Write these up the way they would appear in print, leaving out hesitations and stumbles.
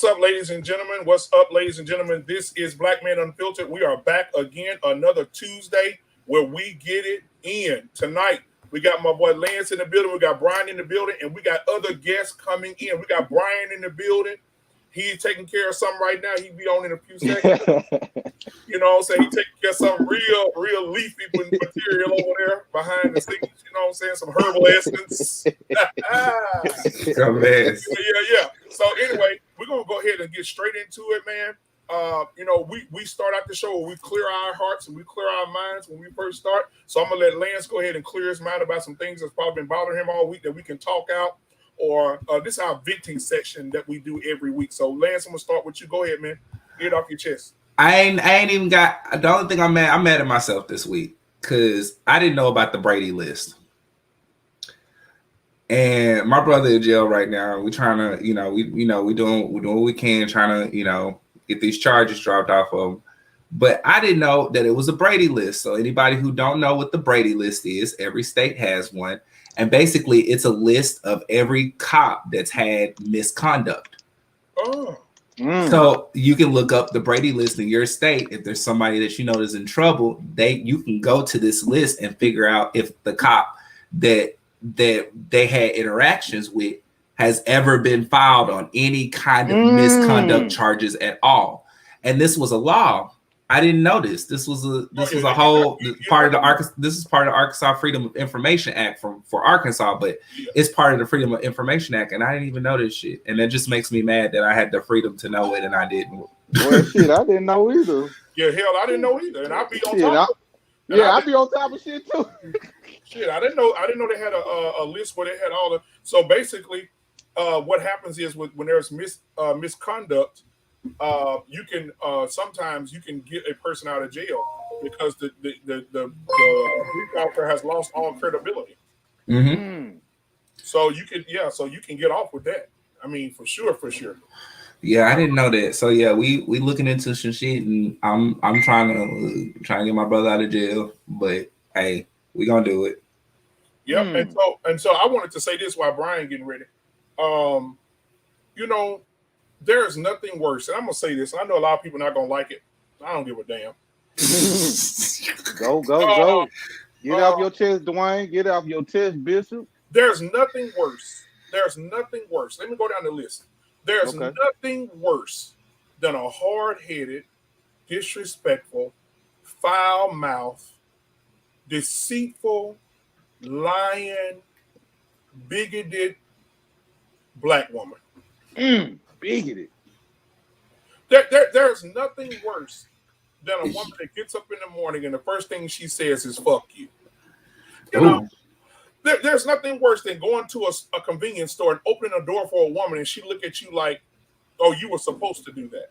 What's up, ladies and gentlemen? What's up, ladies and gentlemen? This is Black Man Unfiltered. We are back again another Tuesday where we get it in. Tonight, we got my boy Lance in the building. We got Brian in the building, and we got other guests coming in. We got Brian in the building. He's taking care of something right now. He'll be on in a few seconds. You know what I'm saying? He's taking care of some real leafy material over there behind the scenes. You know what I'm saying? Some herbal essence. Yeah. So anyway, we're going to go ahead and get straight into it, man. We start out the show where we clear our hearts and we clear our minds when we first start. So I'm going to let Lance go ahead and clear his mind about some things that's probably been bothering him all week that we can talk out. Or this is our venting section that we do every week. So Lance, I'm gonna start with you. Go ahead, man. Get it off your chest. I ain't even got. The only thing I'm mad at myself this week because I didn't know about the Brady list. And my brother in jail right now. We trying to, we doing what we can, trying to, get these charges dropped off of him. But I didn't know that it was a Brady list. So anybody who don't know what the Brady list is, every state has one. And basically, it's a list of every cop that's had misconduct. Oh. So you can look up the Brady list in your state. If there's somebody that you know is in trouble, you can go to this list and figure out if the cop that they had interactions with has ever been filed on any kind of misconduct charges at all. And this was a law. I didn't know this. This was a whole part of the Arkansas. This is part of the Arkansas Freedom of Information Act for Arkansas, but it's part of the Freedom of Information Act, and I didn't even know this shit. And that just makes me mad that I had the freedom to know it and I didn't. Well, shit, I didn't know either. Yeah, hell, I didn't know either, and I'll be on top. I'll be on top of shit too. Shit, I didn't know they had a list where they had all the. So basically, what happens is when there's misconduct. You can sometimes you can get a person out of jail because the police officer has lost all credibility. Mm-hmm. So you can get off with that. I mean, for sure. Yeah, I didn't know that. So yeah, we looking into some shit, and I'm trying to get my brother out of jail. But hey, we gonna do it. Yep. And so I wanted to say this while Brian getting ready. There is nothing worse, and I'm gonna say this. And I know a lot of people not gonna like it. I don't give a damn. Go. Get off your chest, Dwayne. Get off your chest, Bishop. There's nothing worse. Let me go down the list. There's nothing worse than a hard-headed, disrespectful, foul-mouthed, deceitful, lying, bigoted black woman. Bigoted. There's nothing worse than a woman that gets up in the morning and the first thing she says is "fuck you." There's nothing worse than going to a convenience store and opening a door for a woman and she look at you like, "Oh, you were supposed to do that."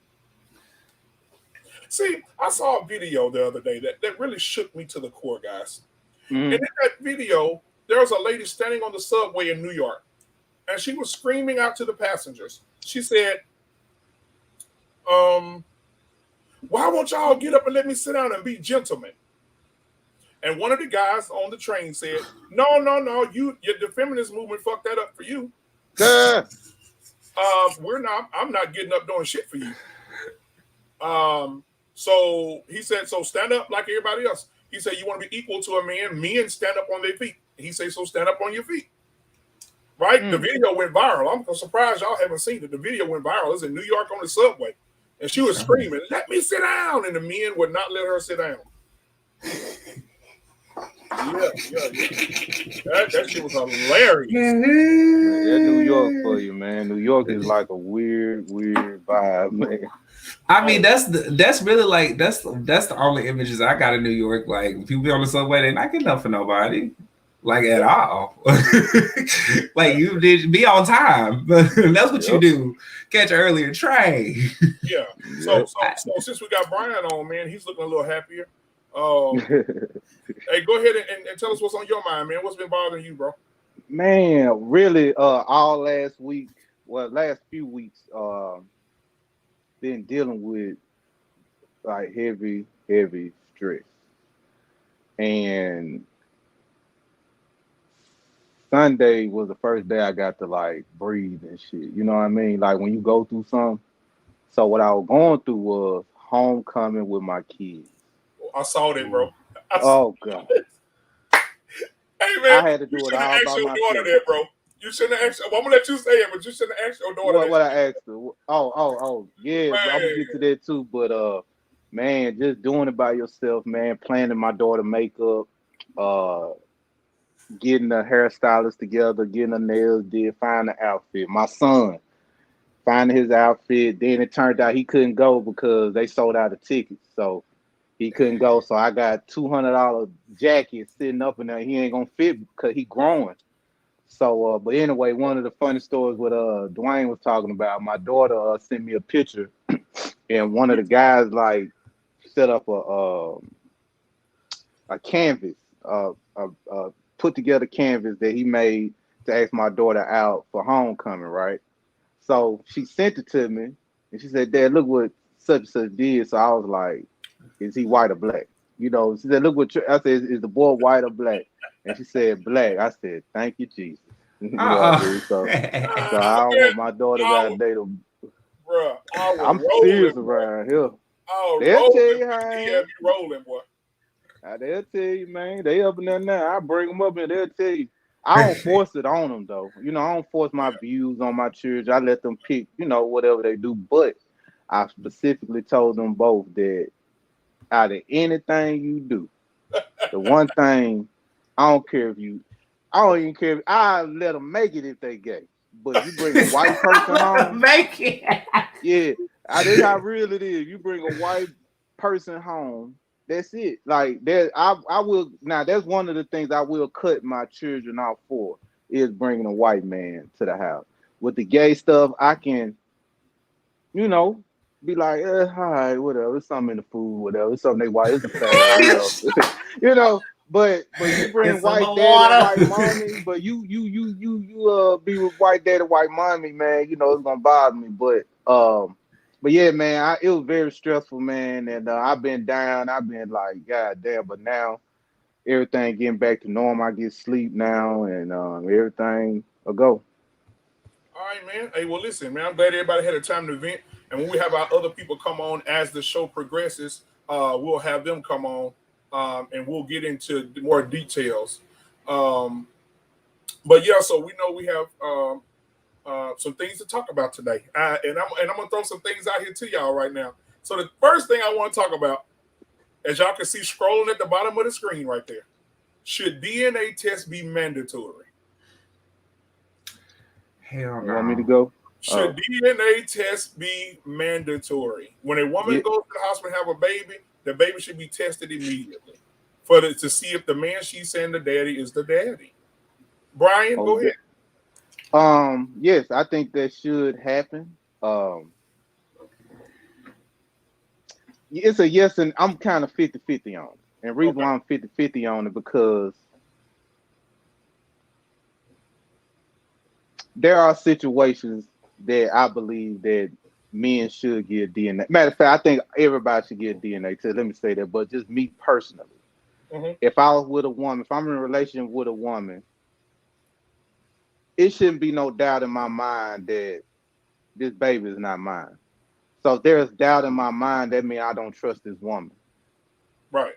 See, I saw a video the other day that really shook me to the core, guys. And in that video, there was a lady standing on the subway in New York, and she was screaming out to the passengers. She said, why won't y'all get up and let me sit down and be gentlemen? And one of the guys on the train said, no, the feminist movement fucked that up for you. I'm not getting up doing shit for you. So he said, so stand up like everybody else. He said, you want to be equal to a man, men stand up on their feet. He said, so stand up on your feet. Right? The video went viral. I'm surprised y'all haven't seen it. The video went viral. It's in New York on the subway. And she was screaming, let me sit down. And the men would not let her sit down. Yeah. That shit was hilarious. That New York for you, man. New York is like a weird vibe, man. I mean, that's really like that's the only images I got in New York. Like people be on the subway, they're not getting up for nobody. Like at all. Like you did be on time. That's what you do. Catch an earlier train. Yeah. So since we got Brian on, man, he's looking a little happier. Hey, go ahead and tell us what's on your mind, man. What's been bothering you, bro? Man, really, all last few weeks, been dealing with like heavy stress. And Sunday was the first day I got to like breathe and shit. You know what I mean? Like when you go through something So what I was going through was homecoming with my kids. I saw that, bro. Oh God. Hey man, I had to you do it shouldn't all have by asked your daughter myself. that, bro. You shouldn't have asked. I'm gonna let you say it, but you shouldn't have asked your daughter that. What I asked her. Yeah, I'm gonna Man, get to that too. But man, just doing it by yourself, man. Planning my daughter makeup, uh, getting the hairstylist together, getting her nails did, find the outfit. My son finding his outfit. Then it turned out he couldn't go because they sold out the tickets, so he couldn't go. So I got $200 jacket sitting up in there. He ain't gonna fit because he growing. So, but anyway, one of the funny stories what Dwayne was talking about, my daughter sent me a picture, and one of the guys like set up a canvas, put together canvas that he made to ask my daughter out for homecoming, right? So she sent it to me, and she said, "Dad, look what such and such did." So I was like, "Is he white or black?" You know, she said, "Look what I said. Is the boy white or black?" And she said, "Black." I said, "Thank you, Jesus." You know what I mean? So I don't man, want my daughter I to was, date him. bro, I was I'm rolling, serious bro. around here. I was They'll tell rolling. you how I He am. had me rolling, boy. They'll tell you, man. They up in there now. I bring them up and they'll tell you. I don't force it on them though. You know, I don't force my views on my children. I let them pick, you know, whatever they do. But I specifically told them both that out of anything you do, the one thing I don't care if you, I don't even care. If, I let them make it if they gay. But you bring a white person home, Make it. yeah, that's how real it is. You bring a white person home, that's it. Like that, I will now. That's one of the things I will cut my children out for is bringing a white man to the house. With the gay stuff, I can, you know, be like, all right, whatever. It's something in the food, whatever. It's something they white. It's a fad, you know, you know. But you bring It's in the white daddy and white water. mommy, but you be with white daddy, white mommy, man. You know it's gonna bother me, but yeah, man, it was very stressful, man, and I've been down. I've been like, God damn, but now everything getting back to normal. I get sleep now, and everything will go. All right, man. Hey, well, listen, man. I'm glad everybody had a time to vent. And when we have our other people come on as the show progresses, we'll have them come on, and we'll get into more details. Um, but yeah, so we know we have some things to talk about today, and I'm gonna throw some things out here to y'all right now. So the first thing I want to talk about, as y'all can see scrolling at the bottom of the screen right there, should DNA tests be mandatory? Hell You want me to no. go? Should DNA tests be mandatory? When a woman Yeah. goes to the hospital and have a baby, the baby should be tested immediately to see if the man she's saying the daddy is the daddy. Brian, Oh, go ahead. yes, I think that should happen. It's a yes, and I'm kind of 50-50 on it. And reason Okay. why I'm 50-50 on it because there are situations that I believe that men should get DNA. Matter of fact, I think everybody should get DNA test. Let me say that, but just me personally, Mm-hmm. if I was with a woman, if I'm in a relationship with a woman, it shouldn't be no doubt in my mind that this baby is not mine. So if there's doubt in my mind, that means I don't trust this woman. Right.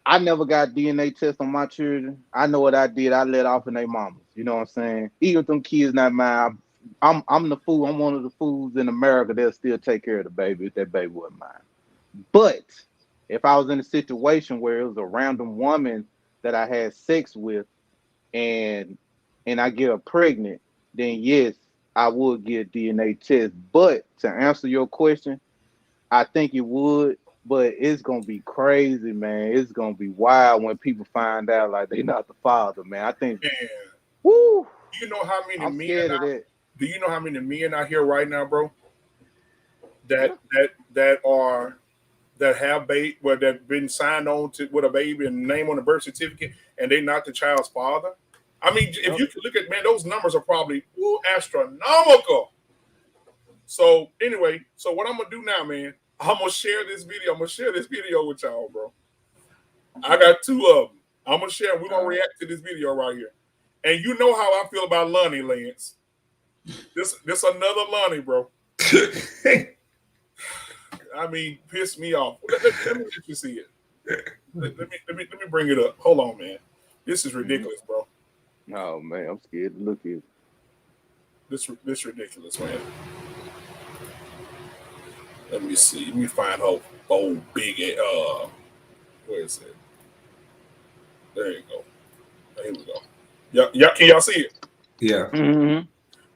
I never got DNA test on my children. I know what I did. I let off in their mamas. You know what I'm saying? Even if them kids not mine, I'm the fool. I'm one of the fools in America that'll still take care of the baby if that baby wasn't mine. But if I was in a situation where it was a random woman that I had sex with and I get her pregnant, then yes, I would get a DNA test. But to answer your question, I think it would, but it's gonna be crazy, man. It's gonna be wild when people find out like they not the father, man. I think, And whoo, do you know how many I'm men scared of out? that. Do you know how many men out here right now, bro? Yeah. That have well, that been signed on to with a baby and name on the birth certificate, and they not the child's father. I mean, if Yep. you look at, man, those numbers are probably astronomical. So anyway, so what I'm gonna do now, man, I'm gonna share this video. I'm gonna share this video with y'all, bro. I got two of them. I'm gonna share. We're gonna Uh, react to this video right here. And you know how I feel about Lonnie, Lance. This another Lonnie, bro. I mean, pissed me off. Let me let you see it. Let me bring it up. Hold on, man. This is ridiculous, bro. Oh man, I'm scared to look at it. This ridiculous, man. Let me see. Let me find her old big where is it? There you go. Here we go. Yeah, can y'all see it? Yeah. Mm-hmm.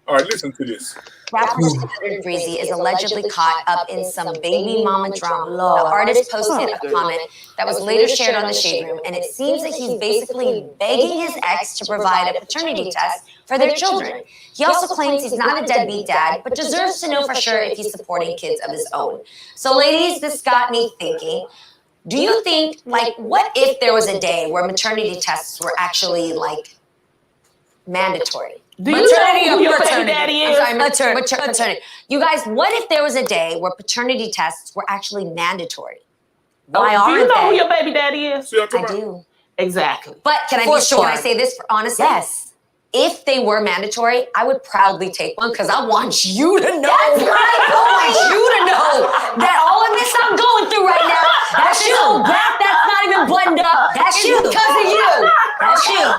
All right, listen to this. Rapper Standard Breezy is allegedly caught up in some baby mama drama. The artist posted a comment that was later shared on the Shade Room, and it seems that he's basically begging his ex to provide a paternity test for their children. He also claims he's not a deadbeat dad, but deserves to know for sure if he's supporting kids of his own. So, ladies, this got me thinking. Do you think, like, what if there was a day where maternity tests were actually, like, mandatory? Do you know who your baby daddy is? I'm sorry, maternity. You guys, what if there was a day where paternity tests were actually mandatory? Why aren't they? Do you know who your baby daddy is? I do. Exactly. But can I say this honestly? Yes. If they were mandatory, I would proudly take one because I want you to know. That's right. I want you to know that all of this I'm going through right now, that's you. Back that's not even buttoned up. That's you. Because of you. That's you.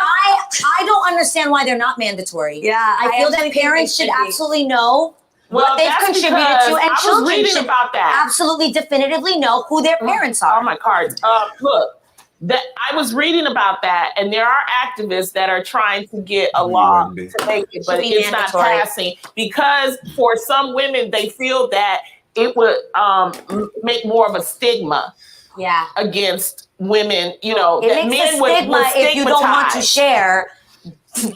I don't understand why they're not mandatory. Yeah, I feel that parents should absolutely know Well, what they've that's contributed because to, and I was children reading should about that. absolutely definitively know who their parents Oh are. my cards. Look, that I was reading about that, and there are activists that are trying to get a law to make it, but it's not passing because for some women they feel that it would make more of a stigma. Yeah. Against women, you know, It that makes men a stigma if you don't want to stigmatize. share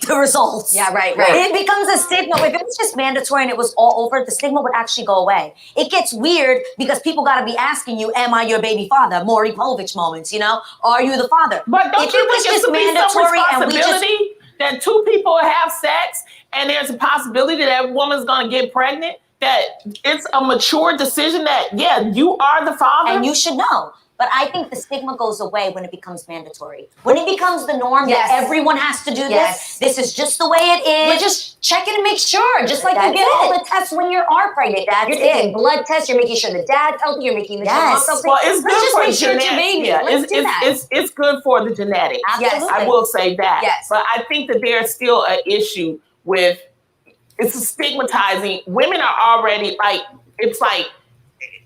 the results. Yeah, right. It becomes a stigma. If it was just mandatory and it was all over, the stigma would actually go away. It gets weird because people got to be asking you, am I your baby father? Maury Povich moments, you know? Are you the father? But don't if you it was think just it should be some mandatory and we just... responsibility that two people have sex and there's a possibility that woman's going to get pregnant? That it's a mature decision that, yeah, you are the father? And you should know. But I think the stigma goes away when it becomes mandatory. When it becomes the norm that everyone has to do this is just the way it is. We're just checking to make sure, just like you get all the tests when you are pregnant. You're taking blood tests, you're making sure the dad's healthy, you're making sure mom's healthy. Well, it's good for make sure it's your baby. Yeah, Let's do that. It's good for the genetics. Absolutely. I will say that. Yes. But I think that there's still an issue with it's stigmatizing. Women are already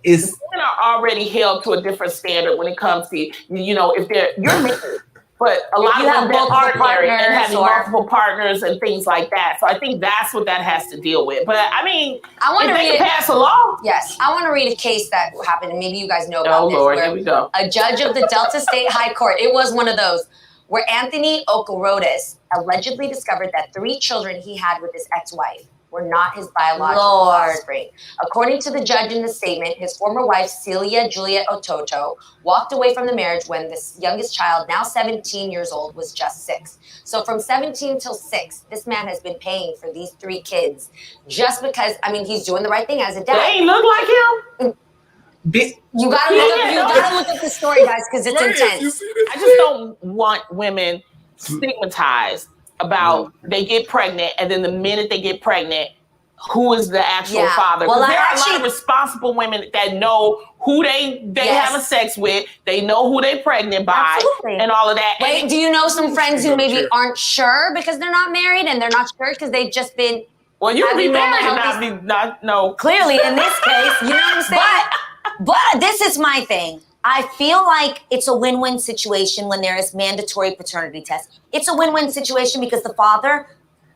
women are already held to a different standard when it comes to, you know, if you're married, but a lot of them that aren't married and having multiple partners and things like that. So I think that's what that has to deal with. But I mean, I want to read pass a law. Yes, I want to read a case that happened, and maybe you guys know about this. Oh Lord, where here we go. A judge of the Delta State High Court, it was one of those, where Anthony Okorotis allegedly discovered that 3 children he had with his ex-wife were not his biological offspring. According to the judge in the statement, his former wife, Celia Juliet Ototo, walked away from the marriage when this youngest child, now 17 years old, was just 6. So from 17 till 6, this man has been paying for these 3 kids just because, I mean, he's doing the right thing as a dad. They ain't look like him. You gotta look up the story, guys, because it's intense. I just don't want women stigmatized about they get pregnant, and then the minute they get pregnant, who is the actual father? Well, there are a lot of responsible women that know who they having sex with, they know who they pregnant by, and all of that. Wait, do you know some friends who maybe aren't sure because they're not married and they're not sure because they've just been? Well, you can be married and not know. Clearly, in this case, you know what I'm saying. But this is my thing. I feel like it's a win-win situation when there is mandatory paternity tests. It's a win-win situation because the father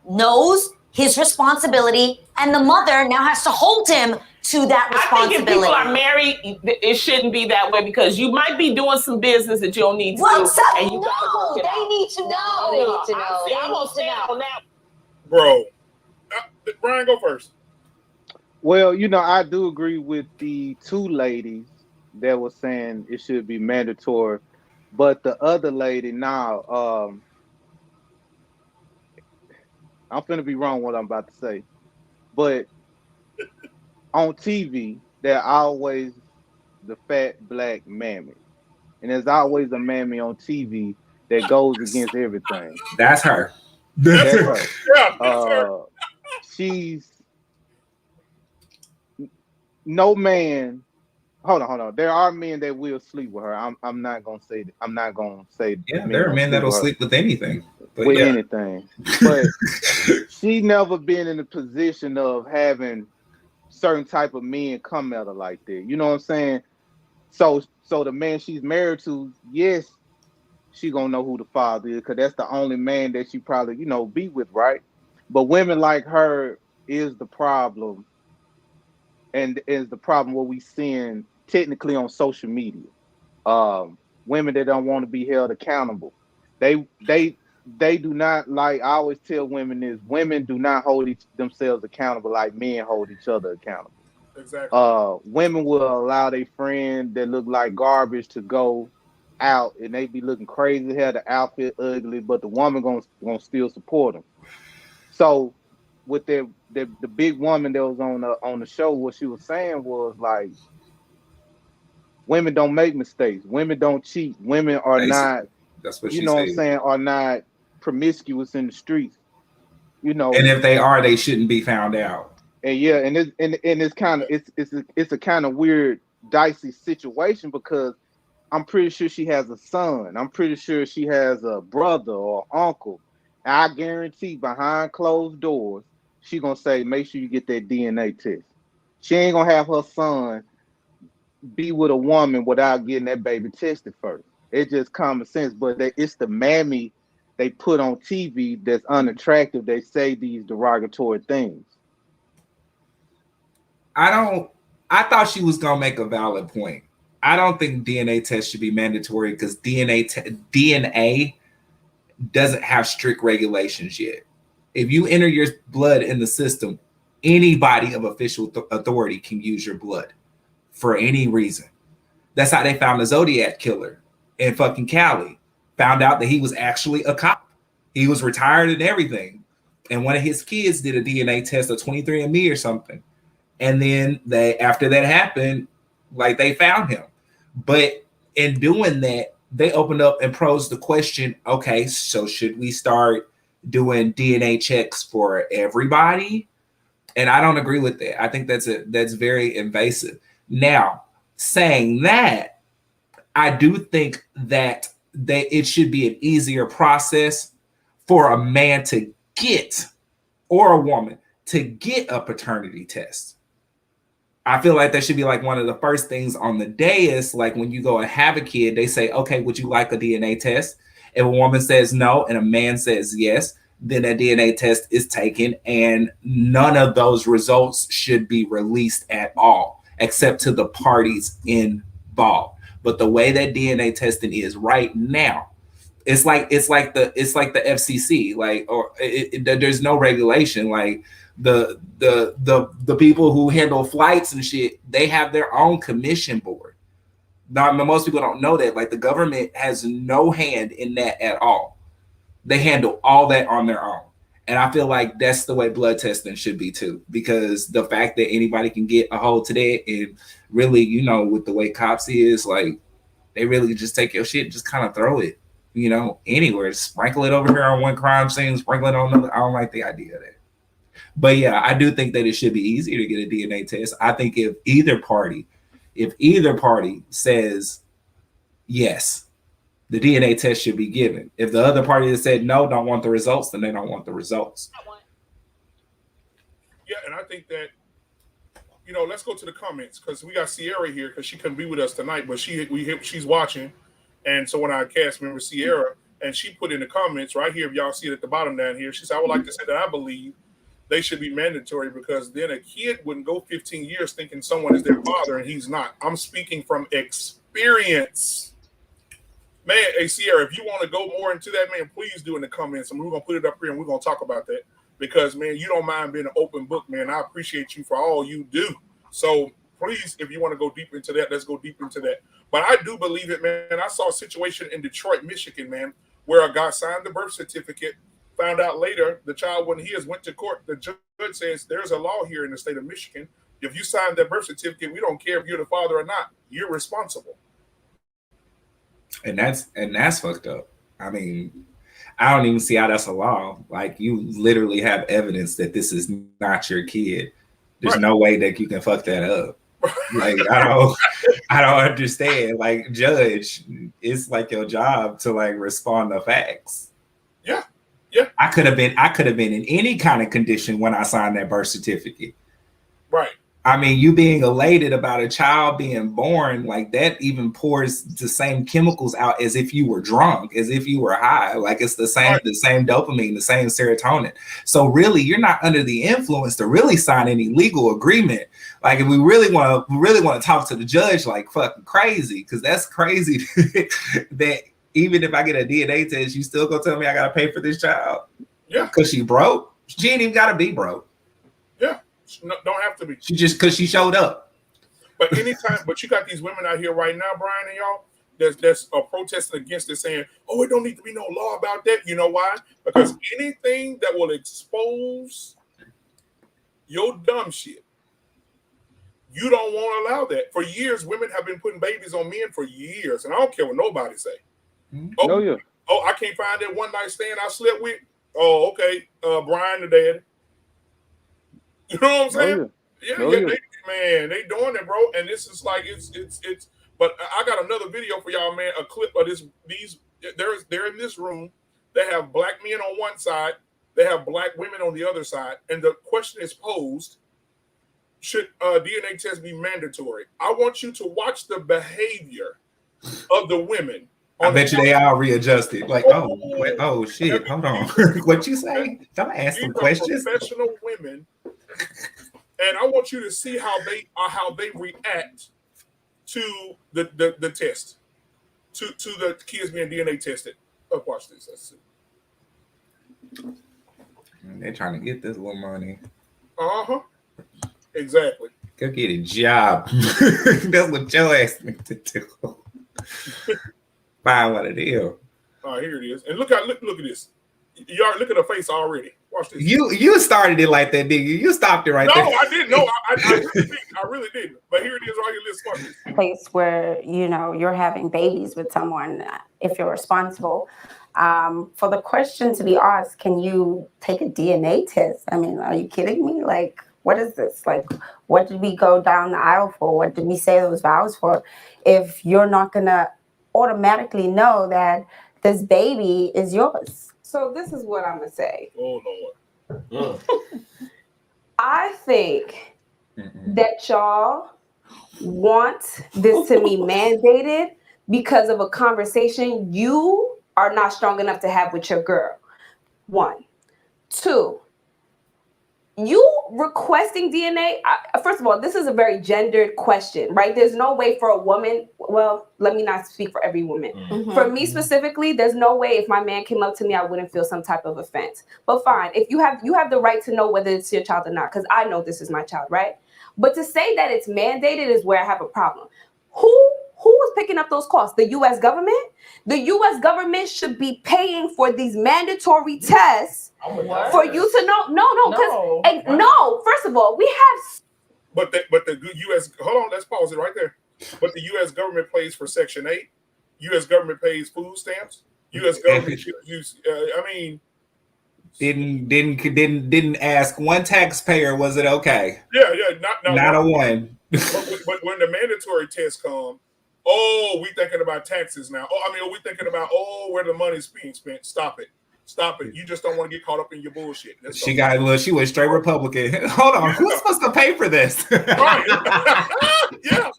knows his responsibility and the mother now has to hold him to that responsibility. I think if people are married, it shouldn't be that way because you might be doing some business that you don't need to do. And you they need to know. They need to know. I'm gonna stand on that. Bro, Brian, go first. Well, you know, I do agree with the 2 ladies that was saying it should be mandatory, but the other lady now, I'm finna be wrong what I'm about to say, but on TV there always the fat black mammy, and there's always a mammy on TV that goes against everything. That's her. That's her. Yeah, that's her. She's no man. Hold on. There are men that will sleep with her. I'm not gonna say that. I'm not gonna say Yeah, men there are don't men that'll with her, sleep with anything. But with yeah. anything. But she never been in a position of having certain type of men come at her like that. You know what I'm saying? So the man she's married to, yes, she gonna know who the father is, because that's the only man that she probably, be with, right? But women like her is the problem, and is the problem what we seeing technically on social media. Women that don't want to be held accountable. They do not, like, I always tell women, is women do not hold themselves accountable like men hold each other accountable. Exactly. Women will allow their friend that look like garbage to go out, and they be looking crazy, have the outfit ugly, but the woman gonna still support them. So with the big woman that was on the show, what she was saying was like, women don't make mistakes, women don't cheat, women are not, Basically, that's what you she know what I'm said. saying, are not promiscuous in the streets, And if they are, they shouldn't be found out. And yeah, and it's kind of, it's a kind of weird, dicey situation, because I'm pretty sure she has a son. I'm pretty sure she has a brother or uncle. And I guarantee behind closed doors, she gonna say, make sure you get that DNA test. She ain't gonna have her son be with a woman without getting that baby tested first. It's just common sense. But it's the mammy they put on TV that's unattractive. They say these derogatory things. I thought she was gonna make a valid point. I don't think DNA tests should be mandatory because DNA doesn't have strict regulations yet. If you enter your blood in the system, anybody of official authority can use your blood for any reason. That's how they found the Zodiac killer in fucking Cali. Found out that he was actually a cop. He was retired and everything. And one of his kids did a DNA test of 23andMe or something. And then after that happened, like, they found him. But in doing that, they opened up and posed the question, okay, so should we start doing DNA checks for everybody? And I don't agree with that. I think that's very invasive. Now, saying that, I do think that it should be an easier process for a man to get, or a woman to get, a paternity test. I feel like that should be like one of the first things on the dais. Like when you go and have a kid, they say, okay, would you like a DNA test? If a woman says no and a man says yes, then a DNA test is taken, and none of those results should be released at all, except to the parties involved. But the way that DNA testing is right now, it's like the FCC, like, or there's no regulation. Like the people who handle flights and shit, they have their own commission board. Now, most people don't know that. Like, the government has no hand in that at all. They handle all that on their own. And I feel like that's the way blood testing should be too, because the fact that anybody can get a hold to that, and really, with the way cops is, like, they really just take your shit and just kind of throw it, anywhere. Sprinkle it over here on one crime scene, sprinkle it on another. I don't like the idea of that. But yeah, I do think that it should be easier to get a DNA test. I think if either party says yes, the DNA test should be given. If the other party that said no, don't want the results, then they don't want the results. Yeah, and I think that, let's go to the comments, because we got Sierra here, because she couldn't be with us tonight, but she's watching. And so when our cast member Sierra, and she put in the comments right here, if y'all see it at the bottom down here, she said, I would like to say that I believe they should be mandatory, because then a kid wouldn't go 15 years thinking someone is their father and he's not. I'm speaking from experience. Man, hey, Sierra, if you want to go more into that, man, please do in the comments. And we're going to put it up here and we're going to talk about that, because, man, you don't mind being an open book, man. I appreciate you for all you do. So please, if you want to go deep into that, let's go deep into that. But I do believe it, man. I saw a situation in Detroit, Michigan, man, where a guy signed the birth certificate, found out later the child wasn't his, went to court. The judge says there's a law here in the state of Michigan. If you sign that birth certificate, we don't care if you're the father or not. You're responsible. And that's fucked up. I mean, I don't even see how that's a law. Like, you literally have evidence that this is not your kid. There's no way that you can fuck that up. Like I don't understand. Like, judge, it's like your job to like respond to facts. Yeah. Yeah. I could have been in any kind of condition when I signed that birth certificate. Right. I mean, you being elated about a child being born, like that even pours the same chemicals out as if you were drunk, as if you were high. Like it's the same dopamine, the same serotonin. So really, you're not under the influence to really sign any legal agreement. Like if we really want to talk to the judge like fucking crazy, because that's crazy that even if I get a DNA test, you still gonna tell me I gotta pay for this child? Yeah. Because she broke. She ain't even gotta be broke. Yeah. No, don't have to be. She just because she showed up. But anytime, but you got these women out here right now, Brian and y'all, that's protesting against it, saying, "Oh, it don't need to be no law about that." You know why? Because anything that will expose your dumb shit, you don't want to allow that. For years, women have been putting babies on men for years, and I don't care what nobody say. Mm-hmm. Oh, I can't find that one night stand I slept with. Oh, okay, Brian the dad. You know what I'm saying? They doing it, bro. And this is like it's. But I got another video for y'all, man. A clip of this. They're in this room. They have black men on one side. They have black women on the other side. And the question is posed: should DNA test be mandatory? I want you to watch the behavior of the women. I bet you they all readjusted. Like, oh shit, hold on. What you say? Don't ask some questions. Professional women. And I want you to see how they react to the test, to the kids being DNA tested. Watch this. Let's see. They're trying to get this little money. Exactly. Go get a job. That's what Joe asked me to do. Find what it is. Oh, here it is. And look at this. Y'all look at her face already. Watch this. You started it like that, didn't you? You stopped it right there. No, I didn't. No, I really didn't. But here it is right here. Let's watch this. Place where, you're having babies with someone, if you're responsible. For the question to be asked, can you take a DNA test? I mean, are you kidding me? Like, what is this? Like, what did we go down the aisle for? What did we say those vows for? If you're not going to automatically know that this baby is yours. So this is what I'm going to say. Oh, Lord. I think that y'all want this to be mandated because of a conversation you are not strong enough to have with your girl. 1. 2, you requesting DNA, first of all, this is a very gendered question, right? There's no way for a woman, well, let me not speak for every woman. Mm-hmm. For me specifically, there's no way if my man came up to me, I wouldn't feel some type of offense. But fine, if you have the right to know whether it's your child or not, because I know this is my child, right? But to say that it's mandated is where I have a problem. Who is picking up those costs? The U.S. government? The U.S. government should be paying for these mandatory tests for you to know. No, first of all, we have. But the U.S. Hold on, let's pause it right there. But the U.S. government pays for Section 8. U.S. government pays food stamps. U.S. government didn't ask one taxpayer, was it okay? Yeah, not a one. But when the mandatory tests come, we thinking about taxes now. We thinking about where the money's being spent. Stop it. You just don't want to get caught up in your bullshit. She went straight Republican. Hold on, who's supposed to pay for this? Right. Yeah.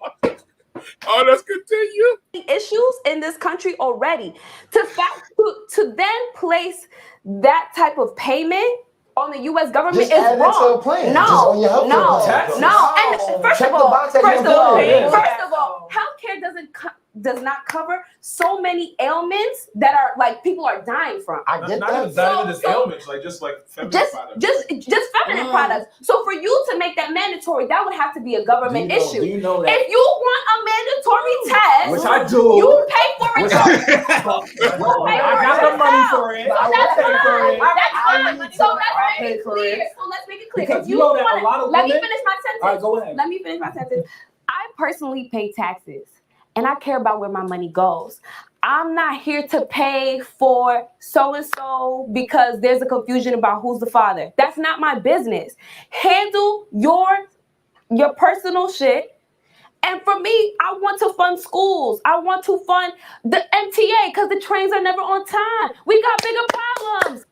Let's continue. Issues in this country already. To then place that type of payment on the U.S. government is wrong. No. And first of all, healthcare does not cover so many ailments that are like people are dying from. I get not even dying of ailments, just feminine products. Just feminine products. So for you to make that mandatory, that would have to be a government issue. Do you know that? If you want a mandatory test, which I do, you pay for it. I got the money for it. That's fine. So let's make it clear. Because you know that a lot of women. Let me finish my sentence. All right, go ahead. Let me finish my sentence. I personally pay taxes. And I care about where my money goes. I'm not here to pay for so-and-so because there's a confusion about who's the father. That's not my business. Handle your personal shit And for me, I want to fund schools. I want to fund the MTA because the trains are never on time. We got bigger problems.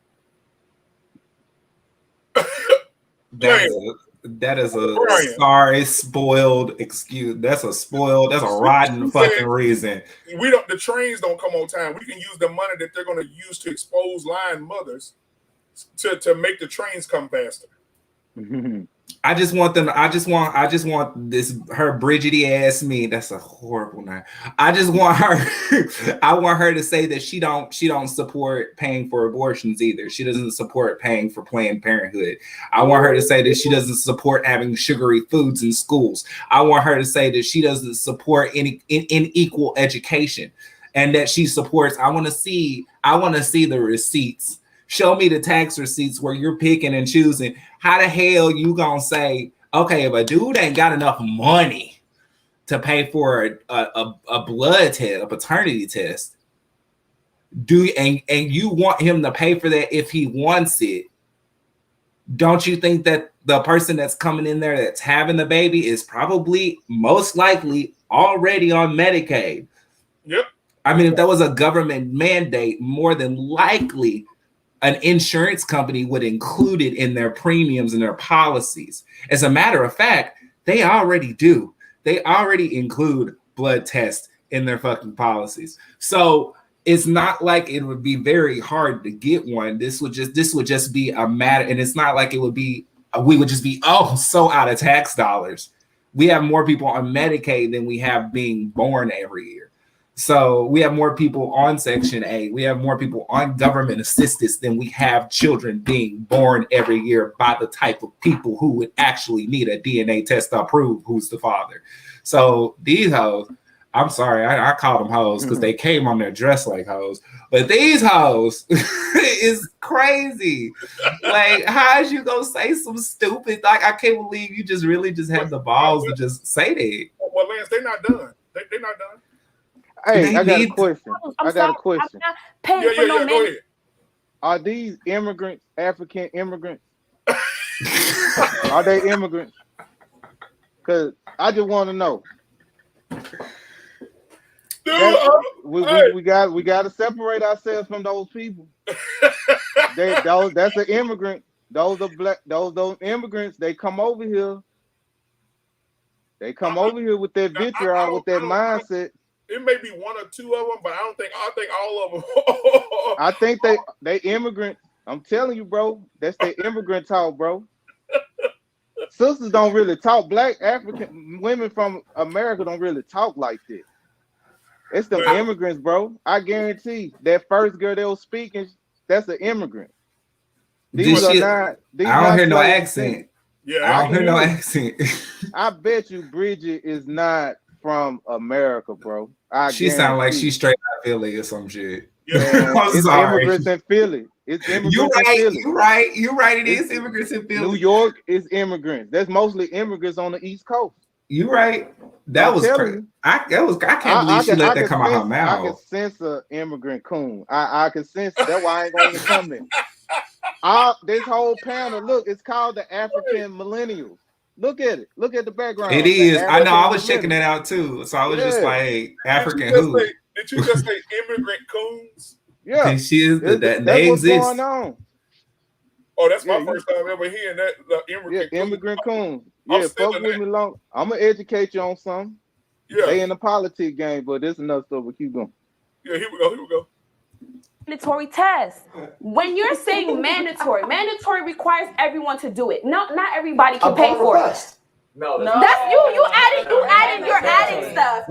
That is a sorry, spoiled excuse. That's a rotten fucking reason. The trains don't come on time. We can use the money that they're going to use to expose lying mothers to make the trains come faster. I just want this her Bridgety ass me. That's a horrible name. I just want her. I want her to say that she don't support paying for abortions either. She doesn't support paying for Planned Parenthood. I want her to say that she doesn't support having sugary foods in schools. I want her to say that she doesn't support any unequal education, and that she supports. I want to see the receipts. Show me the tax receipts where you're picking and choosing. How the hell you gonna say, okay, if a dude ain't got enough money to pay for a blood test, a paternity test, and you want him to pay for that if he wants it, don't you think that the person that's coming in there that's having the baby is probably most likely already on Medicaid? Yep. I mean, if that was a government mandate, more than likely an insurance company would include it in their premiums and their policies. As a matter of fact, they already do. They already include blood tests in their fucking policies. So it's not like it would be very hard to get one. This would just be a matter, and it's not like we would just be so out of tax dollars. We have more people on Medicaid than we have being born every year. So we have more people on Section 8. We have more people on government assistance than we have children being born every year by the type of people who would actually need a DNA test to prove who's the father. So these hoes, I'm sorry, I call them hoes because they came on there dressed like hoes. But these hoes is crazy. Like, how is you gonna say some stupid? Like, I can't believe you just really just have the balls to just say that. Well, Lance, they're not done. They're not done. Hey, I got a question. I got a question. I'm not paying for no go ahead. Are these immigrants African immigrants? Are they immigrants? Because I just want to know. Dude, we got to separate ourselves from those people. That's an immigrant. Those are black. Those immigrants. They come over here. They come over here with that vitriol, with that mindset. It may be one or two of them, but I think all of them. I think they immigrants. I'm telling you, bro. That's the immigrant talk, bro. Sisters don't really talk. Black African women from America don't really talk like that. It's the immigrants, bro. I guarantee that first girl that was speaking, that's an immigrant. I don't hear no accent. Yeah, I don't hear no accent. I bet you Bridget is not from America, bro. She sounds like she's straight out of Philly or some shit. Yeah, it's immigrants in Philly. It's immigrants in Philly. You're right. It is immigrants in Philly. New York is immigrants. That's mostly immigrants on the East Coast. You're right. That was crazy. I can't believe she let that come out her mouth. I can sense an immigrant coon. I can sense it. That's why I ain't going to come there. This whole panel, look, it's called the African Millennials. Look at it. Look at the background. It is. I know. I was checking that out too. So I was just like, hey, African who? Did you just say immigrant coons? Yeah. She is that that's they what's exist. going on. Oh, that's my first time ever hearing that. Immigrant coons. Yeah, fuck with me long. I'm gonna educate you on something. Yeah. They in the politics game, but this is another stuff. We keep going. Yeah, here we go. Mandatory test. When you're saying mandatory requires everyone to do it. Not everybody can pay for it. No, that's you're adding stuff.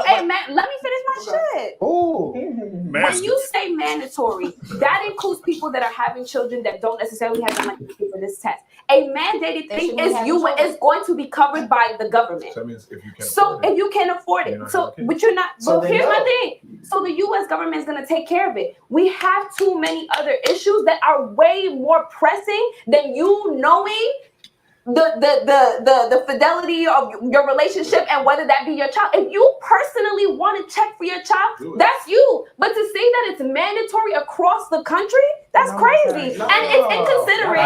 Hey man, let me finish my shit. Oh, when you say mandatory, that includes people that are having children that don't necessarily have the money to pay for this test. A mandated thing is going to be covered by the government. So that means if you can afford it. But you're not. But here's my thing. So the U.S. government is going to take care of it. We have too many other issues that are way more pressing than you knowing the fidelity of your relationship and whether that be your child. If you personally want to check for your child, that's you. But to say that it's mandatory across the country, that's crazy. And it's inconsiderate.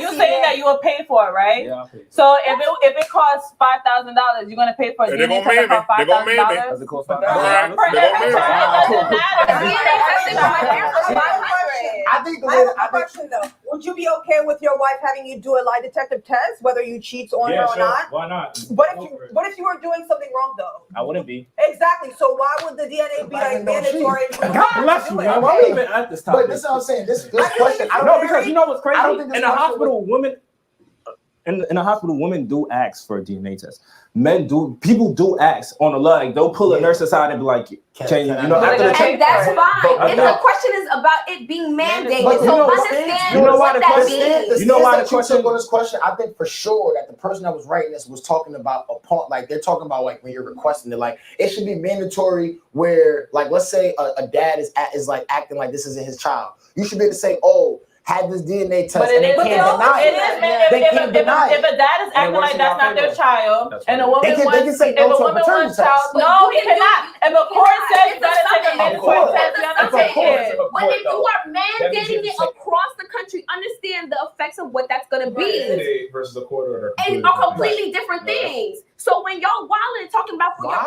You're saying that you will pay for it, right? Yeah, so if it costs $5,000, you're gonna pay for a DNA test that costs $5,000. Does it cost $5,000? I think a question though. Would you be okay with your wife having you do a lie detector test, whether you cheat on her or not? Why not? What if you were doing something wrong though? I wouldn't be. Exactly. So why would the DNA be like mandatory? God bless you, man. Why are we even at this topic? But this is what I'm saying. This question. No, because you know what's crazy? In a hospital, women. In a hospital, women do ask for a DNA test. People do ask on the leg. They'll pull a nurse aside and be like, "Can you know?" And that's fine. If the question is about it being mandated, so understand what that means. You know why the question on this question? I think for sure that the person that was writing this was talking about they're talking about like when you're requesting it, like it should be mandatory. Where like let's say a dad is like acting like this isn't his child. You should be able to say, "Oh, had this DNA test," and they can't deny it. If a dad is acting like that's not their child, and a woman wants child, no, he cannot. If a court says you gotta take a mandatory test, you have to take it. But if you are mandating it across the country, understand the effects of what that's gonna be. Versus a court order. And are completely different things. So when y'all wilding talking about when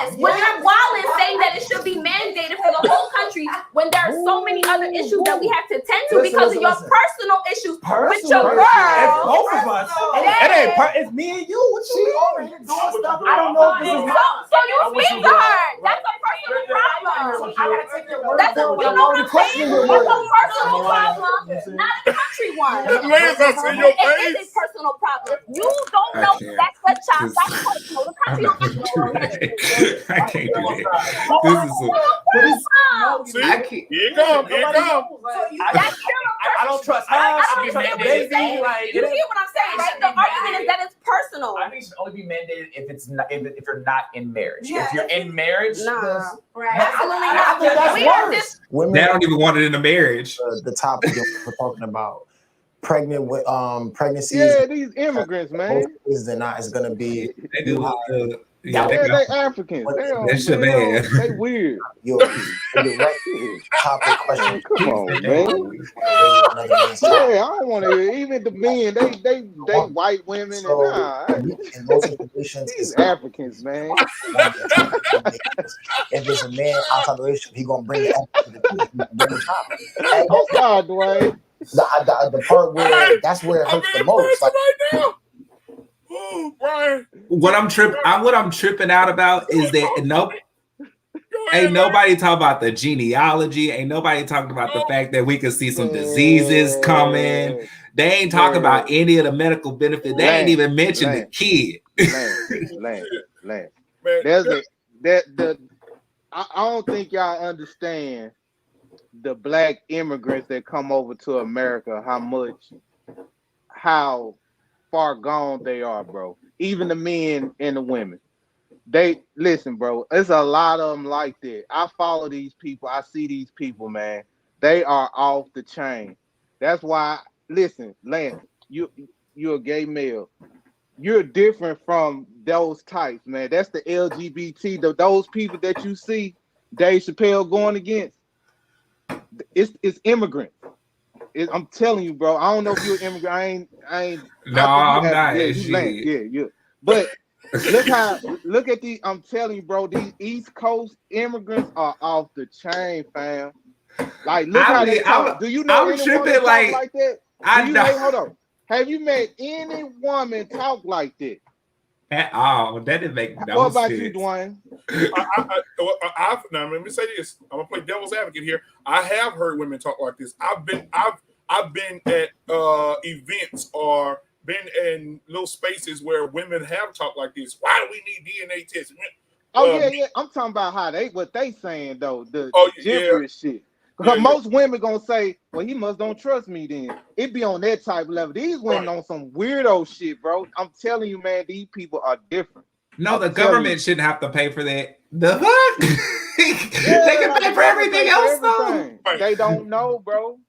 you're wilding saying that it should be mandated for the whole country, when there are so many other issues that we have to attend to because of your personal issues with your girl. It's both of us. It's me and you. What you mean? I don't know. So you speak to her. That's a personal problem. That's a personal problem, not a country one. It is a personal problem. You don't know that's what child. I can't do that. Here it comes. I don't trust her. You hear what I'm saying, right? The argument is that it's personal. I think it should only be mandated if you're not in marriage. If you're in marriage, absolutely not. They don't even want it in a marriage. The topic we're talking about. Pregnancies. Yeah, these immigrants, man. Is not is gonna be. They do. They Africans. They weird. Topic question. Come on, man. I don't want to. Even the men, they white women in most situations, these Africans, man. If there's a man outside the relationship, he gonna bring the child. Oh God, Dwayne. The part where that's where it hurts the most. Like, right now. What I'm tripping out about is that ain't nobody talking about the genealogy. Ain't nobody talking about the fact that we can see some diseases coming. They ain't talking about any of the medical benefits. They ain't even mentioned the kid. I don't think y'all understand the black immigrants that come over to America, how far gone they are, bro. Even the men and the women. They listen, bro. There's a lot of them like that. I follow these people. I see these people, man. They are off the chain. That's why, listen, Lance, you're a gay male. You're different from those types, man. That's the LGBT, those people that you see Dave Chappelle going against. It's immigrants. I'm telling you, bro. I don't know if you're an immigrant. I ain't. No, I'm not. Yeah. But look at these. I'm telling you, bro. These East Coast immigrants are off the chain, fam. Like, look how they talk. Do you know anyone that talk like that? Hold on. Have you met any woman talk like that? At all. That didn't make no sense. What about you, Dwayne? Now let me say this. I'm gonna play devil's advocate here. I have heard women talk like this. I've been at events or been in little spaces where women have talked like this. Why do we need DNA tests? Yeah. I'm talking about what they saying though. The gibberish shit. Because most women gonna say, well, he must don't trust me then. It be on that type of level. These women on some weirdo shit, bro. I'm telling you, man, these people are different. No, the government shouldn't have to pay for that. The fuck? They can pay for everything else, though. They don't know, bro.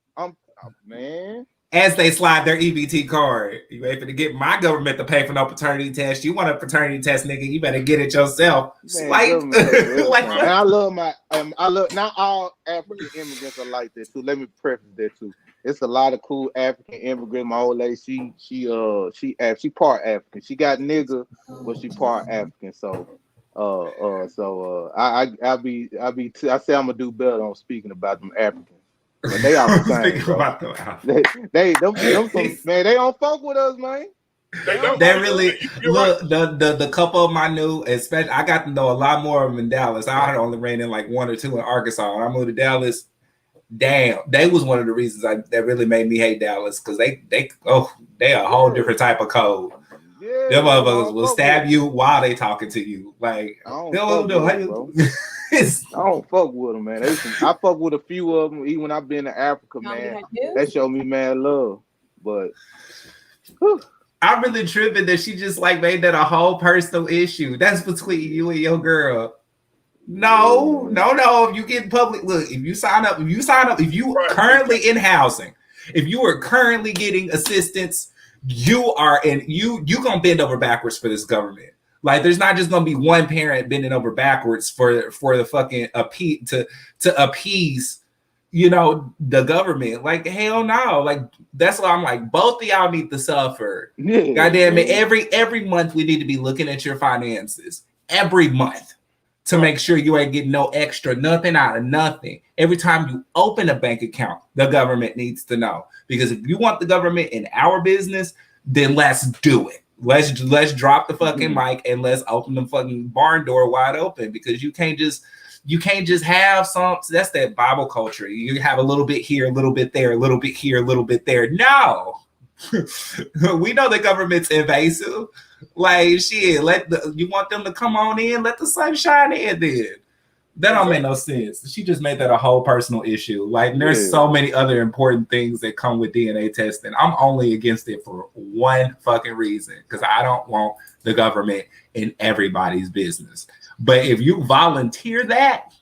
Man. as they slide their EBT card. You ain't finna get my government to pay for no paternity test. You want a paternity test, nigga? You better get it yourself. Man, Like, and I love I love not all African immigrants are like that too. Let me preface that too. It's a lot of cool African immigrants. My old lady, she part African. She got nigga, but she part African. So I say I'm gonna do better on speaking about them Africans. But they are the same, bro. Man, they don't fuck with us, man. They really look the couple of my new, especially I got to know a lot more of them in Dallas. I had only ran in like 1 or 2 in Arkansas. When I moved to Dallas, damn, they was one of the reasons that really made me hate Dallas because they a whole different type of code. Yeah, them motherfuckers will stab you while they talking to you. Like, I don't fuck with them, man. I fuck with a few of them, even when I've been to Africa, man. They show me mad love, but I'm really tripping that she just like made that a whole personal issue. That's between you and your girl. No. If you get public, look, if you currently in housing, if you are currently getting assistance, you gonna bend over backwards for this government. Like, there's not just gonna be one parent bending over backwards for the fucking to appease, the government. Like, hell no. Like, that's why I'm like, both of y'all need to suffer. Yeah. Goddamn it. Every month we need to be looking at your finances. Every month. To make sure you ain't getting no extra, nothing out of nothing. Every time you open a bank account, the government needs to know. Because if you want the government in our business, then let's do it. Let's drop the fucking mic and let's open the fucking barn door wide open. Because you can't just have some. That's that Bible culture. You have a little bit here, a little bit there, a little bit here, a little bit there. No. We know the government's invasive. Like, shit, you want them to come on in, let the sun shine in then. That don't make no sense. She just made that a whole personal issue. Like, there's so many other important things that come with DNA testing. I'm only against it for one fucking reason, because I don't want the government in everybody's business. But if you volunteer that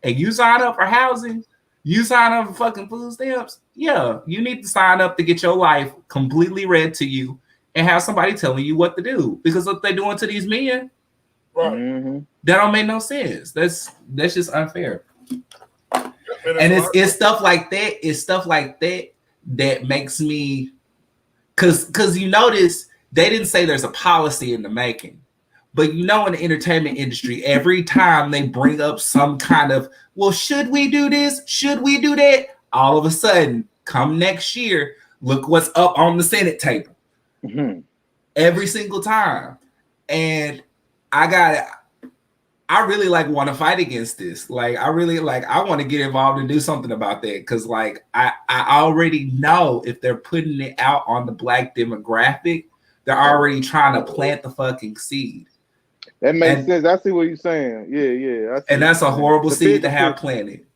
and you sign up for housing, you sign up for fucking food stamps, yeah, you need to sign up to get your life completely read to you and have somebody telling you what to do. Because what they're doing to these men, that don't make no sense. That's just unfair. And it's stuff like that. It's stuff like that that makes me, because you notice they didn't say there's a policy in the making. But in the entertainment industry, every time they bring up some kind of, well, should we do this? Should we do that? All of a sudden, come next year, look what's up on the Senate table. Every single time. And I really want to fight against this. Like, I really I want to get involved and do something about that. Cause I already know if they're putting it out on the Black demographic, they're already trying to plant the fucking seed. That makes sense. I see what you're saying. Yeah. And that's a horrible seed to have planted.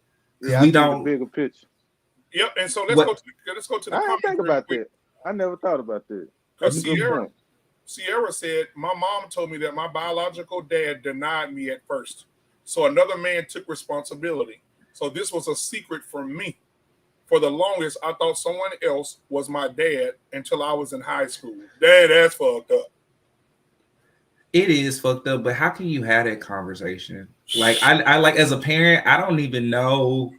Yeah, we don't the bigger picture. Yep. And so let's go to the I didn't think about that. I never thought about that. Because Sierra said, my mom told me that my biological dad denied me at first. So another man took responsibility. So this was a secret from me. For the longest, I thought someone else was my dad until I was in high school. Dad, that's fucked up. It is fucked up, but how can you have that conversation? Like, I like, as a parent, I don't even know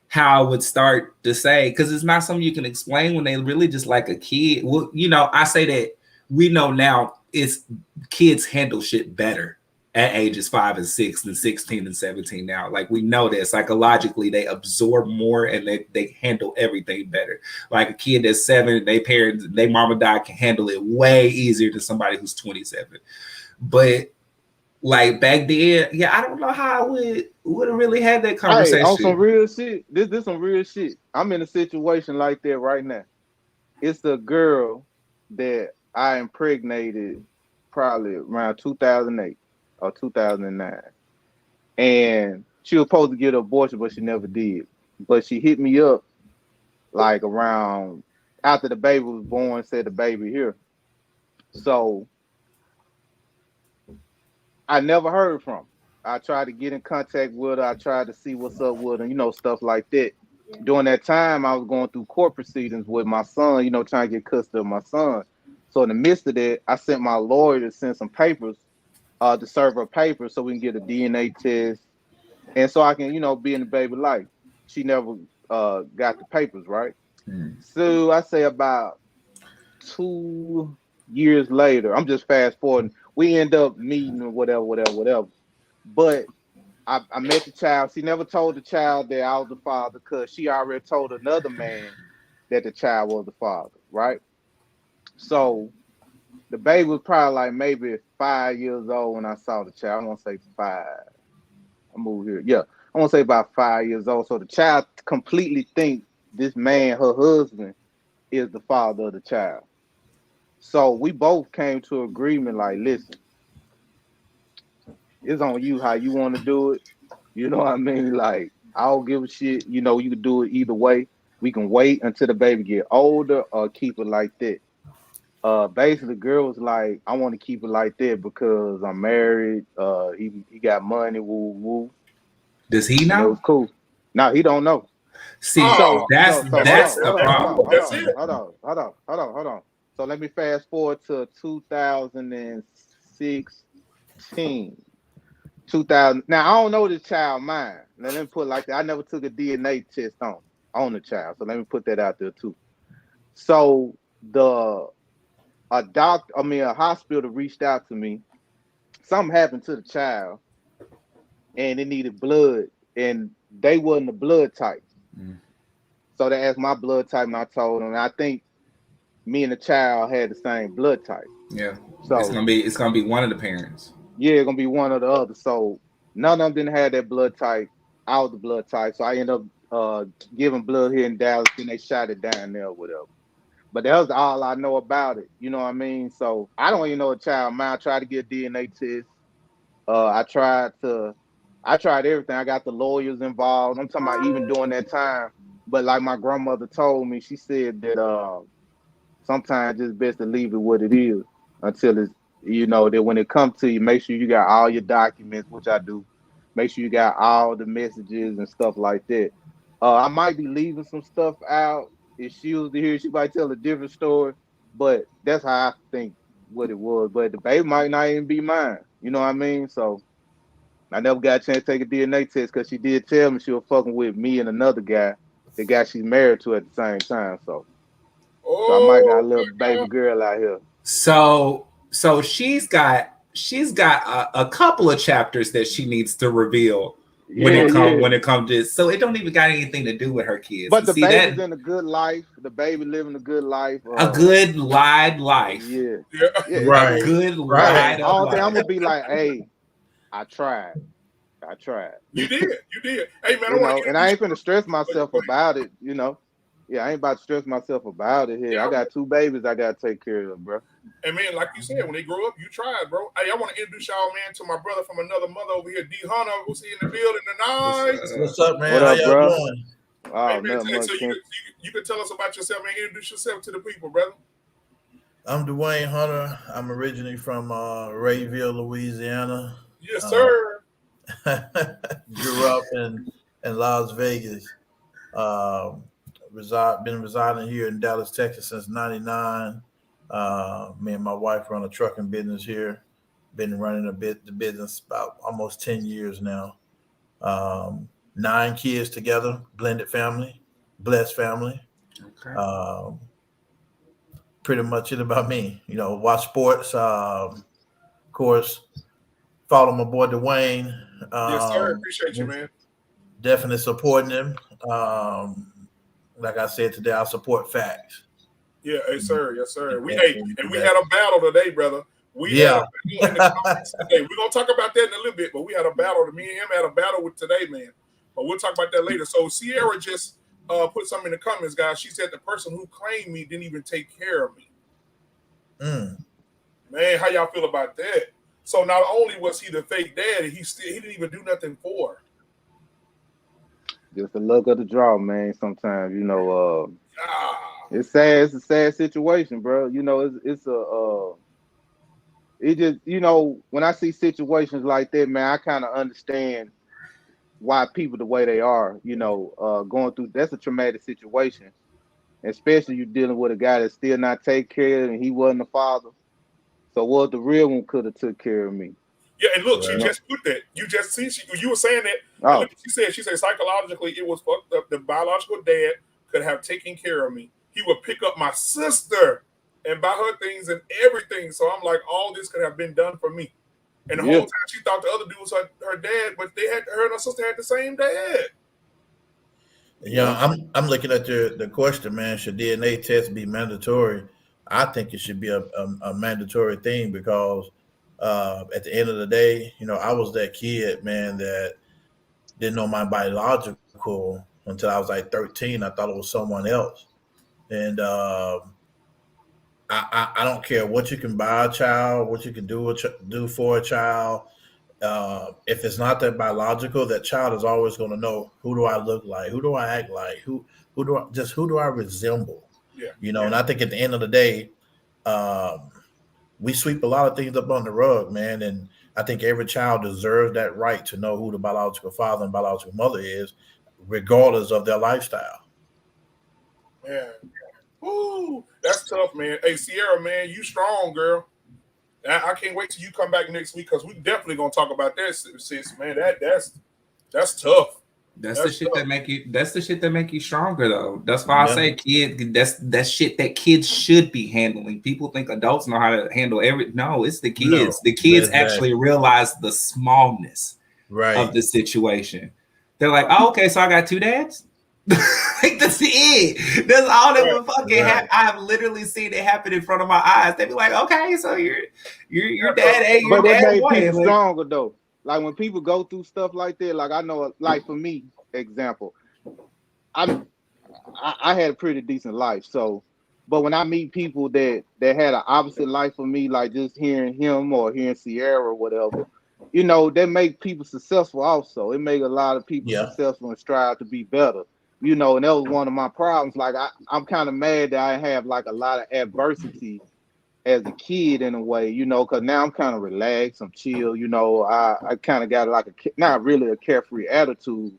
how I would start to say, because it's not something you can explain when they really just like a kid. Well, I say that we know now kids handle shit better at ages 5 and 6 than 16 and 17 now. Like, we know that psychologically they absorb more and they handle everything better. Like, a kid that's 7, their mama died, can handle it way easier than somebody who's 27. But like back then, I don't know how I would have really had that conversation. Hey, on some real shit. This some real shit. I'm in a situation like that right now. It's a girl that I impregnated probably around 2008 or 2009. And she was supposed to get an abortion, but she never did. But she hit me up like around after the baby was born, said the baby here. So I never heard from her. I tried to get in contact with her. I tried to see what's up with her, stuff like that. during that time, I was going through court proceedings with my son, you know, trying to get custody of my son. So in the midst of that, I sent my lawyer to send some papers, to serve her papers so we can get a DNA test. And so I can, you know, be in the baby life. She never got the papers, right? So I say about 2 years later, I'm just fast forwarding. We end up meeting or whatever. But I met the child. She never told the child that I was the father because she already told another man that the child was the father, right? So the baby was probably like maybe 5 years old when I saw the child. I'm gonna say 5. I moved here. Yeah, I want to say about 5 years old. So the child completely thinks this man, her husband, is the father of the child. So we both came to agreement, like, listen, it's on you how you want to do it. You know what I mean? Like, I don't give a shit. You know, you can do it either way. We can wait until the baby get older or keep it like that. Basically, the girl was like, I want to keep it like that because I'm married. He got money, woo woo. Does he And it know? was cool. Now he don't know. See, So that's the problem. Hold on. So let me fast forward to 2016. 2000. Now I don't know the child mind. Now, let me put it like that. I never took a DNA test on the child. So let me put that out there too. So a hospital reached out to me. Something happened to the child, and it needed blood, and they wasn't the blood type. So they asked my blood type, and I told them. And I think me and the child had the same blood type. Yeah. So it's gonna be one of the parents. Yeah, it's gonna be one or the other. So none of them didn't have that blood type. I was the blood type. So I ended up giving blood here in Dallas, and they shot it down there or whatever. But that was all I know about it. You know what I mean? So I don't even know a child mind. I tried to get a DNA test. I tried everything. I got the lawyers involved. I'm talking about even during that time. But like my grandmother told me, she said that sometimes it's best to leave it what it is until it's, you know, that when it comes to you, make sure you got all your documents, which I do. Make sure you got all the messages and stuff like that. I might be leaving some stuff out. If she was to hear, she might tell a different story. But that's how I think what it was. But the baby might not even be mine. You know what I mean? So I never got a chance to take a DNA test because she did tell me she was fucking with me and another guy, the guy she's married to at the same time. So I might got a little baby girl out here. So she's got a couple of chapters that she needs to reveal when it comes to this. So it don't even got anything to do with her kids. But the baby's in a good life. The baby living a good life. A good lied life. Yeah. Right. A good right. lied All life. I'm gonna be like, hey, I tried. You did. Hey man, you know, and I ain't gonna stress myself about it. You know, yeah, I ain't about to stress myself about it. Here, yeah. I got 2 babies I gotta take care of, bro. And man, like you said, when they grow up, you tried, bro. Hey, I want to introduce y'all, man, to my brother from another mother over here, D Hunter, who's in the building tonight. What's up, man? What How up, y'all bro? doing? Oh, hey, man, much, so you can tell us about yourself, man. Introduce yourself to the people, brother. I'm Dwayne Hunter. I'm originally from Rayville, Louisiana. Yes, sir. Grew up in Las Vegas. Been residing here in Dallas, Texas since '99. Me and my wife run a trucking business here. Been running the business about almost 10 years now. 9 kids together, blended family, blessed family. Okay. Pretty much it about me. You know, watch sports. Of course, follow my boy Dwayne. Yes, sir. Appreciate you, man. Definitely supporting him. Like I said today, I support facts. Yeah, yes, sir. We had a battle today, brother. We had a battle in the comments today. We're gonna talk about that in a little bit, but we had a battle. Me and him had a battle with today, man. But we'll talk about that later. So Sierra just put something in the comments, guys. She said the person who claimed me didn't even take care of me. Man, how y'all feel about that? So not only was he the fake daddy, he didn't even do nothing for her. Just the luck of the draw, man. Sometimes, you know, it's sad. It's a sad situation, bro. You know, it just, you know, when I see situations like that, man, I kind of understand why people the way they are, going through, that's a traumatic situation, especially you dealing with a guy that's still not taking care of, and he wasn't a father. So what the real one could have took care of me. Yeah, and look, she Right. just put that. You just see, you were saying that. And Oh, look what she said. She said psychologically it was fucked up. The biological dad could have taken care of me. He would pick up my sister and buy her things and everything. So I'm like, all this could have been done for me. And the yeah. whole time she thought the other dude was her dad, but her and her sister had the same dad. Yeah, I'm looking at the question, man. Should DNA tests be mandatory? I think it should be a mandatory thing because at the end of the day, I was that kid, man, that didn't know my biological until I was like 13. I thought it was someone else, and I don't care what you can buy a child, what you can do for a child. If it's not that biological, that child is always going to know, who do I look like, who do I act like, who do I resemble, Yeah. And I think at the end of the day, we sweep a lot of things up on the rug, man, and I think every child deserves that right to know who the biological father and biological mother is, regardless of their lifestyle. Yeah. Ooh, that's tough, man. Hey, Sierra, man, you strong, girl. I can't wait till you come back next week because we definitely gonna talk about that, sis, man. That's tough. That's the shit that make you. That's the shit that make you stronger, though. That's why I say, kid. That's shit that kids should be handling. People think adults know how to handle every. No, it's the kids. No, the kids exactly. actually realize the smallness of the situation. They're like, oh, okay, so I got two dads. Like that's it. That's all that would fucking happen. I have literally seen it happen in front of my eyes. They be like, okay, so your dad ain't your but dad. it made boy. people Like, stronger though. Like when people go through stuff like that, like I know, like for me, example, I had a pretty decent life. So, but when I meet people that had an opposite life for me, like just hearing him or hearing Sierra or whatever, that make people successful. Also, it make a lot of people successful and strive to be better. And that was one of my problems. Like I'm kind of mad that I have like a lot of adversity as a kid in a way, because now I'm kind of relaxed, I'm chill, I kind of got like not really a carefree attitude,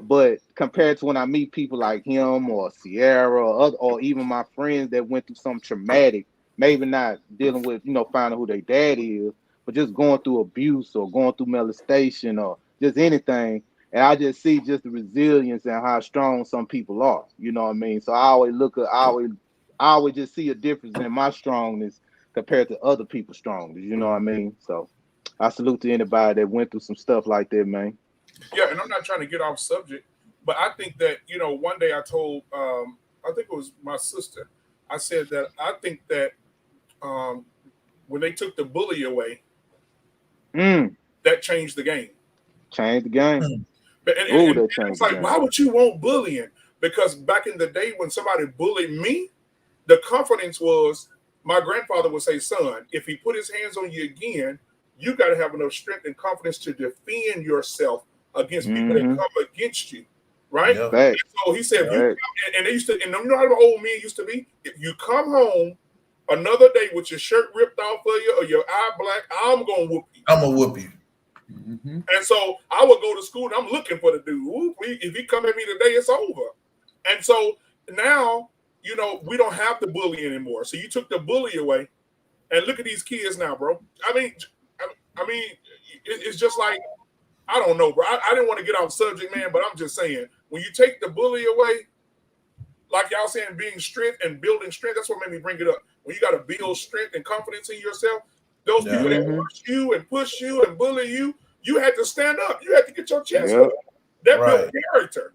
but compared to when I meet people like him or Sierra or even my friends that went through some traumatic, maybe not dealing with, finding who their dad is, but just going through abuse or going through molestation or just anything. And I just see just the resilience and how strong some people are, you know what I mean? So I always just see a difference in my strongness compared to other people's strongness, you know what I mean? So I salute to anybody that went through some stuff like that, man. Yeah, and I'm not trying to get off subject, but I think that, one day I told, I think it was my sister, I said that I think that when they took the bully away, that changed the game. Changed the game. But and it's like, why would you want bullying? Because back in the day when somebody bullied me, the confidence was, my grandfather would say, son, if he put his hands on you again, you got to have enough strength and confidence to defend yourself against people that come against you, right? Yep. So he said, if you come, and they used to, and you know how the old men used to be? If you come home another day with your shirt ripped off of you or your eye black, I'm going to whoop you. I'm going to whoop you. Mm-hmm. And so I would go to school and I'm looking for the dude. If he come at me today, it's over. And so now, we don't have the bully anymore. So you took the bully away, and look at these kids now, bro. I mean, it's just like, I don't know, bro. I didn't want to get off subject, man, but I'm just saying, when you take the bully away, like y'all saying, being strength and building strength, that's what made me bring it up. When you got to build strength and confidence in yourself, those people that push you and bully you, you had to stand up. You had to get your chest up. That built character.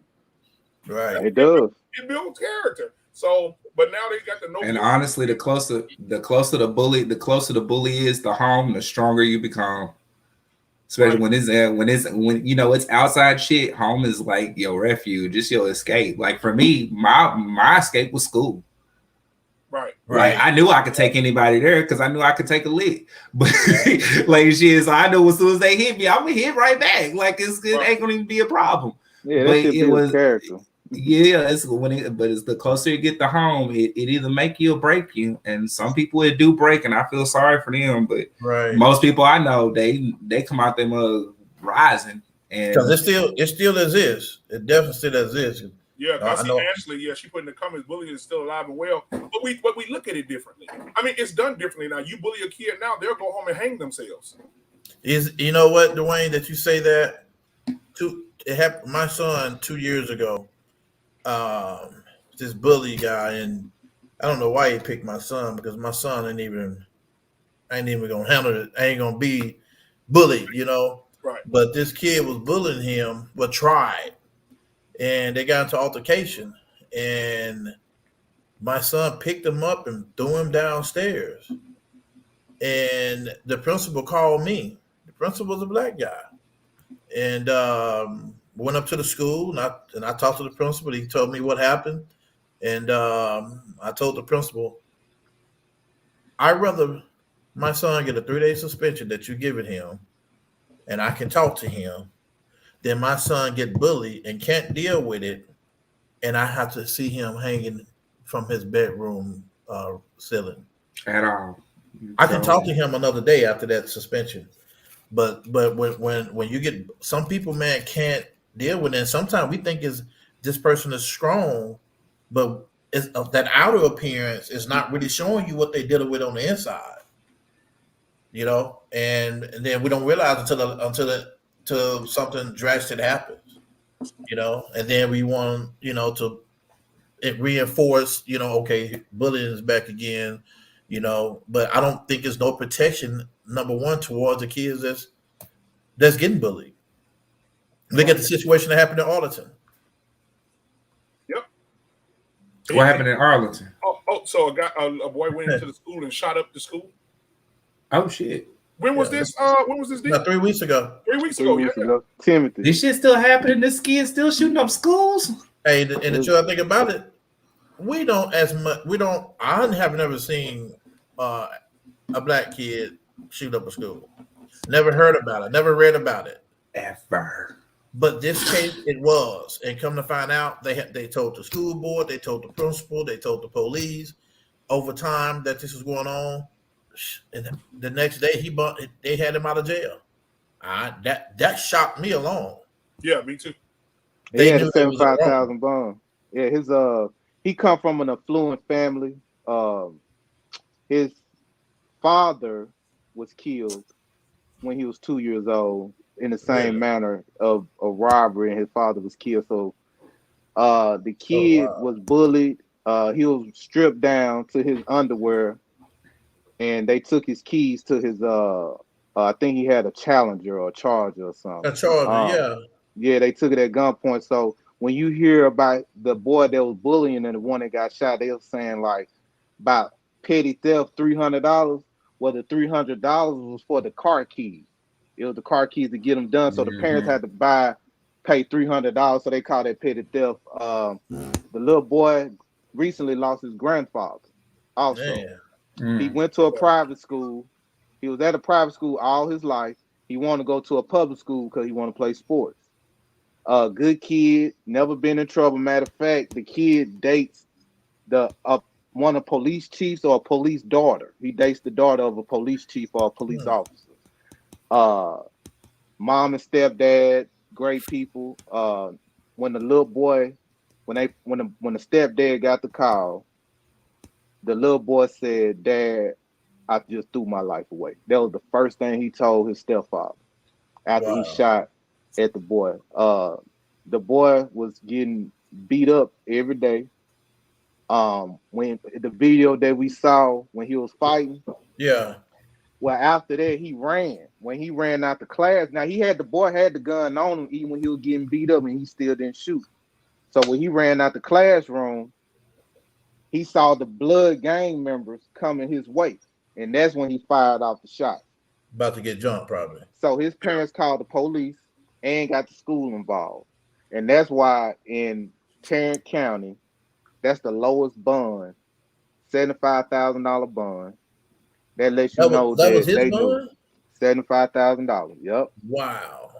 Right. It does. It builds character. So, but now they got the no. And honestly, the closer the bully is to home, the stronger you become. Especially when it's outside shit, home is like your refuge, it's your escape. Like for me, my escape was school. Right. Like I knew I could take anybody there because I knew I could take a lick. But like shit, so I know as soon as they hit me, I'm gonna hit right back. Like it ain't gonna even be a problem. Yeah, but it was character. Yeah, but it's the closer you get to home, it either make you or break you. And some people it do break, and I feel sorry for them. But most people I know, they come out them rising And because it still exists. It definitely still exists. Yeah, I see know. Ashley. Yeah, she put in the comments, bullying is still alive and well. But we look at it differently. I mean, it's done differently now. You bully a kid now, they'll go home and hang themselves. You know what, Dwayne, that you say that? It happened. My son 2 years ago. This bully guy, and I don't know why he picked my son, because my son ain't even gonna handle it. Ain't gonna be bullied, Right. But this kid was bullying him, tried, and they got into altercation, and my son picked him up and threw him downstairs. And the principal called me. The principal was a black guy, and went up to the school, and I talked to the principal. He told me what happened. And I told the principal, I'd rather my son get a 3-day suspension that you're giving him, and I can talk to him, than my son get bullied and can't deal with it, and I have to see him hanging from his bedroom ceiling. At all. I can talk to him another day after that suspension. But when you get, some people, man, can't deal with it. And sometimes we think this person is strong, but that outer appearance is not really showing you what they're dealing with on the inside, and then we don't realize until something drastic happens, and then we want, to reinforce, okay, bullying is back again, but I don't think there's no protection, number one, towards the kids that's getting bullied. Look at the situation that happened in Arlington. What happened in Arlington? So a boy went into the school and shot up the school. Oh shit! When was this? When was this? About 3 weeks ago. 3 weeks ago. Timothy. This shit still happening. This kid still shooting up schools. Hey, and the truth I think about it, we don't as much. We don't. I have never seen a black kid shoot up a school. Never heard about it. Never read about it. Ever. But this case, it was, and come to find out, they told the school board, they told the principal, they told the police over time that this was going on. And the next day, they had him out of jail. That shocked me alone. Yeah, me too. He had a $75,000 bond. Yeah, he come from an affluent family. His father was killed when he was 2 years old, in the same manner of a robbery, and his father was killed. So the kid was bullied. He was stripped down to his underwear, and they took his keys to his I think he had a Challenger or a Charger or something. A Charger, yeah, they took it at gunpoint. So when you hear about the boy that was bullying and the one that got shot, they were saying like about petty theft, $300. Well, the $300 was for the car keys. It was the car keys to get them done. So the parents had to pay $300. So they call that petty theft. The little boy recently lost his grandfather. Also, he went to a private school. He was at a private school all his life. He wanted to go to a public school because he wanted to play sports. Good kid, never been in trouble. Matter of fact, the kid dates one of police chiefs or a police daughter. He dates the daughter of a police chief or a police officer. Mom and stepdad, great people. When the little boy, when the stepdad got the call, the little boy said, "Dad, I just threw my life away." That was the first thing he told his stepfather after he shot at the boy. The boy was getting beat up every day. When the video that we saw when he was fighting, well, after that, he ran. When he ran out the class, now the boy had the gun on him even when he was getting beat up, and he still didn't shoot. So when he ran out the classroom, he saw the blood gang members coming his way, and that's when he fired off the shot. About to get jumped, probably. So his parents called the police and got the school involved, and that's why in Tarrant County, that's the lowest bond, $75,000 bond. That lets you know that was his they bond? knew $75,000. Yep. Wow.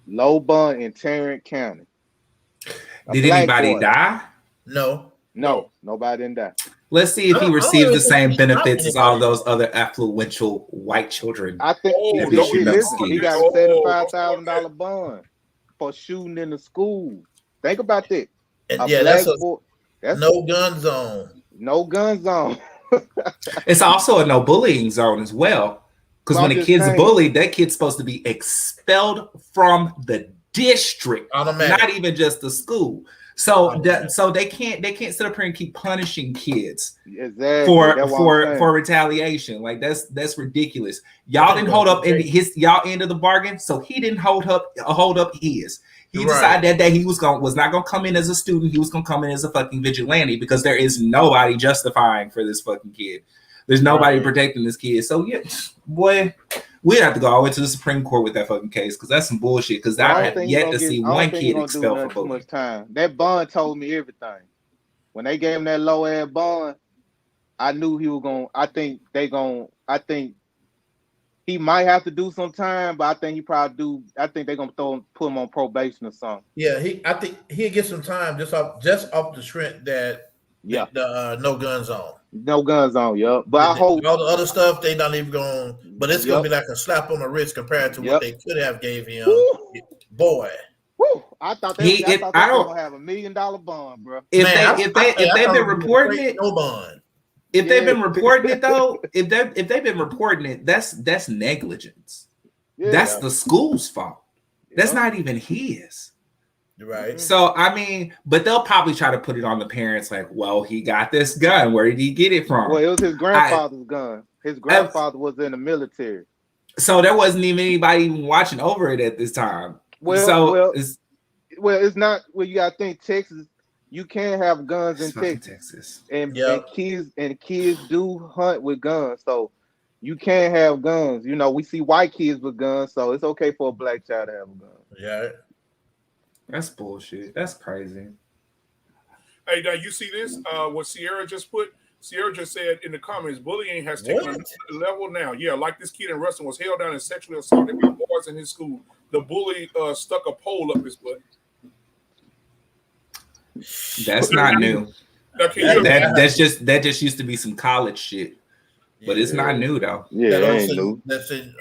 Low bond in Tarrant County. Did anybody die? No, nobody didn't die. Let's see if he receives the same benefits as all those other affluential white children. I think he got a $75,000 bond. for shooting in the school. Think about that. And A yeah, black that's boy. That's no gun zone. no gun zone. It's also a no bullying zone as well. Because But when I'm a just kid's saying. bullied, that kid's supposed to be expelled from the district, Automatic. not even just the school. So Automatic. so they can't sit up here and keep punishing kids Exactly. That's what I'm saying. for retaliation. Like that's ridiculous. Y'all didn't hold up y'all end of the bargain, so he didn't hold up his. He decided that day he was not gonna come in as a student. He was gonna come in as a fucking vigilante because there is nobody justifying for this fucking kid. There's nobody protecting this kid. So yeah, boy, we have to go all the way to the Supreme Court with that fucking case because that's some bullshit. Because I have yet to see one kid expelled for bullying. Too much time. That bond told me everything. When they gave him that low ass bond, I knew he was gonna. I think he might have to do some time, but I think he probably do. I think they're gonna put him on probation or something. Yeah, I think he'll get some time just off the strength that the no gun zone. No guns on, yep. But I hope all the other stuff they not even going. But it's gonna be like a slap on the wrist compared to what they could have gave him. Boy, woo! I thought they were gonna have $1 million bond, bro. If they've been reporting it, no bond. If they've been reporting it though, if they've been reporting it, that's negligence. Yeah. That's the school's fault. That's not even his. Right. So I mean, but they'll probably try to put it on the parents, like, well, he got this gun. Where did he get it from? Well, it was his grandfather's gun. His grandfather was in the military. So there wasn't even anybody even watching over it at this time. It's not. Well, you gotta think Texas. You can't have guns in Texas. And kids do hunt with guns, so you can't have guns. You know, we see white kids with guns, so it's okay for a black child to have a gun. Yeah. That's bullshit. That's crazy. Hey, now you see this? What Sierra just put? Sierra just said in the comments, bullying has taken a level now. Yeah, like this kid in Ruston was held down and sexually assaulted by boys in his school. The bully stuck a pole up his butt. That's not new. That just used to be some college shit. But it's not new though. Yeah, that ain't new. That's in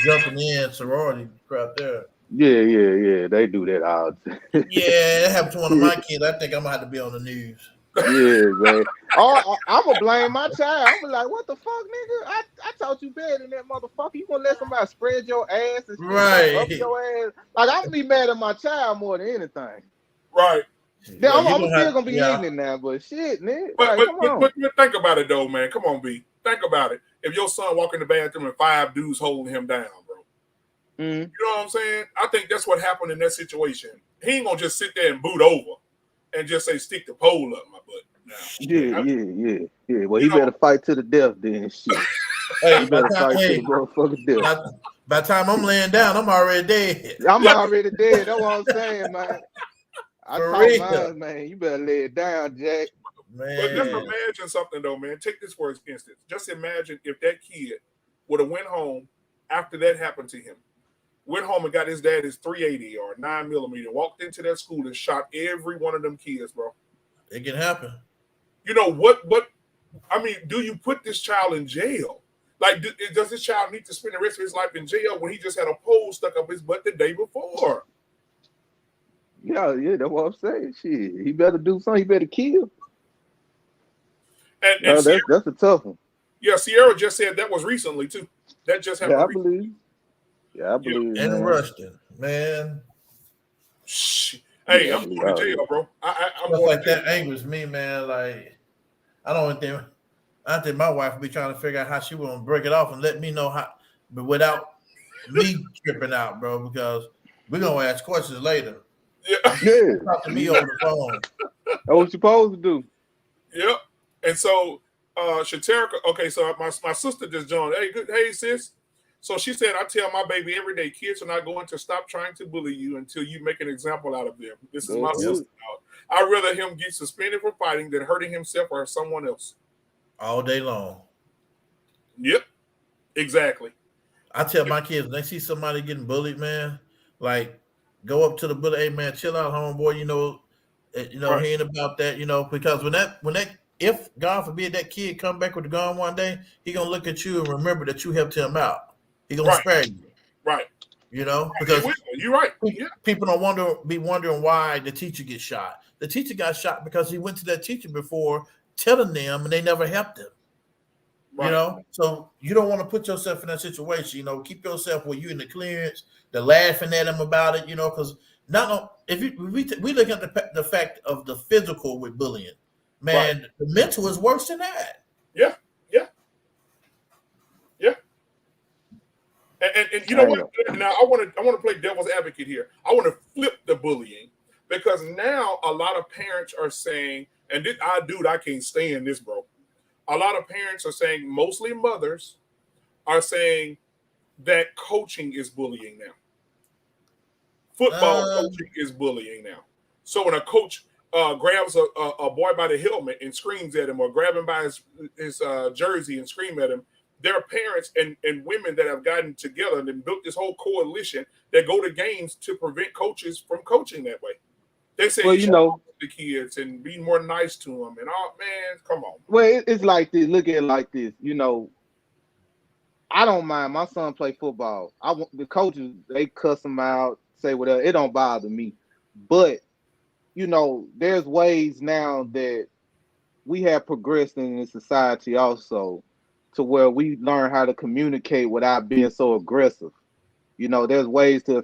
jumping in sorority crap there. Yeah. They do that all the time. Yeah, it happened to one of my kids. I think I'm gonna have to be on the news. Yeah, man. I'm gonna blame my child. I'm like, what the fuck, nigga? I taught you better than that motherfucker. You gonna let somebody spread your ass and up your ass? Like, I'm gonna be mad at my child more than anything. Right. Yeah, I'm still gonna be ignorant now, but shit, nigga. But think about it though, man. Come on, B. Think about it. If your son walk in the bathroom and 5 dudes holding him down, bro. You know what I'm saying? I think that's what happened in that situation. He ain't gonna just sit there and boot over and just say stick the pole up my butt. Now. Yeah. Well, he better fight to the death then. Shit. Hey, better fight to the motherfucking death. By the time I'm laying down, I'm already dead. I'm already dead. That's what I'm saying, man. I told mine, man, you better lay it down, Jack. Man. But just imagine something though, man. Take this for instance. Just imagine if that kid would have went home after that happened to him. Went home and got his daddy's 380 or 9mm, walked into that school and shot every one of them kids, bro. It can happen. You know what? I mean, do you put this child in jail? Like, does this child need to spend the rest of his life in jail when he just had a pole stuck up his butt the day before? Yeah, that's what I'm saying. Shit, he better do something. He better kill. And Sierra, that's a tough one. Yeah, Sierra just said that was recently too. That just happened. I believe. Yeah, I believe. And Ruston, man. Hey, I'm going to jail, bro. I'm going like that angers me, man. Like, I think my wife would be trying to figure out how she want to break it off and let me know how, but without me tripping out, bro, because we're gonna ask questions later. Yeah. Talk to me over the phone. That's what you're supposed to do. Yep. And so Shaterica, okay, so my sister just joined. Hey sis. So she said, I tell my baby every day, kids are not going to stop trying to bully you until you make an example out of them. This is my sister. I'd rather him get suspended for fighting than hurting himself or someone else. All day long. Yep. Exactly. I tell my kids, when they see somebody getting bullied, man, like, go up to the bully, hey man, chill out, homeboy. Right. He ain't about that, because if God forbid that kid come back with the gun one day, he gonna look at you and remember that you helped him out. He gonna spare you. Right. You know, because you're right. Yeah. People don't be wondering why the teacher gets shot. The teacher got shot because he went to that teacher before telling them, and they never helped him. Right. You know, so you don't want to put yourself in that situation. You know, keep yourself where you're in the clearance. They're laughing at him about it. You know, because if we look at the fact of the physical with bullying, man, the mental is worse than that. Yeah. And you know what? Now I want to play devil's advocate here. I want to flip the bullying, because now a lot of parents are saying, and I can't stand this, bro. A lot of parents are saying, mostly mothers, are saying that coaching is bullying now. Football coaching is bullying now. So when a coach grabs a boy by the helmet and screams at him, or grab him by his jersey and scream at him, there are parents and women that have gotten together and built this whole coalition that go to games to prevent coaches from coaching that way. They say, you know, the kids and be more nice to them and all. Man, come on. Well, it's like this. Look at it like this. You know, I don't mind. My son play football. The coaches, they cuss him out, say whatever. It don't bother me. But you know, there's ways now that we have progressed in this society also, to where we learn how to communicate without being so aggressive. You know, there's ways to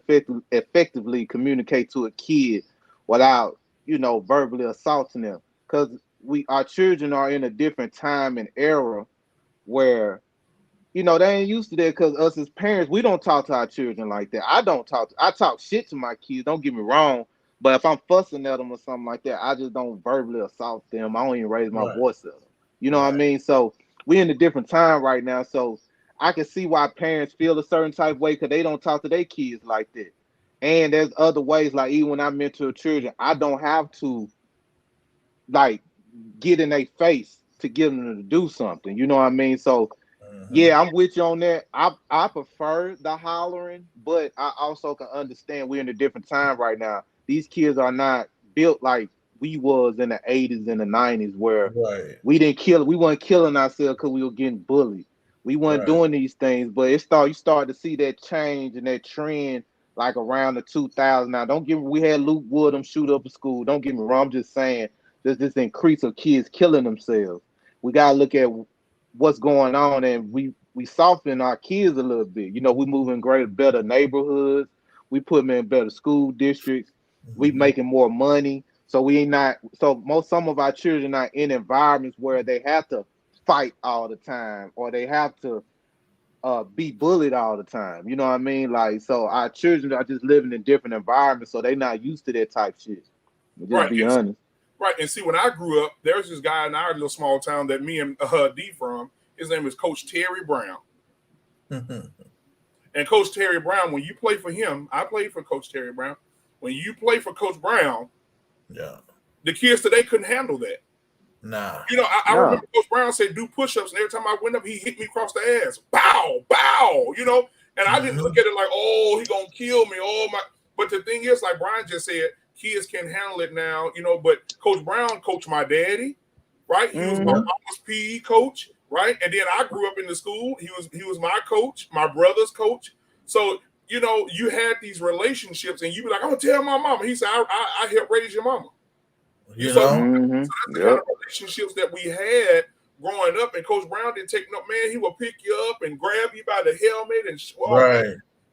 effectively communicate to a kid without, you know, verbally assaulting them. Because our children are in a different time and era where, you know, they ain't used to that, because us as parents, we don't talk to our children like that. I talk shit to my kids, don't get me wrong. But if I'm fussing at them or something like that, I just don't verbally assault them. I don't even raise my voice at them. You know what I mean? So we're in a different time right now. So I can see why parents feel a certain type of way, because they don't talk to their kids like that. And there's other ways, like even when I mentor children, I don't have to like get in their face to get them to do something. You know what I mean? So yeah, I'm with you on that. I prefer the hollering, but I also can understand we're in a different time right now. These kids are not built like we was in the 80s and the 90s, where we weren't killing ourselves because we were getting bullied. We weren't doing these things, but you start to see that change and that trend like around the 2000s. Now, we had Luke Woodham shoot up a school. Don't get me wrong. I'm just saying there's this increase of kids killing themselves. We gotta look at what's going on, and we soften our kids a little bit. You know, we move in better neighborhoods. We put them in better school districts. We making more money. So some of our children are in environments where they have to fight all the time, or they have to be bullied all the time. You know what I mean? Like, so our children are just living in different environments, so they're not used to that type shit. Just be honest. Right. And see, when I grew up, there was this guy in our little small town that me and D from. His name is Coach Terry Brown. And Coach Terry Brown, when you play for him, I played for Coach Terry Brown. When you play for Coach Brown, the kids today couldn't handle that. Nah. You know, I remember Coach Brown said do push-ups, and every time I went up, he hit me across the ass. Bow, bow, you know? And I didn't look at it like, oh, he gonna kill me. Oh my. But the thing is, like Brian just said, kids can handle it now, you know, but Coach Brown coached my daddy, right? He was my mama's PE coach, right? And then I grew up in the school. He was my coach, my brother's coach. So, you know, you had these relationships, and you be like, I'm gonna tell my mama. He said, I helped raise your mama. You know? So that's the kind of relationships that we had growing up. And Coach Brown didn't take no, man, he will pick you up and grab you by the helmet and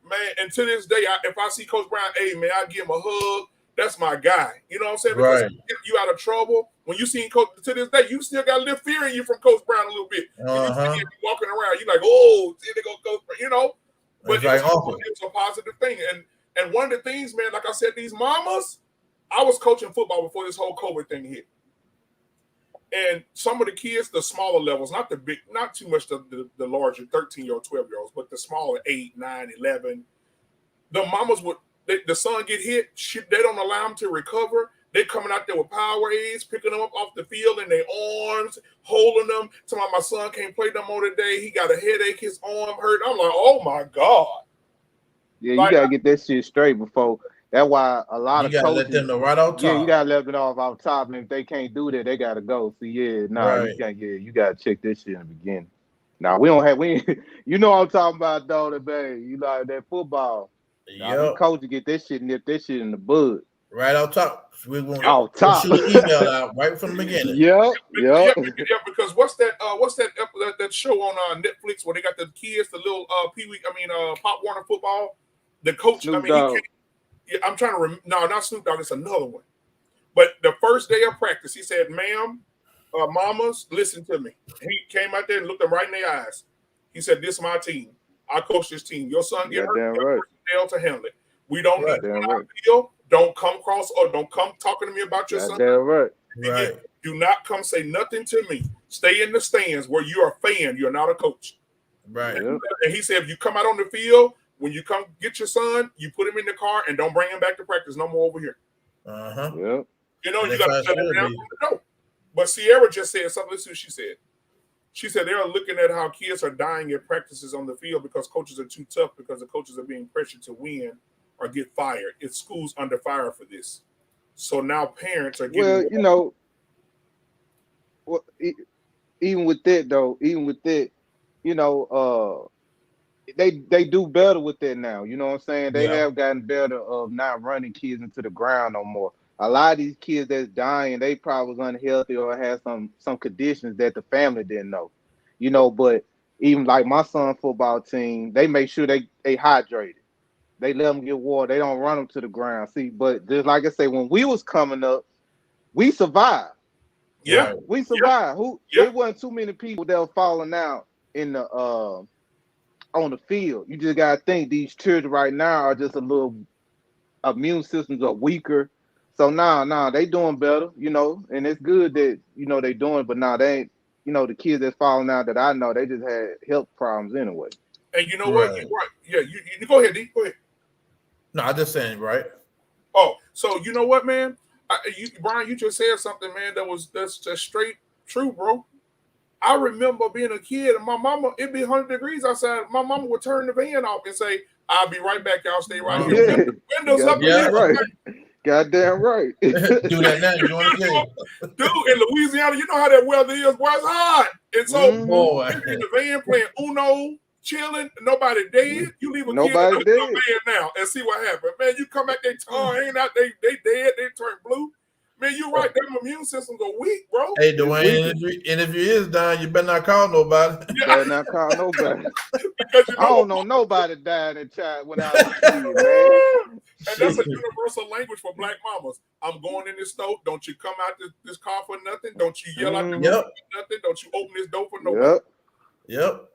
man. And to this day, if I see Coach Brown, hey man, I give him a hug. That's my guy. You know what I'm saying? Because he get you out of trouble. When you see Coach, to this day, you still got a little fear in you from Coach Brown a little bit. When you see him walking around, you're like, oh, they go Coach Brown, you know. But it's a positive thing. And one of the things, man, like I said, these mamas, I was coaching football before this whole COVID thing hit. And some of the kids, the smaller levels, not the big, not too much the larger 13-year-old, 12-year-olds, but the smaller 8, 9, 11, the mamas would, the son get hit, shit, they don't allow them to recover. They coming out there with Powerades, picking them up off the field in their arms, holding them. Somebody, my son can't play no more today. He got a headache, his arm hurt. I'm like, oh my God. Yeah, like, you gotta get that shit straight before. That's why a lot of coaches, let them know right off top. Yeah, you gotta let them know off top, and if they can't do that, they gotta go. So you gotta check this shit in the beginning. Now we you know what I'm talking about, though, babe. You like that football. Nah, them coaches get that shit, nip that shit in the bud. Right on top. We're going top. shoot an email out right from the beginning. Yeah, because what's that show on Netflix where they got the kids, the little Pop Warner football, the coach. Snoop Dogg. I'm trying to remember. No, not Snoop Dogg. It's another one. But the first day of practice, he said, "Ma'am, mamas, listen to me." He came out there and looked them right in their eyes. He said, "This is my team. I coach this team. Your son get hurt, you're personnel to handle it. We don't need to feel. Don't come across or don't come talking to me about your son. Do not come say nothing to me. Stay in the stands where you're a fan. You're not a coach." Right. And he said, if you come out on the field, when you come get your son, you put him in the car and don't bring him back to practice no more over here. Yep. You know, you got to shut it down. No. But Sierra just said something. Listen to what she said. She said they are looking at how kids are dying at practices on the field because coaches are too tough because the coaches are being pressured to win or get fired. It's schools under fire for this. So now parents are getting even with that, they do better with that now. You know what I'm saying? They have gotten better of not running kids into the ground no more. A lot of these kids that's dying, they probably was unhealthy or had some conditions that the family didn't know. But even like my son's football team, they make sure they hydrated. They let them get water. They don't run them to the ground. See, but just like I say, when we was coming up, we survived. Yeah, we survived. There wasn't too many people that were falling out in the on the field. You just gotta think these children right now are just a little immune systems are weaker. So now they doing better, and it's good that they doing, but now they ain't, the kids that's falling out that I know, they just had health problems anyway. And you know what? You're right. Yeah, you go ahead, D. Go ahead. No, I'm just saying, right? Oh, so you know what, man? Brian, you just said something, man, that's just straight true, bro. I remember being a kid and my mama, it'd be 100 degrees outside. My mama would turn the van off and say, "I'll be right back. Y'all stay right here." Windows up. Right. Goddamn right. Do that now. You want to get Dude, in Louisiana, you know how that weather is, boy. It's hot. And so in the van playing Uno, chilling, nobody dead. You leave a kid in the van now and see what happens. Man, you come back, they tongue hanging out, they dead, they turn blue. Man, you're right. Them immune systems are weak, bro. Hey, Dwayne, and if you is dying, you better not call nobody. You better not call nobody. I don't know nobody died in child when I was a kid, man. And that's a universal language for black mamas. I'm going in this store. Don't you come out this car for nothing. Don't you yell out the door for nothing. Don't you open this door for nobody. Yep.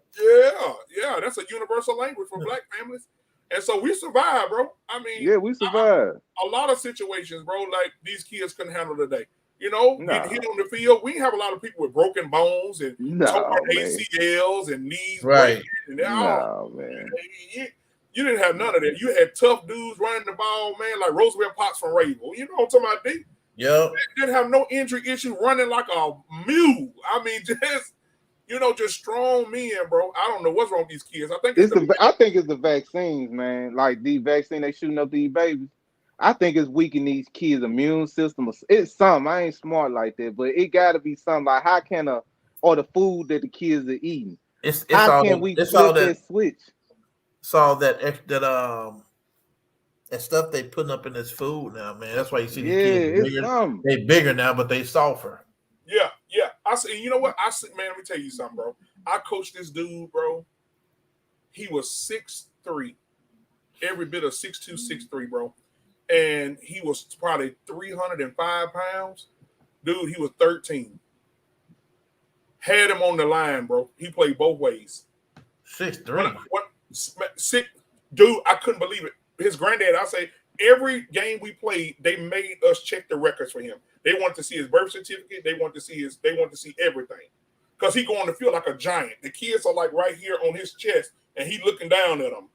Yeah. That's a universal language for black families. And so we survived, bro. I mean, we survived. A lot of situations, bro, like these kids couldn't handle today. Getting hit on the field. We have a lot of people with broken bones and torn ACLs and knees. Right. And man. You didn't have none of that. You had tough dudes running the ball, man, like Roosevelt Potts from Rayville. You know what I'm talking about, D? Yeah. Didn't have no injury issue, running like a mule. I mean, just strong men, bro. I don't know what's wrong with these kids. I think it's the vaccines, man. Like the vaccine they shooting up these babies. I think it's weakening these kids' immune system. It's something. I ain't smart like that, but it got to be something. Like how can or the food that the kids are eating? How can we flip that switch? It's all that stuff they putting up in this food now, man. That's why you see the kids bigger. They bigger now, but they softer. Yeah. I see. You know what? Man, let me tell you something, bro. I coached this dude, bro. He was 6'3", every bit of 6'2", 6'3", bro. And he was probably 305 pounds. Dude, he was 13. Had him on the line, bro. He played both ways. 6'3". Dude, I couldn't believe it. His granddad, I say, every game we played, they made us check the records for him. They wanted to see his birth certificate. They wanted to see everything. Because he go on the field like a giant. The kids are like right here on his chest, and he looking down at them.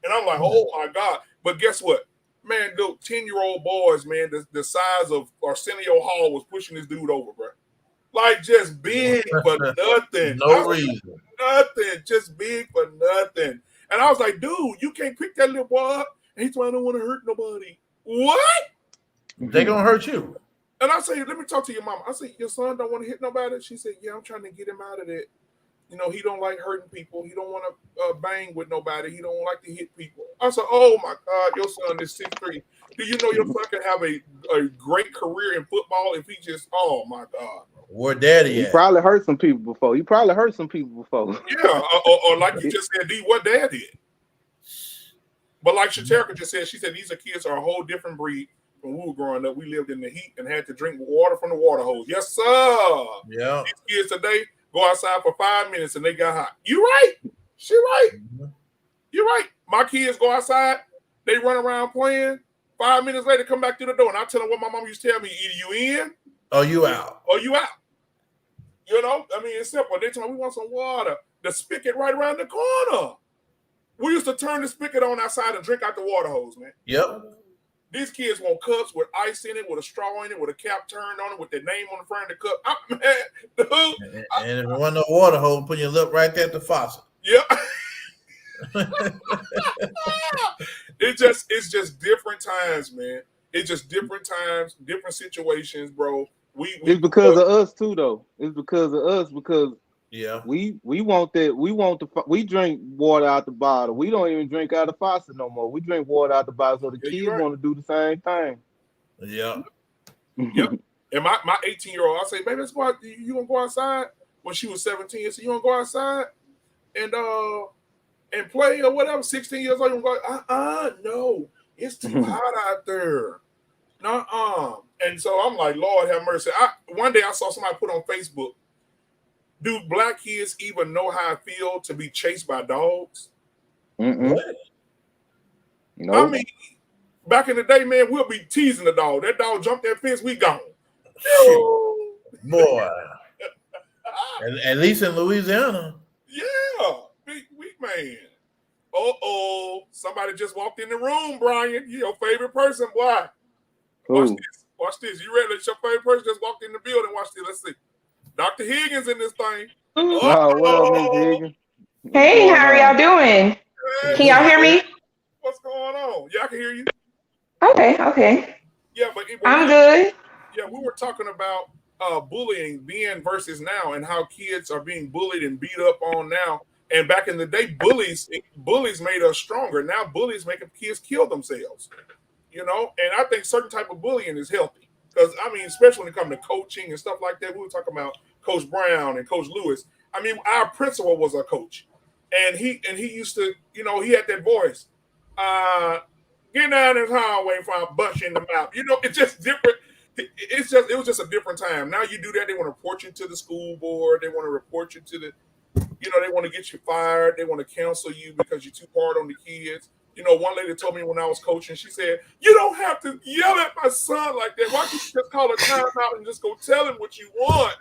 And I'm like, oh my God. But guess what? Man, the 10-year-old boys, man, the size of Arsenio Hall was pushing this dude over, bro. Like just big for nothing. No reason. Nothing. Just big for nothing. And I was like, dude, you can't pick that little boy up. And he's like, I don't want to hurt nobody. What? They gonna hurt you. And I say, let me talk to your mama. I said, your son don't want to hit nobody? She said, yeah, I'm trying to get him out of that. you know, he don't like hurting people. He don't want to bang with nobody. He don't like to hit people. I said, oh my God, your son is 6'3". Do you know your son can have a great career in football if he just, oh my God. Where daddy He at? probably hurt some people before. Yeah, or like you just said, D, what dad did. But like Shaterka just said, she said these kids are a whole different breed. When we were growing up, we lived in the heat and had to drink water from the water hose. Yes, sir. Yeah. These kids today go outside for 5 minutes and they got hot. You right. She right. You're right. My kids go outside, they run around playing. 5 minutes later, come back to the door, and I tell them what my mom used to tell me: either you in, or you out, or you out. You know, I mean, it's simple. They tell me we want some water. The spigot right around the corner. We used to turn the spigot on outside and drink out the water hose, man. Yep. These kids want cups with ice in it, with a straw in it, with a cap turned on it, with their name on the front of the cup. Dude, and if you want no water hose, put your lip right there at the faucet. Yep. It's just different times, man. It's just different times, different situations, bro. It's because of us too, though. It's because of us because we want that. We drink water out the bottle. We don't even drink out the faucet no more. We drink water out the bottle, so the kids want to do the same thing. Yeah. Yep. And my 18-year-old, I say, baby, let's go out. You gonna go outside? When she was 17, I said, you wanna go outside and play or whatever? 16 years old, you go, no, it's too hot out there. And so I'm like, Lord have mercy. One day I saw somebody put on Facebook, do black kids even know how it feels to be chased by dogs? What? No. I mean, back in the day, man, we'll be teasing the dog. That dog jumped that fence, we gone. Boy. At least in Louisiana. Yeah. Big man. Somebody just walked in the room, Brian. You your favorite person, boy. Watch this. You ready? Your favorite person just walked in the building. Watch this. Let's see. Dr. Higgins in this thing. What up, Ms. Higgins? Hey, how are y'all doing? Hey, can y'all hear me? What's going on? Yeah, I can hear you. Okay. Yeah, but I'm good. Yeah, we were talking about bullying then versus now, and how kids are being bullied and beat up on now. And back in the day, bullies made us stronger. Now bullies make kids kill themselves. You know, and I think certain type of bullying is healthy. Because, I mean, especially when it comes to coaching and stuff like that. We were talking about Coach Brown and Coach Lewis. I mean, our principal was a coach. And he used to, you know, he had that voice. Get down this hallway before I bust you in the mouth. You know, it's just different. It was just a different time. Now you do that, they want to report you to the school board. They want to report you to they want to get you fired. They want to cancel you because you're too hard on the kids. You know, one lady told me when I was coaching, she said, you don't have to yell at my son like that. Why can't you just call a timeout and just go tell him what you want?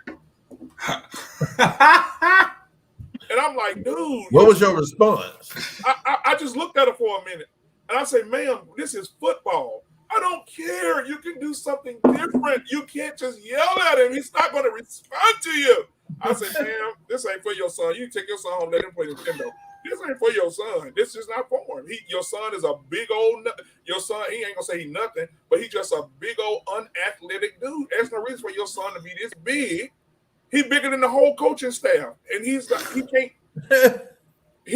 And I'm like, dude. What was your response? I just looked at her for a minute. And I say, ma'am, this is football. I don't care. You can do something different. You can't just yell at him. He's not going to respond to you. I said, ma'am, this ain't for your son. You take your son home, let him play Nintendo. This ain't for your son. This is not for him. Your son is a big old. Your son, he ain't gonna say he nothing, but he just a big old unathletic dude. There's no reason for your son to be this big. He bigger than the whole coaching staff, and he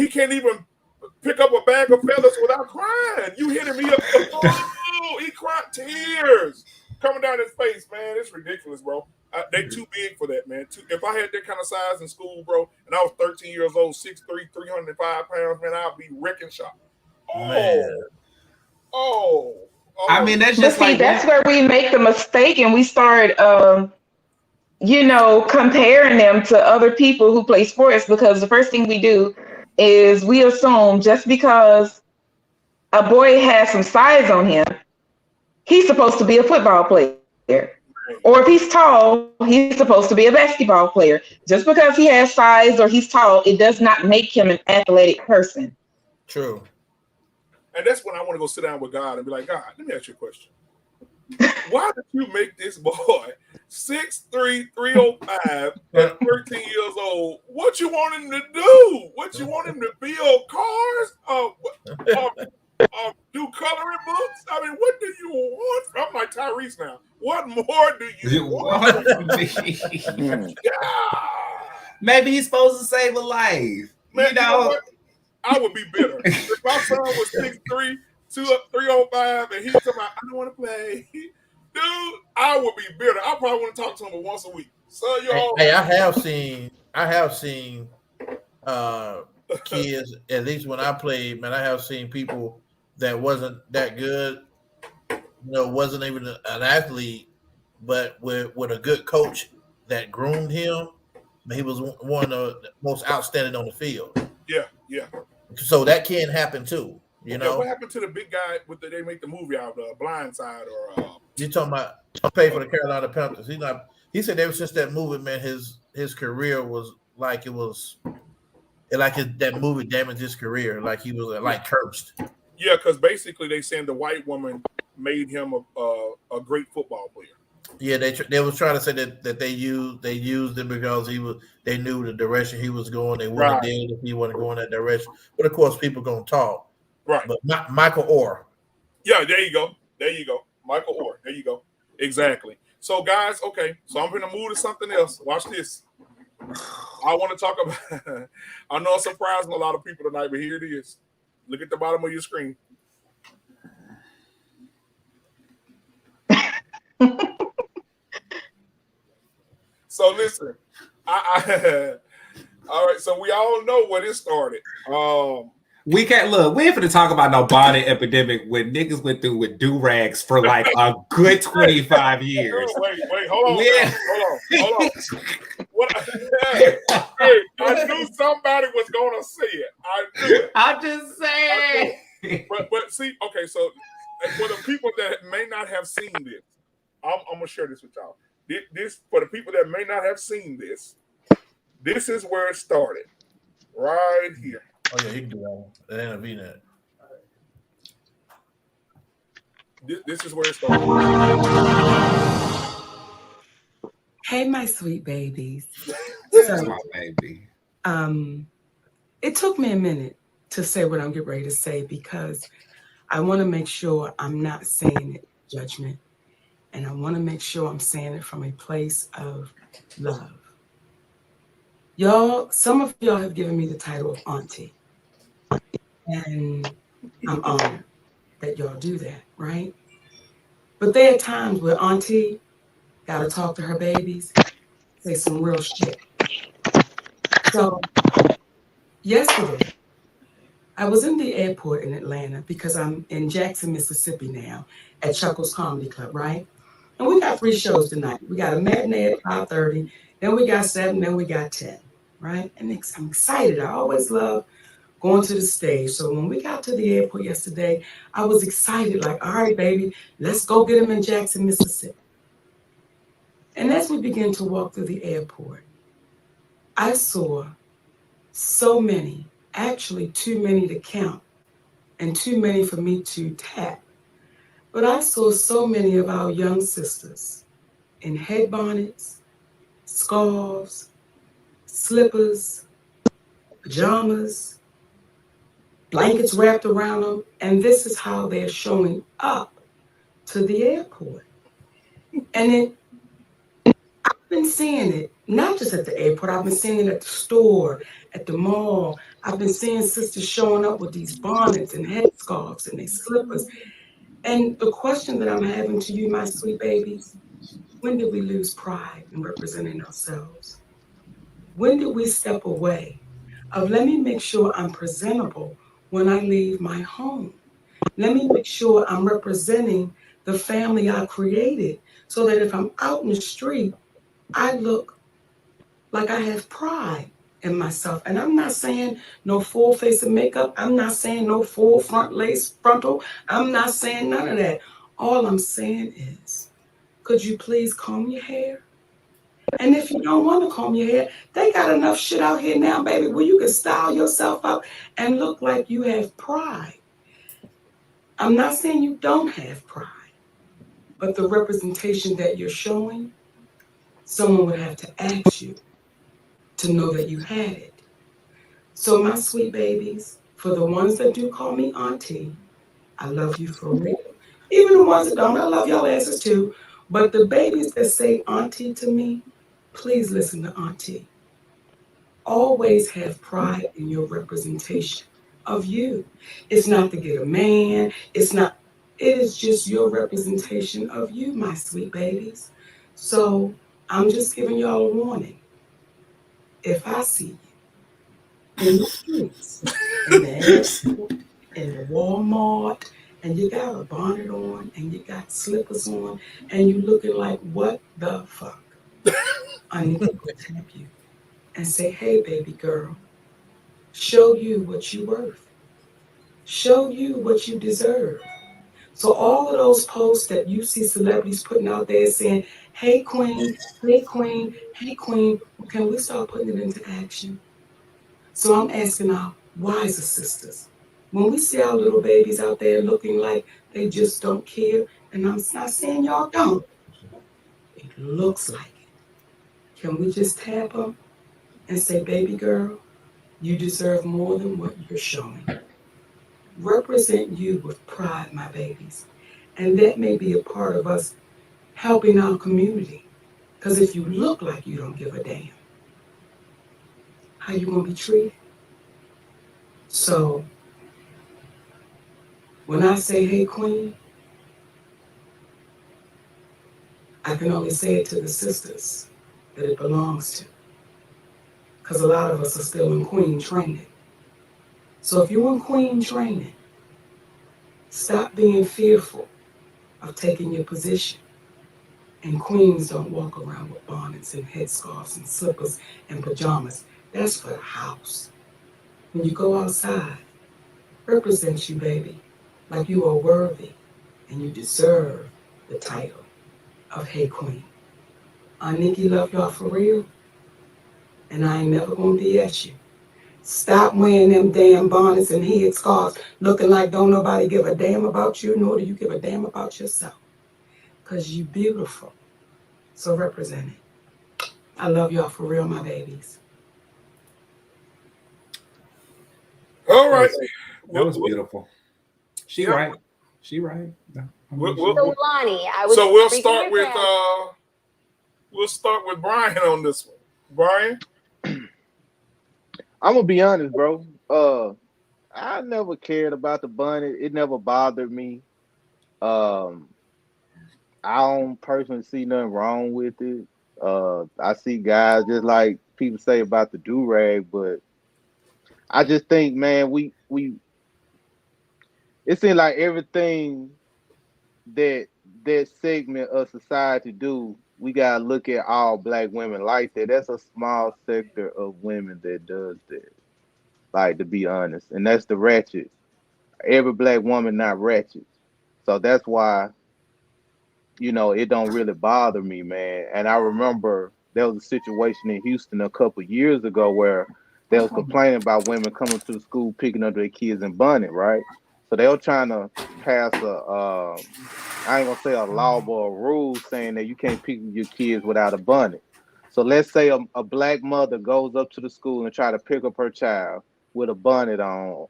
can't even pick up a bag of feathers without crying. You hitting me up? Oh, he cried tears coming down his face, man. It's ridiculous, bro. They too big for that, man. If I had that kind of size in school, bro, and I was 13 years old, 6'3", 305 pounds, man, I'd be wrecking shop. I mean, that's just that's where we make the mistake and we start, comparing them to other people who play sports, because the first thing we do is we assume just because a boy has some size on him, he's supposed to be a football player. Or if he's tall, he's supposed to be a basketball player. Just because he has size or he's tall, it does not make him an athletic person. True. And that's when I want to go sit down with God and be like, God, let me ask you a question. Why did you make this boy 6'3", 305 at 13 years old? What you want him to do? What you want him to build cars? Do coloring books? I mean, what do you want? I'm like Tyrese now. What more do you want? Maybe he's supposed to save a life. Man, you know what? I would be bitter. If my son was 6'3", 305, and he was talking about, I don't want to play. Dude, I would be bitter. I probably want to talk to him once a week. Son, you're all Hey, I have seen kids, at least when I played, man, I have seen people that wasn't that good, wasn't even an athlete, but with a good coach that groomed him, he was one of the most outstanding on the field. Yeah. So that can happen too. You know, what happened to the big guy they make the movie out of Blind Side or you talking about pay for the Carolina Panthers? He said ever since that movie, man, his career was like that movie damaged his career, like he was like cursed. Yeah, because basically they saying the white woman made him a great football player. Yeah, they was trying to say that they used him because they knew the direction he was going. They wouldn't have did if he wasn't going that direction. But of course, people gonna talk. Right. But Michael Orr. Yeah, there you go. Michael Orr. There you go. Exactly. So guys, okay. So I'm gonna move to something else. Watch this. I want to talk about. I know it's surprising a lot of people tonight, but here it is. Look at the bottom of your screen. So listen, all right. So we all know where this started. We can't look. We ain't finna talk about no bonnet epidemic when niggas went through with do-rags for like a good 25 years. Wait, hold on. Hey, I knew somebody was gonna say it. I knew it. I'm just saying. But see, okay, so for the people that may not have seen this, I'm gonna share this with y'all. This for the people that may not have seen this. This is where it started, right here. Oh yeah, you can do that one. That ain't a V-net. This is where it started. Hey, my sweet babies. So, my baby. It took me a minute to say what I'm getting ready to say because I want to make sure I'm not saying it judgment, and I want to make sure I'm saying it from a place of love. Y'all, some of y'all have given me the title of auntie, and I'm honored that y'all do that, right? But there are times where auntie got to talk to her babies, say some real shit. So yesterday, I was in the airport in Atlanta because I'm in Jackson, Mississippi now at Chuckles Comedy Club, right? And we got 3 shows tonight. We got a matinee at 5:30, then we got 7, then we got 10, right? And I'm excited. I always love going to the stage. So when we got to the airport yesterday, I was excited, like, all right, baby, let's go get them in Jackson, Mississippi. And as we began to walk through the airport, I saw so many, actually too many to count and too many for me to tap. But I saw so many of our young sisters in head bonnets, scarves, slippers, pajamas, blankets wrapped around them, and this is how they're showing up to the airport. And I've been seeing it, not just at the airport, I've been seeing it at the store, at the mall. I've been seeing sisters showing up with these bonnets and headscarves and their slippers. And the question that I'm having to you, my sweet babies, when did we lose pride in representing ourselves? When did we step away of let me make sure I'm presentable when I leave my home? Let me make sure I'm representing the family I created so that if I'm out in the street, I look like I have pride in myself. And I'm not saying no full face of makeup. I'm not saying no full front lace frontal. I'm not saying none of that. All I'm saying is, could you please comb your hair? And if you don't want to comb your hair, they got enough shit out here now, baby, where you can style yourself up and look like you have pride. I'm not saying you don't have pride, but the representation that you're showing, someone would have to ask you to know that you had it. So my sweet babies, for the ones that do call me auntie, I love you for real. Even the ones that don't, I love y'all asses too. But the babies that say auntie to me, please listen to auntie. always have pride in your representation of you. It's not to get a man. It's not. It is just your representation of you, my sweet babies. So I'm just giving y'all a warning. If I see you in the streets, in the airport, in the Walmart, and you got a bonnet on, and you got slippers on, and you looking like, what the fuck? I need to go tap you and say, hey, baby girl, show you what you worth. Show you what you deserve. So all of those posts that you see celebrities putting out there saying, hey, queen, hey, queen, hey, queen, can we start putting it into action? So I'm asking our wiser sisters, when we see our little babies out there looking like they just don't care, and I'm not saying y'all don't, it looks like it. Can we just tap them and say, baby girl, you deserve more than what you're showing. Represent you with pride, my babies. And that may be a part of us helping our community. Because if you look like you don't give a damn, how you gonna be treated? So when I say, hey, queen, I can only say it to the sisters that it belongs to. Because a lot of us are still in queen training. So if you're in queen training, stop being fearful of taking your position. And queens don't walk around with bonnets and headscarves and slippers and pajamas. That's for the house. When you go outside, represent you, baby, like you are worthy and you deserve the title of Hey Queen. Nikki love y'all for real, and I ain't never gonna BS you. Stop wearing them damn bonnets and headscarves looking like don't nobody give a damn about you, nor do you give a damn about yourself. Because you beautiful. So represent it. I love y'all for real, my babies. All right. That was beautiful. She right. She right. So Lonnie, I was so we'll start with Brian on this one. Brian? I'm gonna be honest, bro. I never cared about the bonnet. It never bothered me. Um, I don't personally see nothing wrong with it. I see guys just like people say about the do rag, but I just think, man, we it seems like everything that segment of society do, we gotta look at all black women like that. That's a small sector of women that does that. Like, to be honest, and that's the ratchet. Every black woman not ratchet, so that's why it don't really bother me, man. And I remember there was a situation in Houston a couple years ago where they was complaining about women coming to the school picking up their kids in bonnet, right? So they were trying to pass I ain't gonna say a law, but a rule saying that you can't pick your kids without a bonnet. So let's say a black mother goes up to the school and try to pick up her child with a bonnet on,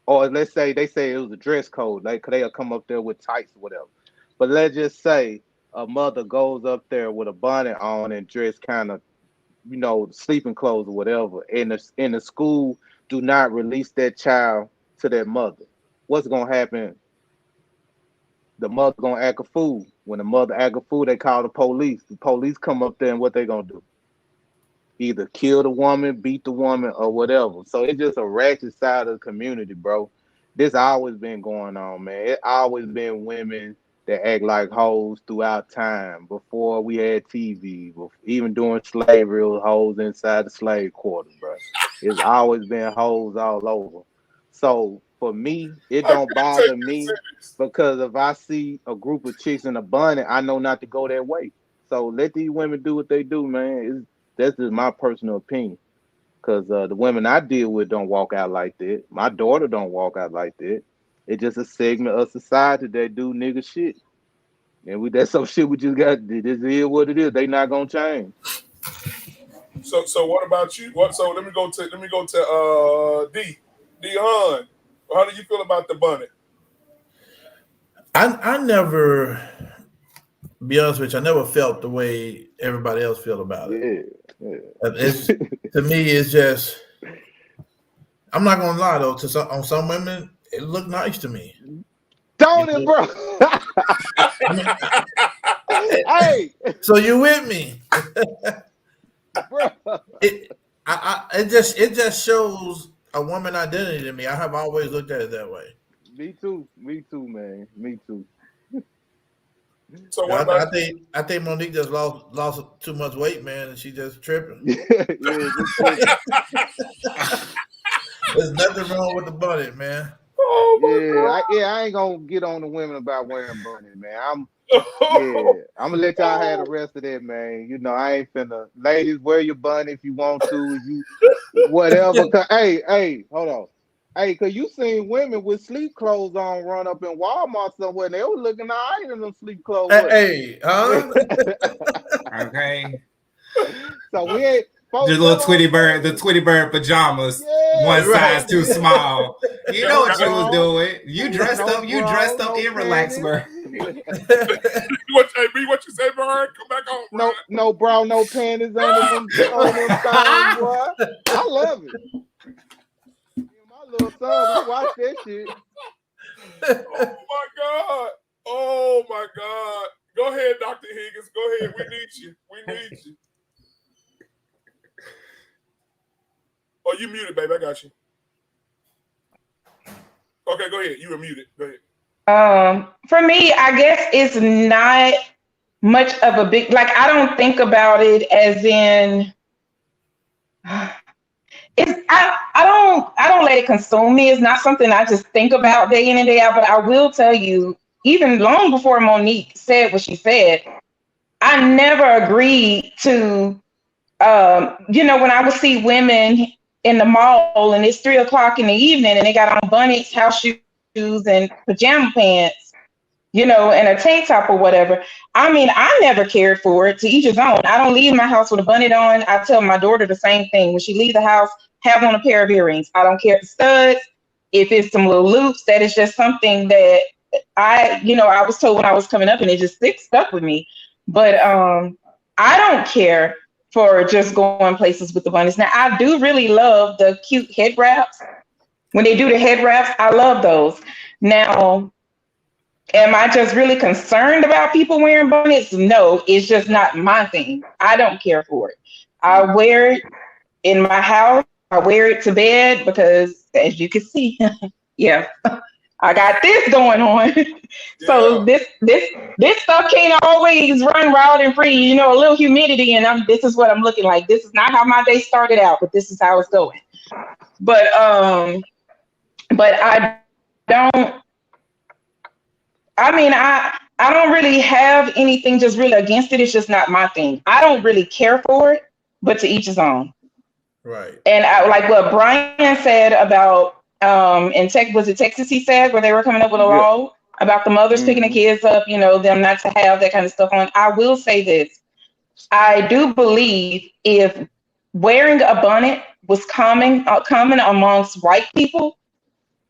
or let's say they say it was a dress code, like they'll come up there with tights or whatever. But let's just say a mother goes up there with a bonnet on and dress kind of, sleeping clothes or whatever, and the school do not release that child to that mother. What's gonna happen? The mother gonna act a fool. When the mother act a fool, they call the police. The police come up there, and what they gonna do? Either kill the woman, beat the woman, or whatever. So it's just a ratchet side of the community, bro. This always been going on, man. It always been women that act like hoes throughout time. Before we had TV, even during slavery, it was hoes inside the slave quarters, bro. It's always been hoes all over. So for me, it don't bother me because if I see a group of chicks in a bonnet, I know not to go that way. So let these women do what they do, man. That's just my personal opinion. Cause the women I deal with don't walk out like that. My daughter don't walk out like that. It's just a segment of society that do nigga shit. And that's some shit we just got. This is what it is. They not gonna change. So what about you? So let me go to Dion. How do you feel about the bonnet? I never be honest with you, I never felt the way everybody else feel about it. Yeah. It's to me, it's just. I'm not gonna lie though. On some women, it looked nice to me. Don't it, bro? Hey. So you with me, bro? It just shows a woman identity to me. I have always looked at it that way. Me too, man. Me too. So what about? I think Monique just lost too much weight, man, and she just tripping. There's nothing wrong with the bonnet, man. Oh I ain't gonna get on the women about wearing bonnet, man. I'm gonna let y'all have the rest of that, man. You know, I ain't finna. Ladies, wear your bonnet if you want to. If you whatever. Hey, hold on. Hey, cause you seen women with sleep clothes on run up in Walmart somewhere, and they were looking all right in them sleep clothes. Hey, huh? Okay. So we ain't. The little Tweety Bird pajamas, one size too small. You know what you was doing. You dressed up in relaxer. What you say, Bird? Come back on. No bra, no panties under them thongs, boy. I love it. My little son, we watch that shit. Oh my God. Go ahead, Dr. Higgins. Go ahead. We need you. Oh, you muted, baby. I got you. Okay, go ahead. You were muted. Go ahead. For me, I guess it's not much of a big, like, I don't think about it as in, I don't let it consume me. It's not something I just think about day in and day out, but I will tell you, even long before Monique said what she said, I never agreed to, when I would see women in the mall and it's 3:00 in the evening and they got on bonnets, house shoes, and pajama pants, and a tank top or whatever. I mean, I never cared for it. To each his own. I don't leave my house with a bonnet on. I tell my daughter the same thing. When she leaves the house, have on a pair of earrings. I don't care if it's studs, if it's some little loops. That is just something that I was told when I was coming up, and it just stuck with me. But I don't care for just going places with the bonnets. Now, I do really love the cute head wraps. When they do the head wraps, I love those. Now, am I just really concerned about people wearing bonnets? No, it's just not my thing. I don't care for it. I wear it in my house. I wear it to bed because, as you can see, I got this going on. So this stuff can't always run wild and free. A little humidity, and this is what I'm looking like. This is not how my day started out, but this is how it's going. But I don't. I mean, I don't really have anything just really against it. It's just not my thing. I don't really care for it, but to each his own. Right. And I like what Brian said about in Texas, he said, where they were coming up with a law about the mothers picking the kids up, them not to have that kind of stuff on. I will say this. I do believe if wearing a bonnet was common amongst white people,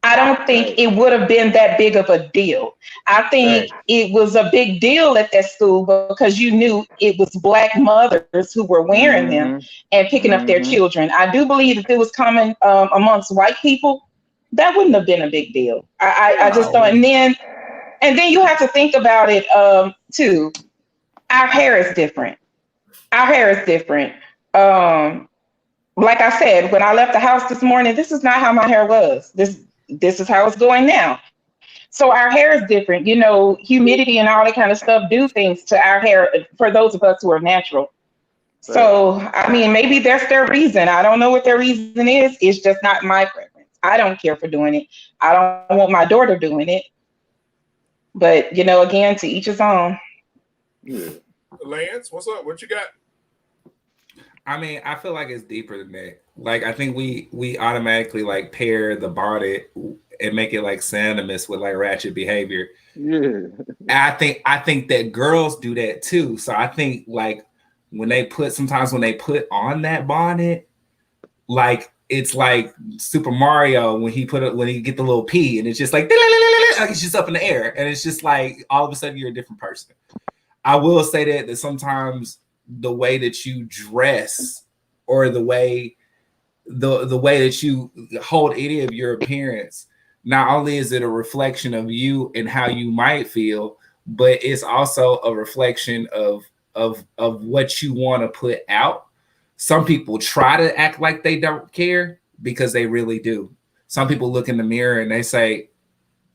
I don't think it would have been that big of a deal. I think it was a big deal at that school because you knew it was Black mothers who were wearing them and picking up their children. I do believe if it was common amongst white people, that wouldn't have been a big deal. I just don't. And then you have to think about it too. Our hair is different. Like I said, when I left the house this morning, this is not how my hair was. This is how it's going now. So our hair is different. Humidity and all that kind of stuff do things to our hair for those of us who are natural. So, I mean, maybe that's their reason. I don't know what their reason is. It's just not my preference. I don't care for doing it. I don't want my daughter doing it. But, again, to each his own. Yeah. Lance, what's up? What you got? I mean, I feel like it's deeper than that. Like, I think we automatically like pair the bonnet and make it like synonymous with like ratchet behavior. Yeah. I think that girls do that too. So I think like when they put on that bonnet, like it's like Super Mario when he get the little P and it's just like it's just up in the air and it's just like all of a sudden you're a different person. I will say that sometimes the way that you dress or the way that you hold any of your appearance, not only is it a reflection of you and how you might feel, but it's also a reflection of what you want to put out. Some people try to act like they don't care because they really do. Some people look in the mirror and they say,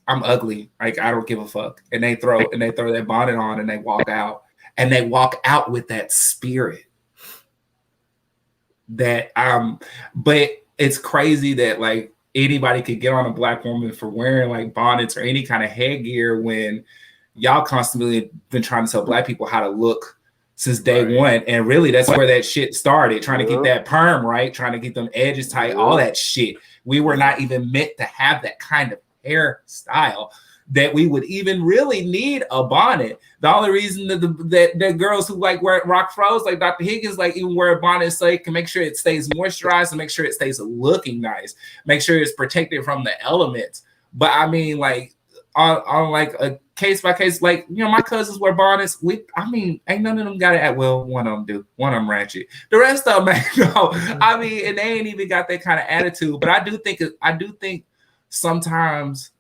I'm ugly. Like, I don't give a fuck. And they throw their bonnet on and they walk out. And they walk out with that spirit. That but it's crazy that like anybody could get on a Black woman for wearing like bonnets or any kind of headgear when y'all constantly been trying to tell Black people how to look since day one. And really that's where that shit started, trying to keep that perm right, trying to keep them edges tight, all that shit. We were not even meant to have that kind of hairstyle that we would even really need a bonnet. The only reason that girls who like wear rock froze, like Dr. Higgins, like even wear a bonnet so it can make sure it stays moisturized and make sure it stays looking nice, make sure it's protected from the elements. But I mean, like on like a case by case, like, you know, my cousins wear bonnets. Ain't none of them got it. Well, one of them do. One of them ratchet. The rest of them ain't. No. I mean, and they ain't even got that kind of attitude. But I do think sometimes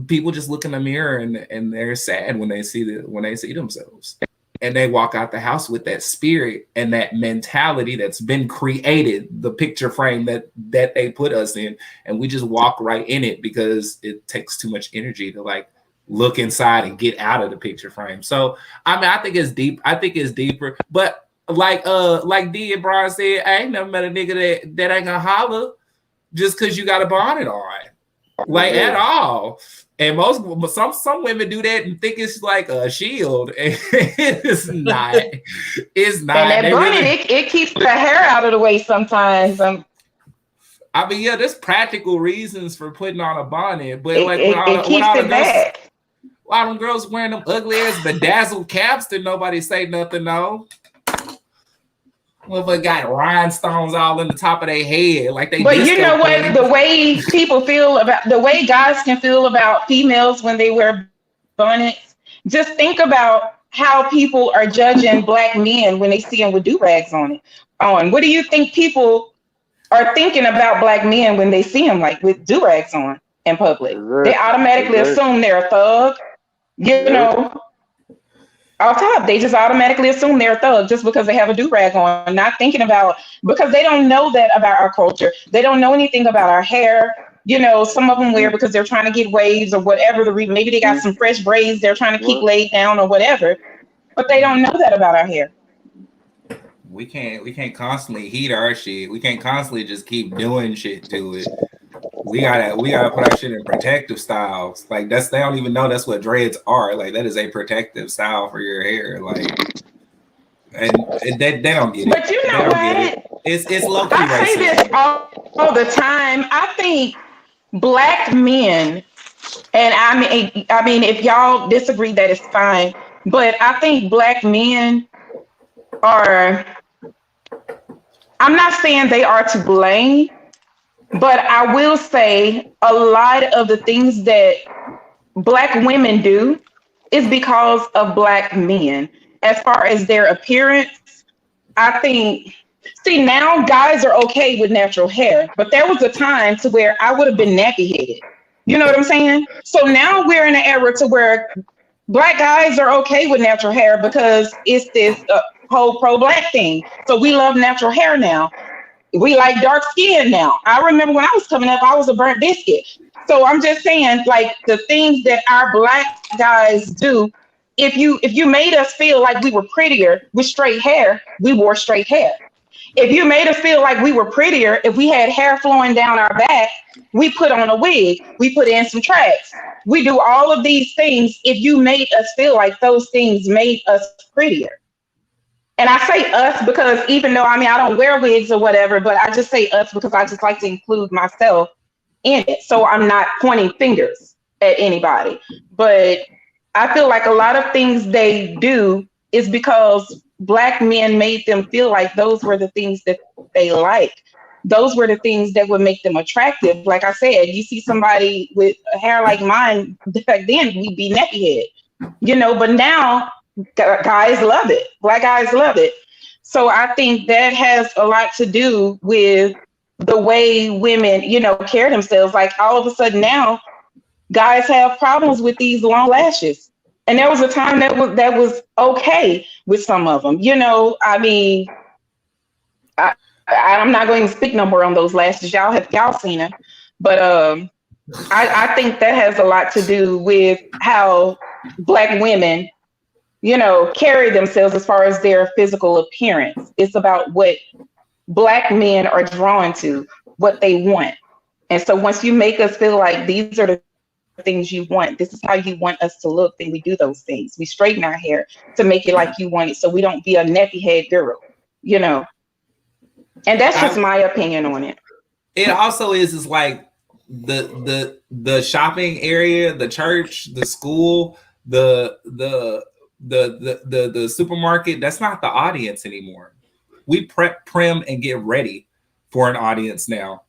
people just look in the mirror and they're sad when they see themselves, and they walk out the house with that spirit and that mentality that's been created, the picture frame that they put us in, and we just walk right in it because it takes too much energy to like look inside and get out of the picture frame. So I mean, I think it's deep. I think it's deeper. But like D and Brian said, I ain't never met a nigga that ain't gonna holler just because you got a bonnet on. Like at all. And some women do that and think it's like a shield. It's not. It's not. And that bonnet, it keeps the hair out of the way sometimes. I mean, yeah, there's practical reasons for putting on a bonnet, but it keeps it back. A lot of them girls wearing them ugly ass bedazzled caps that nobody say nothing on. Well, they got rhinestones all in the top of their head, like they. But you know what? The way people feel about, the way guys can feel about females when they wear bonnets. Just think about how people are judging Black men when they see them with do-rags on. What do you think people are thinking about Black men when they see them like with do-rags on in public? They automatically assume they're a thug. You know. Off top, they just automatically assume they're a thug just because they have a do-rag on, not thinking about, because they don't know that about our culture. They don't know anything about our hair. You know, some of them wear because they're trying to get waves or whatever the reason. Maybe they got some fresh braids they're trying to keep laid down or whatever, but they don't know that about our hair. We can't constantly heat our shit. We can't constantly just keep doing shit to it. We gotta put our shit in protective styles. Like they don't even know that's what dreads are. Like that is a protective style for your hair. Like, and they don't get it. But you know what? It's low key. I say this all the time. I think Black men, and I mean, if y'all disagree, that is fine. But I think Black men are. I'm not saying they are to blame. But I will say a lot of the things that Black women do is because of Black men. As far as their appearance, I think, see, now guys are okay with natural hair, but there was a time to where I would have been nappy headed. You know what I'm saying? So now we're in an era to where Black guys are okay with natural hair because it's this whole pro-Black thing. So we love natural hair now. We like dark skin now. I remember when I was coming up, I was a burnt biscuit. So I'm just saying, like, the things that our Black guys do, if you made us feel like we were prettier with straight hair, we wore straight hair. If you made us feel like we were prettier, if we had hair flowing down our back, we put on a wig, we put in some tracks. We do all of these things if you made us feel like those things made us prettier. And I say us because even though, I mean, I don't wear wigs or whatever, but I just say us because I just like to include myself in it. So I'm not pointing fingers at anybody. But I feel like a lot of things they do is because Black men made them feel like those were the things that they like. Those were the things that would make them attractive. Like I said, you see somebody with hair like mine, back then we'd be nappy head. But now guys love it. Black guys love it. So I think that has a lot to do with the way women, carry themselves. Like all of a sudden now, guys have problems with these long lashes. And there was a time that was okay with some of them. I mean, I'm not going to speak no more on those lashes. Y'all seen it. But I think that has a lot to do with how Black women, carry themselves as far as their physical appearance. It's about what Black men are drawn to, what they want. And so once you make us feel like these are the things you want, this is how you want us to look, then we do those things. We straighten our hair to make it like you want it, so we don't be a nappy head girl, And that's just my opinion on it. It also is like the shopping area, the church, the school, the supermarket. That's not the audience anymore. We prep, prim, and get ready for an audience now.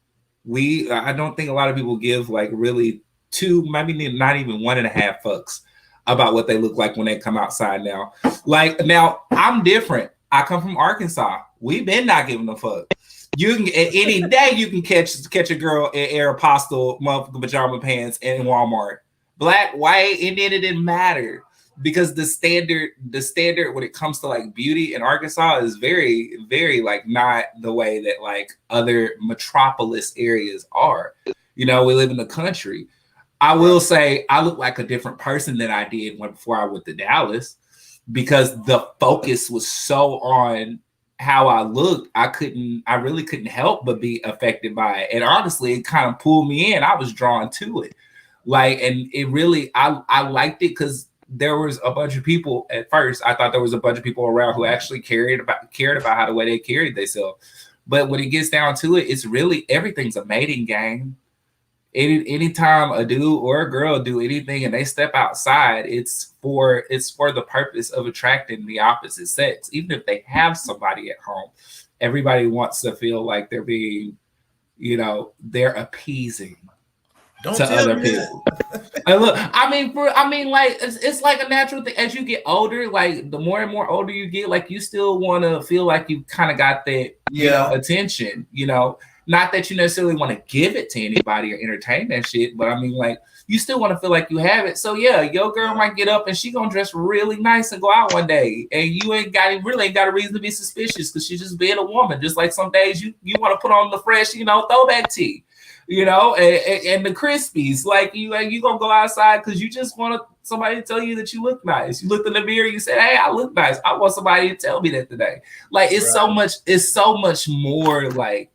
I don't think a lot of people give like really two, maybe not even 1.5 fucks about what they look like when they come outside now. Like now, I'm different. I come from Arkansas. We've been not giving a fuck. You can any day you can catch a girl in Aeropostale motherfucking pajama pants in Walmart, black, white, and then it didn't matter because the standard when it comes to like beauty in Arkansas is very, very like not the way that like other metropolis areas are. We live in the country. I will say I look like a different person than I did before I went to Dallas because the focus was so on how I looked. I really couldn't help but be affected by it. And honestly, it kind of pulled me in. I was drawn to it. And it really, I liked it because there was a bunch of people at first. I thought there was a bunch of people around who actually cared about how the way they carried themselves. But when it gets down to it, it's really everything's a mating game. Anytime a dude or a girl do anything and they step outside, it's for the purpose of attracting the opposite sex. Even if they have somebody at home, everybody wants to feel like they're being, they're appeasing to other people. And look, like it's like a natural thing. As you get older, like the more and more older you get, like you still want to feel like you kind of got that attention, Not that you necessarily want to give it to anybody or entertain that shit, but I mean, like, you still want to feel like you have it. So yeah, your girl might get up and she gonna dress really nice and go out one day, and you really ain't got a reason to be suspicious because she's just being a woman. Just like some days you want to put on the fresh, throwback tee, and the Crispies. Like you gonna go outside because you just want somebody to tell you that you look nice. You looked in the mirror, you said, "Hey, I look nice. I want somebody to tell me that today." Like it's so much more like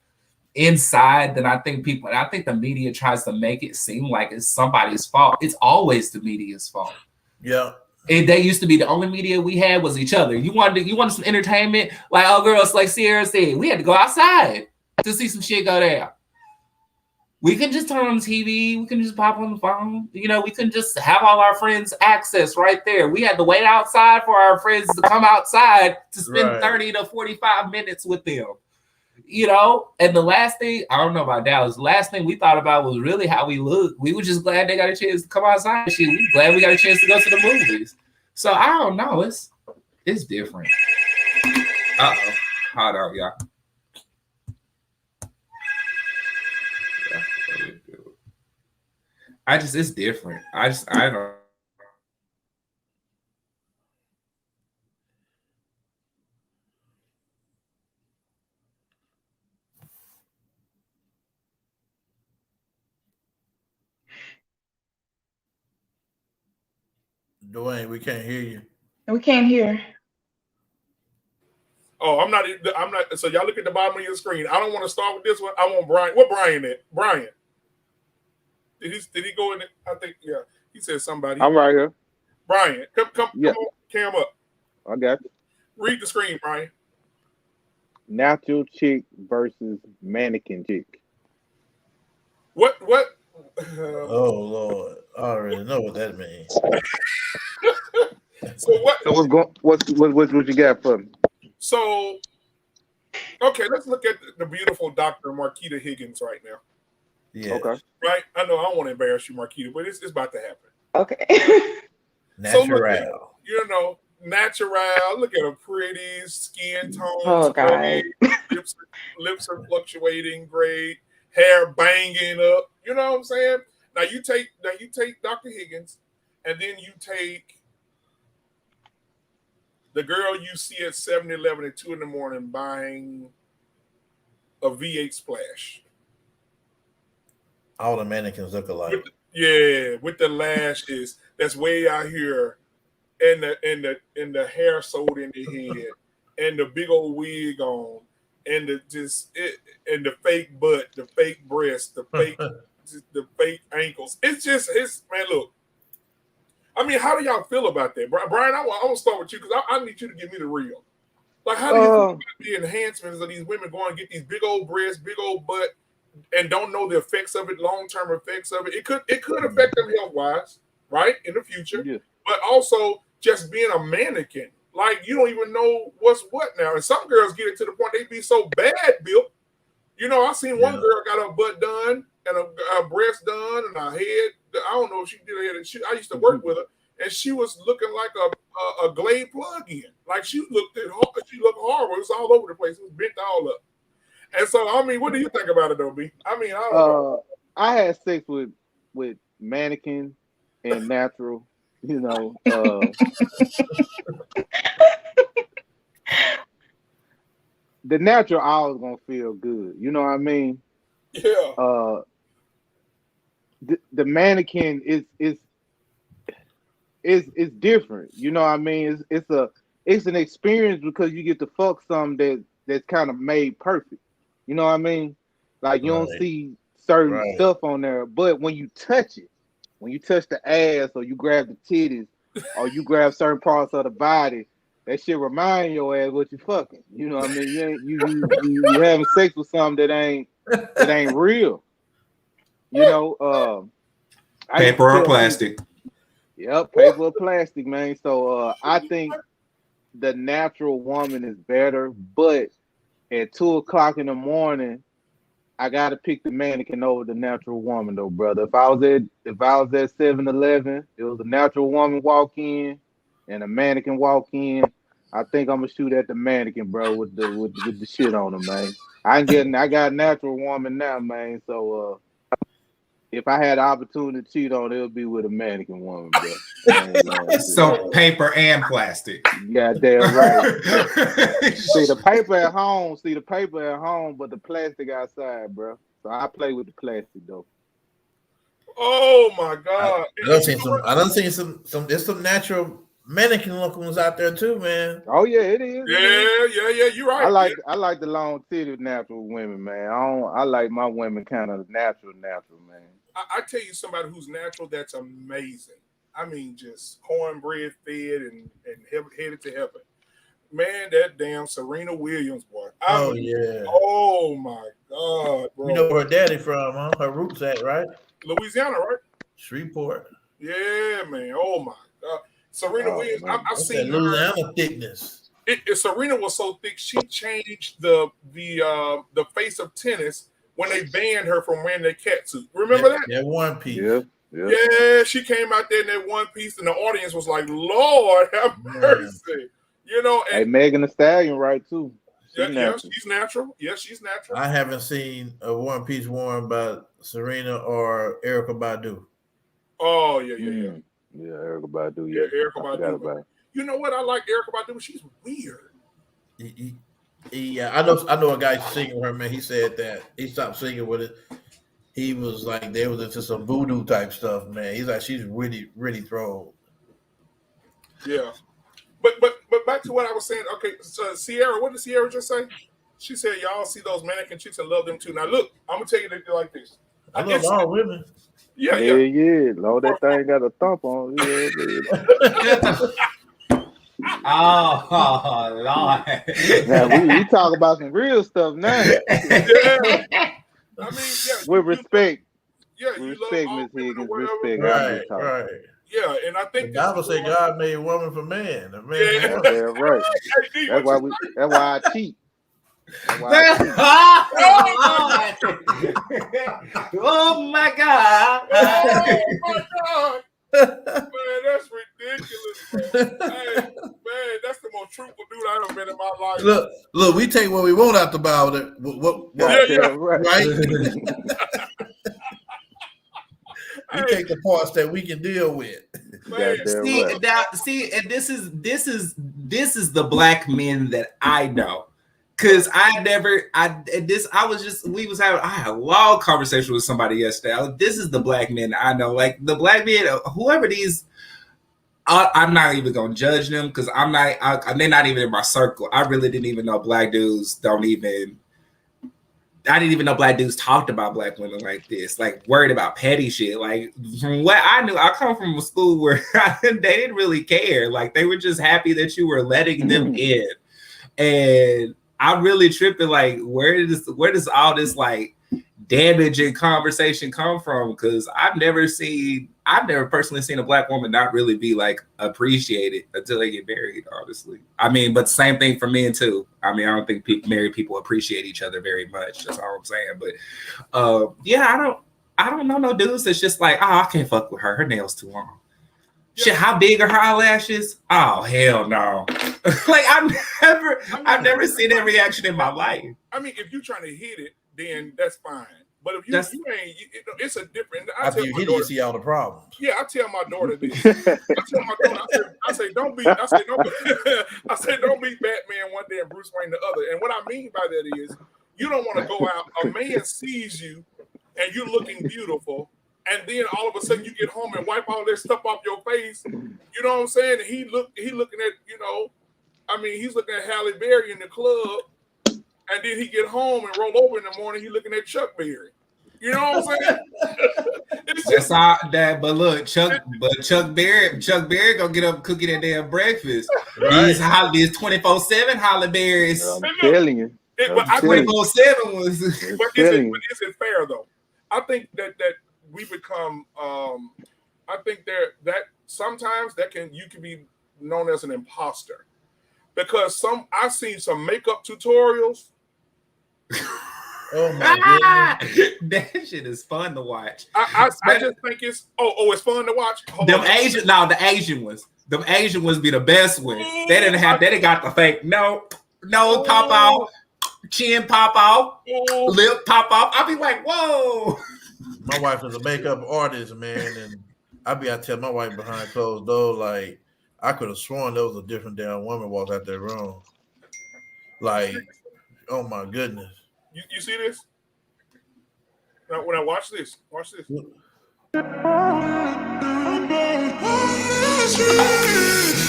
inside than I think people, and I think the media tries to make it seem like it's somebody's fault. It's always the media's fault. Yeah. And they used to be the only media we had was each other. You wanted some entertainment, like girls, like Sierra said, we had to go outside to see some shit go down. We can just turn on TV. We can just pop on the phone. We can just have all our friends access right there. We had to wait outside for our friends to come outside to spend 30 to 45 minutes with them. And the last thing, I don't know about Dallas, the last thing we thought about was really how we look. We were just glad they got a chance to come outside. We were glad we got a chance to go to the movies. So I don't know. It's different. Uh-oh. Hold on, y'all. It's different. I don't. Dwayne, we can't hear you. We can't hear. Oh, I'm not. So y'all look at the bottom of your screen. I don't want to start with this one. I want Brian. What Brian at? Brian. Did he go in it? I think, yeah. He said somebody. I'm right here. Brian, come on, cam up. I got you. Read the screen, Brian. Natural chick versus mannequin chick. What? Oh Lord, I already know what that means. So what? So what you got for me? So, okay, let's look at the beautiful Dr. Marquita Higgins right now. Yeah. Okay. Right? I know I don't want to embarrass you, Marquita, but it's about to happen. Okay. So look, Natural. you know, natural. Look at her pretty skin tones. Oh, God. Lips are fluctuating great. Hair banging up. You know what I'm saying? Now you take Dr. Higgins, and then you take the girl you see at 7-Eleven at 2 in the morning buying a V8 Splash. All the mannequins look alike. With the lashes that's way out here, and the hair sewed in the head, and the big old wig on, and and the fake butt, the fake breast, the fake ankles. It's man. Look, I mean, how do y'all feel about that, Brian? I want to start with you because I need you to give me the real. Like, how do you feel about the enhancements of these women going to get these big old breasts, big old butt, and don't know the effects of it, long-term effects of it? It could affect them health-wise, right, in the future. Yeah. But also just being a mannequin. Like, you don't even know what's what now. And some girls get it to the point they be so bad built. You know, I seen one girl got her butt done and her breast done and her head. I don't know if she did her head. I used to work with her, and she was looking like a Glade plug-in. Like, she looked horrible. It was all over the place. It was bent all up. And so, I mean, what do you think about it, though, B? I mean, I don't know. I had sex with mannequin and natural. You know, the natural always gonna feel good. You know what I mean? Yeah. The mannequin is different. You know what I mean? It's an experience because you get to fuck something that's kind of made perfect. You know what I mean? Like, you don't see certain stuff on there, but when you touch it, when you touch the ass or you grab the titties or you grab certain parts of the body, that shit remind your ass what you fucking. You know what I mean? You having sex with something that ain't real. You know, paper or plastic. Yep, paper or plastic, man. So I think the natural woman is better, but at 2:00 in the morning, I gotta pick the mannequin over the natural woman, though, brother. If I was at 7-Eleven, it was a natural woman walk in and a mannequin walk in. I think I'm gonna shoot at the mannequin, bro, with the shit on her, man. I got a natural woman now, man. So if I had the opportunity to cheat on, it would be with a mannequin woman, bro. So paper and plastic. Yeah, damn right. See the paper at home, but the plastic outside, bro. So I play with the plastic though. Oh my God! I don't see some. There's some natural mannequin looking ones out there too, man. Oh yeah, it is. Yeah. You're right. I like the long titted natural women, man. I like my women kind of natural, man. I tell you, somebody who's natural that's amazing. I mean, just cornbread fed and headed to heaven. Man, that damn Serena Williams, boy. Yeah. Oh my God, bro. You know where her daddy from, huh? Her roots at, right? Louisiana, right? Shreveport. Yeah, man. Oh my God. Serena Williams, I've seen her. Louisiana thickness. Serena was so thick, she changed the face of tennis when they banned her from wearing that catsuit. Remember that? Yeah, one piece. Yeah, she came out there in that one piece, and the audience was like, "Lord have mercy," you know. And hey, Megan Thee Stallion, right too. She's natural. Yes, she's natural. I haven't seen a one piece worn by Serena or Erykah Badu. Oh yeah. Yeah, Erykah Badu. Yeah, Erykah Badu. You know what? I like Erykah Badu. She's weird. Yeah, I know a guy singing with her, man. He said that he stopped singing with it. He was like, they was into some voodoo type stuff, man. He's like, she's really, really thrown. Yeah. But back to what I was saying. Okay, so Sierra, what did Sierra just say? She said, y'all see those mannequin chicks and love them too. Now look, I'm gonna tell you like this. I love all women. Yeah. Lord, that thing got a thump on. Oh Lord. Now we talk about some real stuff now. I mean, with respect. Yeah, respect, Miss Higgins. Respect. Right. Yeah, and I think the Bible say God made woman for man. Man right. That's why I cheat. Oh my God. Oh my God. Man, that's ridiculous. man, that's the most truthful dude I've ever been in my life. Look, we take what we want out the bottle. Right? We take the parts that we can deal with. See, and this is the black men that I know. Cause I had a long conversation with somebody yesterday. This is the black men I know. Like the black men, whoever these, I'm not even gonna judge them because they're not even in my circle. I really didn't even know black dudes I didn't even know black dudes talked about black women like this, like worried about petty shit. Like from what I knew, I come from a school where they didn't really care. Like they were just happy that you were letting them in. And I'm really tripping. Like where does all this like damaging conversation come from? Because I've never personally seen a black woman not really be like appreciated until they get married, honestly. I mean, but same thing for men too. I mean, I don't think married people appreciate each other very much. That's all I'm saying. But yeah, I don't know no dudes that's just like, oh, I can't fuck with her. Her nails too long. Shit, how big are her eyelashes? Oh, hell no. Like I've never seen that reaction in my life. I mean, if you're trying to hit it, then that's fine. But if you ain't, it's a different. After you hit it, you see all the problems. Yeah, I tell my daughter this. I tell my daughter, I say, don't be Batman one day and Bruce Wayne the other. And what I mean by that is, you don't want to go out. A man sees you, and you're looking beautiful, and then all of a sudden you get home and wipe all that stuff off your face. You know what I'm saying? And he looking at, he's looking at Halle Berry in the club. And then he get home and roll over in the morning. He looking at Chuck Berry. You know what I'm saying? That's all that. But look, Chuck Berry gonna get up cooking that damn breakfast. Right. These 24/7 Halle Berries. I'm telling you. 24/7 was. But is it fair though? I think that we become. I think that sometimes you can be known as an imposter, because I've seen some makeup tutorials. Oh my goodness. That shit is fun to watch. I just think it's it's fun to watch. The Asian ones. Them Asian ones be the best ones. They didn't got the fake nose pop off, chin pop off, lip pop off. I'll be like, whoa. My wife is a makeup artist, man, and I tell my wife behind closed doors, like, I could have sworn there was a different damn woman walked out that room. Like, oh my goodness. You see this? Now, when I watch this.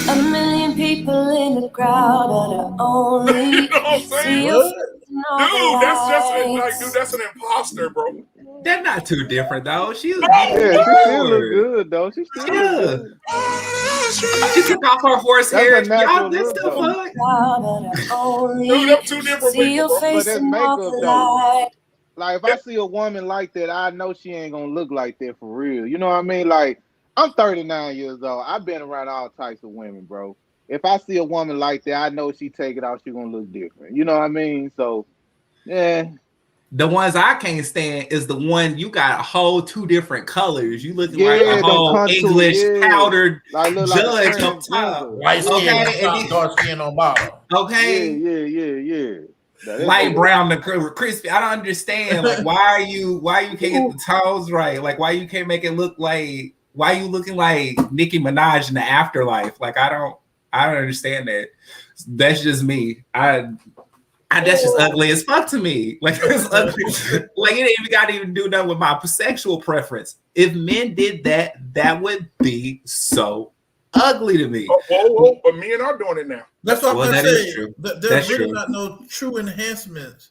A million people in the crowd, but I only you know what I'm saying? That's an imposter, bro. They're not too different though. She still look good though. She still look good. She took off her horse hair. Y'all, that's still fun. Dude, them two different people, bro. But that's makeup though. Like if I see a woman like that, I know she ain't gonna look like that for real. You know what I mean? Like I'm 39 years old. I've been around all types of women, bro. If I see a woman like that, I know she take it off, she gonna look different. You know what I mean? So, yeah. The ones I can't stand is the one you got a whole two different colors. You looking like a whole English powdered judge on top. Light skin on top, dark skin on bottom. Okay. Yeah. Light brown to crispy. I don't understand. Like, why you can't get the tones right? Like, why you can't make it look like? Why you looking like Nicki Minaj in the afterlife? Like, I don't understand that. That's just me. That's just ugly as fuck to me. Like it's ugly. Like it ain't even got to even do nothing with my sexual preference. If men did that, that would be so ugly to me. But men are doing it now. That's what I'm saying. There's really true. not no true enhancements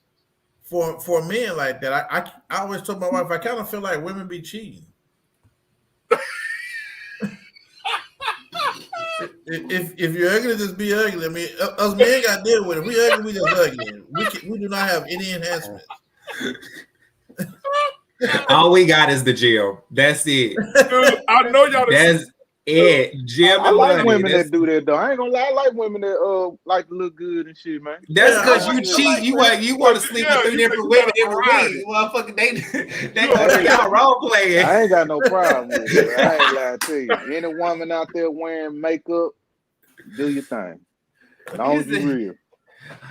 for men like that. I always told my wife I kind of feel like women be cheating. If you're ugly, just be ugly. I mean, us men got to deal with it. We ugly, we just ugly. We do not have any enhancements. All we got is the gym. That's it. Dude, I know y'all. That's it. Gym. I like women that do that though. I ain't gonna lie. I like women that like to look good and shit, man. That's because you cheat. You want to sleep with 3 different women every week. Motherfucker, they y'all role playing. I ain't got no problem with it. I ain't lying to you. Any woman out there wearing makeup Do your thing. As long as you real.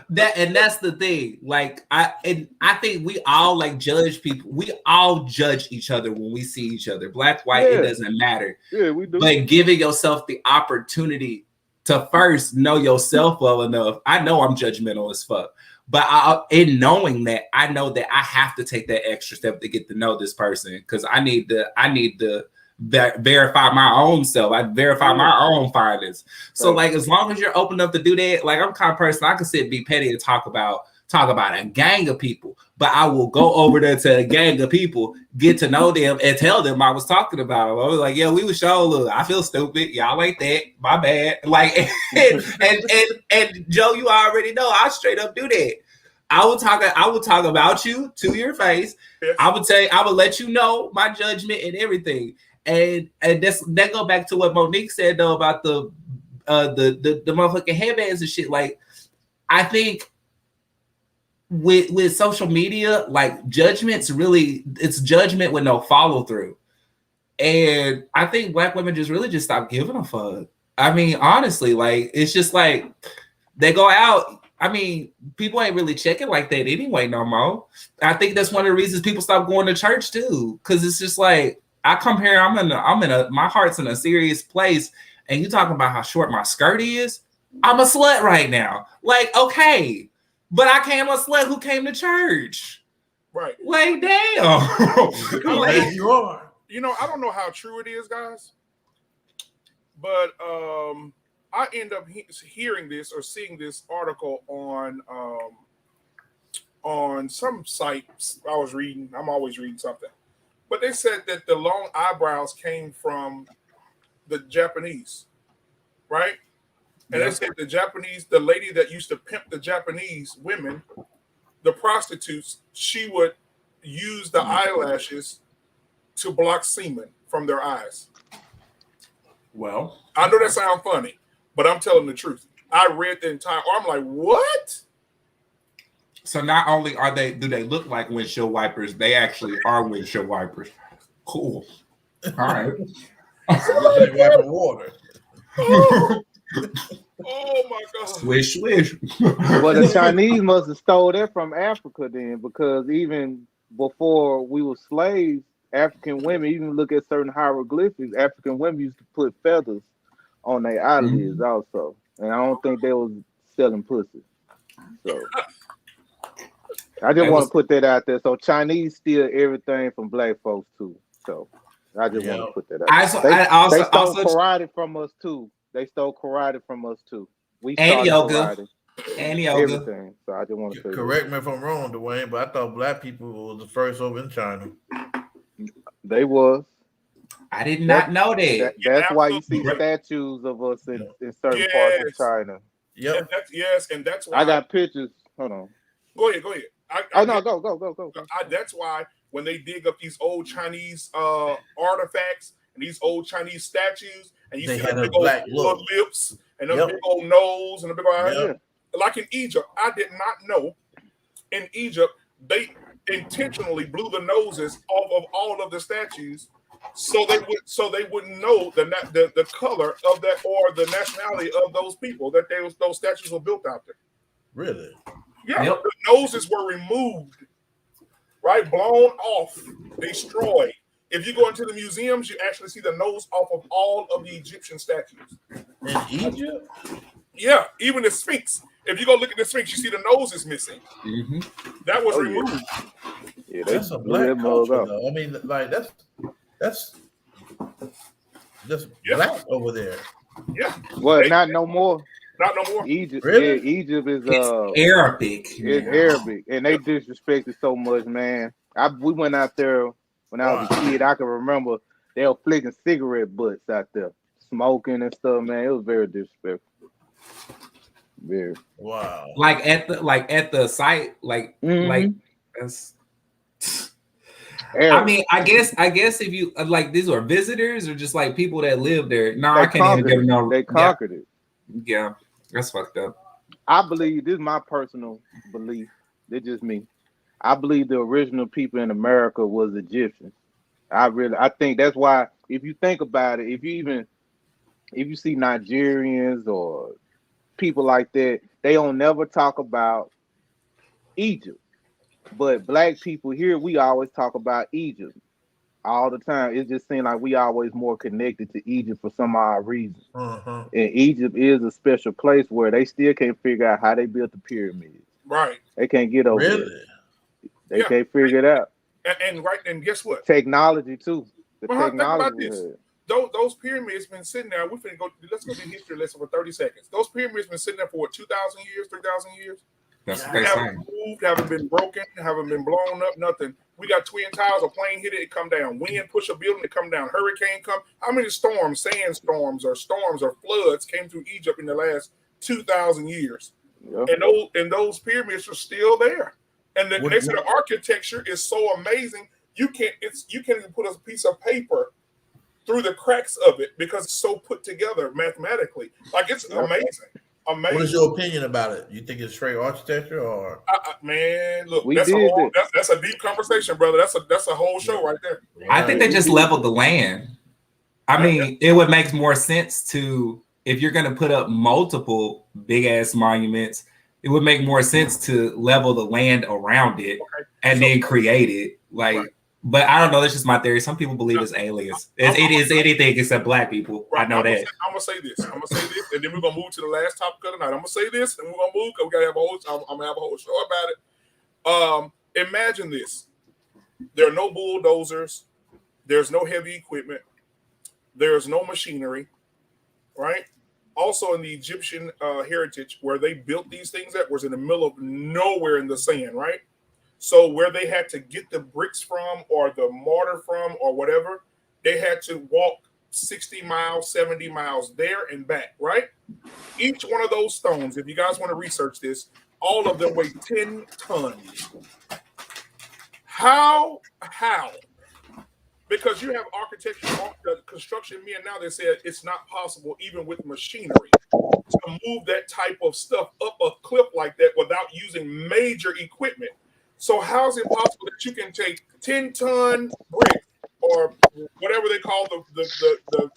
That's the thing. Like I think we all like judge people. We all judge each other when we see each other. Black, white, it doesn't matter. Yeah, we do. But giving yourself the opportunity to first know yourself well enough. I know I'm judgmental as fuck. But in knowing that, I know that I have to take that extra step to get to know this person because I need to verify my own self. I verify my own findings. So like, as long as you're open enough to do that, like I'm the kind of person I can sit and be petty and talk about a gang of people, but I will go over there to a gang of people, get to know them, and tell them I was talking about them. I was like, yeah, we was show. Look, I feel stupid. Y'all like that. My bad. Like, and Joe, you already know I straight up do that. I will talk about you to your face. Yes. I would let you know my judgment and everything. And that go back to what Monique said though about the motherfucking headbands and shit. Like, I think with social media, like judgment's really, it's judgment with no follow through. And I think Black women just stopped giving a fuck. I mean, honestly, like it's just like they go out. I mean, people ain't really checking like that anyway no more. I think that's one of the reasons people stop going to church too, because it's just like I come here, my heart's in a serious place, and you talking about how short my skirt is. I'm a slut right now. Like, okay, but I came a slut who came to church. Right. Like, damn. Like, you are. You know, I don't know how true it is, guys, but I end up hearing this or seeing this article on some sites I was reading. I'm always reading something. But they said that the long eyebrows came from the Japanese, right? And they said the lady that used to pimp the Japanese women, the prostitutes, she would use the eyelashes to block semen from their eyes. Well, I know that sounds funny, but I'm telling the truth. I read the entire. I'm like, what? So not only do they look like windshield wipers, they actually are windshield wipers. Cool. All right. They wiping water. Oh my God. Swish, swish. Well, the Chinese must have stole that from Africa then, because even before we were slaves, African women, even look at certain hieroglyphics, African women used to put feathers on their eyelids also. And I don't think they was selling pussy. So I just want to put that out there. So Chinese steal everything from black folks too. So I just want to put that out there. They stole karate from us too. They stole karate from us too. We and yoga. Karate. And yoga. Everything. So I just want to say correct me if I'm wrong, Dwayne, but I thought black people was the first over in China. They was. I did not know that. That's why you see statues of us in certain parts of China. Yep. And that's why I got pictures. Hold on. Go ahead. Go. That's why when they dig up these old Chinese artifacts and these old Chinese statues, and you see the big old lips and the big old nose and the big old eyes, like in Egypt, I did not know. In Egypt, they intentionally blew the noses off of all of the statues, so they wouldn't know the color of that or the nationality of those people that those statues were built after. Really? Yeah, the noses were removed, right? Blown off, destroyed. If you go into the museums, you actually see the nose off of all of the Egyptian statues. In Egypt? Yeah, even the Sphinx. If you go look at the Sphinx, you see the nose is missing. Mm-hmm. That was removed. Yeah, that's a black culture, though. I mean, like that's just black over there. Yeah. Well, not no more. Not no more. Egypt, really? Yeah, Egypt is Arabic. It's Arabic, and they disrespect it so much, man. We went out there when I was a kid. I can remember they were flicking cigarette butts out there, smoking and stuff. Man, it was very disrespectful. Very. Wow. Like at the site, like that's. I mean, I guess if you like, these are visitors or just like people that live there. No, I can't even get no. They conquered it. Yeah, that's fucked up. I believe this is my personal belief. It's just me. I believe the original people in America was Egyptians. I think that's why. If you think about it, if you even if you see Nigerians or people like that, they don't never talk about Egypt. But black people here, we always talk about Egypt all the time. It just seems like we always more connected to Egypt for some odd reason. Uh-huh. And Egypt is a special place where they still can't figure out how they built the pyramids. Right. They can't get over Really? it. They can't figure it out. And guess what? Technology too. The Think technology. about this. Those pyramids been sitting there. We're finna go. Let's go to the history lesson for 30 seconds. Those pyramids been sitting there for what, 2,000 years, 3,000 years? That's what they haven't moved, haven't been broken, haven't been blown up, nothing. We got twin towers, a plane hit it come down. Wind push a building, it come down. Hurricane come. How many storms, sandstorms, or storms or floods came through Egypt in the last 2,000 years? Yep. And those pyramids are still there. And the next to the architecture is so amazing. You can't even put a piece of paper through the cracks of it because it's so put together mathematically. Like it's amazing. Amazing. What is your opinion about it? You think it's straight architecture or? Man, look, that's a deep conversation, brother. That's a whole show right there. I think they just leveled the land. I mean, it would make more sense to, if you're going to put up multiple big ass monuments, it would make more sense to level the land around it and then create it. Like, but I don't know. That's just my theory. Some people believe it's aliens. It is anything except black people. Right. I know that. I'm gonna say this, and then we're gonna move to the last topic of the night. I'm gonna say this, and we're gonna move. We gotta have a whole. I'm gonna have a whole show about it. Imagine this: there are no bulldozers, there's no heavy equipment, there's no machinery, right? Also, in the Egyptian heritage, where they built these things at was in the middle of nowhere in the sand, right? So where they had to get the bricks from or the mortar from or whatever, they had to walk 60 miles, 70 miles there and back, right? Each one of those stones, if you guys want to research this, all of them weigh 10 tons. How? Because you have architecture, construction men now, they said it's not possible even with machinery to move that type of stuff up a cliff like that without using major equipment. So how is it possible that you can take 10-ton bricks or whatever they call the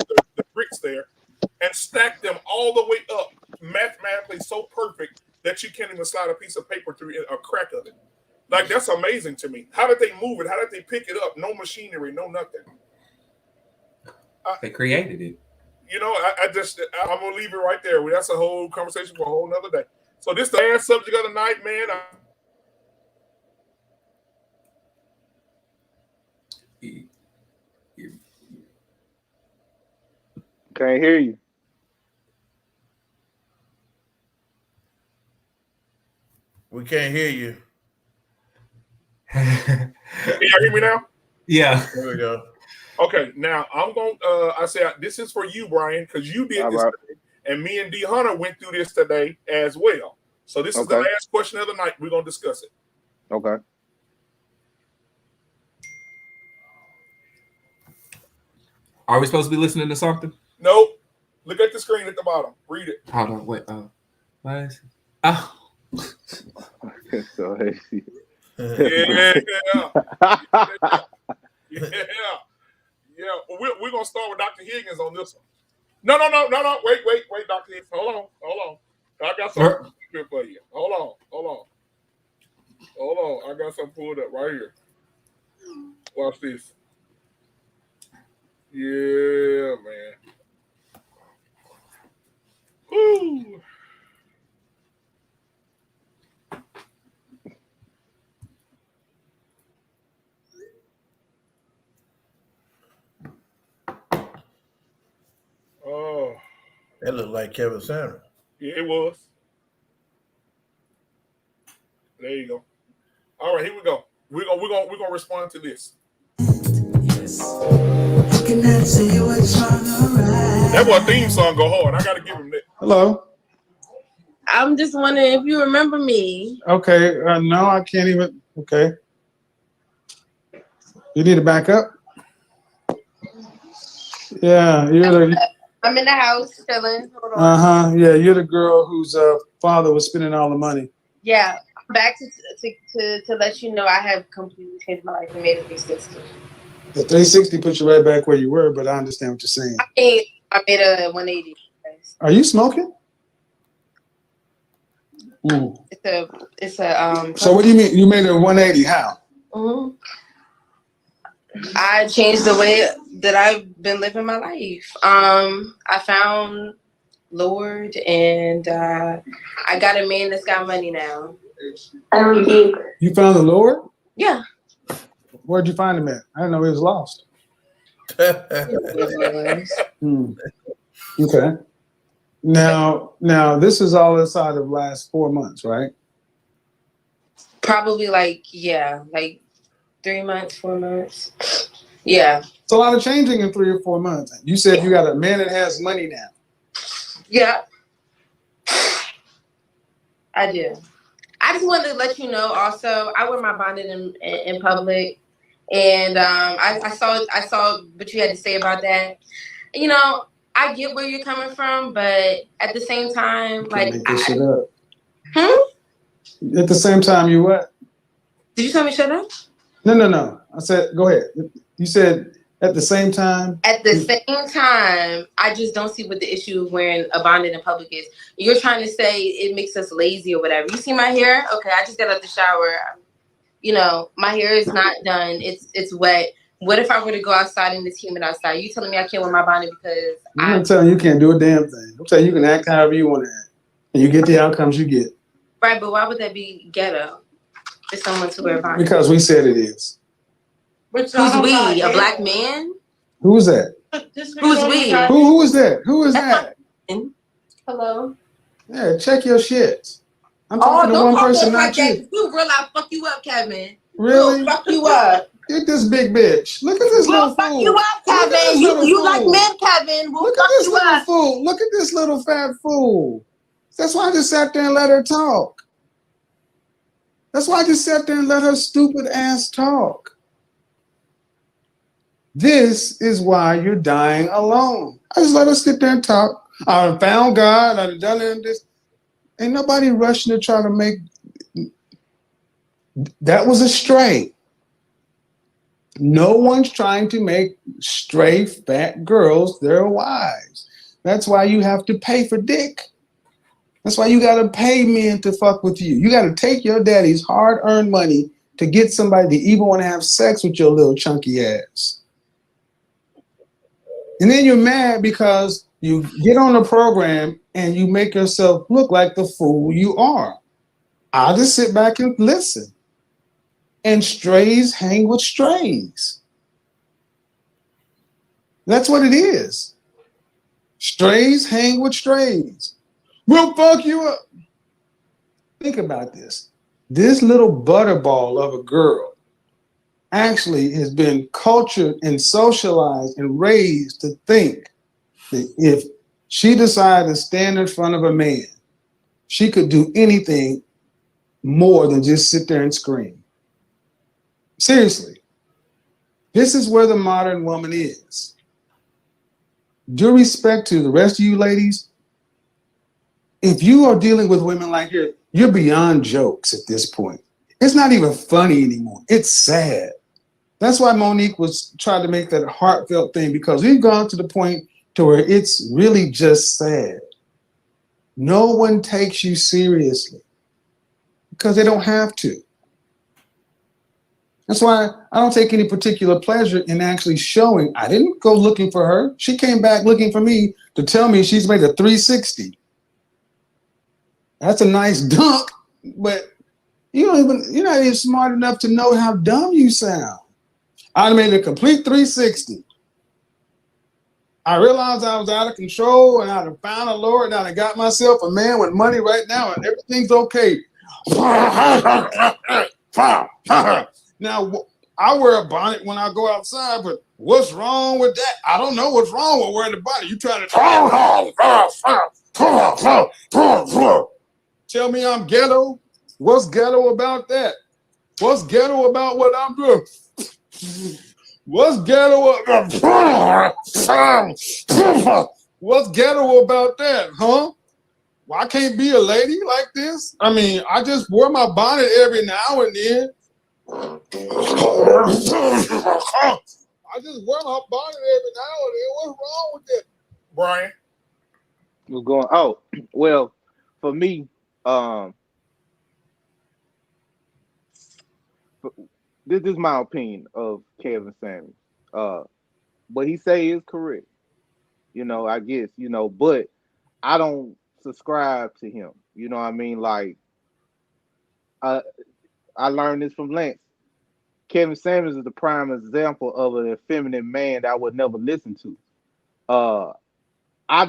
bricks there and stack them all the way up mathematically so perfect that you can't even slide a piece of paper through a crack of it? Like, that's amazing to me. How did they move it? How did they pick it up? No machinery, no nothing. They created it. You know, I'm going to leave it right there. That's a whole conversation for a whole nother day. So this is the last subject of the night, man. Can't hear you. We can't hear you. Can you hear me now? Yeah. There we go. Okay, now I'm going to, I said, this is for you, Brian, because you did this today, and me and D. Hunter went through this today as well. So this is the last question of the night. We're going to discuss it. Okay. Are we supposed to be listening to something? Nope. Look at the screen at the bottom. Read it. Hold on. Wait. What is it? Oh. So, Yeah. We're going to start with Dr. Higgins on this one. No. Wait, Dr. Higgins. Hold on. I got something for you. Hold on. I got something pulled up right here. Watch this. Yeah, man. Woo. Oh, that looked like Kevin Samuels. Yeah, it was. There you go. All right, here we go. We're gonna respond to this. That was a theme song. Go hard. I gotta give him that. Hello. I'm just wondering if you remember me. Okay. No, I can't even. Okay. You need to back up. Yeah, I'm in the house chilling. Hold on. Yeah, you're the girl whose father was spending all the money. Yeah, I'm back to let you know I have completely changed my life and made a 360. The 360 put you right back where you were, but I understand what you're saying. I mean, I made a 180. Are you smoking? It's a So what do you mean? You made a 180? How? Mhm. I changed the way that I've been living my life. I found Lord, and I got a man that's got money now. You found the Lord? Yeah. Where'd you find him at? I didn't know he was lost. Okay. Now this is all inside of last 4 months, right? Probably like 3 months, 4 months. Yeah. It's a lot of changing in 3 or 4 months. You said you got a man that has money now. Yeah. I do. I just wanted to let you know also, I wear my bonnet in public. And I saw what you had to say about that. You know, I get where you're coming from, but at the same time, like Make this shit up. Hmm? At the same time, you what? Did you tell me shut up? No. I said, go ahead. You said at the same time? At the same time, I just don't see what the issue of wearing a bonnet in public is. You're trying to say it makes us lazy or whatever. You see my hair? Okay, I just got out the shower. You know, my hair is not done. It's wet. What if I were to go outside and it's humid outside? You telling me I can't wear my bonnet because I'm not telling you can't do a damn thing. I'm telling you can act however you want to act. And you get the outcomes you get. Right, but why would that be ghetto for someone to wear a bonnet? Because we said it is. Who's we? A black man? Who is that? Who's we? Who is that? Who is that? Hello? Yeah, check your shit. I'm talking to don't one talk person, to us not like that. you. You real I'll fuck you up, Kevin. Really? We'll fuck you up. Get this big bitch. Look at this We'll little fuck fool. you up, Look at this Kevin. little You like fool. men, Kevin. We'll Look fuck at this you little up. fool. Look at this little fat fool. That's why I just sat there and let her talk. That's why I just sat there and let her stupid ass talk. This is why you're dying alone. I just let her sit there and talk. I found God. I done this. Ain't nobody rushing to try to make. That was a stray. No one's trying to make stray fat girls their wives. That's why you have to pay for dick. That's why you got to pay men to fuck with you. You got to take your daddy's hard-earned money to get somebody to even want to have sex with your little chunky ass. And then you're mad because you get on the program and you make yourself look like the fool you are. I'll just sit back and listen. And strays hang with strays. That's what it is. Strays hang with strays. We'll fuck you up. Think about this. This little butterball of a girl actually has been cultured and socialized and raised to think that if she decided to stand in front of a man, she could do anything more than just sit there and scream. Seriously. This is where the modern woman is. Due respect to the rest of you ladies, if you are dealing with women like her, you're beyond jokes at this point. It's not even funny anymore. It's sad. That's why Monique was trying to make that heartfelt thing, because we've gone to the point to where it's really just sad. No one takes you seriously because they don't have to. That's why I don't take any particular pleasure in actually showing. I didn't go looking for her. She came back looking for me to tell me she's made a 360. That's a nice dunk, but you're not even smart enough to know how dumb you sound. I made a complete 360. I realized I was out of control and I'd have found a Lord and I'd have got myself a man with money right now and everything's okay. Now, I wear a bonnet when I go outside, but what's wrong with that? I don't know what's wrong with wearing the bonnet. You trying to tell me I'm ghetto? What's ghetto about that? What's ghetto about what I'm doing? What's ghetto about What's ghetto about that, huh? Well, I can't be a lady like this. I mean, I just wear my bonnet every now and then. I just wear my bonnet every now and then. What's wrong with that? Brian. We're going. Oh, well, for me, this is my opinion of Kevin Samuels. What he say is correct. I guess, but I don't subscribe to him. You know what I mean? Like, I I learned this from Lance. Kevin Samuels is the prime example of an effeminate man that I would never listen to. Uh, I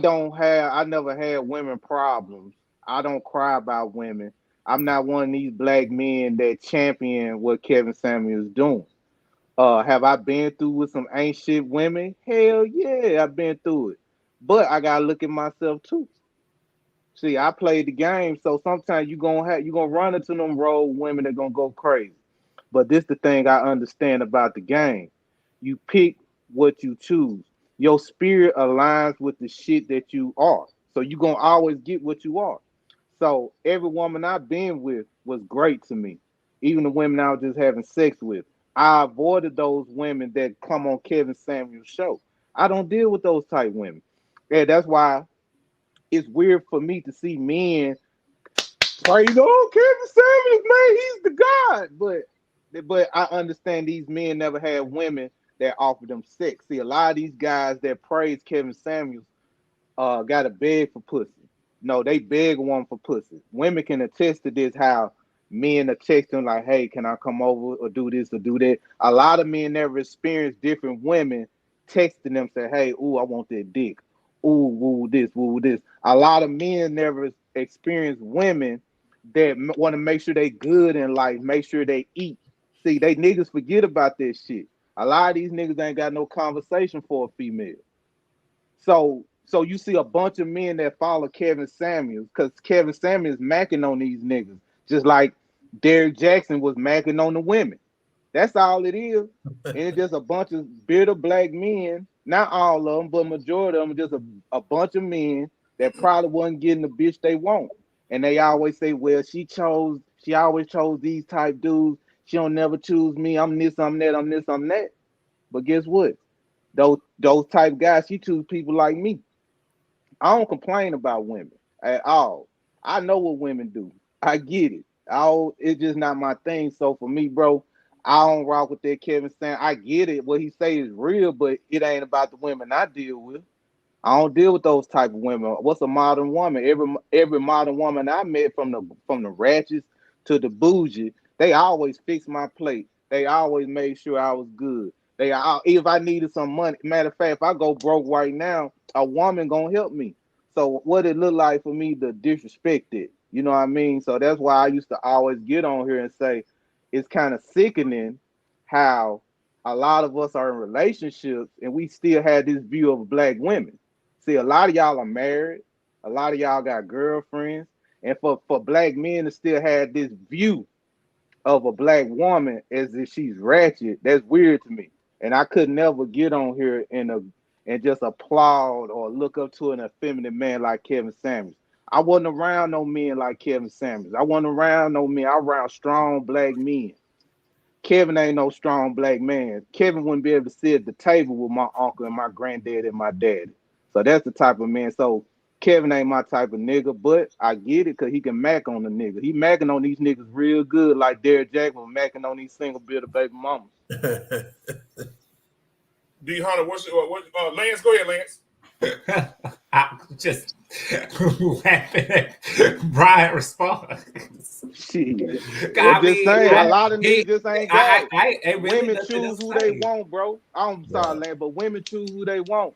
never had women problems. I don't cry about women. I'm not one of these black men that champion what Kevin Samuels doing. Have I been through with some ain't shit women? Hell yeah, I've been through it. But I gotta look at myself too. See, I played the game, so sometimes you gonna run into them road women that gonna go crazy. But this the thing I understand about the game. You pick what you choose. Your spirit aligns with the shit that you are. So you gonna always get what you are. So every woman I've been with was great to me. Even the women I was just having sex with. I avoided those women that come on Kevin Samuel's show. I don't deal with those type women. And that's why it's weird for me to see men praise, oh, Kevin Samuels, man, he's the God. But I understand these men never had women that offered them sex. See, a lot of these guys that praise Kevin Samuels got to beg for pussy. No, they beg one for pussy. Women can attest to this, how men are texting like, hey, can I come over or do this or do that? A lot of men never experienced different women texting them, say, hey, ooh, I want that dick. Ooh, woo, this, woo, this. A lot of men never experienced women that want to make sure they good in life, make sure they eat. See, they niggas forget about this shit. A lot of these niggas ain't got no conversation for a female. So you see a bunch of men that follow Kevin Samuels because Kevin Samuels macking on these niggas, just like Derrick Jackson was macking on the women. That's all it is. And it's just a bunch of bitter black men, not all of them, but majority of them, just a bunch of men that probably wasn't getting the bitch they want. And they always say, well, she always chose these type dudes. She don't never choose me. I'm this, I'm that, I'm this, I'm that. But guess what? Those type guys, she choose people like me. I don't complain about women at all. I know what women do. I get it. It's just not my thing. So for me, bro, I don't rock with that Kevin Stan. I get it. What he say is real, but it ain't about the women I deal with. I don't deal with those type of women. What's a modern woman? Every modern woman I met, from the ratchets to the bougie, they always fixed my plate. They always made sure I was good. If I needed some money, matter of fact, if I go broke right now, a woman gonna help me. So what it look like for me to disrespect it? You know what I mean? So that's why I used to always get on here and say it's kind of sickening how a lot of us are in relationships and we still have this view of black women. See, a lot of y'all are married, a lot of y'all got girlfriends, and for black men to still have this view of a black woman as if she's ratchet, that's weird to me. And I could never get on here and just applaud or look up to an effeminate man like Kevin Samuels. I wasn't around no men like Kevin Samuels. I wasn't around no men. I around strong black men. Kevin ain't no strong black man. Kevin wouldn't be able to sit at the table with my uncle and my granddad and my daddy. So that's the type of man. So Kevin ain't my type of nigga, but I get it because he can mac on the nigga. He macking on these niggas real good, like Derrick Jackson was macking on these single bitter baby mamas. D Hunter, Lance? Go ahead, Lance. I'm just laughing at Brian response. Shit. I'm just saying, a lot of niggas just ain't got it. Women choose who they want, bro. I'm sorry, Lance, but women choose who they want.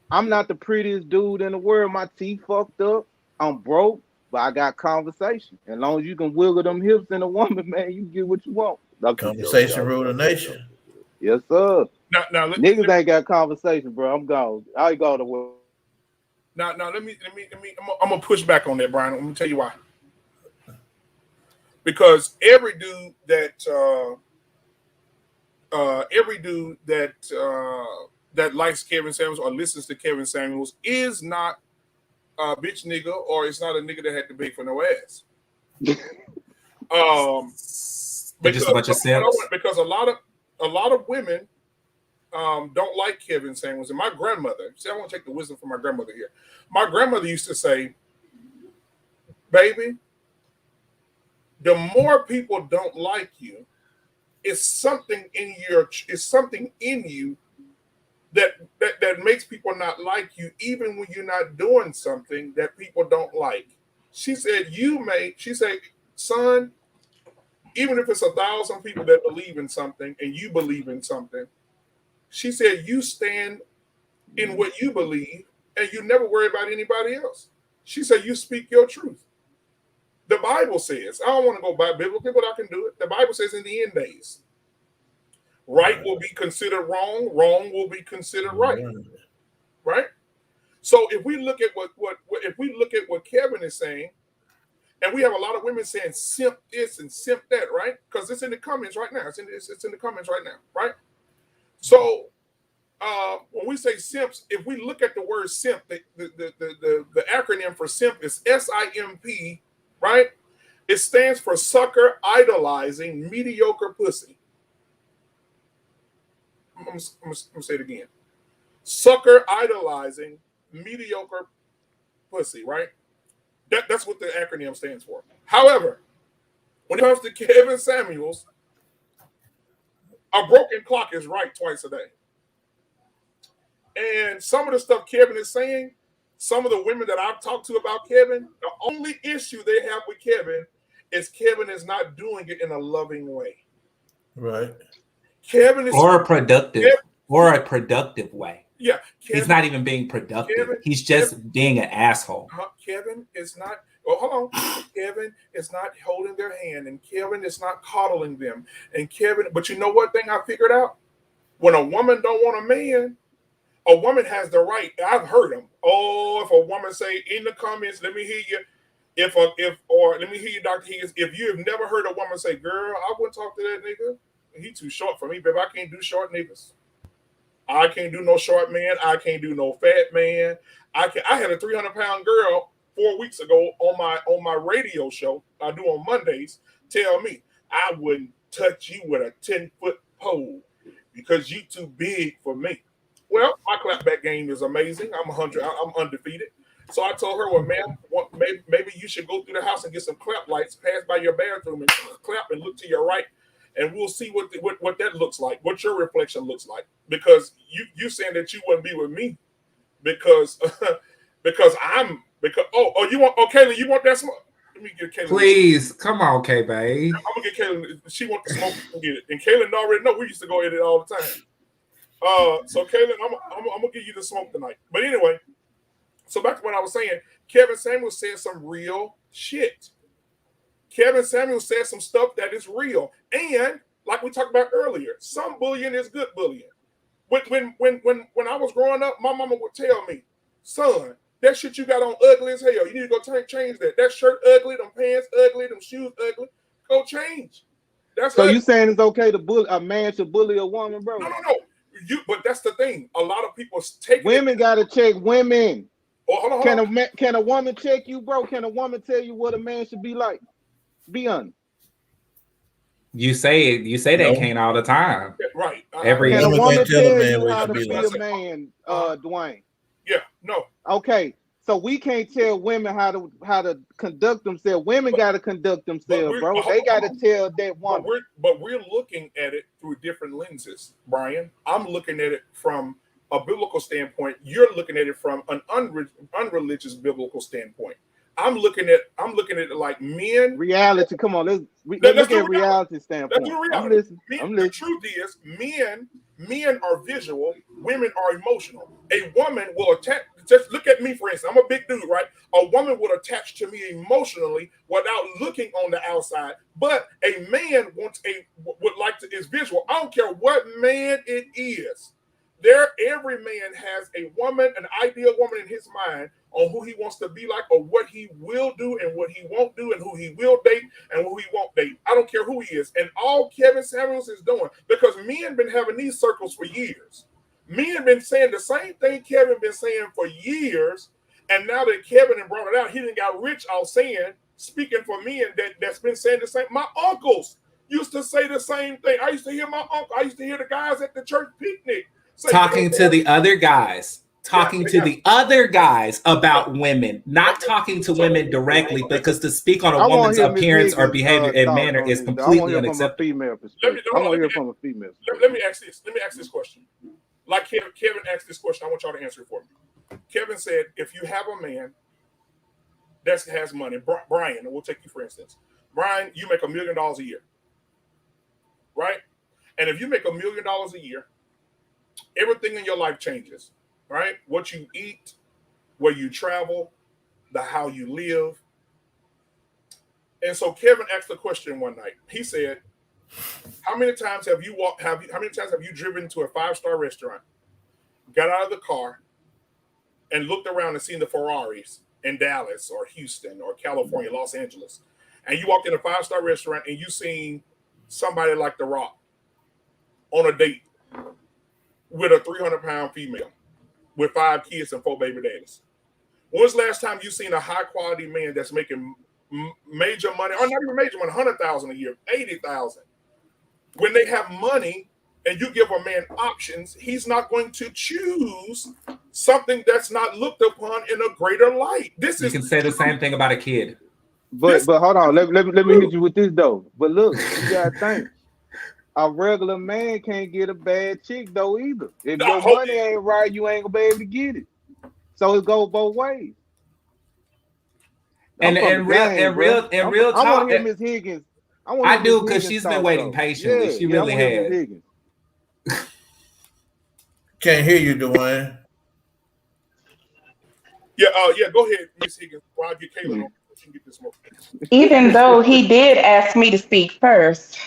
I'm not the prettiest dude in the world. My teeth fucked up. I'm broke, but I got conversation. As long as you can wiggle them hips in a woman, man, you get what you want. Conversation rule the nation. Yes, sir. Now, niggas ain't got conversation, bro. I'm gone. I go to work. Now, let me. I'm gonna push back on that, Brian. Let me tell you why. Because every dude that likes Kevin Samuels or listens to Kevin Samuels is not a bitch nigga, or it's not a nigga that had to beg for no ass. They're just a bunch of simps. Because a lot of women don't like Kevin Samuels. And my grandmother, see, I want to take the wisdom from my grandmother here. My grandmother used to say, baby, the more people don't like you, it's something in you that makes people not like you, even when you're not doing something that people don't like. She said, son, even if it's 1,000 people that believe in something and you believe in something, she said, you stand in what you believe and you never worry about anybody else. She said, you speak your truth. The Bible says, I don't want to go by biblically, but I can do it. The Bible says in the end days, right will be considered wrong, wrong will be considered right. Right? So if we look at what Kevin is saying, and we have a lot of women saying simp this and simp that, right? Because it's in the comments right now. It's in the comments right now, right? So when we say simps, if we look at the word simp, the acronym for simp is SIMP, right? It stands for sucker idolizing mediocre pussy. I'm gonna say it again. Sucker idolizing mediocre pussy, right? That's what the acronym stands for. However, when it comes to Kevin Samuels, a broken clock is right twice a day. And some of the stuff Kevin is saying, some of the women that I've talked to about Kevin, the only issue they have with Kevin is not doing it in a loving way. Right. Kevin is or a productive way. Yeah. Kevin, he's not even being productive. He's just being an asshole. Kevin is not, hold on. Kevin is not holding their hand, and Kevin is not coddling them. And Kevin, but you know what thing I figured out? When a woman don't want a man, a woman has the right. I've heard them. Oh, if a woman say in the comments, let me hear you. Or let me hear you, Dr. Higgins. If you have never heard a woman say, girl, I wouldn't talk to that nigga. He too short for me, babe. I can't do short niggas. I can't do no short man. I can't do no fat man. I had a 300-pound girl 4 weeks ago on my radio show I do on Mondays tell me I wouldn't touch you with a 10-foot pole because you too big for me. Well, my clapback game is amazing. I'm undefeated. So I told her, well, ma'am, maybe you should go through the house and get some clap lights, pass by your bathroom and clap and look to your right, and we'll see what that looks like, what your reflection looks like. Because you saying that you wouldn't be with me because you want Kayla, you want that smoke? Let me get Kayla. Please, come on, K babe. I'm gonna get Kayla. She wants the smoke. Get it. And Kayla already know we used to go at it all the time. So Kayla, I'm gonna give you the smoke tonight. But anyway, so back to what I was saying. Kevin Samuels said some real shit. Kevin Samuels said some stuff that is real, and like we talked about earlier, some bullying is good bullying. When I was growing up, my mama would tell me, son, that shit you got on ugly as hell. You need to go change that. That shirt ugly, them pants ugly, them shoes ugly. Go change. That's so ugly. You saying it's okay to bully a man to bully a woman, bro? No. But that's the thing. A lot of people take women gotta check women. Oh, hold on. Can a woman check you, bro? Can a woman tell you what a man should be like? Be honest. You say that Kane all the time. Right. Can a woman tell you how to be a man, Dwayne? Yeah, no. Okay. So we can't tell women how to conduct themselves. Women gotta conduct themselves, bro. They gotta tell that woman. But we're looking at it through different lenses, Brian. I'm looking at it from a biblical standpoint. You're looking at it from an unreligious biblical standpoint. I'm looking at it like men. Reality. Come on, let's look at reality standpoint. Let's do reality. The truth is, men are visual, women are emotional. A woman will attach. Just look at me, for instance. I'm a big dude, right? A woman will attach to me emotionally without looking on the outside. But a man is visual. I don't care what man it is. Every man has a woman, an ideal woman in his mind on who he wants to be like, or what he will do and what he won't do, and who he will date and who he won't date. I don't care who he is. And all Kevin Samuels is doing, because men been having these circles for years. Men been saying the same thing Kevin been saying for years, and now that Kevin had brought it out, he done got rich out saying, speaking for men that's been saying the same. My uncles used to say the same thing. I used to hear the guys at the church picnic Talking to the other guys. Talking to the other guys about women, not talking to women directly, because to speak on a woman's appearance or behavior and manner is completely unacceptable. I want to hear from a female. Let me ask this. Let me ask this question. Like Kevin asked this question, I want y'all to answer it for me. Kevin said, if you have a man that has money, Brian, and we'll take you for instance. Brian, you make $1 million a year, right? And if you make $1 million a year, everything in your life changes, right? What you eat, where you travel, how you live. And so Kevin asked a question one night. He said, how many times have you driven to a 5-star restaurant, got out of the car, and looked around and seen the Ferraris in Dallas or Houston or California, Los Angeles, and you walked in a 5-star restaurant and you seen somebody like The Rock on a date with a 300-pound female with 5 kids and 4 baby daddies? When was the last time you seen a high-quality man that's making major money, or not even major money, 100,000 a year, 80,000? When they have money and you give a man options, he's not going to choose something that's not looked upon in a greater light. You can say the same thing about a kid. But hold on, let me hit you with this though. But look, you gotta think. A regular man can't get a bad chick though either. If your money ain't right, you ain't gonna be able to get it. So it goes both ways. And real talk, I want to hear Miss Higgins. I do, because she's been waiting patiently. She really has. Can't hear you, Dwayne. Yeah, go ahead, Miss Higgins. While I get Kayla on, she can get this more. Even though he did ask me to speak first.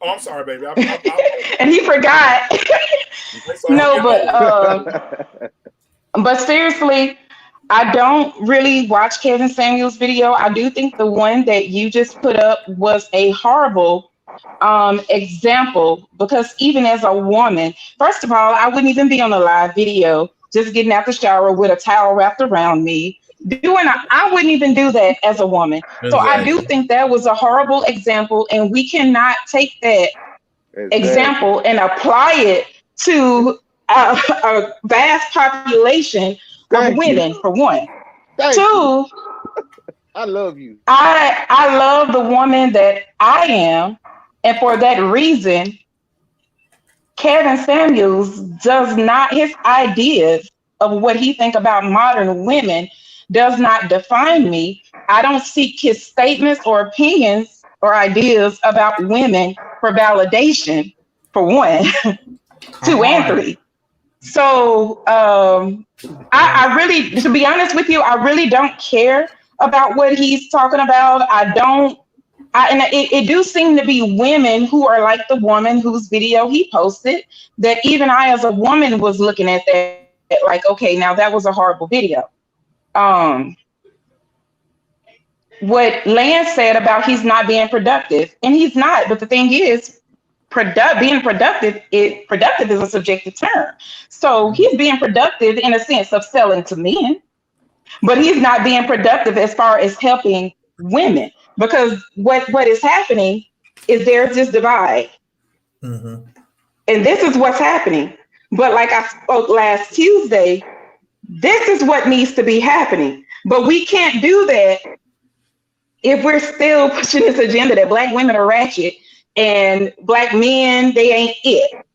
Oh, I'm sorry, baby. And he forgot. No, but seriously, I don't really watch Kevin Samuels' video. I do think the one that you just put up was a horrible example, because even as a woman, first of all, I wouldn't even be on a live video just getting out the shower with a towel wrapped around me. I wouldn't even do that as a woman. Exactly. So I do think that was a horrible example, and we cannot take that example and apply it to a vast population of women, for one. Two, I love you. I love the woman that I am, and for that reason, Kevin Samuels does not, his ideas of what he think about modern women does not define me. I don't seek his statements or opinions or ideas about women for validation, for one. 2 and 3. So I really, to be honest with you, I really don't care about what he's talking about. It do seem to be women who are like the woman whose video he posted, that even I as a woman was looking at that like, okay, now that was a horrible video. What Lance said about he's not being productive, and he's not, but the thing is, being productive is a subjective term. So he's being productive in a sense of selling to men, but he's not being productive as far as helping women, because what is happening is there's this divide. Mm-hmm. And this is what's happening. But like I spoke last Tuesday, this is what needs to be happening. But we can't do that if we're still pushing this agenda that Black women are ratchet and Black men, they ain't it.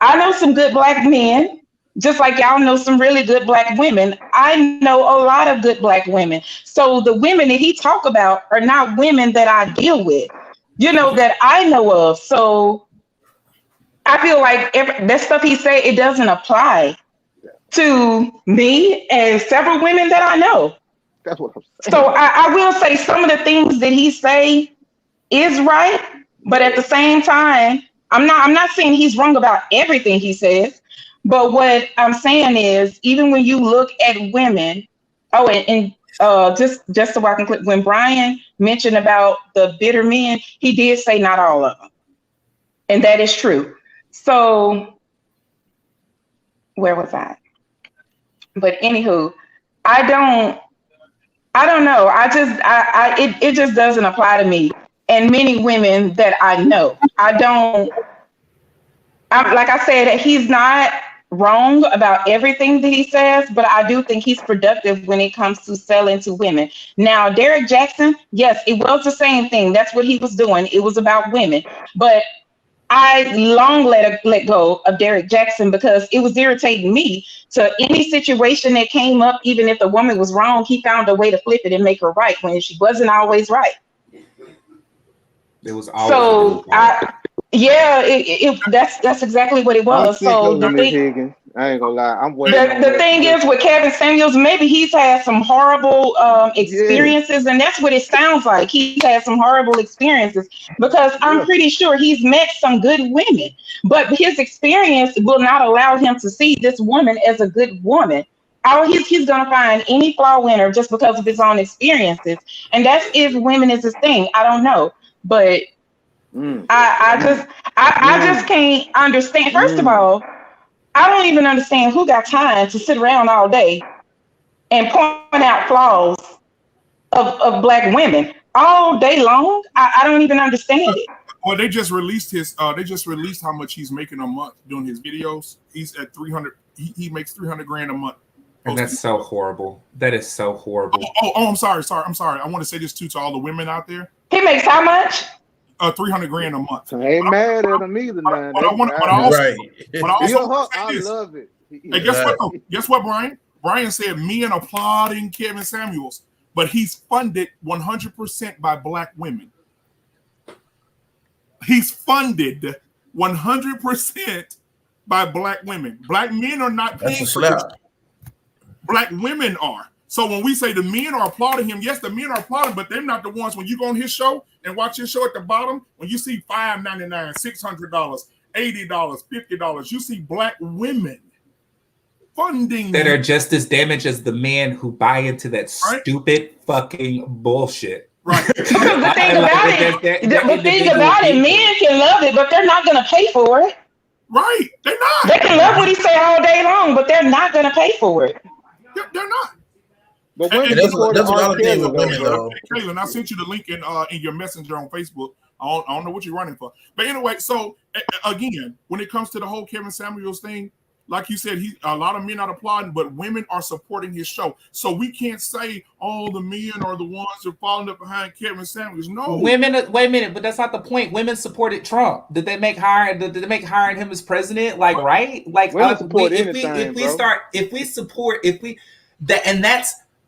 I know some good Black men, just like y'all know some really good Black women. I know a lot of good Black women. So the women that he talk about are not women that I deal with, that I know of. So I feel like that stuff he said, it doesn't apply to me and several women that I know. That's what I'm saying. So I will say some of the things that he say is right, but at the same time, I'm not saying he's wrong about everything he says. But what I'm saying is, even when you look at women, just so I can click, when Brian mentioned about the bitter men, he did say not all of them, and that is true. So where was I? But anywho, I don't know. It just doesn't apply to me and many women that I know. I like I said, he's not wrong about everything that he says, but I do think he's productive when it comes to selling to women. Now, Derek Jackson, yes, it was the same thing. That's what he was doing. It was about women. But I long let go of Derek Jackson because it was irritating me. So any situation that came up, even if the woman was wrong, he found a way to flip it and make her right when she wasn't always right. It was always that's exactly what it was. So the thing, Higgins. I ain't gonna lie. I'm waiting. The thing is with Kevin Samuels, maybe he's had some horrible experiences, and that's what it sounds like. He's had some horrible experiences because I'm pretty sure he's met some good women, but his experience will not allow him to see this woman as a good woman. He's gonna find any flaw in her just because of his own experiences, and that's if women is his thing. I don't know, but I just can't understand. First of all, I don't even understand who got time to sit around all day and point out flaws of Black women all day long. I don't even understand it. Well, they just released they just released how much he's making a month doing his videos. He's at 300. He makes 300 grand a month. And that's so horrible. That is so horrible. I'm sorry. I want to say this too to all the women out there. He makes how much? 300 grand a month. I ain't mad at him either, man. But I love it. Hey, guess what, Brian? Brian said men applauding Kevin Samuels, but he's funded 100% by Black women. He's funded 100% by Black women. Black men are not paying for this. Black women are. So when we say the men are applauding him, yes, the men are applauding, but they're not the ones. When you go on his show and watch his show at the bottom, when you see $5.99, $600, $80, $50, you see Black women funding that are just as damaged as the men who buy into that stupid fucking bullshit. Right. The thing about it, men can love it, but they're not going to pay for it. Right. They're not. They can love what he say all day long, but they're not going to pay for it. They're not. But there's a lot of things with women, though. Kaylin, I sent you the link in your messenger on Facebook. I don't know what you're running for. But anyway, so again, when it comes to the whole Kevin Samuels thing, like you said, a lot of men are applauding, but women are supporting his show. So we can't say all the men are the ones who are falling up behind Kevin Samuels. No. Women, wait a minute, but that's not the point. Women supported Trump. Did they make hiring him as president? Like, right? Like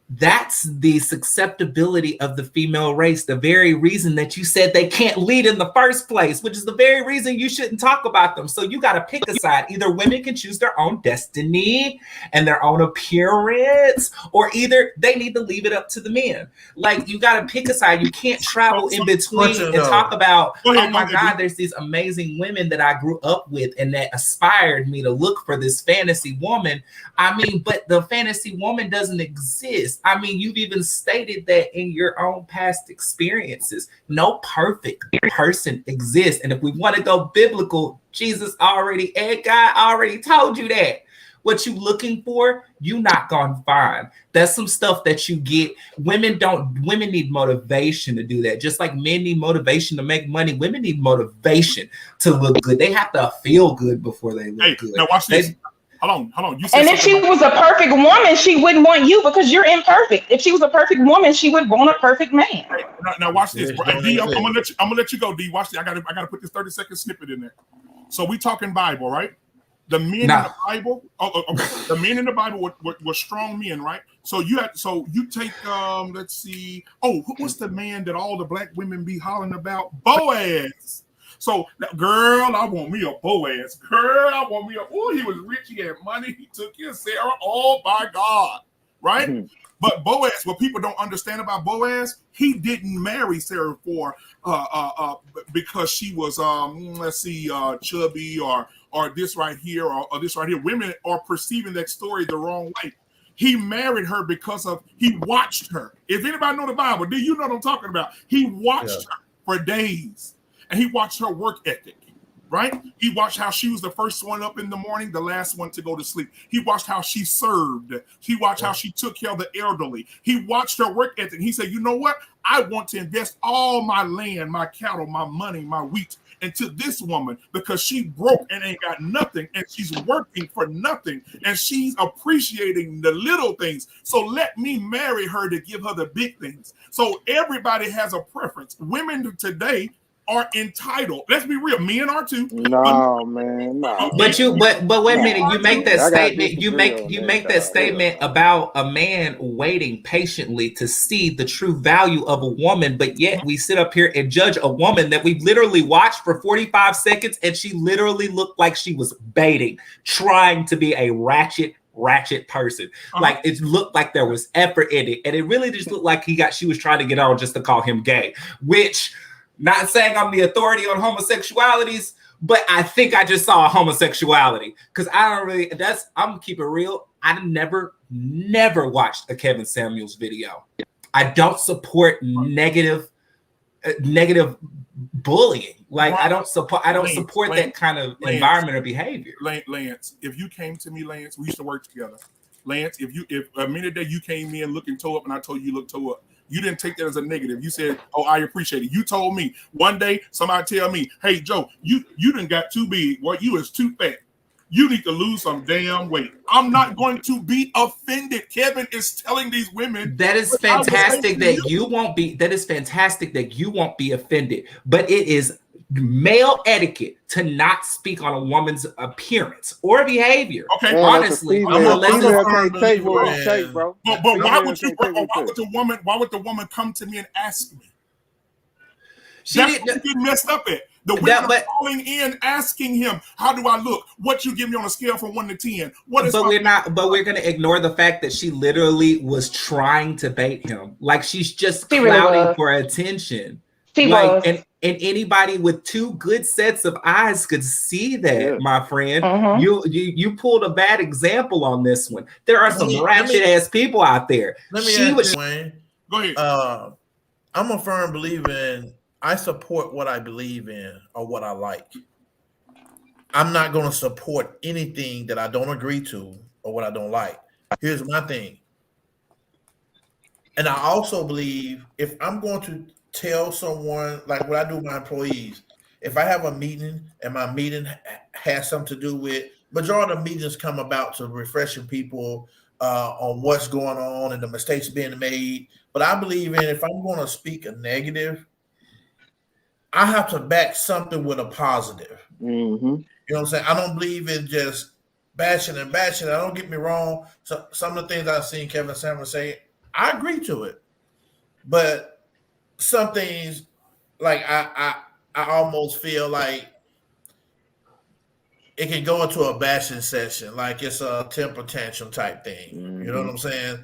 that's the susceptibility of the female race, the very reason that you said they can't lead in the first place, which is the very reason you shouldn't talk about them. So you got to pick a side. Either women can choose their own destiny and their own appearance, or either they need to leave it up to the men. Like, you got to pick a side. You can't travel in between and talk about, oh my God, there's these amazing women that I grew up with and that inspired me to look for this fantasy woman. I mean, but the fantasy woman doesn't exist. I mean, you've even stated that in your own past experiences. No perfect person exists. And if we want to go biblical, Jesus already, and God already told you that. What you looking for, you not gonna find. That's some stuff that you get. Women need motivation to do that. Just like men need motivation to make money, women need motivation to look good. They have to feel good before they look good. Now watch this. Hold on. And if she was a perfect woman, she wouldn't want you because you're imperfect. If she was a perfect woman, she would want a perfect man. Hey, now watch this. D, I'm gonna let you go, D. Watch this. I gotta put this 30-second snippet in there. So we talking Bible, right? The men in the Bible, the men in the Bible were strong men, right? So you take let's see. Oh, what's the man that all the Black women be hollering about? Boaz. So, girl, I want me a Boaz. Girl, I want me he was rich, he had money, he took care of Sarah. Oh my God, right? Mm-hmm. But Boaz, what people don't understand about Boaz, he didn't marry Sarah for because she was chubby or this right here or this right here. Women are perceiving that story the wrong way. He married her because he watched her. If anybody know the Bible, do you know what I'm talking about? He watched her for days. And he watched her work ethic, right? He watched how she was the first one up in the morning, the last one to go to sleep. He watched how she served. He watched how she took care of the elderly. He watched her work ethic. He said, you know what? I want to invest all my land, my cattle, my money, my wheat into this woman because she broke and ain't got nothing, and she's working for nothing, and she's appreciating the little things. So let me marry her to give her the big things. So everybody has a preference. Women today are entitled. Let's be real. Men are too. No, man, no. But wait a minute. You make that I gotta statement. You disagree on make that, that dog. statement about a man waiting patiently to see the true value of a woman, but yet we sit up here and judge a woman that we literally watched for 45 seconds, and she literally looked like she was baiting, trying to be a ratchet person. Like it looked like there was effort in it, and it really just looked like she was trying to get on just to call him gay. Which, not saying I'm the authority on homosexualities, but I think I just saw a homosexuality because I'm gonna keep it real. I never watched a Kevin Samuels video. I don't support negative bullying. Like I don't support that kind of environment or behavior. Lance, if you came to me, Lance, we used to work together. Lance, if a minute that you came in looking toe up and I told you look toe up, you didn't take that as a negative. You said, "Oh, I appreciate it." You told me one day somebody tell me, "Hey, Joe, you done got too big. Well, you is too fat. You need to lose some damn weight." I'm not going to be offended. Kevin is telling these women that is fantastic that you won't be. That is fantastic that you won't be offended. But it is male etiquette to not speak on a woman's appearance or behavior. Okay, honestly, female can't take what we take, bro. But why would you? Why would the woman come to me and ask me? That's what you get messed up at. The women are calling in, asking him, "How do I look? What you give me on a scale from 1 to 10?" But we're gonna ignore the fact that she literally was trying to bait him. Like she's just clouding for attention. And anybody with two good sets of eyes could see that, my friend. You pulled a bad example on this one. There are some ratchet ass people out there. Let me ask you, Wayne. Go ahead. I'm a firm believer in I support what I believe in or what I like. I'm not going to support anything that I don't agree to or what I don't like. Here's my thing. And I also believe if I'm going to tell someone, like what I do with my employees, if I have a meeting and my meeting has something to do with, majority of meetings come about to refreshing people on what's going on and the mistakes being made. But I believe in if I'm going to speak a negative, I have to back something with a positive. You know what I'm saying? I don't believe in just bashing and bashing. I don't get me wrong. So, some of the things I've seen Kevin Samuels say, I agree to it. But some things, like I almost feel like it can go into a bashing session, like it's a temper tantrum type thing. You know what I'm saying?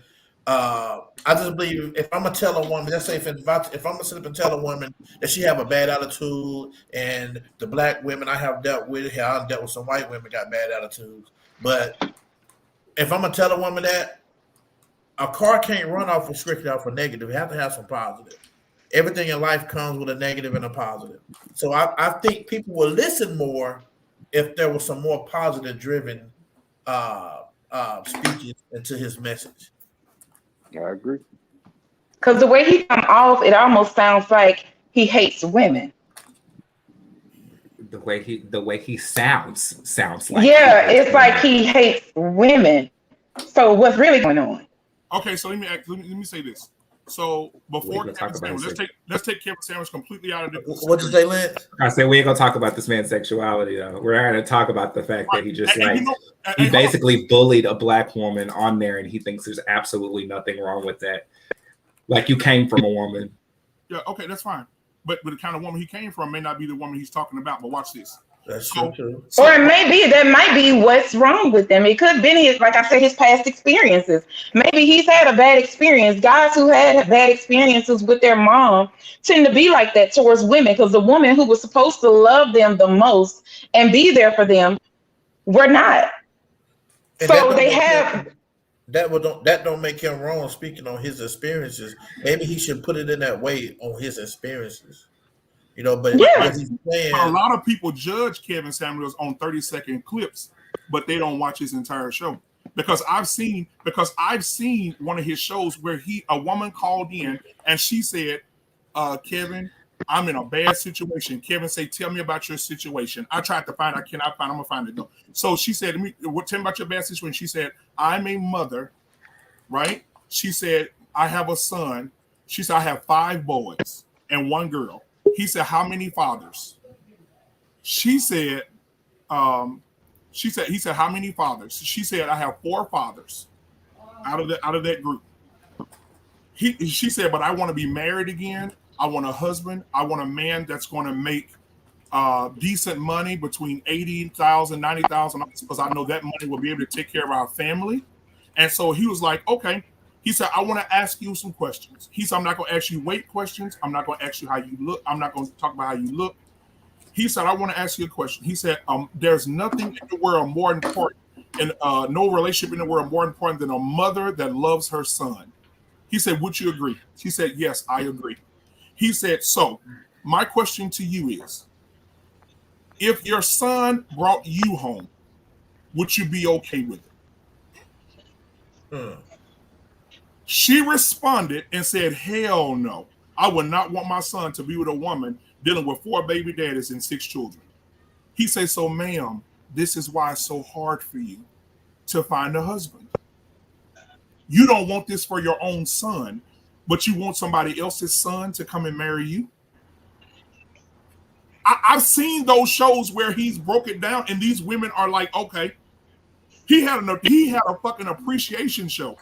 I just believe if I'm gonna tell a woman, let's say if I'm gonna sit up and tell a woman that she have a bad attitude, and the black women I have dealt with, I've dealt with some white women got bad attitudes, but if I'm gonna tell a woman that a car can't run off and strictly off a negative, you have to have some positive. Everything in life comes with a negative and a positive. So I think people will listen more if there was some more positive driven speeches into his message. I agree. Because the way he come off, it almost sounds like he hates women. The way he sounds like. Yeah, it's like he hates women. So what's really going on? Okay, so let me say this. So before Kevin Samuels, let's take Kevin Samuels completely out of the. What'd you say, Lance? I said we ain't gonna talk about this man's sexuality though. We're not gonna talk about the fact that he just he basically bullied a black woman on there, and he thinks there's absolutely nothing wrong with that. Like you came from a woman. Yeah, okay, that's fine. But the kind of woman he came from may not be the woman he's talking about. But watch this. That's true. Or that might be what's wrong with him. It could have been his, like I said, his past experiences. Maybe he's had a bad experience. Guys who had bad experiences with their mom tend to be like that towards women, because the woman who was supposed to love them the most and be there for them were not. And so they have. That don't make him wrong speaking on his experiences. Maybe he should put it in that way on his experiences. You know, but he's saying, a lot of people judge Kevin Samuels on 30-second clips, but they don't watch his entire show. Because I've seen one of his shows where a woman called in and she said, Kevin, I'm in a bad situation. Kevin say, tell me about your situation. I tried to find, I cannot find, I'm gonna find it. No. So she said to me, tell me about your bad situation. She said, I'm a mother, right? She said, I have a son. She said, I have 5 boys and 1 girl. He said, how many fathers? She said, he said, how many fathers? She said, I have 4 fathers out of that group. She said, but I want to be married again. I want a husband. I want a man that's going to make decent money between $80,000, $90,000 because I know that money will be able to take care of our family. And so he was like, okay. He said, I want to ask you some questions. He said, I'm not going to ask you weight questions. I'm not going to ask you how you look. I'm not going to talk about how you look. He said, I want to ask you a question. He said, there's nothing in the world more important and no relationship in the world more important than a mother that loves her son. He said, would you agree? She said, yes, I agree. He said, so my question to you is, if your son brought you home, would you be okay with it? She responded and said, hell no. I would not want my son to be with a woman dealing with 4 baby daddies and 6 children. He said, so ma'am, this is why it's so hard for you to find a husband. You don't want this for your own son, but you want somebody else's son to come and marry you. I've seen those shows where he's broke it down and these women are like, okay, he had a fucking appreciation show.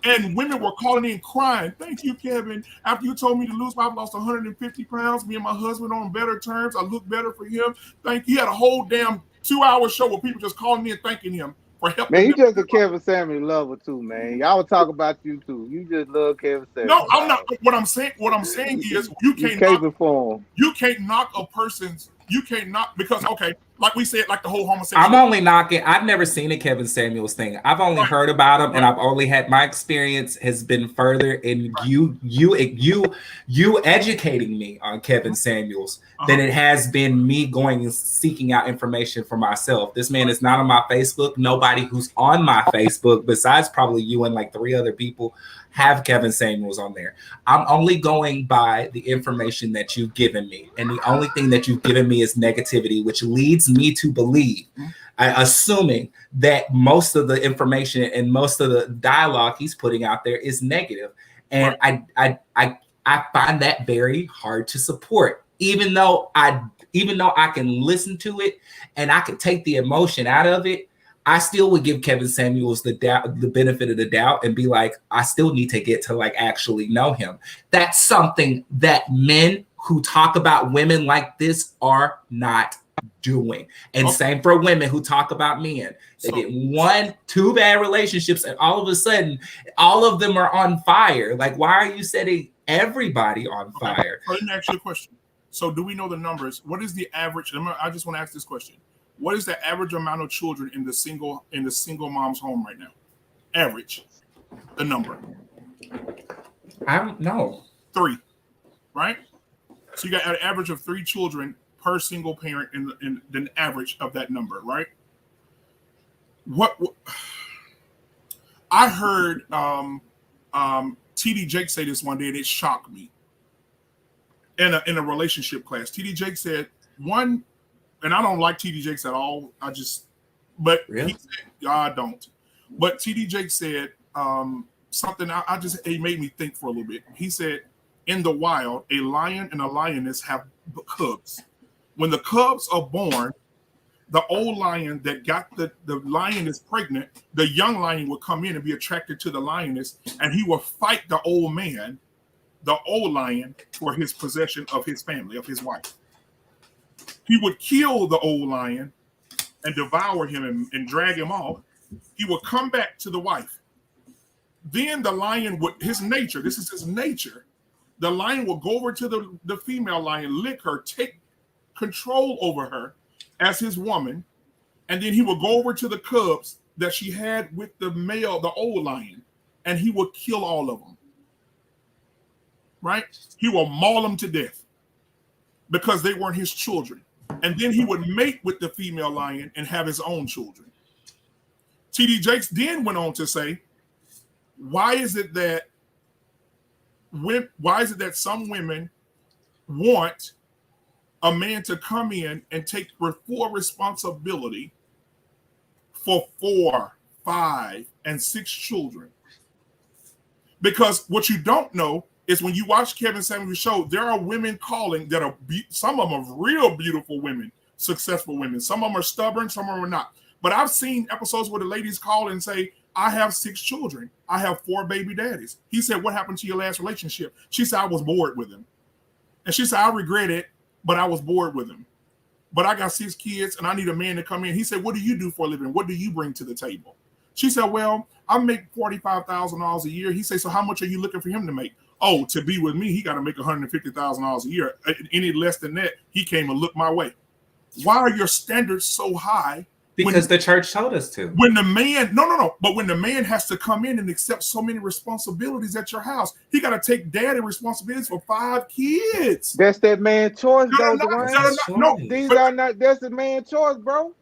And women were calling in crying, thank you, Kevin. After you told me to lose, I've lost 150 pounds. Me and my husband on better terms. I look better for him. Thank you. He had a whole damn 2-hour show where people just calling in thanking him for helping. Man, you just a Kevin Samuel lover too, man. Y'all would talk about you too. You just love Kevin Samuel. No, I'm not. What I'm saying is you can't knock a person's. You can't knock because okay, like we said, like the whole homosexual. I'm only knocking. I've never seen a Kevin Samuels thing. I've only heard about him, and I've only had my experience has been further in you educating me on Kevin Samuels than it has been me going and seeking out information for myself. This man is not on my Facebook. Nobody who's on my Facebook, besides probably you and like 3 other people, have Kevin Samuels on there. I'm only going by the information that you've given me. And the only thing that you've given me is negativity, which leads me to believe, assuming that most of the information and most of the dialogue he's putting out there is negative. And I find that very hard to support, even though I can listen to it and I can take the emotion out of it. I still would give Kevin Samuels the benefit of the doubt and be like, I still need to get to like actually know him. That's something that men who talk about women like this are not doing. And same for women who talk about men. They get 1, 2 bad relationships and all of a sudden, all of them are on fire. Like, why are you setting everybody on fire? So let me ask you a question. So do we know the numbers? What is the average? I just want to ask this question. What is the average amount of children in the single mom's home right now? Average, the number. I don't know. 3, right? So you got an average of 3 children per single parent in the average of that number, right? What I heard TD Jake say this one day, and it shocked me. In a relationship class, TD Jake said one. And I don't like TD Jakes at all. He said, I don't. But TD Jake said something. It made me think for a little bit. He said, in the wild, a lion and a lioness have cubs. When the cubs are born, the old lion that got the lioness pregnant, the young lion will come in and be attracted to the lioness, and he will fight the old man, the old lion, for his possession of his family, of his wife. He would kill the old lion and devour him and drag him off. He would come back to the wife. Then the lion would, this is his nature. The lion will go over to the female lion, lick her, take control over her as his woman. And then he will go over to the cubs that she had with the male, the old lion, and he will kill all of them. Right? He will maul them to death because they weren't his children. And then he would mate with the female lion and have his own children. TD Jakes then went on to say, why is it that some women want a man to come in and take full responsibility for 4, 5, and 6 children. Because what you don't know is when you watch Kevin Samuel's show, there are women calling that are some of them are real beautiful women, successful women. Some of them are stubborn, some of them are not. But I've seen episodes where the ladies call and say, I have 6 children. I have 4 baby daddies. He said, what happened to your last relationship? She said, I was bored with him. And she said, I regret it, but I was bored with him. But I got 6 kids and I need a man to come in. He said, what do you do for a living? What do you bring to the table? She said, well, I make $45,000 a year. He said, so how much are you looking for him to make? Oh, to be with me, he got to make $150,000 a year. Any less than that, he came and looked my way. Why are your standards so high? Because the church told us to. When the man, no. But when the man has to come in and accept so many responsibilities at your house, he got to take daddy responsibilities for 5 kids. That's that man's choice, though, Dwayne. These are not. That's the man's choice, bro.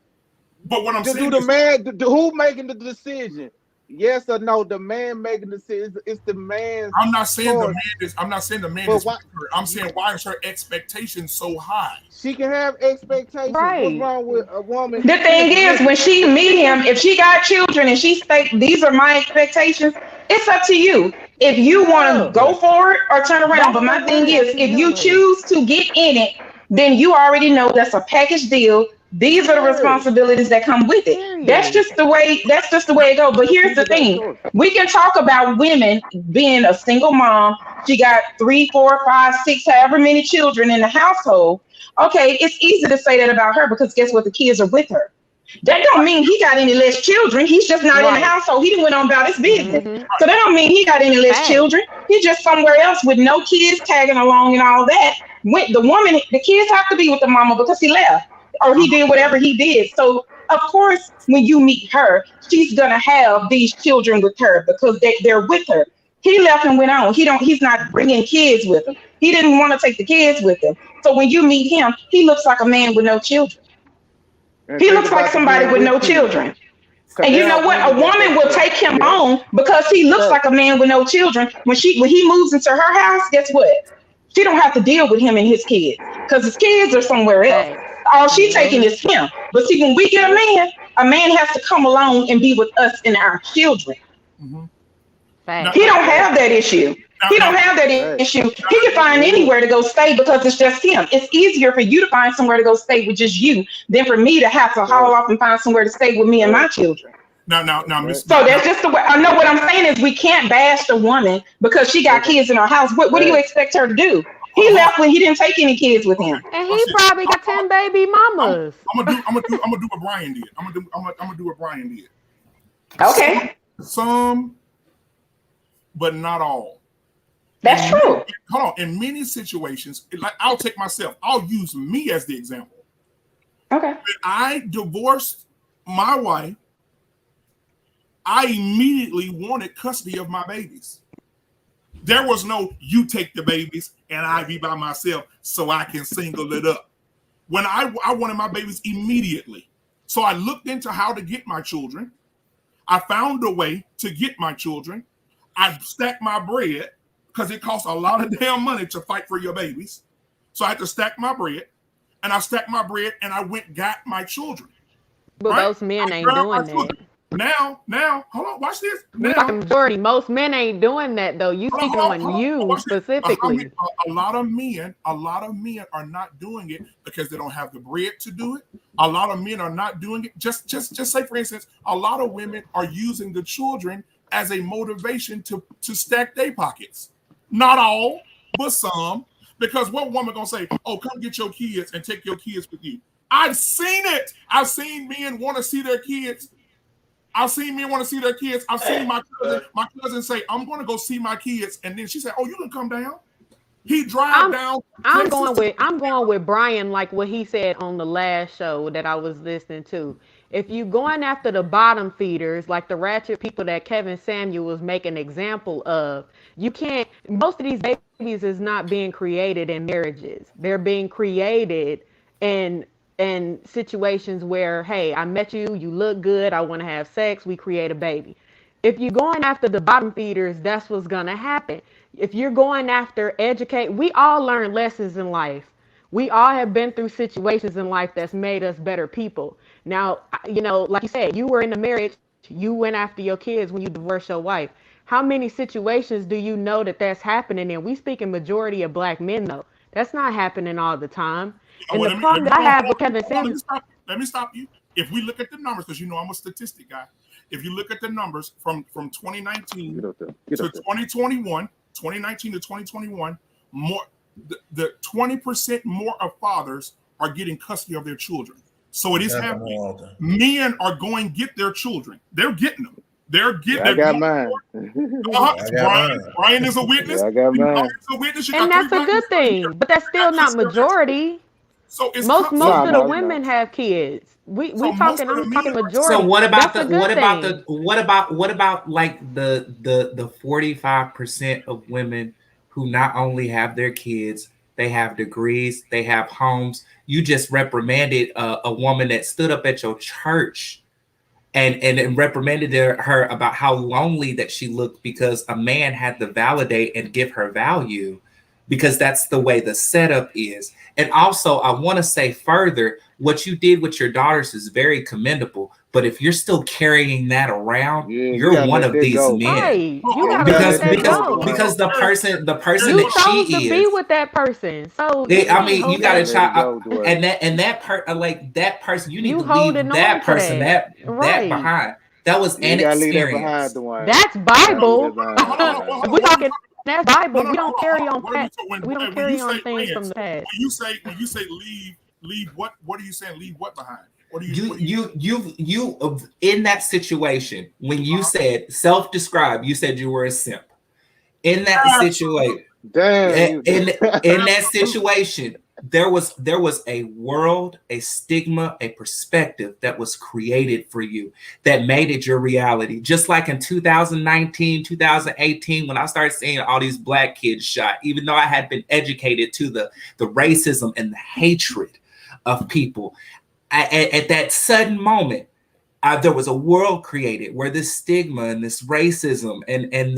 But what I'm saying is, the man, who making the decision? Yes or no? The man making the decision. It's the man's. I'm not saying choice. the man is. I'm not saying the man is. I'm saying why is her expectation so high? She can have expectations. What's wrong with a woman? The thing is, when she meet him, if she got children and she state these are my expectations, it's up to you. If you want to go for it or turn around. But my thing is, if you choose to get in it, then you already know that's a package deal. These are the responsibilities that come with it. That's just the way it goes. But here's the thing. We can talk about women being a single mom. She got 3, 4, 5, 6, however many children in the household. Okay, it's easy to say that about her because guess what? The kids are with her. That don't mean he got any less children. He's just not in the household. He went on about his business. So that don't mean he got any less children. He's just somewhere else with no kids tagging along and all that. The kids have to be with the mama because he left. Or he did whatever he did. So, of course, when you meet her, she's going to have these children with her because they're with her. He left and went on. He's not bringing kids with him. He didn't want to take the kids with him. So when you meet him, he looks like a man with no children. He looks like somebody with no children. And you know what? A woman will take him on because he looks like a man with no children. When he moves into her house, guess what? She don't have to deal with him and his kids because his kids are somewhere else. All she's taking is him. But see, when we get a man has to come along and be with us and our children. He don't have that issue. He don't have that issue. He can find anywhere to go stay because it's just him. It's easier for you to find somewhere to go stay with just you than for me to have to haul off and find somewhere to stay with me and my children. Now, Miss. So that's just the way. I know what I'm saying is we can't bash the woman because she got kids in her house. What do you expect her to do? He left when he didn't take any kids with him. And he probably got 10 baby mamas. I'm gonna do what Brian did. I'm gonna do what Brian did. Okay. Some, but not all. That's true. Hold on. In many situations, like I'll take myself. I'll use me as the example. Okay. When I divorced my wife, I immediately wanted custody of my babies. There was no, you take the babies and I be by myself so I can single it up. When I wanted my babies immediately. So I looked into how to get my children. I found a way to get my children. I stacked my bread because it costs a lot of damn money to fight for your babies. So I had to stack my bread, and I stacked my bread and I went and got my children. But right? those men ain't doing that. Now, hold on, watch this. Now, majority, most men ain't doing that though. You speaking on you specifically. A lot of men are not doing it because they don't have the bread to do it. A lot of men are not doing it. Just say, for instance, a lot of women are using the children as a motivation to stack their pockets. Not all, but some. Because what woman gonna say, oh, come get your kids and take your kids with you? I've seen it. I've seen men want to see their kids. I've seen men want to see their kids. I've seen my cousin say, I'm going to go see my kids. And then she said, oh, you can come down. He drive down. I'm going with Brian, like what he said on the last show that I was listening to. If you going after the bottom feeders, like the ratchet people that Kevin Samuel was making an example of, you can't, most of these babies is not being created in marriages. They're being created in situations where, hey, I met you, you look good, I want to have sex, we create a baby. If you're going after the bottom feeders, that's what's gonna happen. If you're going after educate, we all learn lessons in life. We all have been through situations in life that's made us better people. Now, like you said, you were in a marriage, you went after your kids when you divorced your wife. How many situations do you know that's happening in? We speak in majority of black men though. That's not happening all the time. And the problem that I have with Kevin Samuels. Let me stop you. If we look at the numbers, because I'm a statistic guy. If you look at the numbers from 2019 to 2021, 2019 to 2021, more the 20% more of fathers are getting custody of their children. So it is happening. Men are going to get their children. They're getting them. They're getting. I got mine. Brian is a witness. I got mine. And that's a good thing, but that's still not majority. So it's most of the women have kids. I'm talking majority. So what about that's what about like the 45% of women who not only have their kids, they have degrees, they have homes. You just reprimanded a woman that stood up at your church and reprimanded her about how lonely that she looked because a man had to validate and give her value, because that's the way the setup is. And also, I want to say further, what you did with your daughters is very commendable. But if you're still carrying that around, you're one of these men. Right. Because the person you that chose she to is, be with that person. So you gotta try, and that person, you need to leave that person that behind. That was an experience. That's Bible. We're talking. That's Bible. We don't carry on past. We don't carry on things from the past. When you say leave what are you saying? Leave what behind? What do you in that situation when you said self-describe, you said you were a simp. In that situation, in that situation, there was a world, a stigma, a perspective that was created for you that made it your reality. Just like in 2019, 2018, when I started seeing all these black kids shot, even though I had been educated to the racism and the hatred of people, at that sudden moment, there was a world created where this stigma and this racism and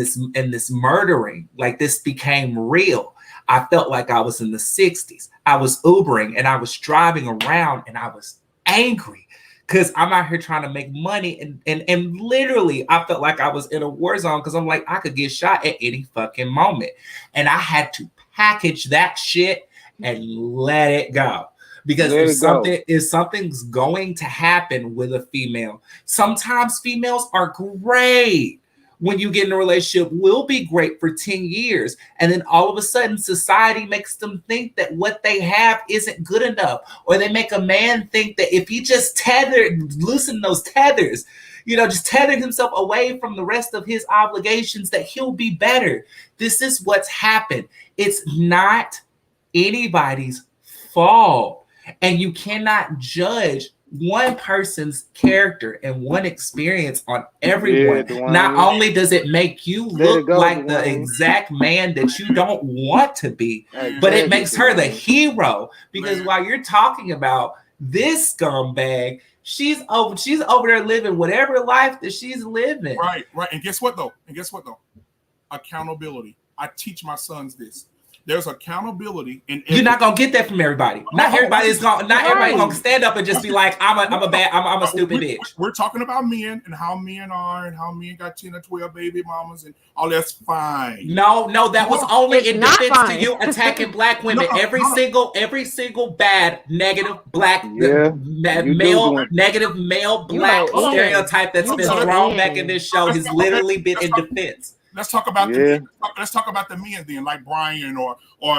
this murdering, like this became real. I felt like I was in the 60s. I was Ubering and I was driving around and I was angry because I'm out here trying to make money. And literally, I felt like I was in a war zone because I'm like, I could get shot at any fucking moment. And I had to package that shit and let it go. Because if something's going to happen with a female, sometimes females are great. When you get in a relationship, will be great for 10 years. And then all of a sudden, society makes them think that what they have isn't good enough. Or they make a man think that if he just loosen those tethers, just tether himself away from the rest of his obligations, that he'll be better. This is what's happened. It's not anybody's fault. And you cannot judge one person's character and one experience on everyone. Not only does it make you look like the exact man that you don't want to be, but it makes her the hero. Because while you're talking about this scumbag, she's over there living whatever life that she's living. Right. And guess what though? Accountability. I teach my sons this. There's accountability in you're not gonna get that from everybody. Not everybody's gonna stand up and just be like, I'm a stupid bitch. We're talking about men and how men are and how men got 10 or 12 baby mamas and all that's fine. No, that was only in defense to you attacking black women. Every single bad negative black negative male black stereotype that's been thrown back in this show has literally been in defense. Let's talk about the men. Let's talk about the men then, like Brian or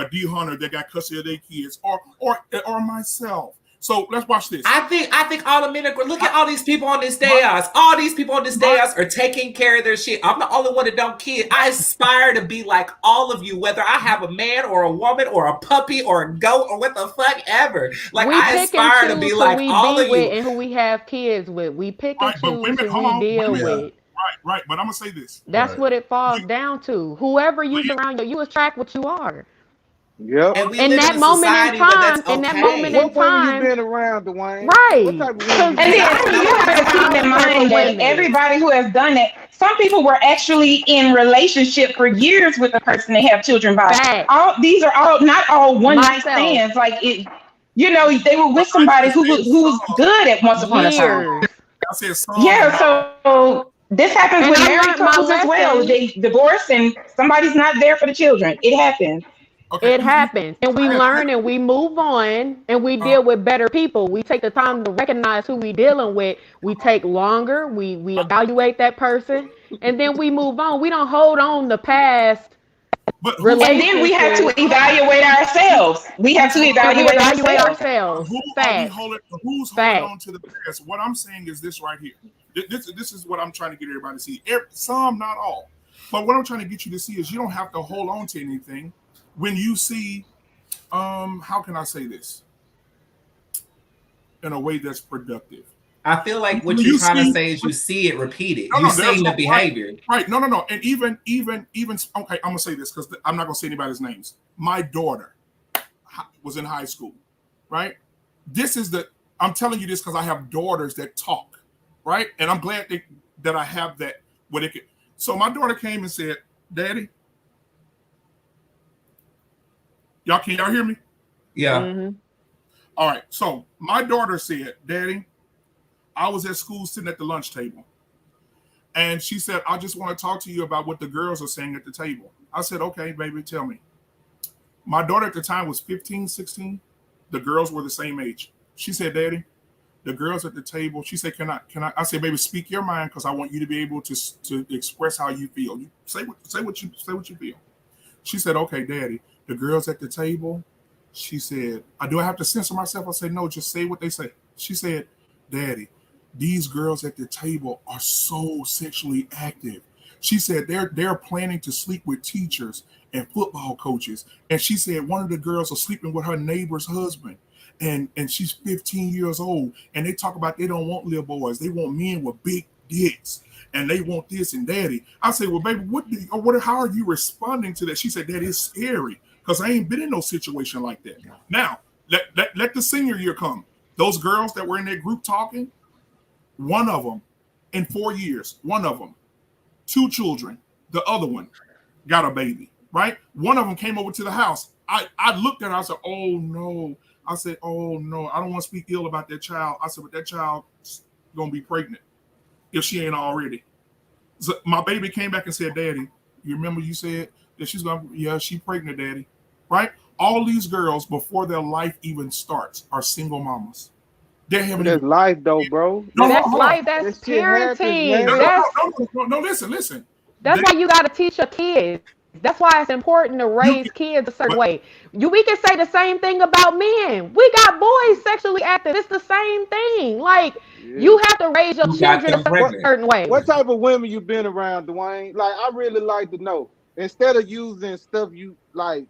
D Hunter that got custody of their kids, or myself. So let's watch this. I think all the men are. Look at all these people on this dais. All these people on this dais are taking care of their shit. I'm the only one that don't kid. I aspire to be like all of you, whether I have a man or a woman or a puppy or a goat or what the fuck ever. Like I aspire to be like all of you and who we have kids with. We pick and choose who we deal with. Right, but I'm gonna say this. That's what it falls down to. Whoever you surround you attract what you are. Yep. And we In live that in a moment in society where that's time, in that moment okay. in What women you time, been around, Dwayne? right? What type of women you And been then around? you have to keep in mind that everybody who has done it, some people were actually in relationship for years with the person they have children by. These are all not all one night stands. Like it, you know, they were with somebody who was good at once upon a time. Years. I said some. Yeah, so this happens And with I married learned my couples as well. lesson. They divorce and somebody's not there for the children. It happens. Okay. It happens, and we learn and we move on, and we deal with better people. We take the time to recognize who we dealing with. We take longer. We evaluate that person, and then we move on. We don't hold on to past And then we have to evaluate ourselves. We have to evaluate ourselves. Who are we holding? Who's holding on to the past? What I'm saying is this right here. This is what I'm trying to get everybody to see. Some, not all, but what I'm trying to get you to see is you don't have to hold on to anything when you see. How can I say this in a way that's productive? I feel like what you're trying to say is you see it repeated. You've seen the behavior. Right. No. And even okay, I'm gonna say this because I'm not gonna say anybody's names. My daughter was in high school, right? I'm telling you this because I have daughters that talk, right? And I'm glad that I have that where they could. So my daughter came and said, "Daddy, can y'all hear me?" Yeah. Mm-hmm. All right. So my daughter said, "Daddy, I was at school sitting at the lunch table. And she said, I just want to talk to you about what the girls are saying at the table." I said, "Okay, baby, tell me." My daughter at the time was 15, 16. The girls were the same age. She said, "Daddy, the girls at the table," she said, can I? I said, "Baby, speak your mind because I want you to be able to express how you feel. You say what you feel." She said, "Okay, Daddy, the girls at the table," she said, "Do I have to censor myself?" I said, "No, just say what they say." She said, "Daddy, these girls at the table are so sexually active." She said they're planning to sleep with teachers and football coaches. And she said one of the girls are sleeping with her neighbor's husband. And she's 15 years old. And they talk about they don't want little boys. They want men with big dicks. And they want this and daddy. I said, "Well, baby, how are you responding to that?" She said, "That is scary because I ain't been in no situation like that." Now, let the senior year come. Those girls that were in that group talking, one of them, in 4 years, one of them, 2 children, the other one got a baby, right? One of them came over to the house. I looked at her, I said, "Oh no." I said, "Oh no, I don't want to speak ill about that child." I said, "But that child's going to be pregnant if she ain't already." So my baby came back and said, "Daddy, you remember you said that she's going to, yeah, she's pregnant, Daddy." Right? All these girls, before their life even starts, are single mamas. That's life, though, bro. That's life. That's parenting. No, listen. That's why you got to teach your kids. That's why it's important to raise kids a certain way. We can say the same thing about men. We got boys sexually active. It's the same thing. Like you have to raise your children a certain way. What type of women you been around, Dwayne? Like I really like to know. Instead of using stuff you like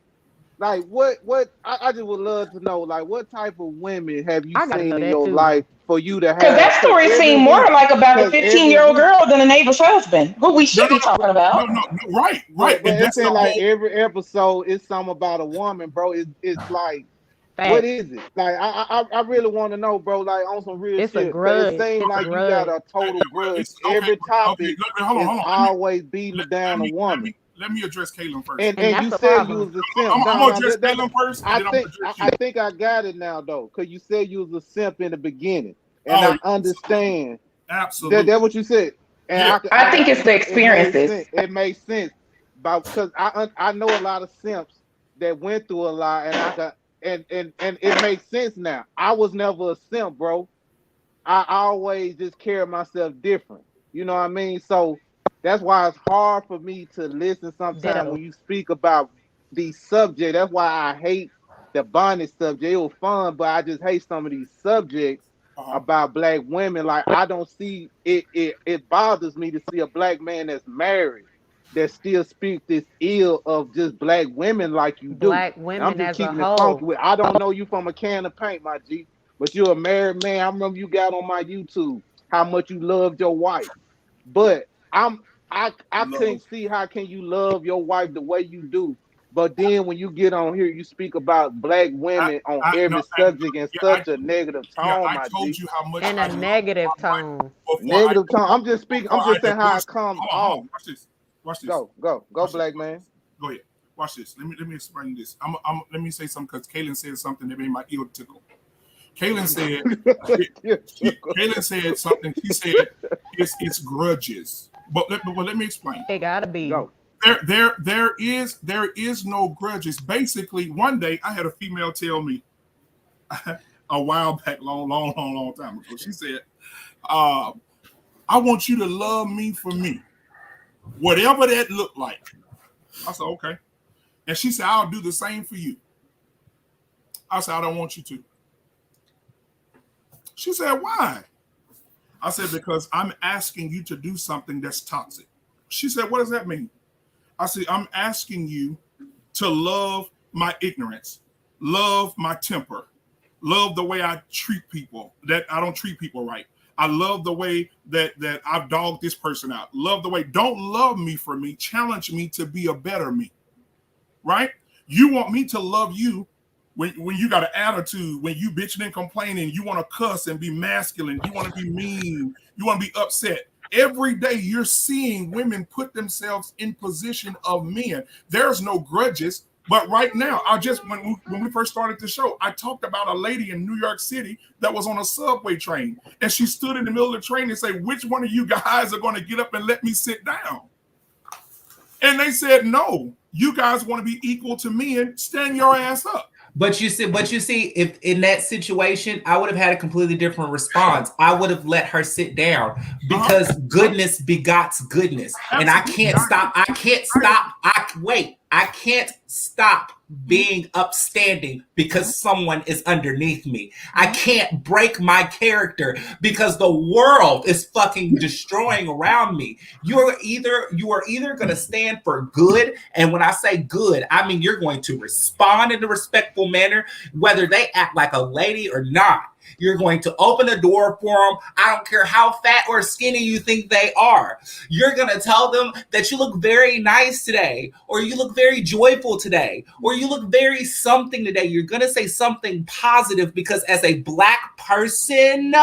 what I just would love to know, like what type of women have you seen in your life for you to have? Because that story seemed more like about the 15-year-old girl than a neighbor's husband, who we should be talking about. No, right. But it's saying like every episode is something about a woman, bro. It's like, what is it? Like I really want to know, bro. Like on some real it's shit. A grudge. It seems like you got a total grudge. Every topic is always beating down a woman. Let me address Kaylin first. And you said you was a simp. I'm gonna address Kaylin first. I think I got it now though, because you said you was a simp in the beginning, and I understand. Absolutely. That's what you said. And I think it's the experiences. It makes sense, because I know a lot of simps that went through a lot, and it makes sense now. I was never a simp, bro. I always just carry myself different. You know what I mean? So that's why it's hard for me to listen sometimes when you speak about these subjects. That's why I hate the Bonnet subject. It was fun, but I just hate some of these subjects about black women. Like I don't see it. It bothers me to see a black man that's married that still speaks this ill of just black women like you do. Black women I'm just as a keeping whole. it funky with. I don't know you from a can of paint, my G, but you're a married man. I remember you got on my YouTube how much you loved your wife, but I couldn't see how can you love your wife the way you do But then when you get on here, you speak about black women on every subject in such a negative tone, I my told G. you how much In I a love negative my wife tone. Negative tone. I'm just speaking. I'm just saying how it divorced. comes Hold on. off. Watch this. Watch this. Go, Watch black this. man. Go ahead. Watch this. Let me explain this. Let me say something because Kaylin said something that made my ear tickle. Kaylin said something. She said it's grudges. But let me explain. It gotta be. Go. There is no grudges. Basically, one day I had a female tell me a while back, long time ago. She said, "I want you to love me for me, whatever that looked like." I said, "Okay," and she said, "I'll do the same for you." I said, "I don't want you to." She said, "Why?" I said, "Because I'm asking you to do something that's toxic." She said, "What does that mean?" I said, "I'm asking you to love my ignorance, love my temper, love the way I treat people, that I don't treat people right. I love the way that I've dogged this person out. Love the way, don't love me for me, challenge me to be a better me, right? You want me to love you when you got an attitude, when you bitching and complaining, you want to cuss and be masculine, you want to be mean, you want to be upset. Every day you're seeing women put themselves in position of men. There's no grudges. But right now, when we first started the show, I talked about a lady in New York City that was on a subway train. And she stood in the middle of the train and said, "Which one of you guys are going to get up and let me sit down?" And they said, "No, you guys want to be equal to men. Stand your ass up." But you see, if in that situation, I would have had a completely different response. I would have let her sit down because goodness begots goodness. And I can't stop. I can't stop being upstanding because someone is underneath me. I can't break my character because the world is fucking destroying around me. You are either going to stand for good, and when I say good, I mean you're going to respond in a respectful manner, whether they act like a lady or not. You're going to open the door for them. I don't care how fat or skinny you think they are. You're going to tell them that you look very nice today, or you look very joyful today, or you look very something today. You're going to say something positive because as a black person,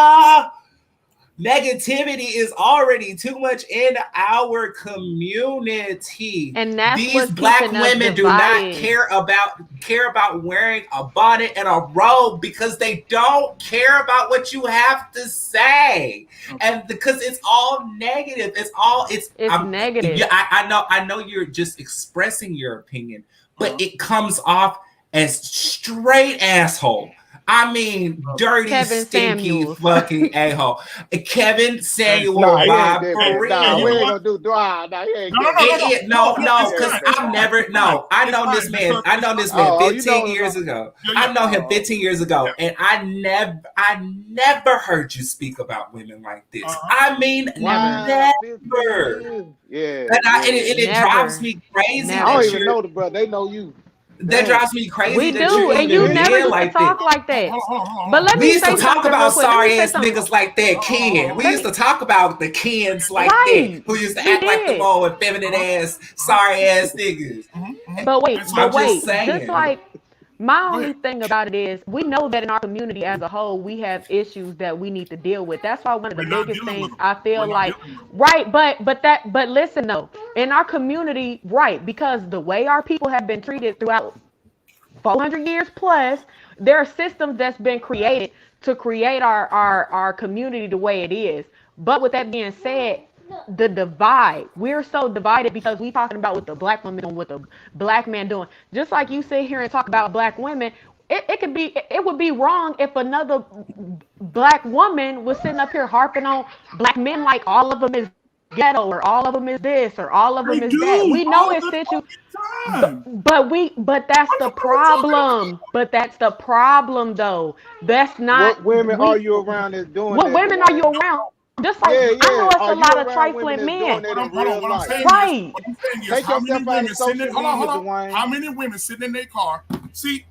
negativity is already too much in our community. And that's these black women do not care about wearing a bonnet and a robe because they don't care about what you have to say. And because it's all negative. It's negative. Yeah, I know you're just expressing your opinion, but it comes off as straight asshole. I mean, dirty, Kevin stinky, Samuels. Fucking a-hole. Kevin Samuel Vibe for real. Nah, we ain't gonna do dry. No, because I've never, I know this man 15 years ago. I know him 15 years ago, and I never heard you speak about women like this. I mean, never. Yeah. And it drives me crazy. I don't even know the brother. They know you. That drives me crazy. We that do, and you never used to talk like that. But let me we used say to talk something about real quick. sorry ass niggas like that, Ken. We used to talk about the Kens like that, who used to act like the old feminine ass, sorry ass niggas. But wait, saying. just like my only thing about it is we know that in our community as a whole, we have issues that we need to deal with. That's why one of the biggest things I feel like, right, but listen though, in our community, right, because the way our people have been treated throughout 400 years plus, there are systems that's been created to create our community the way it is. But with that being said, the divide, we're so divided because we talking about what the black woman doing, what the black man doing. Just like you sit here and talk about black women, it would be wrong if another black woman was sitting up here harping on black men like all of them is ghetto or all of them is this or all of them is that. We know it's but that's the problem. But that's the problem though. That's not what women are you around that's doing what that, women are you around? Just like I know it's a lot of trifling men. Right. Take yourself out of social media, Dwayne. How many women sitting in their car? See,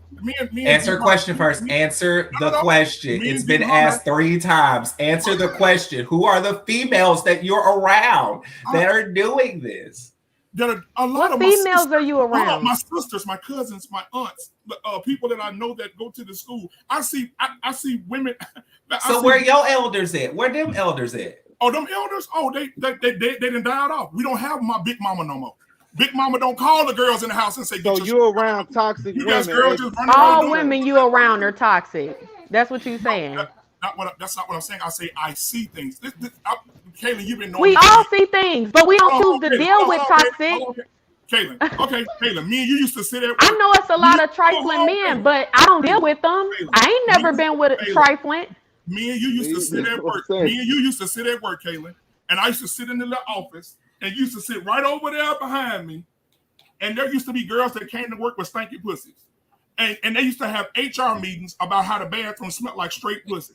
Answer the question first. Answer the question. It's been asked 3 times. Answer the question. Who are the females that you're around that are doing this? that are a lot What of females are you hold on, around? my sisters, my cousins, my aunts, people that I know that go to the school. I see women. So where your elders at? Where them elders at? Oh, them elders. Oh, they done died off. We don't have my big mama no more. Big mama don't call the girls in the house and say, So you're around toxic you women. guys girls just running All around women you around are toxic. That's what you saying. That's not what I'm saying. I say I see things. Kaylin, you've been knowing. We all see things, but we don't choose to deal with toxic. Kaylin, okay, Kaylin, me and you used to sit there. I know it's a lot of trifling men, but I don't deal with them. I ain't never been with trifling. Me and you used to sit at work. Me and you used to sit at work, Kaylin, and I used to sit in the little office, and you used to sit right over there behind me. And there used to be girls that came to work with stanky pussies, and they used to have HR meetings about how the bathroom smelled like straight pussy.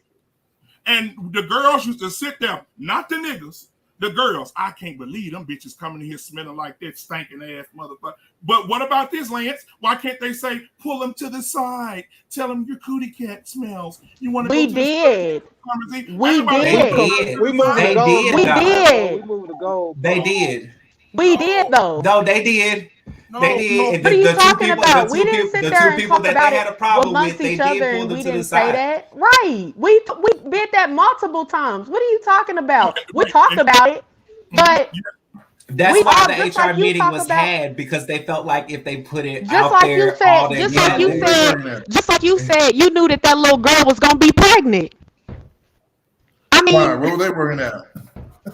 And the girls used to sit there, not the niggas, the girls. I can't believe them bitches coming in here smelling like that stinking ass motherfucker. But what about this, Lance? Why can't they say, pull them to the side, tell them your cootie cat smells? You want to We go to did. We did. We moved the goal. We did. We moved the goal. They did. We did though. No, they did. They did. What are you talking about? We didn't sit there and talk about it amongst each other, and we didn't say that. Right? We did that multiple times. What are you talking about? We talked about it, but that's why the HR meeting was had, because they felt like if they put it just out like there, you said, just like you said, you knew that little girl was gonna be pregnant. I mean, why? Where were they working at?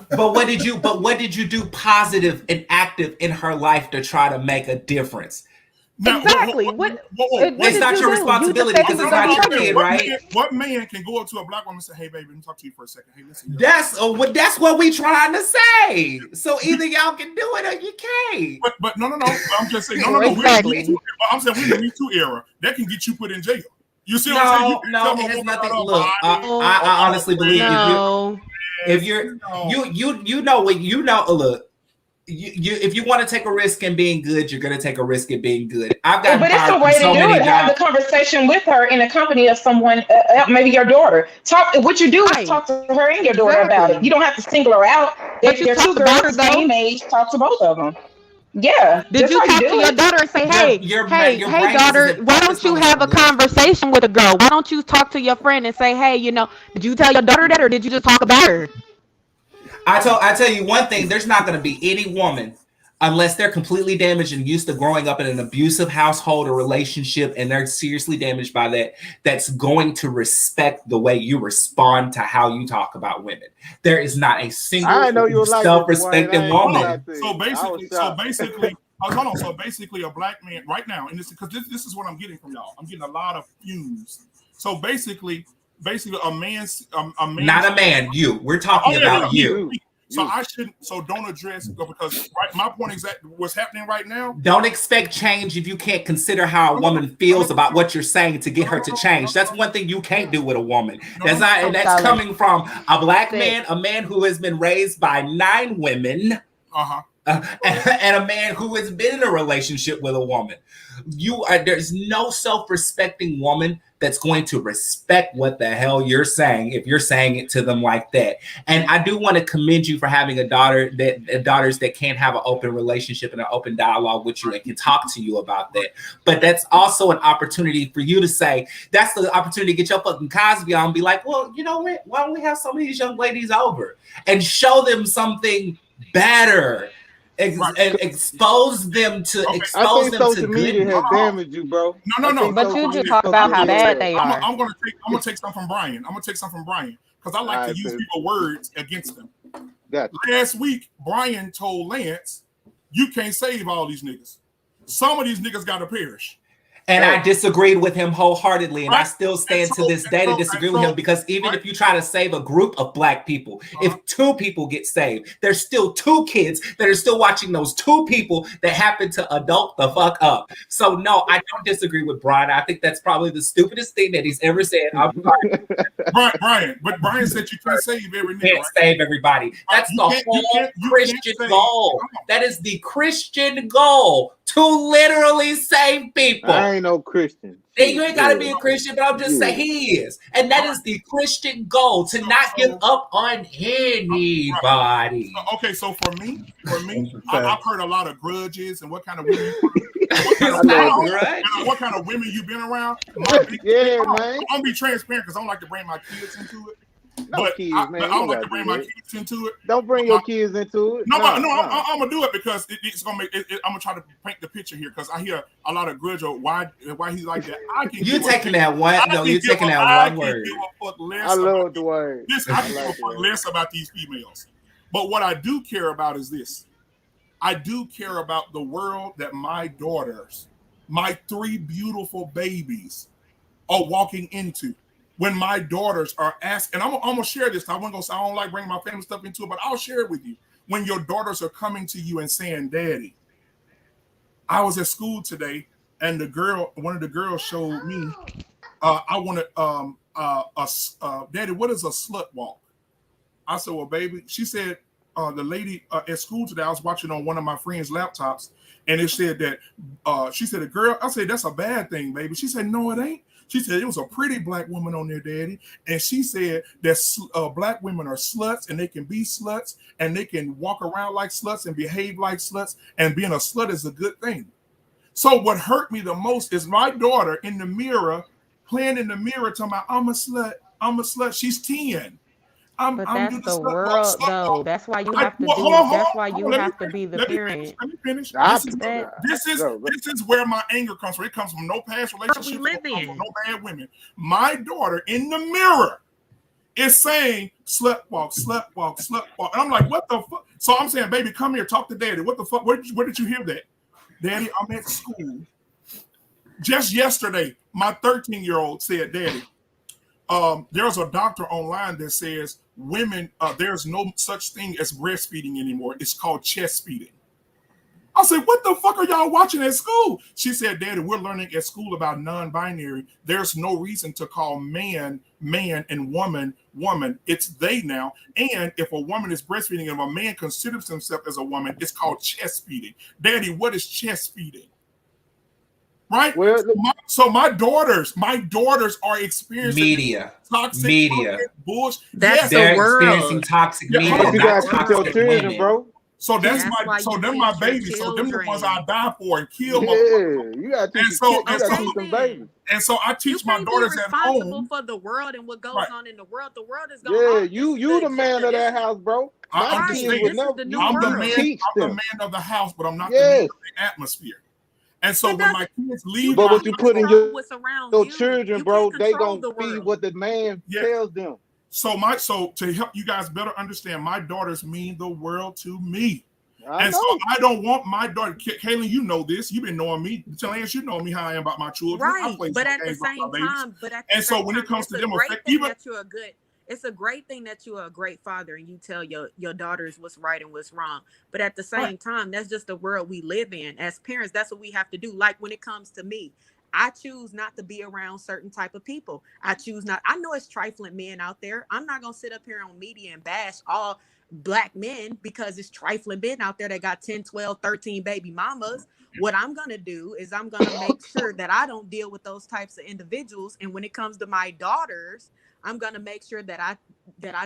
But what did you do positive and active in her life to try to make a difference? Exactly. It's not your responsibility because it's not your kid, right? What man can go up to a black woman and say, "Hey, baby, let me talk to you for a second. Hey, listen." That's what we trying to say. So either y'all can do it or you can't. But no. I'm just saying no. Exactly. I'm saying we're in the Me Too era. That can get you put in jail. You see what I'm saying? No, it has nothing. Look, I honestly believe if you're you know what you know. Look. If you want to take a risk in being good, you're going to take a risk in being good. But it's a way to do it. Have the conversation with her in the company of someone, maybe your daughter. What you do is talk to her and your daughter about it. You don't have to single her out. They're two girls the same age. Talk to both of them. Yeah. Did you talk to your daughter and say, hey, daughter, why don't you have a conversation with a girl? Why don't you talk to your friend and say, hey, did you tell your daughter that, or did you just talk about her? I tell you one thing, there's not going to be any woman, unless they're completely damaged and used to growing up in an abusive household or relationship, and they're seriously damaged by that, that's going to respect the way you respond to how you talk about women. There is not a single self-respecting woman. So basically, a black man right now, and this is what I'm getting from y'all. I'm getting a lot of fumes. So basically a man's not a man. You. We're talking about you. So I shouldn't. So don't address because my point is that what's happening right now. Don't expect change if you can't consider how a woman feels about what you're saying to get her to change. That's one thing you can't do with a woman. That's not, and that's coming from a black man, a man who has been raised by 9 women. And a man who has been in a relationship with a woman. There's no self-respecting woman that's going to respect what the hell you're saying if you're saying it to them like that. And I do want to commend you for having daughters that can have an open relationship and an open dialogue with you and can talk to you about that. But that's also an opportunity for you to say, that's the opportunity to get your fucking Cosby on and be like, well, you know what? Why don't we have some of these young ladies over and show them something better? And expose them to social media has damaged you, bro. No. But you just talk about how bad they are. I'm gonna take some from Brian. Because I like to use people's words against them. Last week, Brian told Lance, "You can't save all these niggas. Some of these niggas gotta perish." And I disagreed with him wholeheartedly, and I still stand to this day to disagree with him, because even if you try to save a group of black people, if 2 people get saved, there's still 2 kids that are still watching those 2 people that happen to adult the fuck up. So no, I don't disagree with Brian. I think that's probably the stupidest thing that he's ever said. I'm sorry. Brian said you can't save every nigga. Can't save everybody. That's the whole Christian goal. That is the Christian goal, to literally save people. I ain't no Christian. And you ain't gotta be a Christian, but I'm just saying he is. And that is the Christian goal, to not give up on anybody. Okay, so for me, I've heard a lot of grudges and what kind of women what kind of women you've been around. Yeah, man. I'm gonna be transparent because I don't like to bring my kids into it. No kids, man. I don't like to bring my kids into it. Don't bring your kids into it. No, I'm gonna do it because it's gonna make. I'm gonna try to paint the picture here because I hear a lot of grudge over why he's like that. You're taking that one. No, you're taking that one word. I love the word. I can give a fuck less about these females. But what I do care about is this. I do care about the world that my daughters, my 3 beautiful babies, are walking into. When my daughters are asked, and I'm gonna share this. I don't like bringing my family stuff into it, but I'll share it with you. When your daughters are coming to you and saying, "Daddy," I was at school today, and one of the girls showed me, I wanted Daddy, what is a slut walk? I said, well, baby, she said, the lady at school today, I was watching on one of my friends' laptops, and it said that she said, a girl, I said, that's a bad thing, baby. She said, no, it ain't. She said it was a pretty black woman on there, Daddy. And she said that black women are sluts and they can be sluts and they can walk around like sluts and behave like sluts. And being a slut is a good thing. So what hurt me the most is my daughter in the mirror, playing in the mirror, talking about, I'm a slut. I'm a slut. She's 10. But that's the world, though. That's why you have to do. That's why you have to be the parent. Let me finish. This is where my anger comes from. It comes from no past relationship. No bad women. My daughter in the mirror is saying slut walk, slut walk, slut walk. And I'm like, what the fuck? So I'm saying, baby, come here, talk to Daddy. What the fuck? Where did you hear that? Daddy, I'm at school. Just yesterday, my 13-year-old said, Daddy, there's a doctor online that says women, there's no such thing as breastfeeding anymore. It's called chest feeding. I said, what the fuck are y'all watching at school? She said, Daddy, we're learning at school about non-binary. There's no reason to call man, man, and woman, woman. It's they now. And if a woman is breastfeeding and if a man considers himself as a woman, it's called chest feeding. Daddy, what is chest feeding? Right? Well, so my daughters are experiencing toxic bullshit. That's the world. Experiencing toxic media. You gotta teach your children, bro. So them my babies. So them the ones I die for and kill. Yeah, you gotta teach them babies. And so I teach my daughters at home. Responsible for the world and what goes on in the world. The world is going. Yeah, you the man of that house, bro. I'm the man of the house, but I'm not the man of the atmosphere. And so when my kids leave, but what you put in your children, bro, they gonna be what the man tells them. So to help you guys better understand, my daughters mean the world to me. So I don't want my daughter, Kaylin, you know this. You've been knowing me. Lance, you know me how I am about my children. Right, but at the same time, when it comes to them, it's a great thing that you're a great father and you tell your daughters what's right and what's wrong. But at the same time, that's just the world we live in. As parents, that's what we have to do. Like when it comes to me, I choose not to be around certain type of people. I choose not. I know it's trifling men out there. I'm not going to sit up here on media and bash all black men because it's trifling men out there that got 10, 12, 13 baby mamas. What I'm going to do is I'm going to make sure that I don't deal with those types of individuals. And when it comes to my daughters, I'm going to make sure that I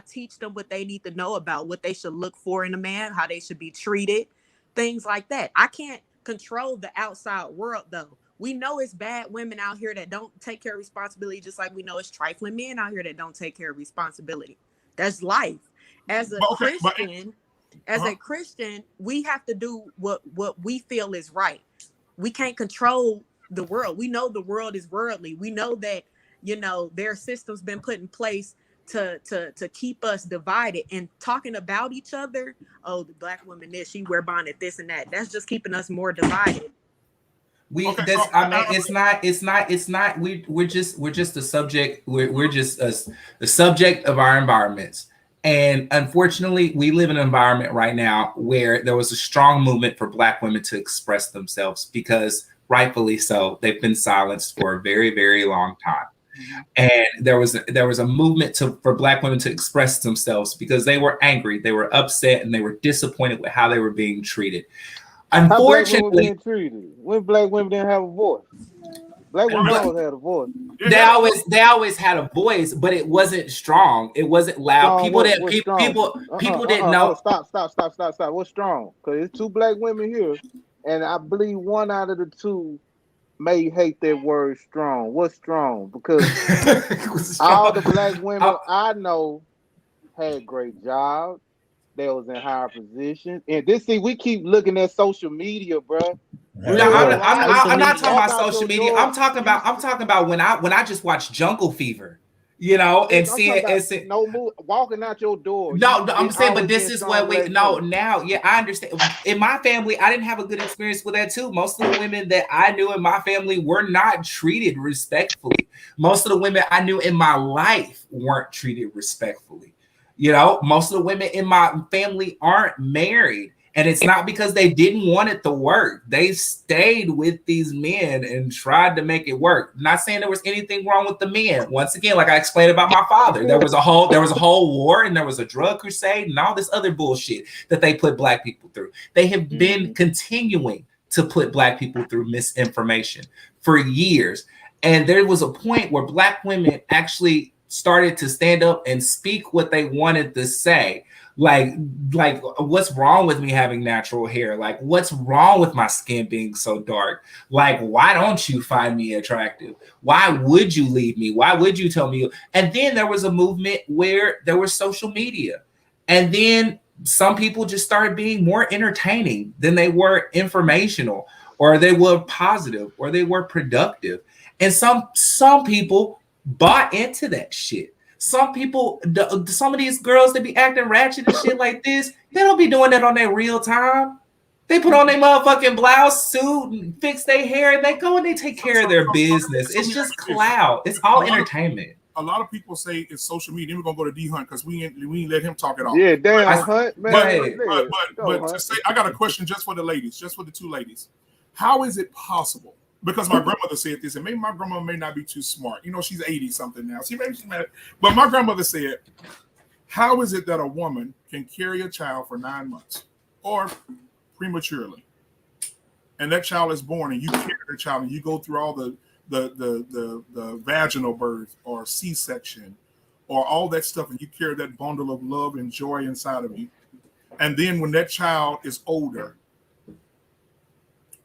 teach them what they need to know about what they should look for in a man, how they should be treated, things like that. I can't control the outside world, though. We know it's bad women out here that don't take care of responsibility, just like we know it's trifling men out here that don't take care of responsibility. That's life. As a Christian, we have to do what we feel is right. We can't control the world. We know the world is worldly. We know that, their system's been put in place to keep us divided and talking about each other. Oh, the black woman this, she wear bonnet, this and that. That's just keeping us more divided. We're just the subject. We're just the subject of our environments. And unfortunately, we live in an environment right now where there was a strong movement for black women to express themselves because rightfully so, they've been silenced for a very, very long time. And there was a movement for black women to express themselves because they were angry, they were upset, and they were disappointed with how they were being treated. How black women Unfortunately, being treated? When black women didn't have a voice? Black women always had a voice. they always had a voice, but it wasn't strong. It wasn't loud. Strong. What's strong? People didn't know. Stop. What's strong? Because it's two black women here, and I believe one out of the two may hate that word strong. What's strong? Because all the black women I know had great jobs. They was in higher positions. And we keep looking at social media, bro. I'm not talking about social media. I'm talking about when I just watched Jungle Fever, and seeing no move walking out your door. No, I'm saying, but this is what now. Yeah, I understand. In my family, I didn't have a good experience with that too. Most of the women that I knew in my family were not treated respectfully. Most of the women I knew in my life weren't treated respectfully. Most of the women in my family aren't married. And it's not because they didn't want it to work. They stayed with these men and tried to make it work. Not saying there was anything wrong with the men. Once again, like I explained about my father, there was a whole war and there was a drug crusade and all this other bullshit that they put black people through. They have been continuing to put black people through misinformation for years. And there was a point where black women actually started to stand up and speak what they wanted to say. Like what's wrong with me having natural hair? Like, what's wrong with my skin being so dark? Like, why don't you find me attractive? Why would you leave me? Why would you tell me? And then there was a movement where there was social media. And then some people just started being more entertaining than they were informational, or they were positive, or they were productive. And some people bought into that shit. Some people, some of these girls that be acting ratchet and shit like this, they don't be doing that on their real time. They put on their motherfucking blouse suit and fix their hair, and they go and they take care of their business. It's just clout. It's all entertainment. A lot of people say it's social media. Then we're gonna go to D Hunt because we ain't let him talk it off. Yeah, damn, Hunt, man. But to say, I got a question just for the ladies, just for the two ladies. How is it possible? Because my grandmother said this, and maybe my grandmother may not be too smart. She's 80 something now. She's mad. But my grandmother said, how is it that a woman can carry a child for 9 months or prematurely, and that child is born, and you carry the child, and you go through all the vaginal birth or C-section or all that stuff, and you carry that bundle of love and joy inside of you, and then when that child is older,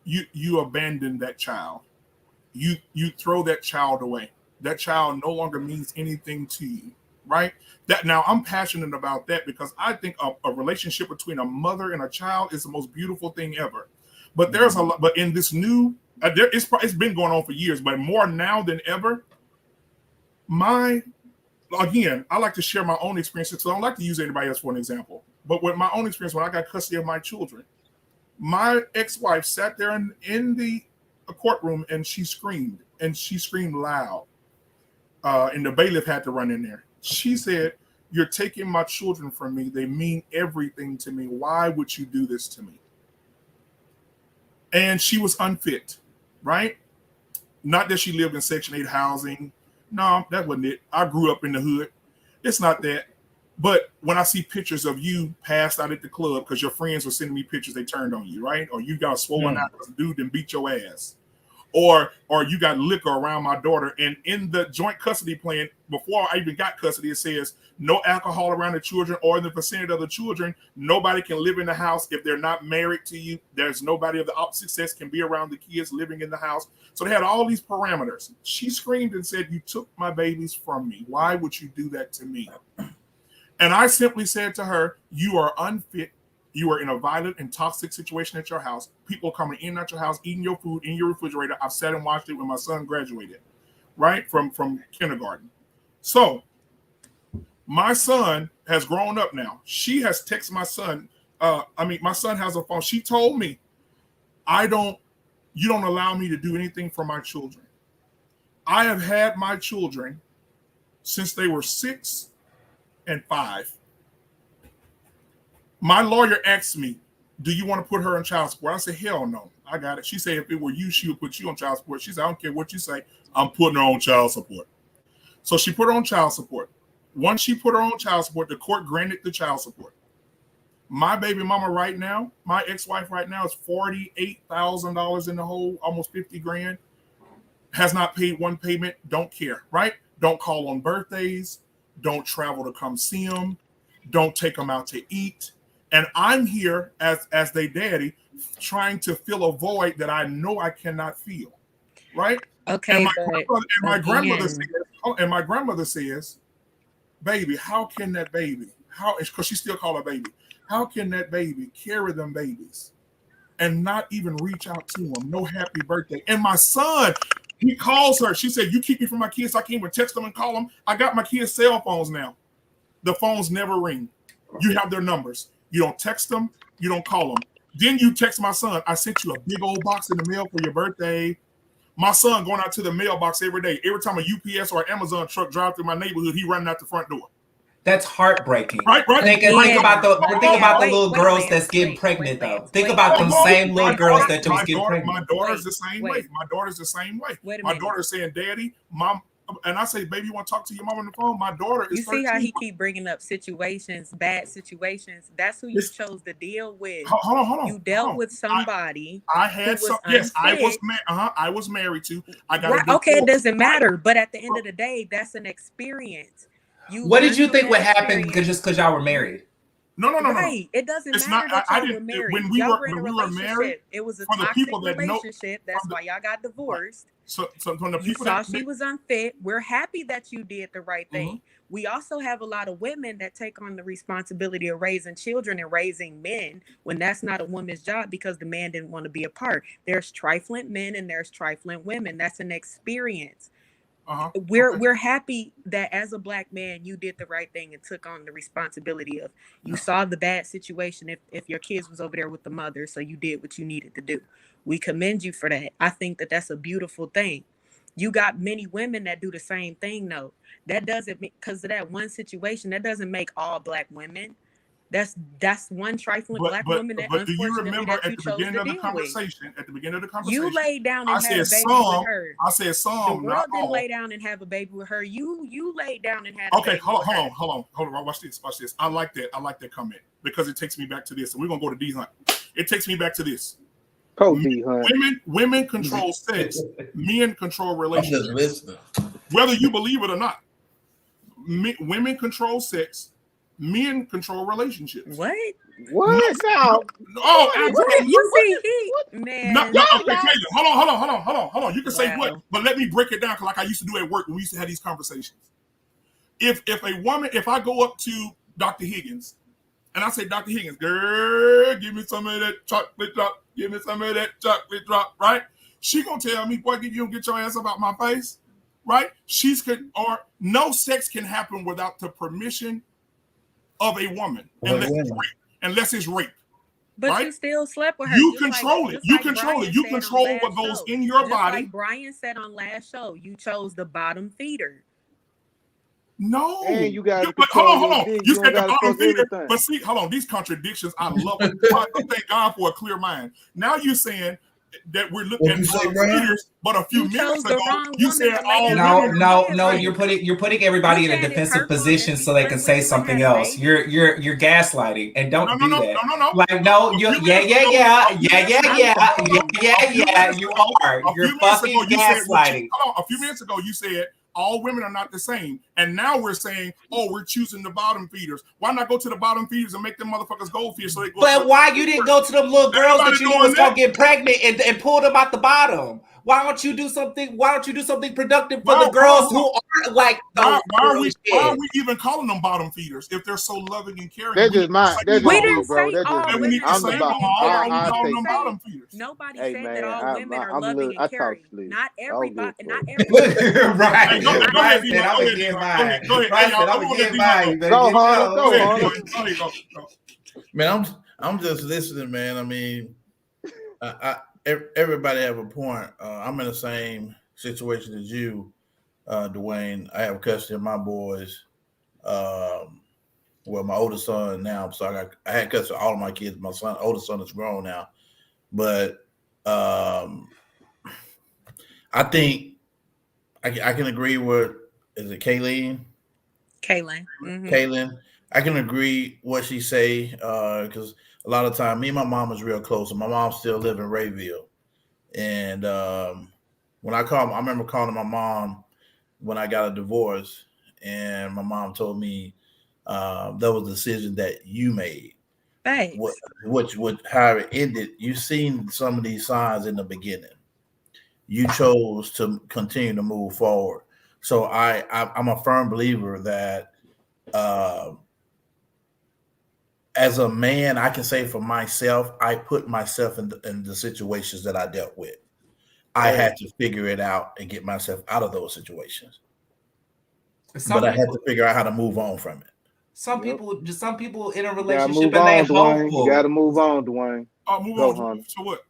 you abandon that child. You throw that child away. That child no longer means anything to you, right? That now I'm passionate about that because I think a relationship between a mother and a child is the most beautiful thing ever. But there's a lot. But in this new, it's been going on for years, but more now than ever. I like to share my own experiences, so I don't like to use anybody else for an example. But with my own experience, when I got custody of my children, my ex-wife sat there in the courtroom and she screamed loud. And the bailiff had to run in there. She said, "You're taking my children from me. They mean everything to me. Why would you do this to me?" And she was unfit, right? Not that she lived in Section 8 housing. No, that wasn't it. I grew up in the hood. It's not that. But when I see pictures of you passed out at the club because your friends were sending me pictures, they turned on you, right? Or you got swollen out because a dude and beat your ass. Or you got liquor around my daughter. And in the joint custody plan, before I even got custody, it says no alcohol around the children or in the vicinity of the children. Nobody can live in the house if they're not married to you. There's nobody of the opposite sex can be around the kids living in the house. So they had all these parameters. She screamed and said, "You took my babies from me. Why would you do that to me?" And I simply said to her, "You are unfit. You are in a violent and toxic situation at your house. People coming in at your house, eating your food in your refrigerator. I've sat and watched it when my son graduated, right, from kindergarten." So my son has grown up now. She has texted my son. My son has a phone. She told me, you don't allow me to do anything for my children. I have had my children since they were 6 and 5. My lawyer asked me, "Do you want to put her on child support?" I said, "Hell no, I got it." She said, "If it were you, she would put you on child support." She said, "I don't care what you say, I'm putting her on child support." So she put her on child support. Once she put her on child support, the court granted the child support. My baby mama right now, my ex-wife right now is $48,000 in the hole, almost 50 grand. Has not paid one payment, don't care, right? Don't call on birthdays, don't travel to come see them, don't take them out to eat. And I'm here as their daddy trying to fill a void that I know I cannot feel, right? Okay, And my grandmother says, baby, how can that baby, because she still call her baby, how can that baby carry them babies and not even reach out to them? No happy birthday. And my son, he calls her. She said, you keep me from my kids. So I can't even text them and call them. I got my kids' cell phones now. The phones never ring. You have their numbers. You don't text them. You don't call them. Then you text my son, I sent you a big old box in the mail for your birthday. My son going out to the mailbox every day. Every time a UPS or Amazon truck drive through my neighborhood, he running out the front door. That's heartbreaking. Right. Think about the little girls that's getting pregnant though. Think about them same little girls that was getting pregnant. My daughter's the same way. My daughter's the same way. My daughter's saying, "Daddy, Mom," and I say, "Baby, you want to talk to your mom on the phone?" My daughter is. You see how he keep bringing up situations, bad situations. That's who you chose to deal with. Hold on. You dealt with somebody. I had some. Yes, I was married to. I got okay. It doesn't matter. But at the end of the day, that's an experience. What did you think would happen just because y'all were married? No. Right. It doesn't matter that y'all were married. When we y'all were in a relationship. married, it was a for the toxic people that relationship. That's why y'all got divorced. So from the people you saw she was unfit. We're happy that you did the right thing. We also have a lot of women that take on the responsibility of raising children and raising men when that's not a woman's job because the man didn't want to be a part. There's trifling men and there's trifling women. That's an experience. We're happy that as a Black man you did the right thing and took on the responsibility of you saw the bad situation if your kids was over there with the mother, so you did what you needed to do. We commend you for that. I think that that's a beautiful thing. You got many women that do the same thing though. That doesn't, because of that one situation, that doesn't make all Black women. That's one trifling Black woman that but do you remember that at the beginning of the conversation? At the beginning of the conversation, you laid down and had a baby with her. I said some. The world didn't lay down and have a baby with her. You laid down and had. Okay, hold on. Watch this. I like that comment because it takes me back to this, and we're gonna go to D Hunt. It takes me back to this. Women control sex. Men control relationships. Whether you believe it or not, women control sex. Men control relationships. What? Now? Oh, absolutely. You see, man. Okay, hold on. You can say what, but let me break it down like I used to do at work when we used to have these conversations. If I go up to Dr. Higgins and I say, Dr. Higgins, girl, give me some of that chocolate drop. Give me some of that chocolate drop, right? She gonna tell me, boy, you don't get your ass up out my face, right? No sex can happen without the permission of a woman, unless it's rape. But right? you still slept with her. You control it. You control it. You control what goes in your body. Like Brian said on last show, you chose the bottom feeder. No, and you got. Hold on. You said the bottom feeder, but see, hold on. These contradictions, I love it. Thank God for a clear mind. Now you're saying that we're looking at bottom feeders, but a few minutes ago you said all. No. You're putting everybody in a defensive position so they can say something else. You're gaslighting, and don't do that. No. Like no, yeah. You are. You're fucking gaslighting. A few minutes ago you said all women are not the same. And now we're saying, we're choosing the bottom feeders. Why not go to the bottom feeders and make them motherfuckers goldfish so they go? But why you didn't go to them little girls that you knew was gonna get pregnant and pull them out the bottom? Why don't you do something? Why don't you do something productive for the girls who are like? Why are we even calling them bottom feeders if they're so loving and caring? That's just my. That's we just didn't me, bro. say all women. I'm the bottom feeders. Nobody said that all women are loving and caring. Not everybody. Not everybody. Right. Go ahead. Man, I'm just listening, man. I mean, everybody have a point. I'm in the same situation as you, Dwayne. I have custody of my boys. Well, my oldest son now, so I had custody of all of my kids. My oldest son is grown now, but I think I can agree with, is it Kaylin? Kaylin. Mm-hmm. Kaylin. I can agree what she say because a lot of time, me and my mom was real close, and my mom still live in Rayville. And when I remember calling my mom when I got a divorce, and my mom told me that was a decision that you made. Thanks. How it ended. You seen some of these signs in the beginning. You chose to continue to move forward. So I'm a firm believer that as a man, I can say for myself, I put myself in the situations that I dealt with. I had to figure it out and get myself out of those situations. But I had to figure out how to move on from it. Some people in a You gotta relationship move and they on, Dwayne. hopeful. You gotta move on, Dwayne. Oh, move Go, on. honey. So what?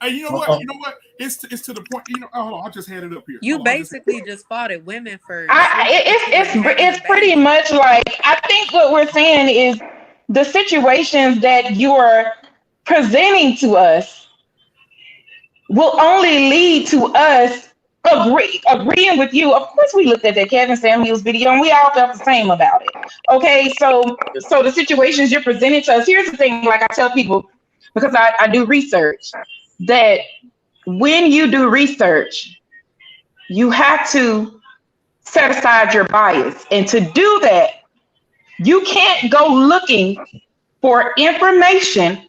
Hey, you know what? You know what? It's to the point. You know, hold on. I just had it up here. You Hold on, basically just fought at women for. It's pretty much like, I think what we're saying is the situations that you are presenting to us will only lead to us agreeing with you. Of course, we looked at that Kevin Samuels video and we all felt the same about it. Okay, so the situations you're presenting to us, here's the thing, like I tell people, because I do research, that when you do research, you have to set aside your bias. And to do that, you can't go looking for information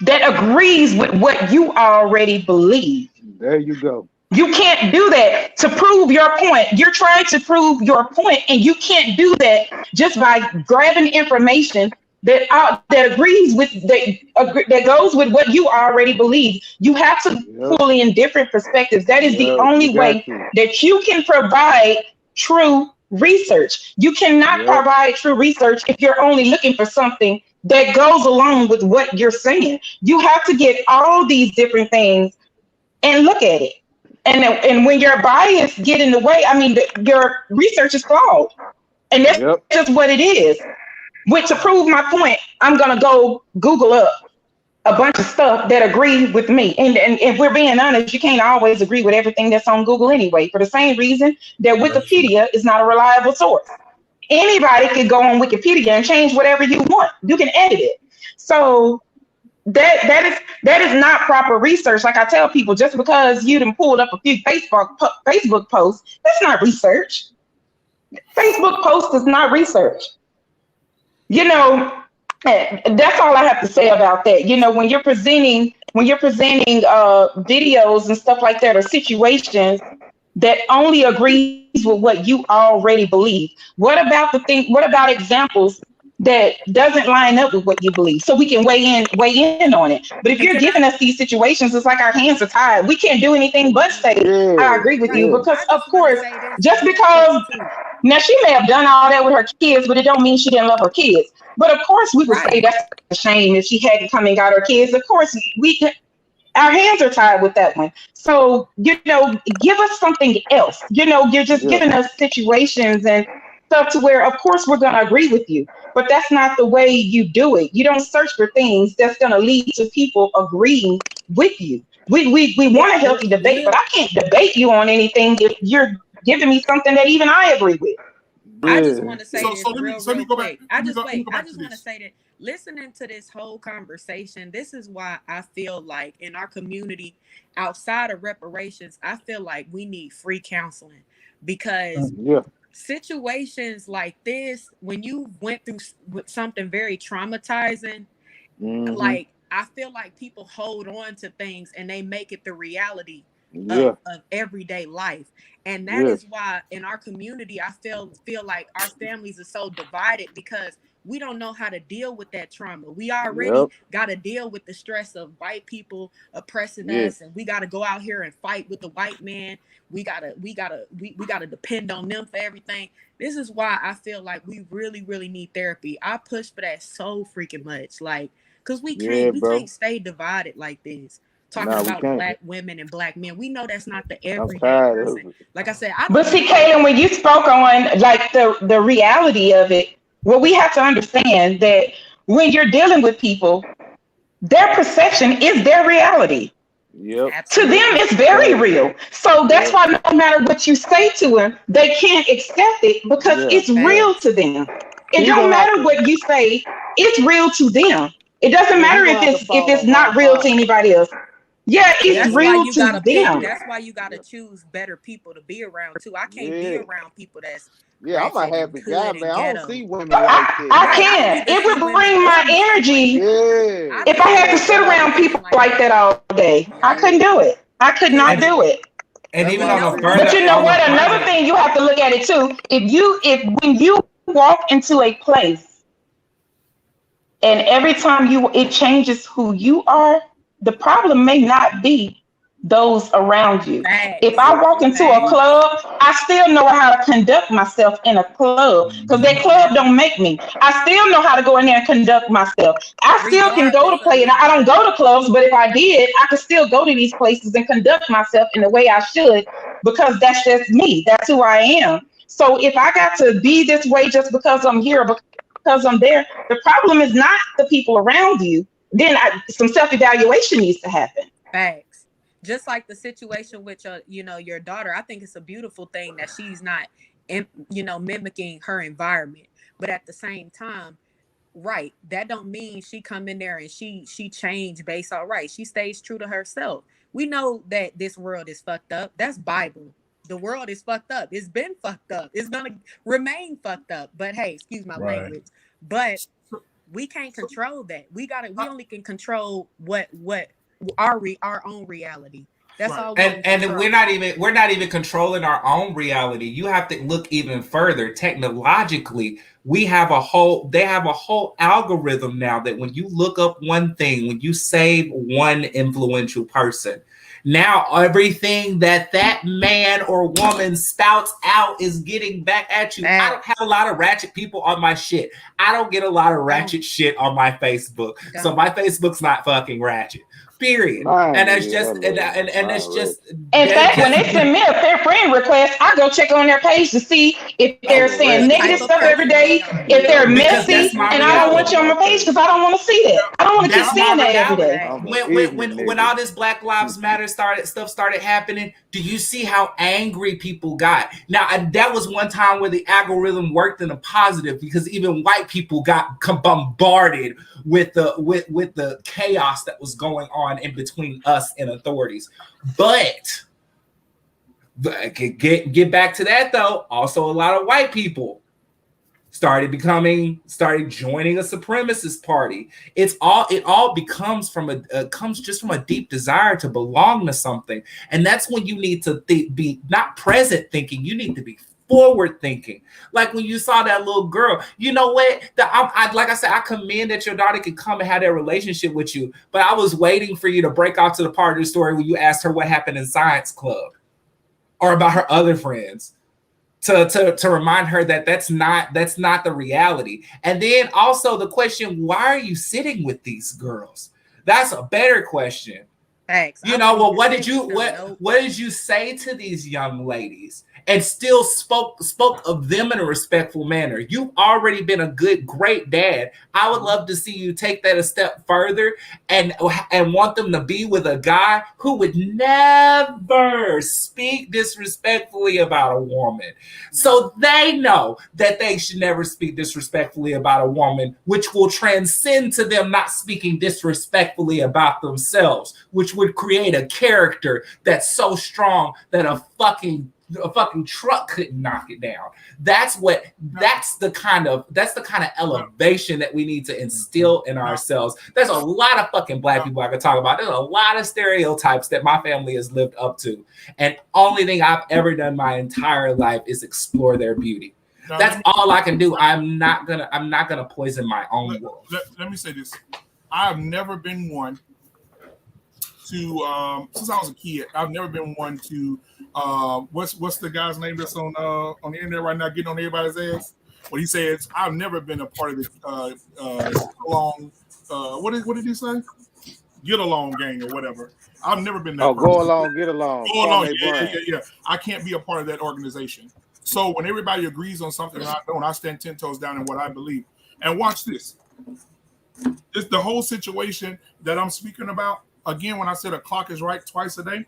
that agrees with what you already believe. There you go. You can't do that to prove your point. You're trying to prove your point, and you can't do that just by grabbing information that agrees with that goes with what you already believe. You have to pull in different perspectives. That is the only way that you can provide true research. You cannot provide true research if you're only looking for something that goes along with what you're saying. You have to get all these different things and look at it. And when your bias get in the way, I mean, your research is flawed. And that's just what it is. To prove my point, I'm going to go Google up a bunch of stuff that agree with me. And if we're being honest, you can't always agree with everything that's on Google anyway, for the same reason that Wikipedia is not a reliable source. Anybody can go on Wikipedia and change whatever you want. You can edit it. So that is not proper research. Like I tell people, just because you done pulled up a few Facebook posts, that's not research. Facebook post is not research. You know, that's all I have to say about that. You know, when you're presenting videos and stuff like that, or situations that only agrees with what you already believe. What about examples that doesn't line up with what you believe, so we can weigh in on it? But if you're giving us these situations, it's like our hands are tied. We can't do anything but say, I agree with you, because of course, just because now she may have done all that with her kids, but it don't mean she didn't love her kids. But of course, we would say that's a shame if she hadn't come and got her kids. Of course, our hands are tied with that one. So, you know, give us something else. You know, you're just giving us situations and stuff to where, of course, we're going to agree with you. But that's not the way you do it. You don't search for things that's going to lead to people agreeing with you. We want a healthy debate, but I can't debate you on anything if you're giving me something that even I agree with. I just want to say this let me go back. I just want to say that listening to this whole conversation, this is why I feel like in our community, outside of reparations, I feel like we need free counseling, because situations like this, when you went through something very traumatizing, like I feel like people hold on to things and they make it the reality of everyday life. And that is why in our community, I feel like our families are so divided, because we don't know how to deal with that trauma. We already got to deal with the stress of white people oppressing us, and we got to go out here and fight with the white man. We gotta depend on them for everything. This is why I feel like we really, really need therapy. I push for that so freaking much, like, because we can't stay divided like this. Talking about black women and black men. We know that's not the everyday person. Like I said, but see, Kaylin, when you spoke on like the reality of it, well, we have to understand that when you're dealing with people, their perception is their reality. Yep. To them, it's very real. So that's why no matter what you say to them, they can't accept it because it's real to them. It He don't gonna have matter to. what you say; it's real to them. It doesn't Yeah, he matter gonna have to if fall it's on hard not real to times. anybody else. Yeah, it's That's why real you to gotta pick. them. That's why you gotta choose better people to be around too. I can't be Yeah. around people that's Yeah, I'm a ratchet and happy guy, hood man. and I don't ghetto. see women like that. I Right. I don't can. even It see would women bring my ugly like energy Yeah. if I had to sit That's why around I people like that all day. I couldn't do it. I could not do it. And even on a But you know what? Another further, thing you have to look at it too. If when you walk into a place and every time it changes who you are, the problem may not be those around you. If I walk into a club, I still know how to conduct myself in a club because that club don't make me. I still know how to go in there and conduct myself. I still can go to play, and I don't go to clubs, but if I did, I could still go to these places and conduct myself in the way I should because that's just me. That's who I am. So if I got to be this way just because I'm here, because I'm there, the problem is not the people around you. Then some self-evaluation needs to happen. Facts. Just like the situation with your daughter, I think it's a beautiful thing that she's not, mimicking her environment. But at the same time, right, that don't mean she come in there and she changed based on right. She stays true to herself. We know that this world is fucked up. That's Bible. The world is fucked up. It's been fucked up. It's gonna remain fucked up. But hey, excuse my language. But we can't control that. We only can control what our own reality. That's all we can and control. we're not even controlling our own reality. You have to look even further. Technologically, they have a whole algorithm now that when you look up one thing, when you save one influential person, now everything that man or woman spouts out is getting back at you. I don't have a lot of ratchet people on my shit. I don't get a lot of ratchet shit on my Facebook. So my Facebook's not fucking ratchet. Period. And that's just and that's just. In fact, when they send me a friend request, I go check on their page to see if they're saying negative stuff every day, if they're messy, and I don't want you on my page because I don't want to see that. I don't want to keep seeing that every day. When all this Black Lives Matter started happening, do you see how angry people got? Now that was one time where the algorithm worked in a positive because even white people got bombarded with the chaos that was going on in between us and authorities. But get back to that though. Also, a lot of white people started joining a supremacist party. It all comes just from a deep desire to belong to something, and that's when you need to be not present thinking. You need to be forward thinking. Like when you saw that little girl, you know what? Like I said, I commend that your daughter could come and have that relationship with you, but I was waiting for you to break out to the part of the story where you asked her what happened in science club or about her other friends. To remind her that that's not the reality. And then also the question, why are you sitting with these girls? That's a better question. Thanks. What did you say to these young ladies? And still spoke of them in a respectful manner. You've already been a great dad. I would love to see you take that a step further and want them to be with a guy who would never speak disrespectfully about a woman. So they know that they should never speak disrespectfully about a woman, which will transcend to them not speaking disrespectfully about themselves, which would create a character that's so strong that a fucking truck couldn't knock it down. That's the kind of elevation that we need to instill in ourselves. There's a lot of fucking Black people I could talk about. There's a lot of stereotypes that my family has lived up to, and only thing I've ever done my entire life is explore their beauty. That's all I can do. I'm not gonna poison my own world. Let me say this: I've never been one to since I was a kid. I've never been one to what's the guy's name that's on the internet right now getting on everybody's ass? When he says I've never been a part of the what did he say? Get along gang or whatever. I've never been that. Oh, go along, get along. Go along, yeah. I can't be a part of that organization. So when everybody agrees on something and I don't, I stand 10 toes down in what I believe. And watch this. It's the whole situation that I'm speaking about. again, when I said a clock is right twice a day,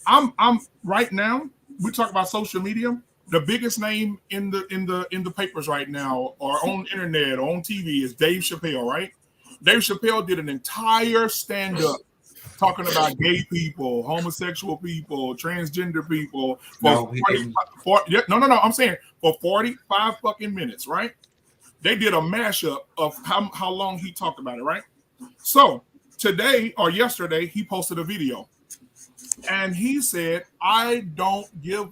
I'm right now. We talk about social media. The biggest name in the papers right now, or on internet, or on TV, is Dave Chappelle. Right? Dave Chappelle did an entire stand-up talking about gay people, homosexual people, transgender people for I'm saying for 45 fucking minutes. Right? They did a mashup of how long he talked about it. Right? So today or yesterday, he posted a video. And he said, I don't give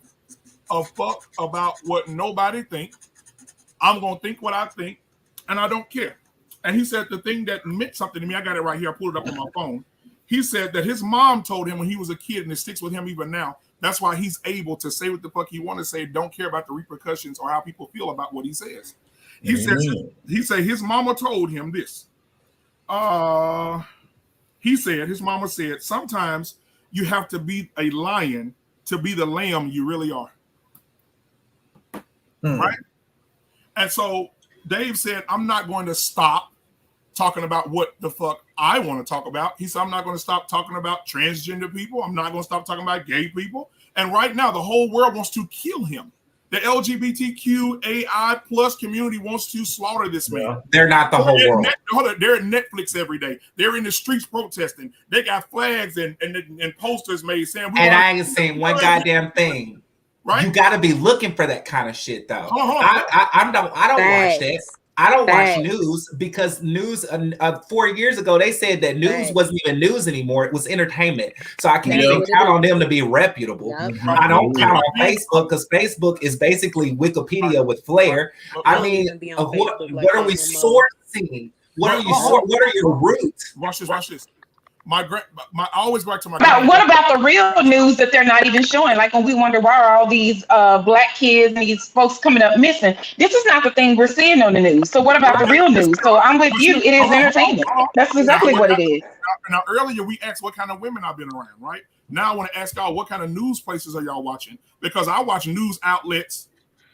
a fuck about what nobody think. I'm going to think what I think, and I don't care. And he said the thing that meant something to me, I got it right here, I pulled it up on my phone. He said that his mom told him when he was a kid, and it sticks with him even now, that's why he's able to say what the fuck he want to say, don't care about the repercussions or how people feel about what he says. He said his mama told him this. He said, his mama said, sometimes you have to be a lion to be the lamb you really are. Right? And so Dave said, I'm not going to stop talking about what the fuck I want to talk about. He said, I'm not going to stop talking about transgender people. I'm not going to stop talking about gay people. And right now, the whole world wants to kill him. The LGBTQAI plus community wants to slaughter this man. They're not the whole world. They're at Netflix every day. They're in the streets protesting. They got flags and posters made saying. And I ain't saying one goddamn thing. Right? You got to be looking for that kind of shit, though. I don't watch that. I don't watch news because news 4 years ago they said that news wasn't even news anymore. It was entertainment. So I can't even count on them to be reputable. I don't count on Facebook because Facebook is basically Wikipedia with flair. I mean, what are we sourcing? What are your roots? Watch this. I always go back to my. But what about the real news that they're not even showing? Like when we wonder why are all these black kids and these folks coming up missing? This is not the thing we're seeing on the news. So what about the real news? So I'm with you. It is entertainment. That's exactly what it is. Now earlier we asked what kind of women I've been around, right? Now I want to ask y'all what kind of news places are y'all watching? Because I watch news outlets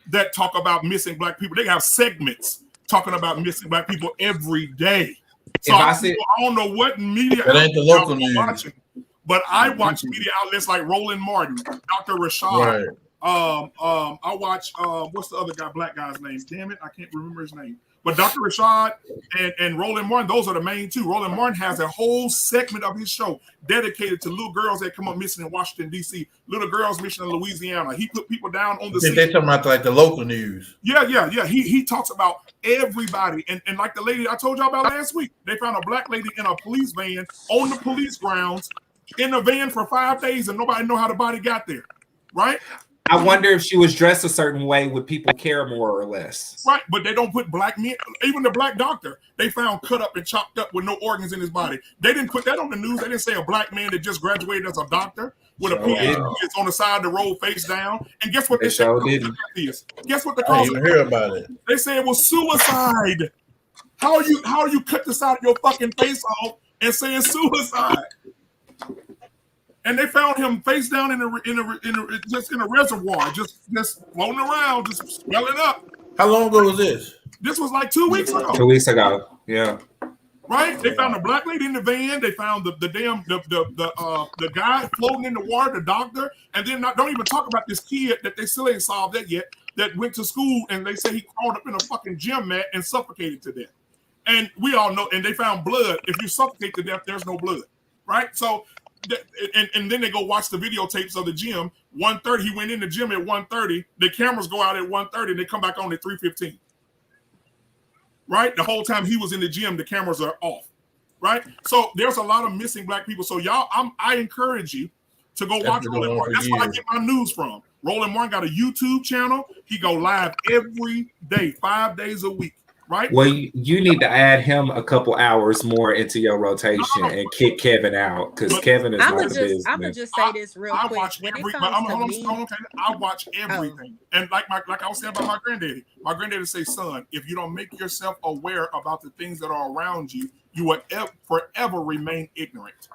that talk about missing black people. They have segments talking about missing black people every day. So I don't know what media that ain't the local news. Watching, but I watch media outlets like Roland Martin, Dr. Rashad. Right. I watch what's the other guy, black guy's name? Damn it, I can't remember his name. But Dr. Rashad and Roland Martin, those are the main two. Roland Martin has a whole segment of his show dedicated to little girls that come up missing in Washington, D.C., little girls missing in Louisiana. He put people down on the scene. They're talking about like the local news. Yeah. He talks about everybody. And like the lady I told y'all about last week, they found a black lady in a police van on the police grounds in a van for 5 days and nobody know how the body got there. Right? I wonder if she was dressed a certain way, would people care more or less? Right, but they don't put black men, even the black doctor, they found cut up and chopped up with no organs in his body. They didn't put that on the news. They didn't say a black man that just graduated as a doctor with a PhD is on the side of the road face down. And guess what they said? Guess what the cause of hear about it? They say it was suicide. How do you cut the side of your fucking face off and say it's suicide? And they found him face down in a reservoir, just floating around, just swelling up. How long ago was this? This was like 2 weeks ago. 2 weeks ago, yeah. Right? They found a black lady in the van. They found the guy floating in the water, the doctor, and then don't even talk about this kid that they still ain't solved that yet. That went to school and they say he crawled up in a fucking gym mat and suffocated to death. And we all know. And they found blood. If you suffocate to death, there's no blood. Right? So. And then they go watch the videotapes of the gym. 1:30, he went in the gym at 1:30. The cameras go out at 1:30. They come back on at 3:15. Right? The whole time he was in the gym, the cameras are off. Right? So there's a lot of missing black people. So y'all, I encourage you to go watch Roland Martin. That's where I get my news from. Roland Martin got a YouTube channel. He go live every day, 5 days a week. Right. Well, you need to add him a couple hours more into your rotation and kick Kevin out because Kevin is not the business. I'm gonna just say this real quick. I watch everything, and like I was saying about my granddaddy say, son, if you don't make yourself aware about the things that are around you, you will forever remain ignorant.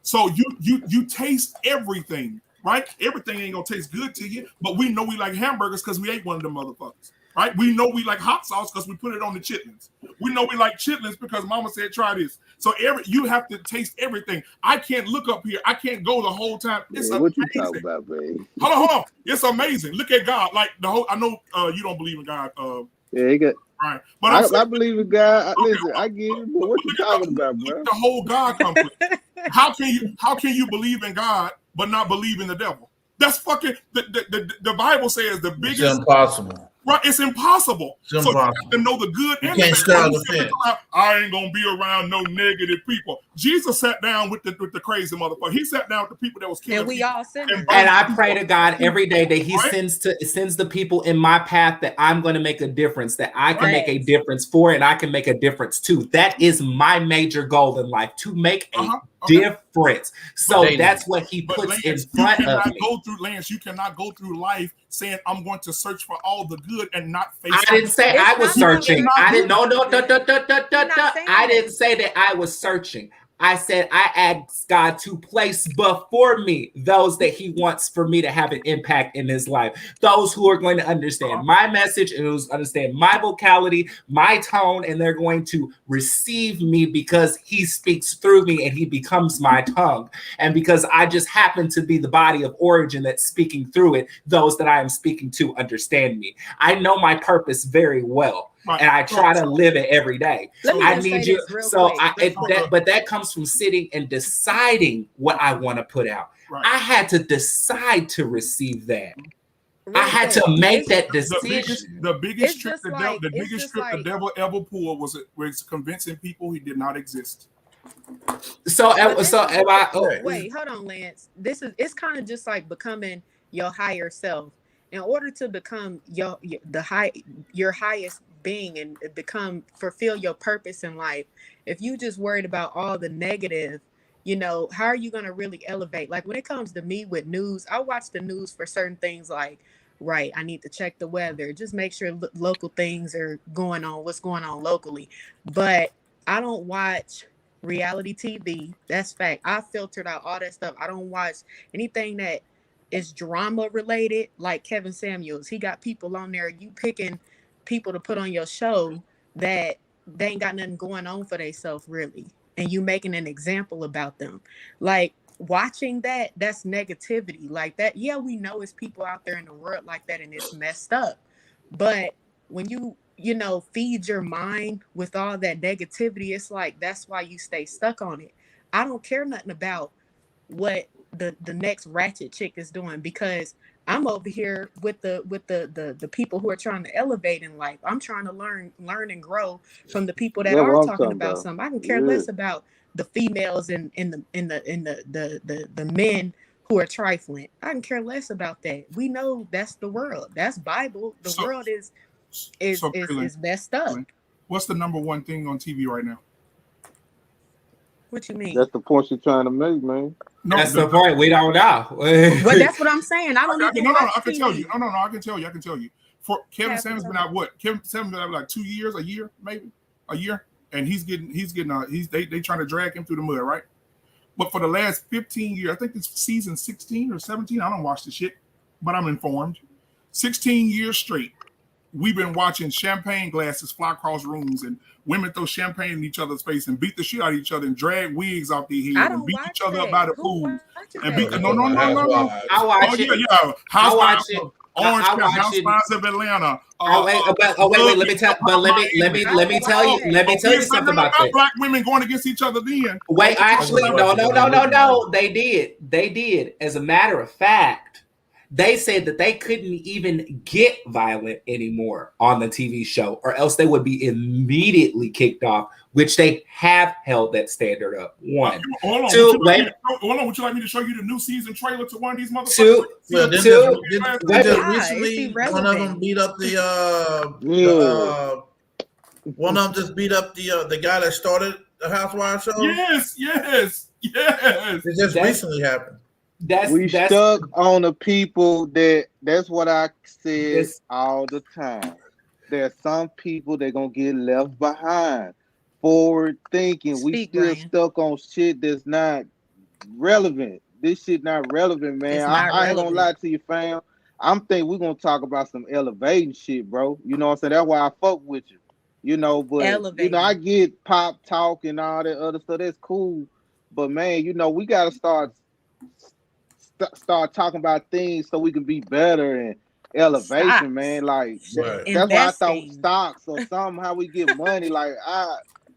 So you taste everything, right? Everything ain't gonna taste good to you, but we know we like hamburgers because we ate one of them motherfuckers. right? We know we like hot sauce because we put it on the chitlins. We know we like chitlins because mama said try this. So you have to taste everything. I can't look up here. I can't go the whole time. It's Man, what you amazing. talking about, babe? Hold on. It's amazing. Look at God. Like the whole. I know you don't believe in God. Yeah, he got. Right. But I believe in God. Listen, I get it, but what you talking about, bro? The whole God complex. How can you believe in God but not believe in the devil? That's fucking the Bible says the biggest. It's impossible. Right, it's impossible. It's So impossible. you have to know the good You and the can't bad. straddle the fence. I ain't gonna be around no negative people. Jesus sat down with the crazy motherfucker. He sat down with the people that was killing. And we all sinners. And I pray to God every day that He sends the people in my path that I'm going to make a difference, that I can make a difference for, and I can make a difference too. That is my major goal in life, to make a difference. So that's what He puts in front of me. Lance, you cannot go through life saying I'm going to search for all the good and not face. I didn't say I was searching. I didn't I didn't say that I was searching. I said I asked God to place before me those that He wants for me to have an impact in His life. Those who are going to understand my message and who understand my vocality, my tone, and they're going to receive me because He speaks through me and He becomes my tongue. And because I just happen to be the body of origin that's speaking through it, those that I am speaking to understand me. I know my purpose very well. Right. And I try to live it every day. I need you. So but that comes from sitting and deciding what I want to put out. Right. I had to decide to receive that. I had to make that decision. The biggest trick the devil ever pulled was convincing people he did not exist. Wait, hold on, Lance. It's kind of just like becoming your higher self. In order to become your highest being and fulfill your purpose in life, if you just worried about all the negative, how are you going to really elevate? Like when it comes to me with news, I watch the news for certain things like, right, I need to check the weather, just make sure local things are going on, what's going on locally. But I don't watch reality TV. That's fact. I filtered out all that stuff. I don't watch anything that is drama related, like Kevin Samuels. He got people on there, you picking people to put on your show that they ain't got nothing going on for themselves really, and you making an example about them. Like watching that's negativity like that. Yeah, we know it's people out there in the world like that and it's messed up, but when you feed your mind with all that negativity, it's like that's why you stay stuck on it. I don't care nothing about what the next ratchet chick is doing, because I'm over here with the people who are trying to elevate in life. I'm trying to learn and grow from the people that are talking about something. I can care less about the females and the men who are trifling. I can care less about that. We know that's the world. That's Bible. The world is messed up. What's the number one thing on TV right now? What you mean? That's the point you're trying to make, man. No, that's the point. We don't know. Well, that's what I'm saying. I don't even watch I can TV. tell you. No, I can tell you. For Kevin Samuels been out what? Kevin Samuels been out like 2 years, a year, maybe a year, and they trying to drag him through the mud, right? But for the last 15 years, I think it's season 16 or 17. I don't watch the shit, but I'm informed. 16 years straight, we've been watching champagne glasses fly across rooms and women throw champagne in each other's face and beat the shit out of each other and drag wigs off their head and beat each other up by the pool. And beat no. I watch it. Yeah. I watch it. Orange Housewives of Atlanta. Wait. Let me tell you something about that. Black women going against each other. Then wait, actually, no. They did. As a matter of fact, they said that they couldn't even get violent anymore on the TV show, or else they would be immediately kicked off, which they have held that standard up. One. Hold on. Would you like me to show you the new season trailer to one of these motherfuckers? Recently, one of them beat up one of them just beat up the guy that started the Housewives show. Yes. It just recently happened. We stuck on the people that's what I said all the time. There's some people that gonna get left behind. Forward thinking. We still stuck on shit that's not relevant. This shit not relevant, man. I ain't gonna lie to you, fam. I'm thinking we're gonna talk about some elevating shit, bro. You know what I'm saying? That's why I fuck with you. You know, but you know, I get pop talk and all that other stuff. That's cool. But man, you know, we gotta start talking about things so we can be better and elevation, man. Like that's why I thought stocks or something, how we get money. Like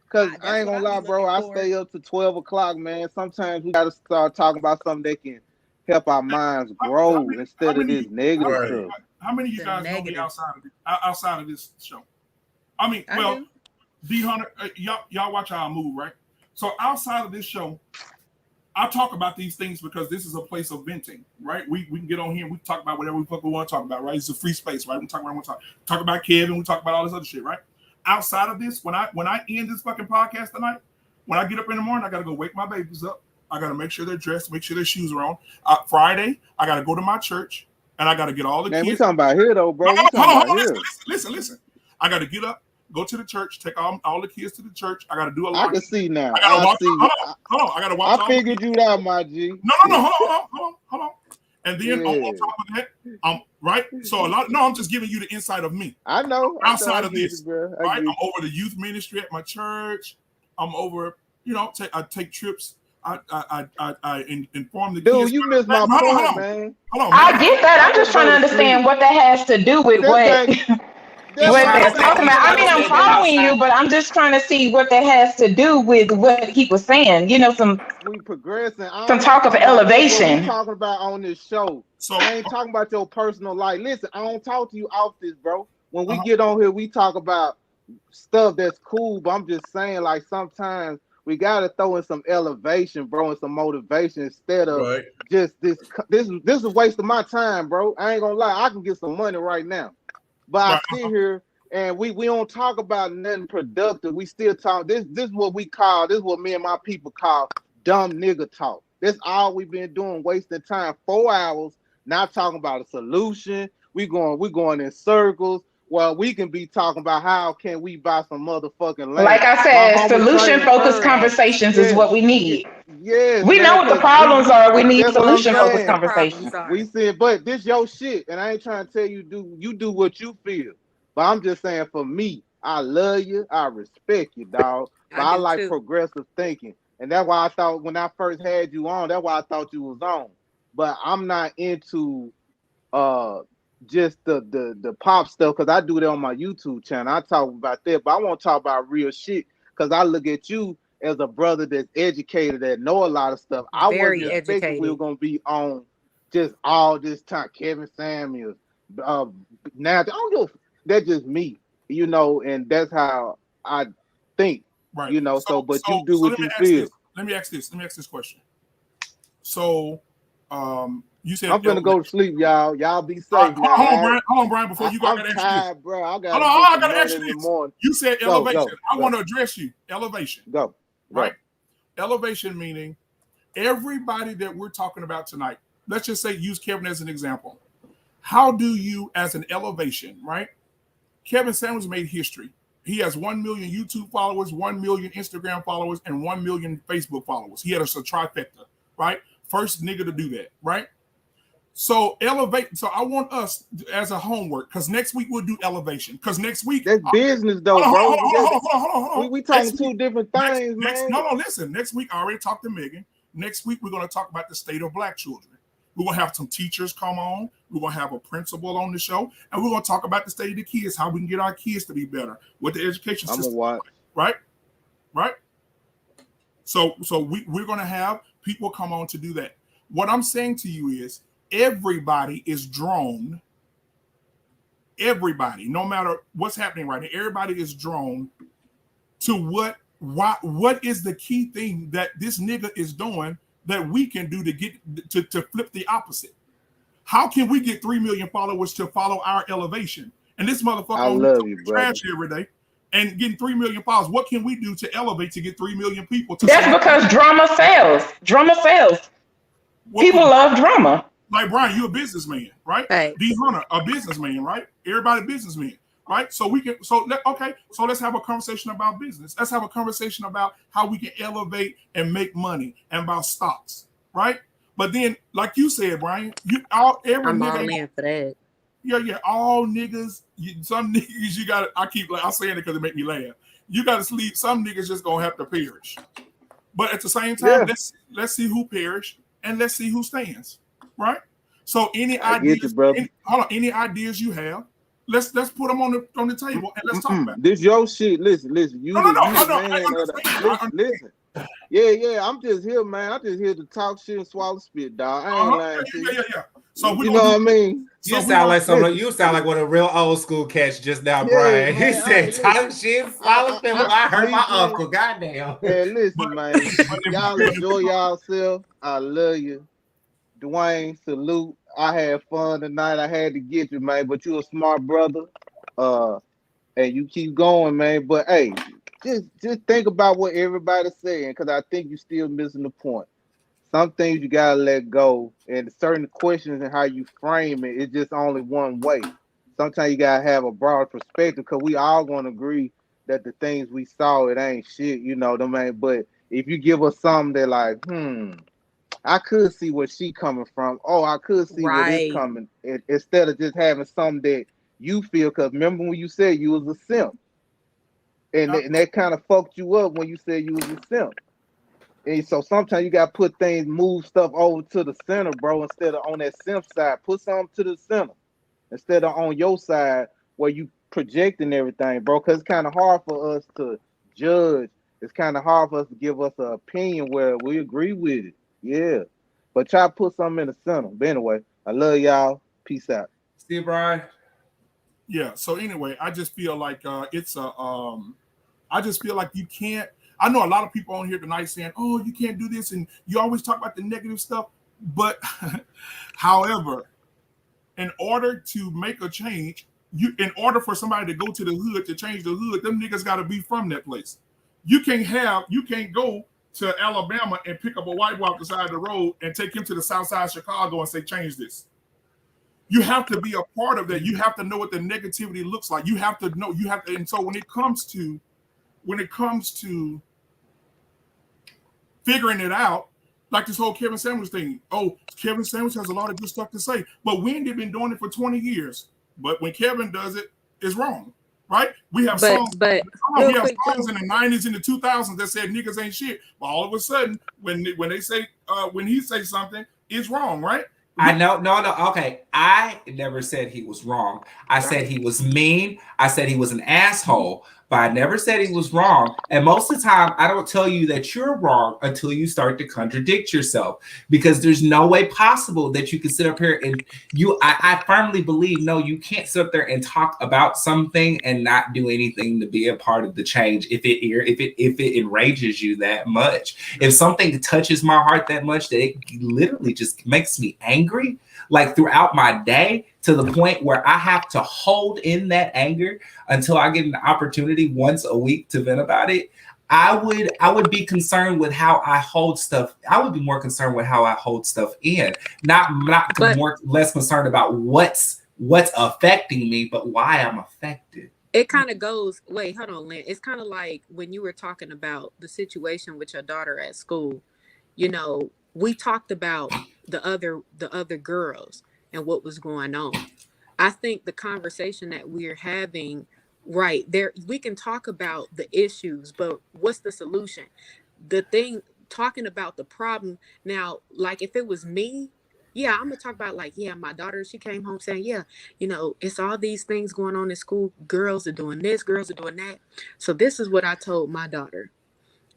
cause I ain't gonna lie, bro. I stay up to 12 o'clock, man. Sometimes we gotta start talking about something that can help our minds grow instead of this negative stuff. How many of you guys know me outside of this show? I mean, well, D Hunter, y'all watch how I move, right? So outside of this show, I talk about these things because this is a place of venting, right? We can get on here and we talk about whatever we want to talk about, right? It's a free space, right? We talk about what we talk about Kevin, we talk about all this other shit, right? Outside of this, when I end this fucking podcast tonight, when I get up in the morning, I gotta go wake my babies up. I gotta make sure they're dressed, make sure their shoes are on. Friday, I gotta go to my church and I gotta get all the kids. We talking about here though, bro. Listen. I gotta get up, go to the church, take all the kids to the church. I gotta do a lot. I can see now. I gotta watch. Hold on. I gotta watch. I figured you out, my G. No. Hold on. And then on top of that, right. So I'm just giving you the insight of me. I know. Outside of this, right? I'm over the youth ministry at my church. I'm over. You know, I take trips. I inform the kids. Dude, you missed my point, man. Hold on. I get that. I'm just trying to understand what that has to do with what they're talking about. I mean, I'm following you, but I'm just trying to see what that has to do with what he was saying. You know, some talk of elevation. We're talking about on this show. So I ain't talking about your personal life. Listen, I don't talk to you off this, bro. When we get on here, we talk about stuff that's cool. But I'm just saying, like sometimes we gotta throw in some elevation, bro, and some motivation instead of just this. This is a waste of my time, bro. I ain't gonna lie. I can get some money right now. But I sit here and we don't talk about nothing productive. We still talk. This is what we call. This is what me and my people call dumb nigga talk. That's all we've been doing, wasting time. 4 hours, not talking about a solution. We're going in circles. Well, we can be talking about how can we buy some motherfucking land. Like I said, solution-focused conversations is what we need. Yeah, we know what the problems are. We need solution-focused conversations. We said, but this your shit, and I ain't trying to tell you do what you feel. But I'm just saying, for me, I love you, I respect you, dog. But I like progressive thinking, and that's why I thought when I first had you on, that's why I thought you was on. But I'm not into just the pop stuff because I do that on my YouTube channel. I talk about that, but I want to talk about real shit because I look at you as a brother that's educated, that know a lot of stuff. I wasn't expecting we were gonna be on just all this time. Kevin Samuels, now I don't know. That's just me, you know, and that's how I think, right? You know. So but you do what you feel. Let me ask this question. So, you said I'm gonna go to sleep, y'all. Y'all be safe. Hold on, Brian. Before you go, I gotta ask you this. Bro. I gotta ask you this. You said elevation. I want to address you. Elevation. Go. Right. Elevation meaning everybody that we're talking about tonight. Let's just say use Kevin as an example. How do you, as an elevation, right? Kevin Samuels made history. He has 1 million YouTube followers, 1 million Instagram followers, and 1 million Facebook followers. He had a trifecta, right? First nigga to do that, right? So elevate. So I want us as a homework because next week we'll do elevation. Because next week that's business, though, bro. Hold on. We talking two different things, man. No, listen. Next week I already talked to Megan. Next week we're going to talk about the state of Black children. We're going to have some teachers come on. We're going to have a principal on the show. And we're going to talk about the state of the kids, how we can get our kids to be better with the education system. Right? So we're going to have people come on to do that. What I'm saying to you is everybody is drawn. Everybody, no matter what's happening right now, everybody is drawn to what is the key thing that this nigga is doing that we can do to get to flip the opposite. How can we get 3 million followers to follow our elevation? And this motherfucker trash every day and getting 3 million followers. What can we do to elevate to get 3 million people? That's because drama sells. Drama sells. People love drama. Like Brian, you're a businessman, right? D Hunter, a businessman, right? Everybody businessman, right? So let's have a conversation about business. Let's have a conversation about how we can elevate and make money and about stocks, right? But then, like you said, Brian, every I'm nigga all in for that. Yeah, all niggas. Some niggas you got. I'm saying it because it make me laugh. You got to sleep. Some niggas just gonna have to perish. But at the same time, let's see who perish and let's see who stands. Right. So any ideas? Any ideas you have? Let's put them on the table and let's talk about it. This your shit. Listen. You listen. Yeah. I'm just here, man. I'm just here to talk shit and swallow spit, dog. I ain't lying to you. Yeah. So you know what I mean? You sound like one of the real old school cats just now, Brian. Man, he said, "Talk shit, swallow spit." I heard my uncle. Goddamn. Man, listen, man. Y'all enjoy yourself. I love you. Dwayne, salute. I had fun tonight. I had to get you, man. But you a smart brother. And you keep going, man. But hey, just think about what everybody's saying, because I think you're still missing the point. Some things you gotta let go, and certain questions and how you frame it, it's just only one way. Sometimes you gotta have a broad perspective, because we all gonna agree that the things we saw, it ain't shit, you know what I mean? But if you give us something that like, I could see where she coming from. Oh, I could see where this coming. Instead of just having something that you feel, because remember when you said you was a simp, and that kind of fucked you up when you said you was a simp. And so sometimes you gotta move stuff over to the center, bro, instead of on that simp side. Put something to the center instead of on your side where you projecting everything, bro. Because it's kind of hard for us to judge. It's kind of hard for us to give us an opinion where we agree with it. Yeah. But try to put something in the center. But anyway, I love y'all. Peace out. See you, Brian. Yeah. So anyway, I just feel like I just feel like you can't. I know a lot of people on here tonight saying, "Oh, you can't do this," and you always talk about the negative stuff. But, however, in order to make a change, in order for somebody to go to the hood to change the hood, them niggas got to be from that place. You can't go to Alabama and pick up a white boy off the side of the road and take him to the south side of Chicago and say, "Change this." You have to be a part of that. You have to know what the negativity looks like. You have to know. And so when it comes to figuring it out, like this whole Kevin Samuels thing. Oh, Kevin Samuels has a lot of good stuff to say, but Wendy been doing it for 20 years. But when Kevin does it, it's wrong, right? We have songs. We have songs in the 90s and the 2000s that said niggas ain't shit. But all of a sudden, when they say when he say something, it's wrong, right? I know, no, okay. I never said he was wrong. I said he was mean. I said he was an asshole, but I never said he was wrong. And most of the time, I don't tell you that you're wrong until you start to contradict yourself, because there's no way possible that you can sit up here and I firmly believe, no, you can't sit up there and talk about something and not do anything to be a part of the change. If it enrages you that much, if something touches my heart that much that it literally just makes me angry, like throughout my day, to the point where I have to hold in that anger until I get an opportunity once a week to vent about it, I would be concerned with how I hold stuff. I would be more concerned with how I hold stuff in, less concerned about what's affecting me, but why I'm affected. It kind of goes, wait, hold on, Lynn. It's kind of like when you were talking about the situation with your daughter at school. You know, we talked about the other girls and what was going on. I think the conversation that we're having right there, we can talk about the issues, but what's the solution? The thing, talking about the problem now, like if it was me, yeah, I'm gonna talk about like, yeah, my daughter, she came home saying, yeah, you know, it's all these things going on in school. Girls are doing this, girls are doing that. So this is what I told my daughter.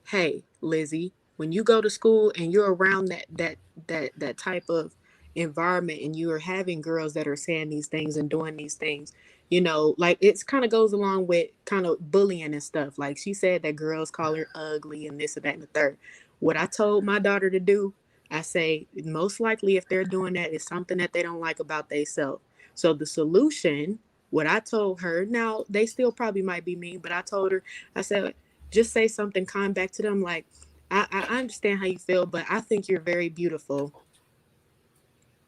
Hey, Lizzie, when you go to school and you're around that type of environment and you are having girls that are saying these things and doing these things, you know, like it's kind of goes along with kind of bullying and stuff. Like she said that girls call her ugly and this and that and the third. What I told my daughter to do, I say, most likely if they're doing that, it's something that they don't like about themselves. So the solution, what I told her, now they still probably might be mean, but I told her, I said, just say something kind back to them. Like, I understand how you feel, but I think you're very beautiful.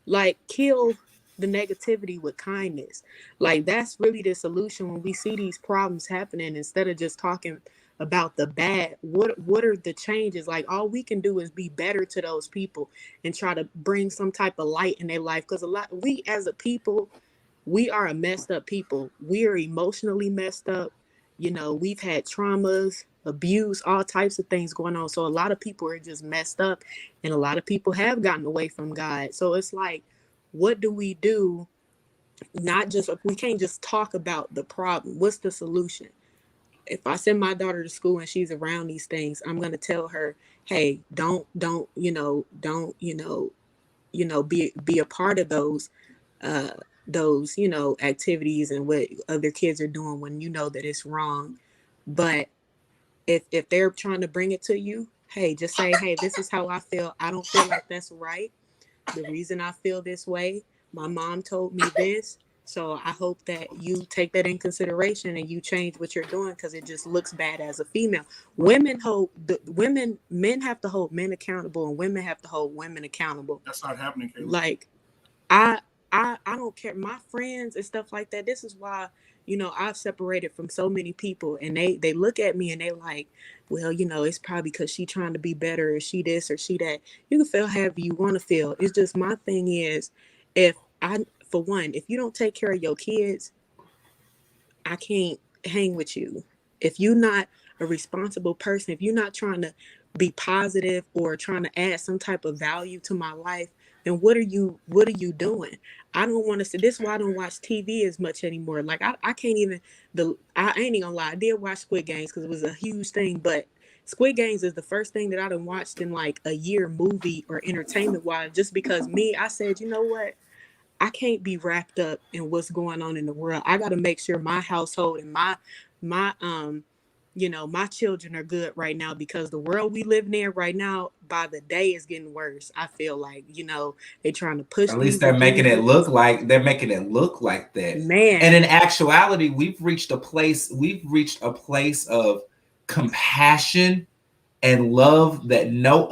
Like, kill the negativity with kindness. Like, that's really the solution when we see these problems happening. Instead of just talking about the bad. What are the changes? Like, all we can do is be better to those people and try to bring some type of light in their life. Because we as a people, we are a messed up people. We are emotionally messed up. You know, we've had traumas, abuse, all types of things going on. So a lot of people are just messed up, and a lot of people have gotten away from God. So it's like, what do we do? Not just, we can't just talk about the problem. What's the solution? If I send my daughter to school and she's around these things, I'm going to tell her, hey, don't, be a part of those, activities and what other kids are doing when you know that it's wrong. But if they're trying to bring it to you, hey, just say, hey, this is how I feel. I don't feel like that's right. The reason I feel this way, my mom told me this. So I hope that you take that in consideration and you change what you're doing, because it just looks bad as a female. Men have to hold men accountable, and women have to hold women accountable. That's not happening, Caleb. Like, I don't care. My friends and stuff like that. This is why, I've separated from so many people, and they look at me and they like, well, it's probably because she trying to be better, or she this or she that. You can feel however you want to feel. It's just, my thing is, if you don't take care of your kids, I can't hang with you. If you're not a responsible person, if you're not trying to be positive or trying to add some type of value to my life, then what are you doing? I don't want to see this. Is why I don't watch TV as much anymore. Like, I can't even, I ain't even gonna lie. I did watch Squid Games because it was a huge thing, but Squid Games is the first thing that I done watched in like a year, movie or entertainment wise, just because I said, you know what? I can't be wrapped up in what's going on in the world. I got to make sure my household and my children are good right now, because the world we live in right now, by the day, is getting worse. I feel like, they're trying to push. At least they're making it look like that. Man. And in actuality, we've reached a place of compassion and love that no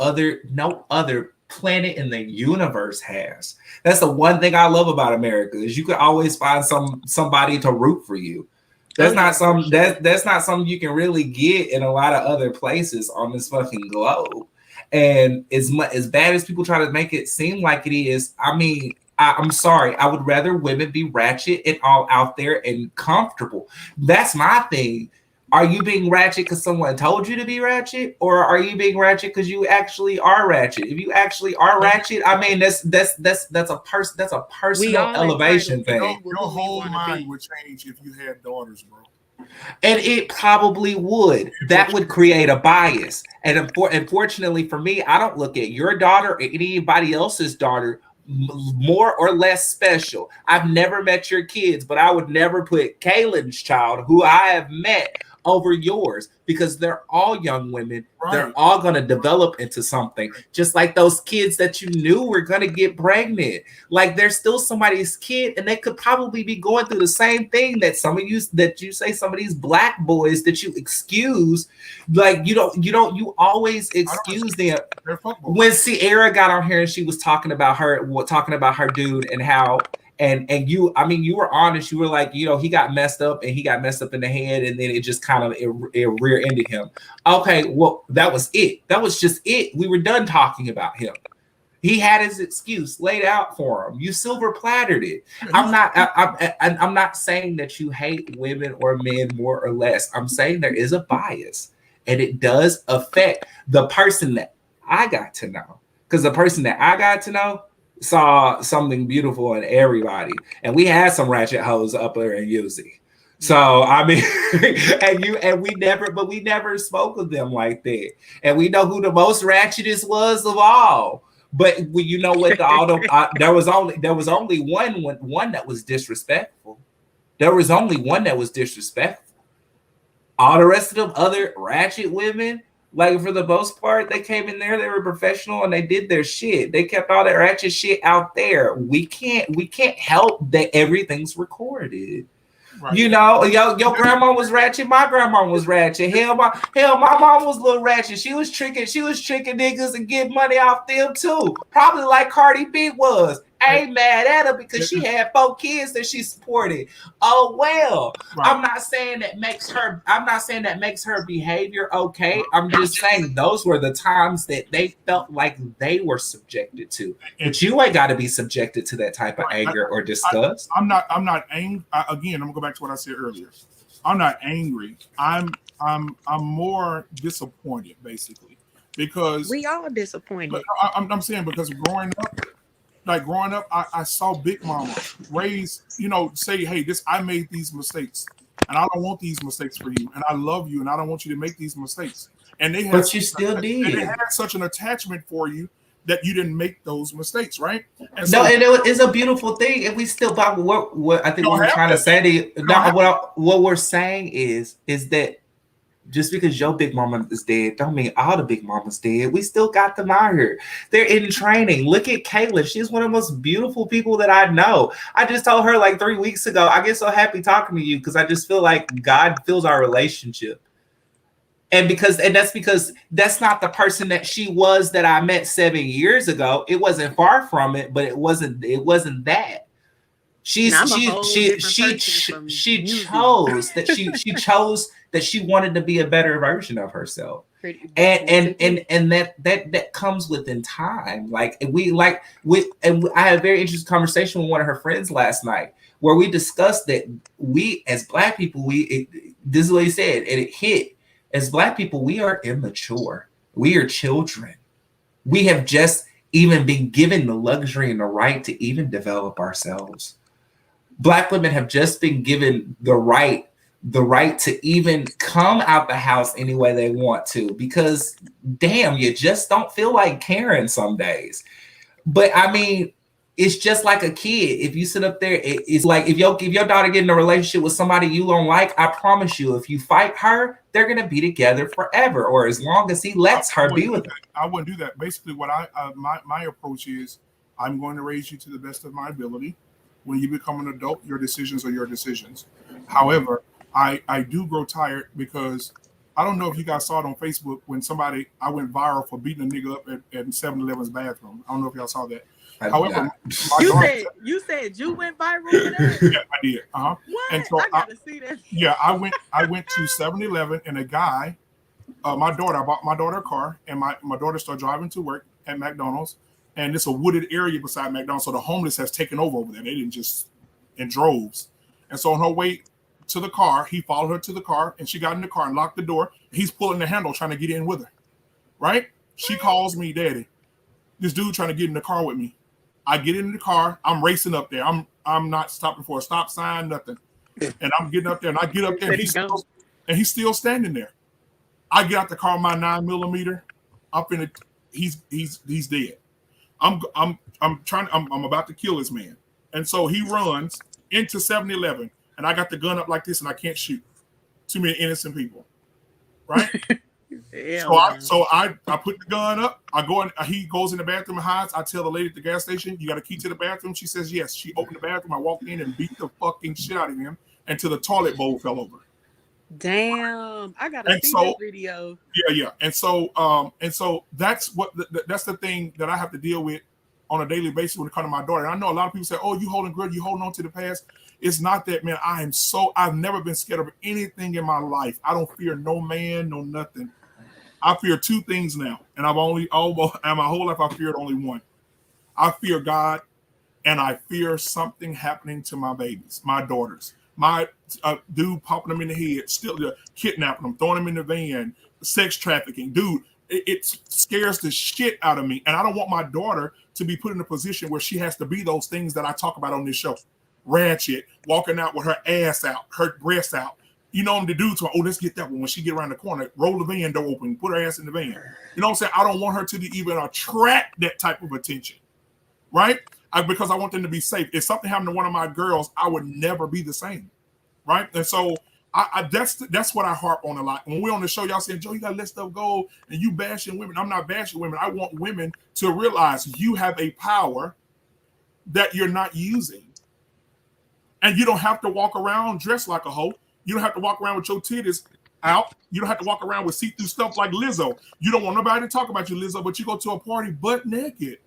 other planet in the universe has. That's the one thing I love about America, is you can always find somebody to root for you. That's not something you can really get in a lot of other places on this fucking globe. And as bad as people try to make it seem like it is, I mean, I'm sorry, I would rather women be ratchet and all out there and comfortable. That's my thing. Are you being ratchet because someone told you to be ratchet, or are you being ratchet because you actually are ratchet? If you actually are ratchet, I mean, that's a personal elevation thing. Your whole mind would change if you had daughters, bro. And it probably would. That would create a bias. And unfortunately for me, I don't look at your daughter or anybody else's daughter more or less special. I've never met your kids, but I would never put Kaylin's child, who I have met, over yours, because they're all young women. Right. They're all going to develop into something, just like those kids that you knew were going to get pregnant. Like, they're still somebody's kid, and they could probably be going through the same thing that some of you say some of these black boys that you excuse. Like, you always excuse them. When Sierra got on here and she was talking about her dude and how. And you were honest. You were like, he got messed up and he got messed up in the head, and then it just kind of it rear-ended him. Okay, well, that was it. That was just it. We were done talking about him. He had his excuse laid out for him. You silver plattered it. I'm not saying that you hate women or men more or less. I'm saying there is a bias, and it does affect the person that I got to know. Because the person that I got to know saw something beautiful in everybody, and we had some ratchet hoes up there in Uzi. So I mean, we never spoke of them like that, and we know who the most ratchetest was of all. But you know what? There was only one that was disrespectful. There was only one that was disrespectful. All the rest of them other ratchet women, like, for the most part, they came in there, they were professional, and they did their shit. They kept all that ratchet shit out there. We can't help that everything's recorded. Right. Your grandma was ratchet, my grandma was ratchet. Hell, my mom was a little ratchet. She was tricking niggas and getting money off them too. Probably like Cardi B was. ain't mad at her because she had 4 kids that she supported. Oh well. Right. I'm not saying that makes her behavior okay. I'm just saying those were the times that they felt like they were subjected to. But you ain't got to be subjected to that type of anger or disgust. I'm not angry. Again, I'm gonna go back to what I said earlier. I'm not angry. I'm more disappointed, basically, because we all disappointed. I'm saying because growing up, I saw Big Mama raise, say, hey, I made these mistakes, and I don't want these mistakes for you, and I love you, and I don't want you to make these mistakes. And they had, but you still did. They had such an attachment for you that you didn't make those mistakes, right? And no, and it's a beautiful thing, and we still. But what I think what we're trying to say to you, what we're saying is that just because your big mama is dead, don't mean all the big mamas dead. We still got them out here. They're in training. Look at Kayla. She's one of the most beautiful people that I know. I just told her like 3 weeks ago, I get so happy talking to you because I just feel like God fills our relationship. And that's because that's not the person that she was that I met 7 years ago. It wasn't far from it, but it wasn't that. She chose that she wanted to be a better version of herself. And that comes within time. I had a very interesting conversation with one of her friends last night where we discussed that we as Black people, this is what he said, and it hit. As Black people, we are immature. We are children. We have just even been given the luxury and the right to even develop ourselves. Black women have just been given the right to even come out the house any way they want to, because damn, you just don't feel like caring some days. But I mean, it's just like a kid. If you sit up there, it's like if your daughter get in a relationship with somebody you don't like, I promise you, if you fight her, they're gonna be together forever, or as long as he lets her be with him. I wouldn't do that. Basically, what my approach is, I'm going to raise you to the best of my ability. When you become an adult, your decisions are your decisions. However, I do grow tired because I don't know if you guys saw it on Facebook when I went viral for beating a nigga up at 7-Eleven's bathroom. I don't know if y'all saw that. However, you said you went viral for that? Yeah, I did. What? And so I gotta see that. Yeah, I went to 7-Eleven and a guy, I bought my daughter a car, and my daughter started driving to work at McDonald's, and it's a wooded area beside McDonald's, so the homeless has taken over there. They didn't just in droves. And so on her way to the car, he followed her to the car, and she got in the car and locked the door. He's pulling the handle trying to get in with her, right? She calls me daddy. This dude trying to get in the car with me. I get in the car. I'm racing up there. I'm not stopping for a stop sign, nothing. And I'm getting up there, and I get up there, and he's still standing there. I get out the car, my 9mm. He's dead. I'm about to kill this man. And so he runs into 7-Eleven, and I got the gun up like this, and I can't shoot. Too many innocent people, right? So I put the gun up. I go in. He goes in the bathroom and hides. I tell the lady at the gas station, "You got a key to the bathroom?" She says yes. She opened the bathroom. I walked in and beat the fucking shit out of him until the toilet bowl fell over. Damn, I gotta see this video. Yeah. And so that's that's the thing that I have to deal with on a daily basis when it comes to my daughter. And I know a lot of people say, "Oh, you holding grudge, you holding on to the past." It's not that, man. I've never been scared of anything in my life. I don't fear no man, no nothing. I fear two things now, and my whole life I feared only one. I fear God, and I fear something happening to my babies, my daughters. My dude popping them in the head, still kidnapping them, throwing them in the van, sex trafficking. Dude, it scares the shit out of me, and I don't want my daughter to be put in a position where she has to be those things that I talk about on this show. Ratchet, walking out with her ass out, her breasts out. You know them to do to her, let's get that one. When she get around the corner, roll the van door open, put her ass in the van. You know what I'm saying? I don't want her to even attract that type of attention, right? Because I want them to be safe. If something happened to one of my girls, I would never be the same, right? And so that's what I harp on a lot. When we're on the show, y'all saying, Joe, you got to let stuff go, and you bashing women. I'm not bashing women. I want women to realize you have a power that you're not using. And you don't have to walk around dressed like a hoe. You don't have to walk around with your titties out. You don't have to walk around with see-through stuff like Lizzo. You don't want nobody to talk about you, Lizzo, but you go to a party butt naked.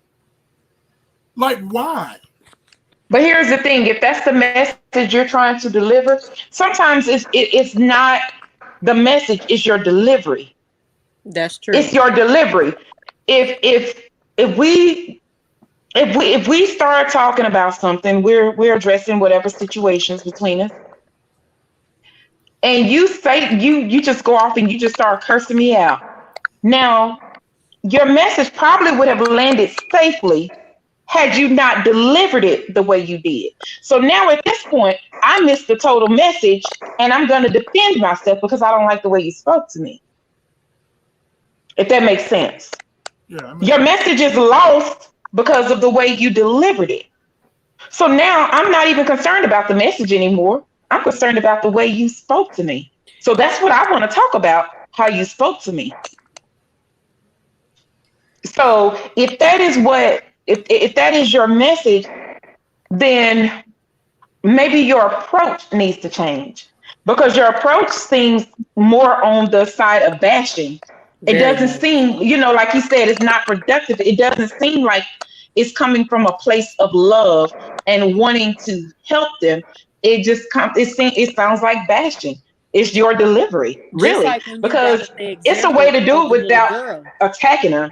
Like, why? But here's the thing: if that's the message you're trying to deliver, sometimes it's not the message; it's your delivery. That's true. It's your delivery. If we start talking about something, we're addressing whatever situations between us, and you just go off and you just start cursing me out. Now, your message probably would have landed safely had you not delivered it the way you did. So now at this point, I missed the total message and I'm going to defend myself because I don't like the way you spoke to me. If that makes sense. Yeah, your message is lost because of the way you delivered it. So now I'm not even concerned about the message anymore. I'm concerned about the way you spoke to me. So that's what I want to talk about, how you spoke to me. So if that is if that is your message, then maybe your approach needs to change because your approach seems more on the side of bashing. It doesn't seem, like you said, it's not productive. It doesn't seem like it's coming from a place of love and wanting to help them. It sounds like bashing. It's your delivery, Just really, like when you because brought up the it's a way example to do of it the little without girl. attacking her.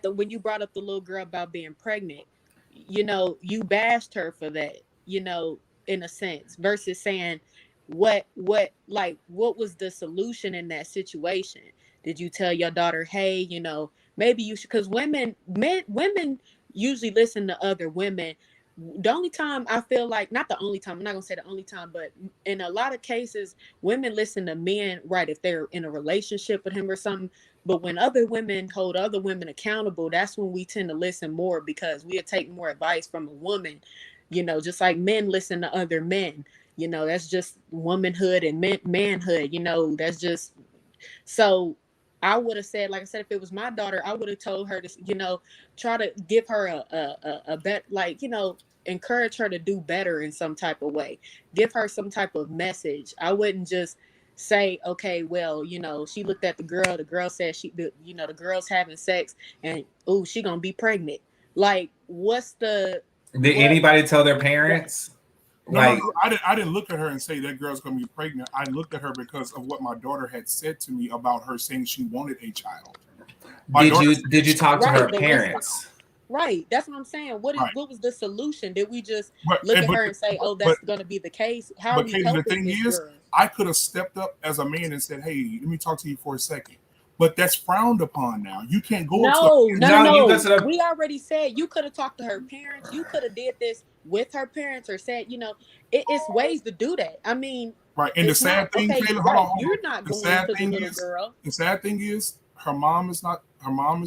When you brought up the little girl about being pregnant, you bashed her for that, in a sense, versus saying what was the solution in that situation? Did you tell your daughter, hey, maybe you should, because women usually listen to other women. The only time I feel like, not the only time, I'm not gonna say the only time, but in a lot of cases, women listen to men, right, if they're in a relationship with him or something. But when other women hold other women accountable, that's when we tend to listen more, because we'll take more advice from a woman, just like men listen to other men. That's just womanhood and manhood, that's just. So I would have said, like I said, if it was my daughter, I would have told her to, try to give her a bet, encourage her to do better in some type of way. Give her some type of message. I wouldn't just say, okay, well, she looked at the girl said the girl's having sex and she gonna be pregnant. Like, what's the Did anybody tell their parents? No, I didn't look at her and say that girl's gonna be pregnant. I looked at her because of what my daughter had said to me about her saying she wanted a child. Did you talk to her parents? Right, that's what I'm saying. What was the solution? Did we just look at her and say, "Oh, that's going to be the case"? How are we helping the thing this is, girl? I could have stepped up as a man and said, "Hey, let me talk to you for a second." But that's frowned upon now. You can't go. No. We already said you could have talked to her parents. You could have did this with her parents, or said, it's ways to do that. I mean, right. And the sad thing, Kayla, hold on. You're not going into the little girl. The sad thing is, her mom is not there. Her mom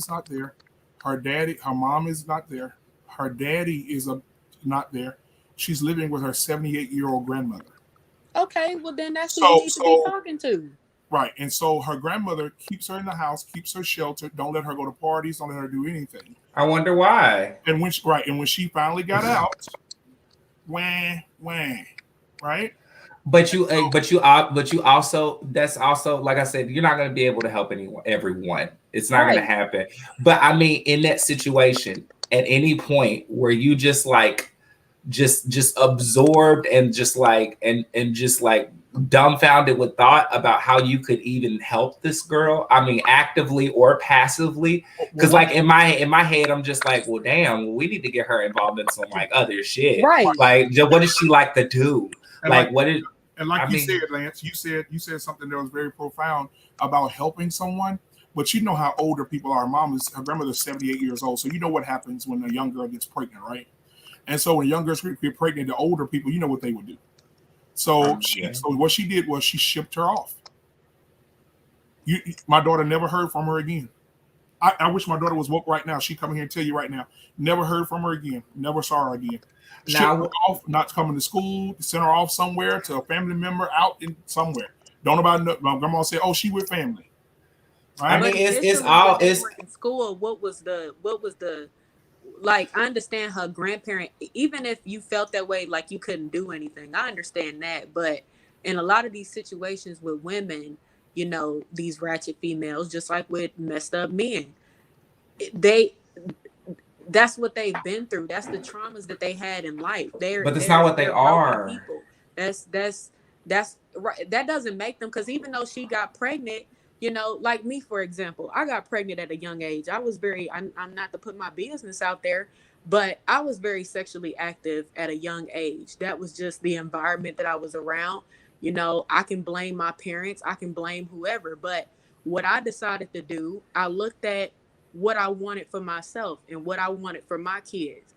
is not there. Her daddy is not there. She's living with her 78-year-old grandmother. Okay, well then that's who you need to be talking to. Right, and so her grandmother keeps her in the house, keeps her sheltered, don't let her go to parties, don't let her do anything. I wonder why. And when she finally got out, right? But you also, that's also, like I said, you're not going to be able to help everyone. It's not going to happen. But I mean, in that situation, at any point where you just absorbed and just dumbfounded with thought about how you could even help this girl, I mean, actively or passively, because like in my head, I'm just like, well, damn, we need to get her involved in some other shit, right? Like, what does she like to do? And you said, Lance, you said something that was very profound about helping someone. But you know how older people are. Her grandmother's 78 years old, so you know what happens when a young girl gets pregnant, right? And so when young girls get pregnant, the older people, you know what they would do. So so what she did was she shipped her off. My daughter never heard from her again. I wish my daughter was woke right now. She'd come here and tell you right now. Never heard from her again. Never saw her again. Shipped her off, not coming to school. Sent her off somewhere to a family member out in somewhere. Don't nobody know. My grandma said, "Oh, she with family." Right? I mean, it's in school. What was the like? I understand her grandparent. Even if you felt that way, like you couldn't do anything, I understand that. But in a lot of these situations with women, these ratchet females, just like with messed up men, that's what they've been through. That's the traumas that they had in life. But that's not what they they're are. broken people. That's right. That doesn't make them, because even though she got pregnant, like me, for example, I got pregnant at a young age. I was I'm not to put my business out there, but I was very sexually active at a young age. That was just the environment that I was around. I can blame my parents, I can blame whoever, but what I decided to do, I looked at what I wanted for myself and what I wanted for my kids.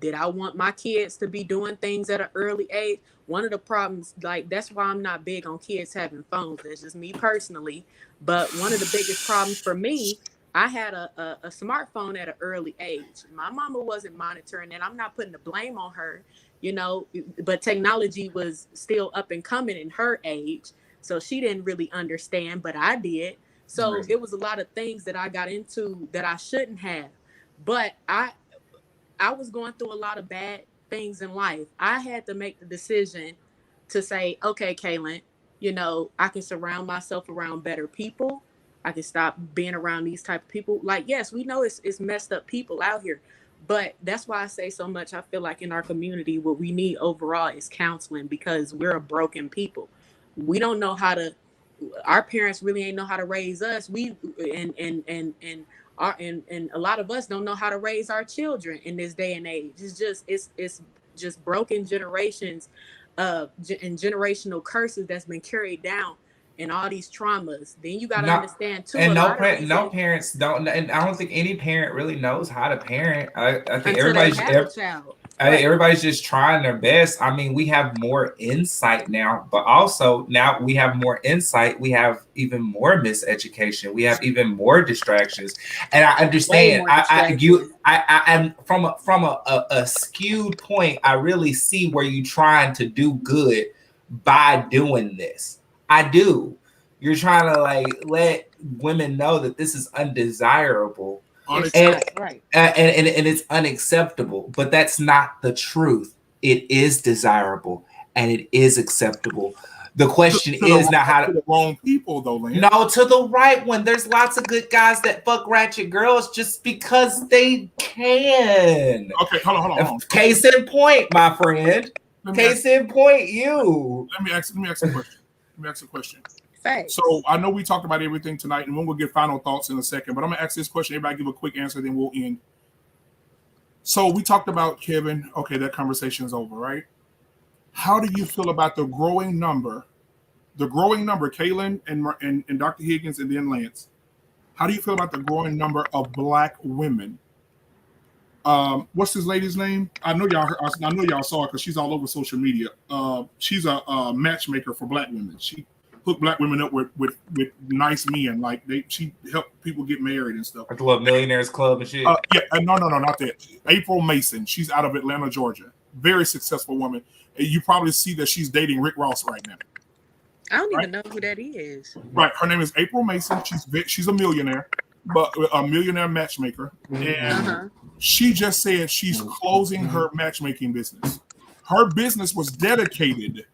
Did I want my kids to be doing things at an early age? One of the problems, like, that's why I'm not big on kids having phones. That's just me personally. But one of the biggest problems for me, I had a smartphone at an early age. My mama wasn't monitoring it. I'm not putting the blame on her, but technology was still up and coming in her age. So she didn't really understand, but I did. So Right. it was a lot of things that I got into that I shouldn't have. But I was going through a lot of bad things in life. I had to make the decision to say, okay, Kaylin, I can surround myself around better people. I can stop being around these type of people. Like, yes, we know it's messed up people out here, but that's why I say so much. I feel like in our community, what we need overall is counseling, because we're a broken people. We don't know how to, our parents really ain't know how to raise us. And a lot of us don't know how to raise our children in this day and age. It's just broken generations and generational curses that's been carried down, and all these traumas. Then you got to understand too. And no parents don't, and I don't think any parent really knows how to parent. I think everybody's just trying their best. I mean, we have more insight now, but also now we have more insight. We have even more miseducation. We have even more distractions. And I understand. I'm from a skewed point. I really see where you're trying to do good by doing this. I do. You're trying to let women know that this is undesirable. And it's unacceptable, but that's not the truth. It is desirable and it is acceptable. The question is now how to the wrong people though, Lance. No, to the right one. There's lots of good guys that fuck ratchet girls just because they can. Okay, hold on. Case in point, my friend. Case in point, you. Let me ask a question. So I know we talked about everything tonight, and we'll get final thoughts in a second, but I'm gonna ask this question. Everybody give a quick answer, then we'll end. So we talked about Kevin. Okay, that conversation is over, right? How do you feel about the growing number, Kaylin and Dr. Higgins and then Lance? How do you feel about the growing number of Black women? What's this lady's name? I know y'all saw her because she's all over social media. She's a matchmaker for Black women. She hook Black women up with nice men. Like she helped people get married and stuff. Like the Love Millionaires Club and shit. No, not that. April Mason. She's out of Atlanta, Georgia. Very successful woman. And you probably see that she's dating Rick Ross right now. I don't even know who that is. Right. Her name is April Mason. She's a millionaire, but a millionaire matchmaker. And she just said she's closing her matchmaking business. Her business was dedicated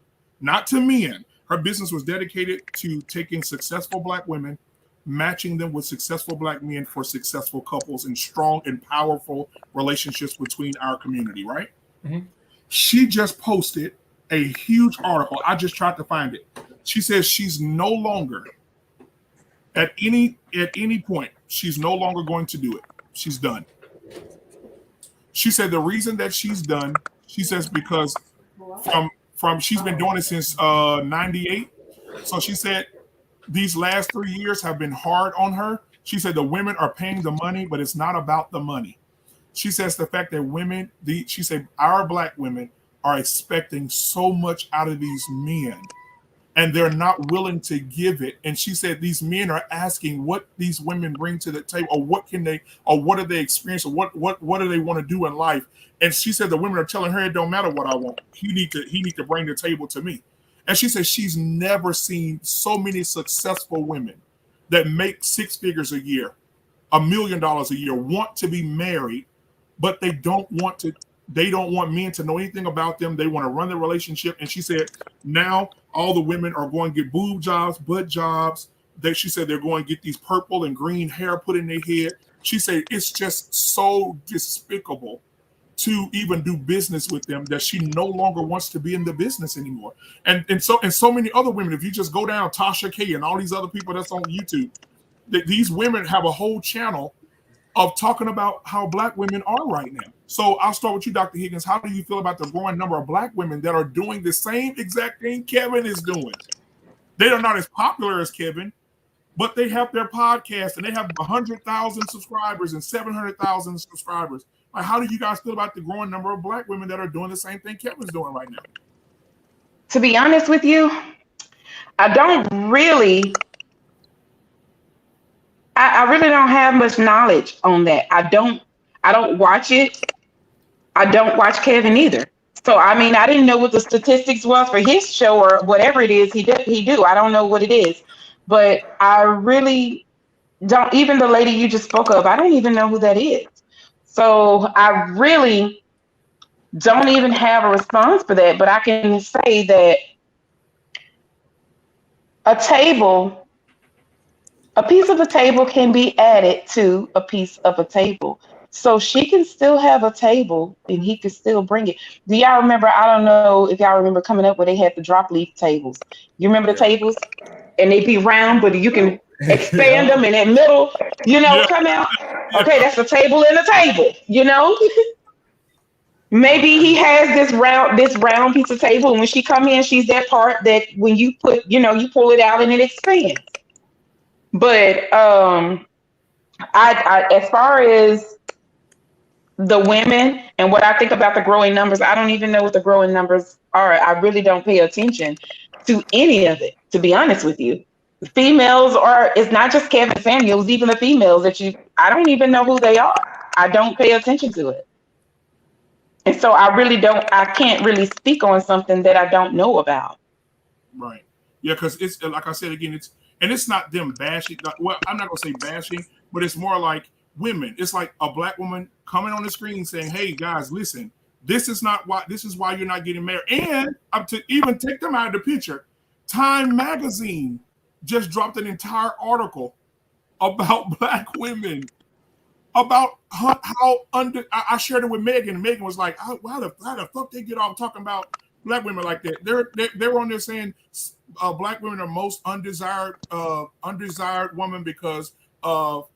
not to men. Her business was dedicated to taking successful Black women, matching them with successful Black men for successful couples and strong and powerful relationships between our community, right? Mm-hmm. She just posted a huge article. I just tried to find it. She says she's no longer, at any point, she's no longer going to do it. She's done. She said the reason that she's done, she says because from she's been doing it since 98. So she said these last 3 years have been hard on her. She said the women are paying the money, but it's not about the money. She says the fact that she said our Black women are expecting so much out of these men and they're not willing to give it. And she said these men are asking what these women bring to the table, or what do they experience, or what do they want to do in life. And she said the women are telling her it don't matter what I want. He need to bring the table to me. And she said she's never seen so many successful women that make 6 figures a year, $1 million a year, want to be married, but they don't want men to know anything about them. They want to run the relationship. And she said now all the women are going to get boob jobs, butt jobs. She said they're going to get these purple and green hair put in their head. she said it's just so despicable to even do business with them that she no longer wants to be in the business anymore. And so many other women, if you just go down Tasha K and all these other people that's on YouTube, that these women have a whole channel of talking about how Black women are right now. So I'll start with you, Dr. Higgins. How do you feel about the growing number of Black women that are doing the same exact thing Kevin is doing? They are not as popular as Kevin, but they have their podcast and they have 100,000 subscribers and 700,000 subscribers. Like, how do you guys feel about the growing number of Black women that are doing the same thing Kevin's doing right now? To be honest with you, I really don't have much knowledge on that. I don't watch it. I don't watch Kevin either. So I mean, I didn't know what the statistics was for his show or whatever it is he do. I don't know what it is, but I really don't. Even the lady you just spoke of, I don't even know who that is. So I really don't even have a response for that. But I can say that a piece of a table can be added to a piece of a table. So she can still have a table and he can still bring it. Do y'all remember? I don't know if y'all remember coming up where they had the drop leaf tables. You remember the tables? And they'd be round, but you can expand them in that middle, come out. Okay, that's a table and a table, Maybe he has this round piece of table, and when she come in, she's that part that when you put, you pull it out and it expands. But I as far as the women and what I think about the growing numbers, I don't even know what the growing numbers are. I really don't pay attention to any of it, to be honest with you. The females it's not just Kevin Samuels, even the females I don't even know who they are. I don't pay attention to it. And so I can't really speak on something that I don't know about. Right. Yeah, because it's like I said again, it's not them bashing. Well, I'm not gonna say bashing, but it's more like women. It's like a Black woman coming on the screen saying, "Hey guys, listen, this is why you're not getting married." And to even take them out of the picture, Time Magazine just dropped an entire article about Black women, about how I shared it with Megan. Megan was like, how the fuck they get off talking about Black women like that? They were on there saying Black women are most undesired woman because of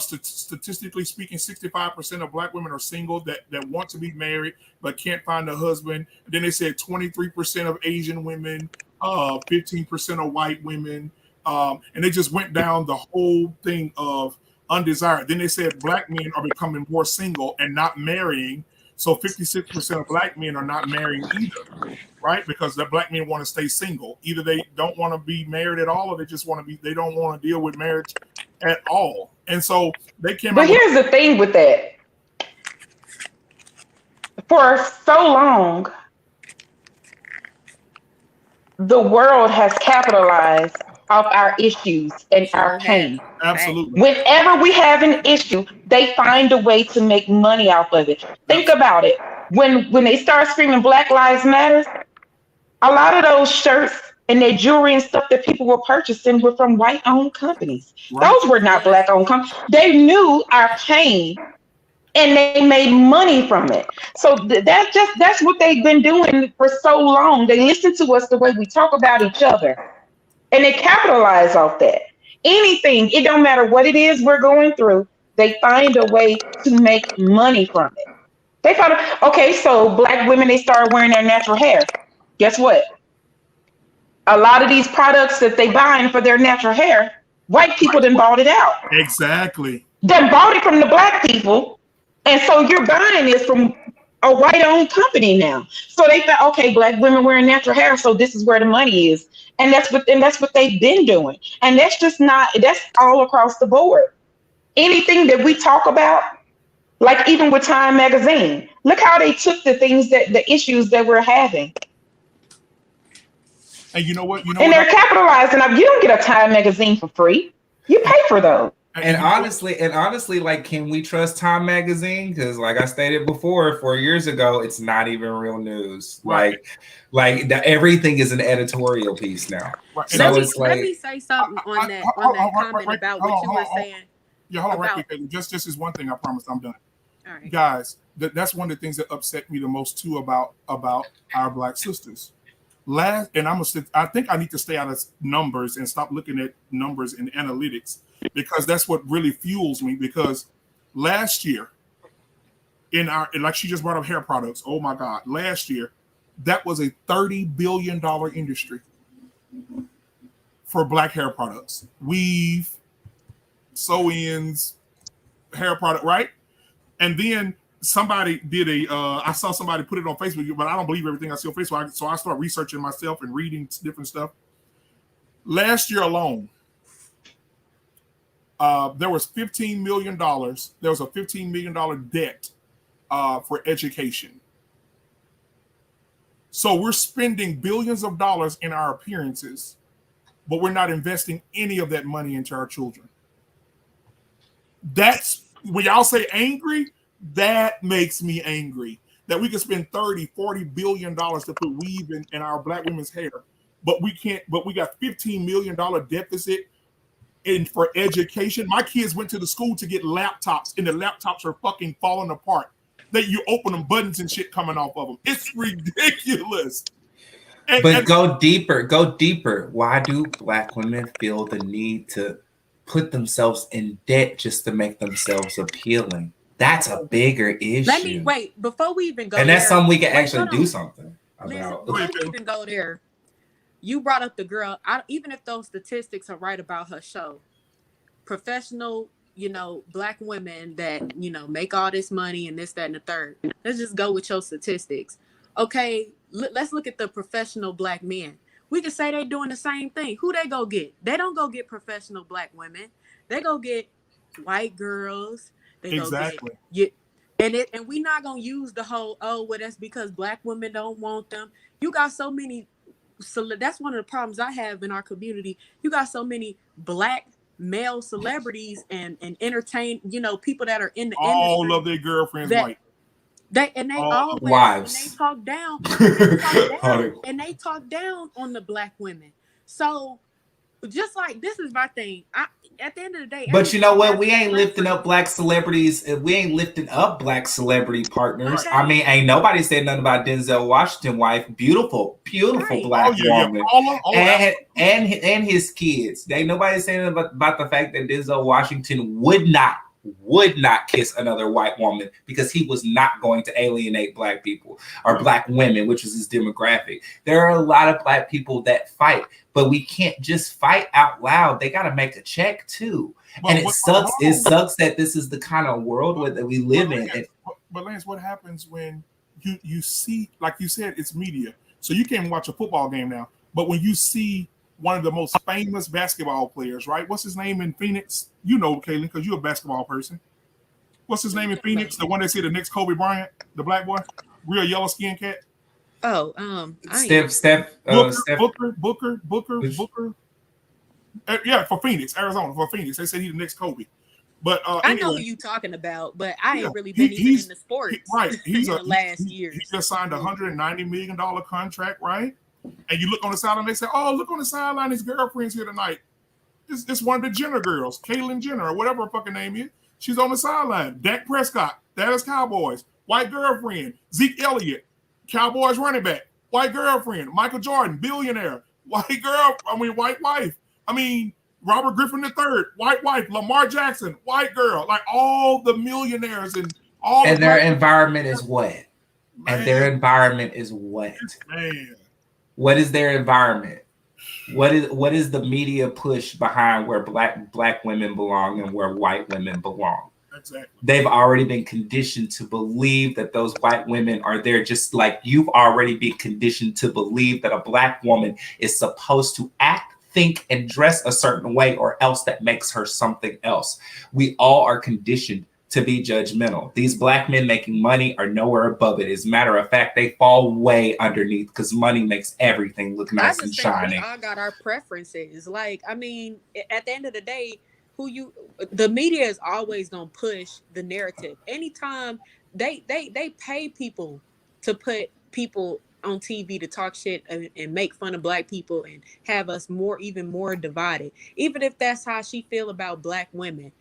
statistically speaking, 65% of Black women are single that want to be married but can't find a husband. And then they said 23% of Asian women, 15% of white women, and they just went down the whole thing of undesired. Then they said Black men are becoming more single and not marrying. So 56% of Black men are not marrying either, right? Because the Black men want to stay single. Either they don't want to be married at all, or they don't want to deal with marriage at all. And so they came. But here's the thing with that. For so long, the world has capitalized off our issues and our pain. Absolutely. Whenever we have an issue, they find a way to make money off of it. Think about it. When they start screaming Black Lives Matter, a lot of those shirts and their jewelry and stuff that people were purchasing were from white-owned companies. Right. Those were not Black-owned companies. They knew our pain and they made money from it. So that's what they've been doing for so long. They listen to us the way we talk about each other. And they capitalize off that. Anything, it don't matter what it is we're going through, they find a way to make money from it. They found, okay, so Black women, they started wearing their natural hair. Guess what? A lot of these products that they buying for their natural hair, white people done bought it out. Exactly. Done bought it from the Black people. And so you're buying this from a white-owned company now. So they thought, okay, Black women wearing natural hair, so this is where the money is. And that's what they've been doing. And that's all across the board. Anything that we talk about, like even with Time Magazine, look how they took the issues that we're having. And you know what? And they're capitalizing up. You don't get a Time Magazine for free. You pay for those. And honestly, like, can we trust Time Magazine? Because, like I stated before, 4 years ago, it's not even real news. Right. Like everything is an editorial piece now. Right. So let me say something on that comment about what you were saying. Yeah, hold on, right about. quick. Just is one thing. I promise I'm done. All right. Guys, that's one of the things that upset me the most too about our black sisters. I think I need to stay out of numbers and stop looking at numbers and analytics, because that's what really fuels me. Because last year, like she just brought up hair products. Oh my God, last year, that was a $30 billion industry for black hair products, weave, sew-ins, hair product, right? And then somebody did I saw somebody put it on Facebook, but I don't believe everything I see on Facebook. So I start researching myself and reading different stuff. Last year alone, there was $15 million. There was a $15 million debt for education. So we're spending billions of dollars in our appearances, but we're not investing any of that money into our children. That's when y'all say angry, that makes me angry. That we can spend 30, 40 billion dollars to put weave in our black women's hair, but we can't, but we got $15 million deficit for education. My kids went to the school to get laptops, and the laptops are fucking falling apart. That you open them, buttons and shit coming off of them. It's ridiculous. But go deeper. Why do black women feel the need to put themselves in debt just to make themselves appealing? That's a bigger issue. Let me wait before we even go. And that's something we can actually do on. something about. Before we even go there, you brought up the girl. Even if those statistics are right about her show, professional, black women that make all this money and this, that, and the third. Let's just go with your statistics. Okay, let's look at the professional black men. We can say they're doing the same thing. Who they go get? They don't go get professional black women. They go get white girls. They exactly. Go get and we not gonna use the whole that's because black women don't want them. You got so many. So that's one of the problems I have in our community. You got so many black male celebrities and entertain, people that are in the all industry. Of their girlfriends white. They always wives. And they talk down, and they talk down on the black women. So just like this is my thing. At the end of the day, but you know what? We ain't lifting up black celebrities. We ain't lifting up black celebrity partners. Okay. I mean, ain't nobody said nothing about Denzel Washington's wife. Beautiful black woman, and his kids. Ain't nobody saying about the fact that Denzel Washington would not kiss another white woman because he was not going to alienate black people or black women, which is his demographic. There are a lot of black people that fight, but we can't just fight out loud. They got to make a check too. And it sucks. It sucks that this is the kind of world that we live in. But Lance, what happens when you see, like you said, it's media. So you can't watch a football game now. But when you see one of the most famous basketball players, right? What's his name in Phoenix? You know, Kaylin, because you're a basketball person. What's his name in Phoenix? The one that said the next Kobe Bryant, the black boy, real yellow skin cat. Oh, Booker. Yeah, for Phoenix, Arizona. For Phoenix, they said he's the next Kobe. But I know who you talking about, but I ain't really been even in the sports. Right, he's the last year. He just signed a $190 million contract, right? And you look on the sideline, they say, "Oh, look on the sideline, his girlfriend's here tonight. It's one of the Jenner girls, Caitlyn Jenner, or whatever her fucking name is. She's on the sideline. Dak Prescott, Dallas Cowboys, white girlfriend. Zeke Elliott, Cowboys running back, white girlfriend. Michael Jordan, billionaire, white wife. I mean, Robert Griffin III, white wife. Lamar Jackson, white girl. Like all the millionaires and all. And their environment is what? Man. And their environment is what? Man. What is their environment? What is the media push behind where black women belong and where white women belong? Exactly. They've already been conditioned to believe that those white women are there, just like you've already been conditioned to believe that a black woman is supposed to act, think, and dress a certain way, or else that makes her something else. We all are conditioned to be judgmental. These black men making money are nowhere above it. As a matter of fact, they fall way underneath because money makes everything look nice and shiny. We all got our preferences. Like, I mean, at the end of the day, the media is always gonna push the narrative. Anytime they pay people to put people on TV to talk shit and make fun of black people and have us even more divided. Even if that's how she feel about black women.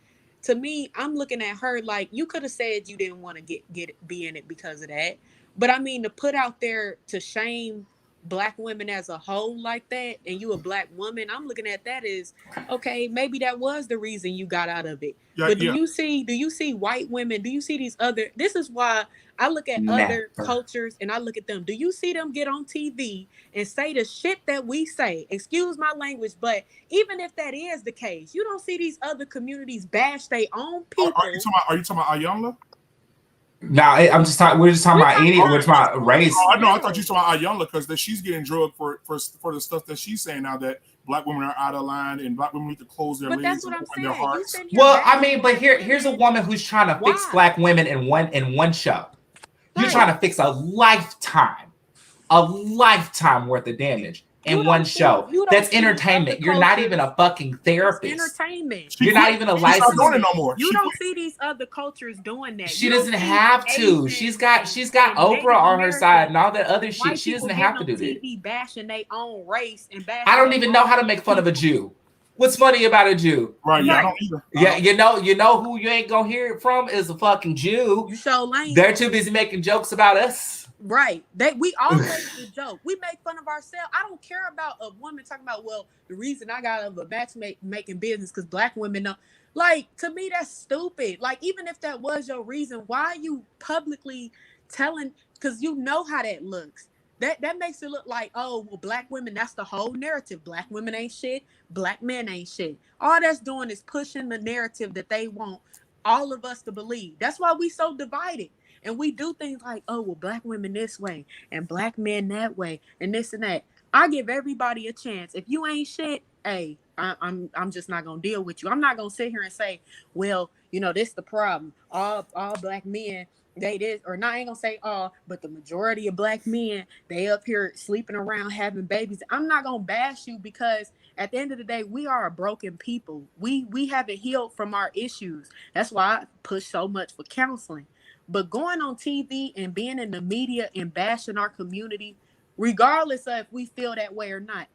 to me, I'm looking at her like you could have said you didn't want to be in it because of that. But I mean, to put out there to shame Black women as a whole like that, and you a Black woman, I'm looking at that as okay, maybe that was the reason you got out of it. Yeah, but do yeah. you see white women? Do you see these other? This is why I look at Never. other cultures and I look at them. Do you see them get on TV and say the shit that we say? Excuse my language, but even if that is the case, you don't see these other communities bash their own people. Are you talking about Ayala? Now I'm just talking. We're just talking about any. We're talking about race. Oh, I know. I thought you were talking about Ayala because she's getting drugged for the stuff that she's saying now that Black women are out of line and Black women need to close their legs and open their hearts. Well, I mean, but here's a woman who's trying to fix Black women in one show. You're trying to fix a lifetime worth of damage in one show. That's entertainment. You're not even a fucking therapist. Entertainment. You're not even a licensed. You don't see these other cultures doing that. She doesn't have to. She's got Oprah on her side and all that other shit. She doesn't have to do that. TV bashing their own race and bashing. I don't even know how to make fun of a Jew. What's funny about a Jew? Right, yeah, I don't either. Yeah, you know who you ain't gonna hear it from is a fucking Jew. You so lame. They're too busy making jokes about us. Right. We always do joke. We make fun of ourselves. I don't care about a woman talking about, well, the reason I got out of a matchmaking business because Black women don't. Like, to me, that's stupid. Like, even if that was your reason, why are you publicly telling? Because you know how that looks. That makes it look like, oh, well, Black women, that's the whole narrative. Black women ain't shit. Black men ain't shit. All that's doing is pushing the narrative that they want all of us to believe. That's why we so divided. And we do things like, oh, well, Black women this way and Black men that way and this and that. I give everybody a chance. If you ain't shit, hey, I'm just not gonna deal with you. I'm not gonna sit here and say, well, this the problem. All Black men, they did, or not. I ain't gonna say all, but the majority of Black men, they up here sleeping around having babies. I'm not gonna bash you because at the end of the day, we are a broken people. We haven't healed from our issues. That's why I push so much for counseling. But going on TV and being in the media and bashing our community, regardless of if we feel that way or not,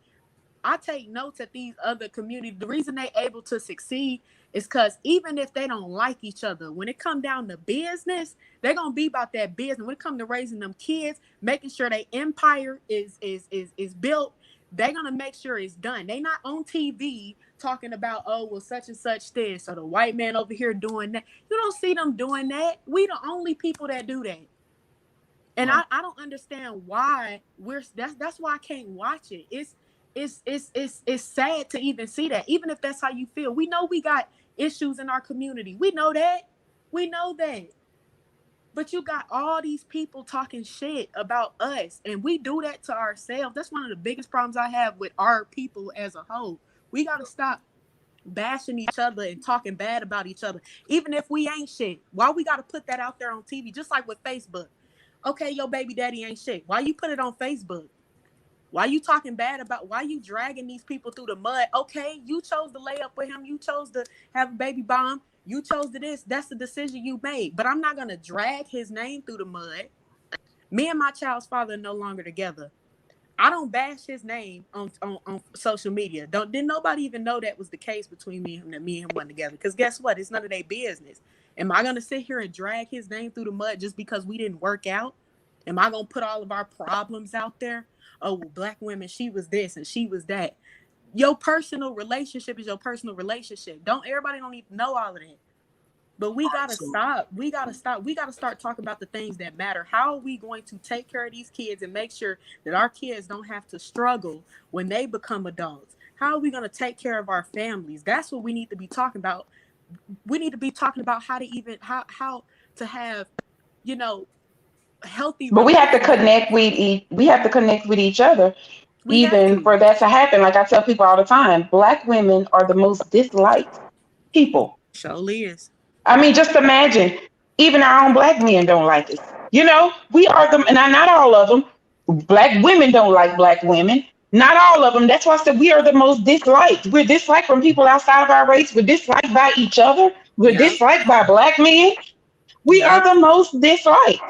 I take notes at these other communities. The reason they able to succeed is because even if they don't like each other, when it come down to business, they're gonna be about that business. When it come to raising them kids, making sure their empire is built, they're gonna make sure it's done. They not on TV talking about, oh, well, such and such this, or the white man over here doing that. You don't see them doing that. We the only people that do that. And I don't understand why that's why I can't watch it. It's sad to even see that. Even if that's how you feel. We know we got issues in our community. We know that. But you got all these people talking shit about us, and we do that to ourselves. That's one of the biggest problems I have with our people as a whole. We got to stop bashing each other and talking bad about each other, even if we ain't shit. Why we got to put that out there on TV? Just like with Facebook. Okay, your baby daddy ain't shit. Why you put it on Facebook? Why you talking bad about? Why you dragging these people through the mud? Okay, you chose to lay up with him. You chose to have a baby bomb. You chose to this. That's the decision you made. But I'm not going to drag his name through the mud. Me and my child's father are no longer together. I don't bash his name on social media. Didn't nobody even know that was the case between me and him, that me and him went together. Because guess what? It's none of their business. Am I going to sit here and drag his name through the mud just because we didn't work out? Am I going to put all of our problems out there? Oh, well, Black women, she was this and she was that. Your personal relationship is your personal relationship. Everybody don't need to know all of that. But we got to stop. We got to stop. We got to start talking about the things that matter. How are we going to take care of these kids and make sure that our kids don't have to struggle when they become adults? How are we going to take care of our families? That's what we need to be talking about. We need to be talking about how to have, healthy. But we have to connect with each other, for that to happen. Like I tell people all the time, Black women are the most disliked people. Surely is. I mean, just imagine, even our own Black men don't like us. We are them, and not all of them. Black women don't like Black women. Not all of them. That's why I said we are the most disliked. We're disliked from people outside of our race. We're disliked by each other. We're disliked by Black men. We are the most disliked.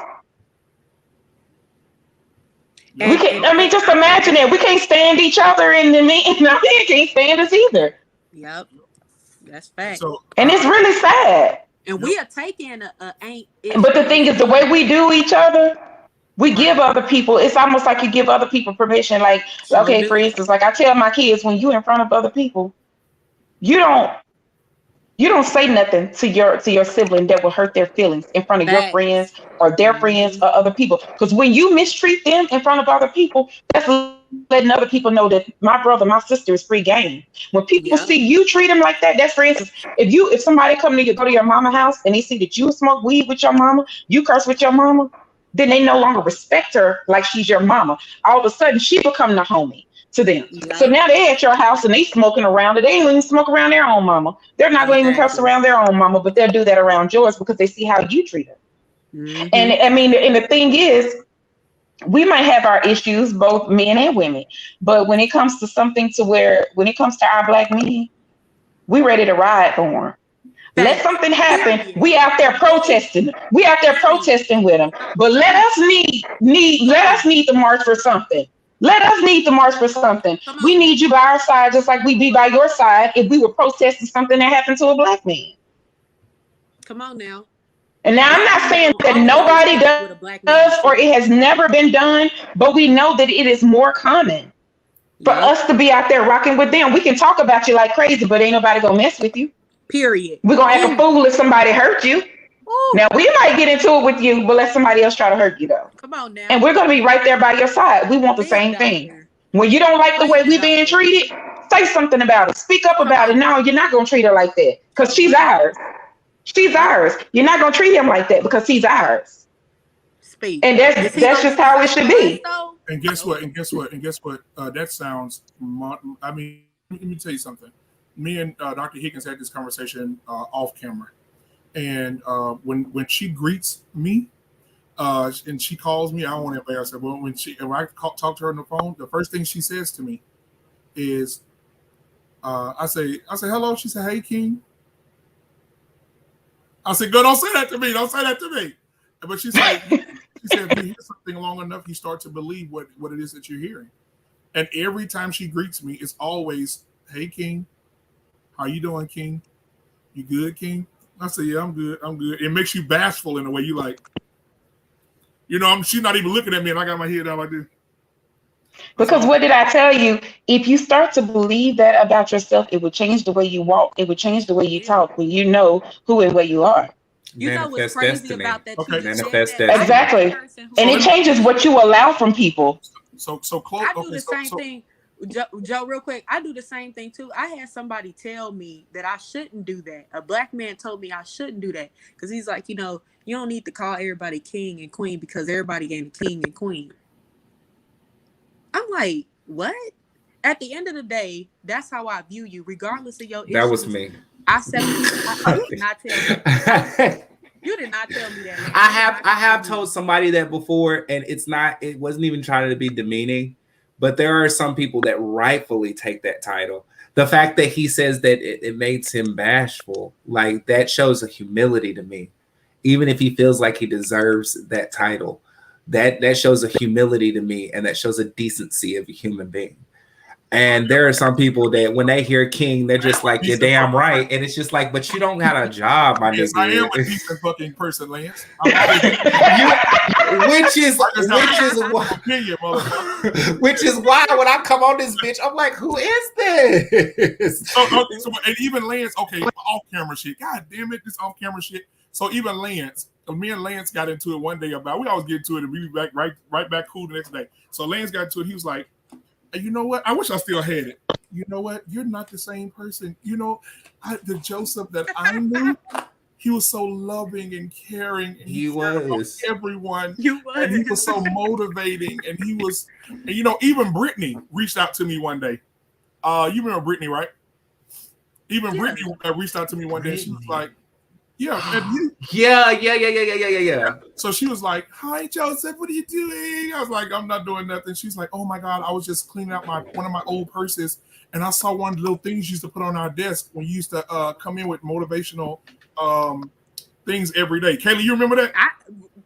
Just imagine it. We can't stand each other, and the men can't stand us either. Yep. That's fact. So, And it's really sad. And we are taking a ain't. But the thing is, the way we do each other, we give other people. It's almost like you give other people permission. Like, okay, for instance, like I tell my kids, when you're in front of other people, you don't say nothing to your sibling that will hurt their feelings in front of your friends or their friends or other people. Because when you mistreat them in front of other people, that's letting other people know that my brother, my sister is free game. When people see you treat them like that, that's for instance, if somebody go to your mama house and they see that you smoke weed with your mama, you curse with your mama, then they no longer respect her like she's your mama. All of a sudden, she become the homie to them. So now they at your house and they smoking around it. They ain't even smoke around their own mama. They're not going to even curse around their own mama, but they'll do that around yours because they see how you treat her. And I mean, and the thing is, we might have our issues, both men and women, but when it comes to when it comes to our black men, we ready to ride for them. Let something happen. We out there protesting. We out there protesting with them. But let us need the march for something. Let us need the march for something. We need you by our side, just like we'd be by your side if we were protesting something that happened to a black man. Come on now. And now I'm not saying that nobody does or it has never been done, but we know that it is more common for us to be out there rocking with them. We can talk about you like crazy, but ain't nobody gonna mess with you. Period. We're gonna act a fool if somebody hurt you. Now we might get into it with you, but let somebody else try to hurt you though. Come on now. And we're gonna be right there by your side. We want the same thing. When you don't like the way we being treated, say something about it. Speak up about it. No, you're not gonna treat her like that because she's ours. She's ours. You're not gonna treat him like that because he's ours. Speak. And that's just how it should be. And guess what? That sounds. I mean, let me tell you something. Me and Dr. Higgins had this conversation off camera, and when she greets me, and she calls me, I don't want to embarrass her, but when I talk to her on the phone, the first thing she says to me is, I say hello. She said, "Hey, King." I said, "Girl, don't say that to me. Don't say that to me." But she said, if you hear something long enough, you start to believe what it is that you're hearing. And every time she greets me, it's always, "Hey, King. How you doing, King? You good, King?" I say, "Yeah, I'm good. I'm good." It makes you bashful in a way. You like, she's not even looking at me, and I got my head down like this. Because what did I tell you? If you start to believe that about yourself, it will change the way you walk. It will change the way you talk when you know who and where you are. You know what's crazy about that? Okay. Manifest destiny. Exactly. And it changes what you allow from people. So close. I do the same thing. Joe, real quick, I do the same thing too. I had somebody tell me that I shouldn't do that. A black man told me I shouldn't do that because he's like, you don't need to call everybody king and queen because everybody ain't a king and queen. I'm like, what? At the end of the day, that's how I view you, regardless of your issues. That was me. You did not tell me. You did not tell me that. I have told somebody that before, and it wasn't even trying to be demeaning, but there are some people that rightfully take that title. The fact that he says that it makes him bashful, like that shows a humility to me. Even if he feels like he deserves that title, that shows a humility to me, and that shows a decency of a human being. And there are some people that when they hear King, they're just like, "You're damn right," and it's just like, "But you don't got a job, my nigga." I am a decent fucking person, Lance. Which is why when I come on this bitch, I'm like, "Who is this?" And even Lance, okay, off camera shit. God damn it, this off camera shit. So even Lance, me and Lance got into it one day about. We always get into it and we be back right back cool the next day. So Lance got into it. He was like, "You know what? I wish I still had it. You know what? You're not the same person. The Joseph that I knew, he was so loving and caring. And he was everyone. And he was so motivating. And he was, even Brittany reached out to me one day. You remember Brittany, right? Even Brittany reached out to me one day. She was like, yeah. So she was like, "Hi, Joseph, what are you doing?" I was like, "I'm not doing nothing." She's like, "Oh my God, I was just cleaning out one of my old purses, and I saw one of the little things you used to put on our desk when you used to come in with motivational things every day." Kaylee, you remember that?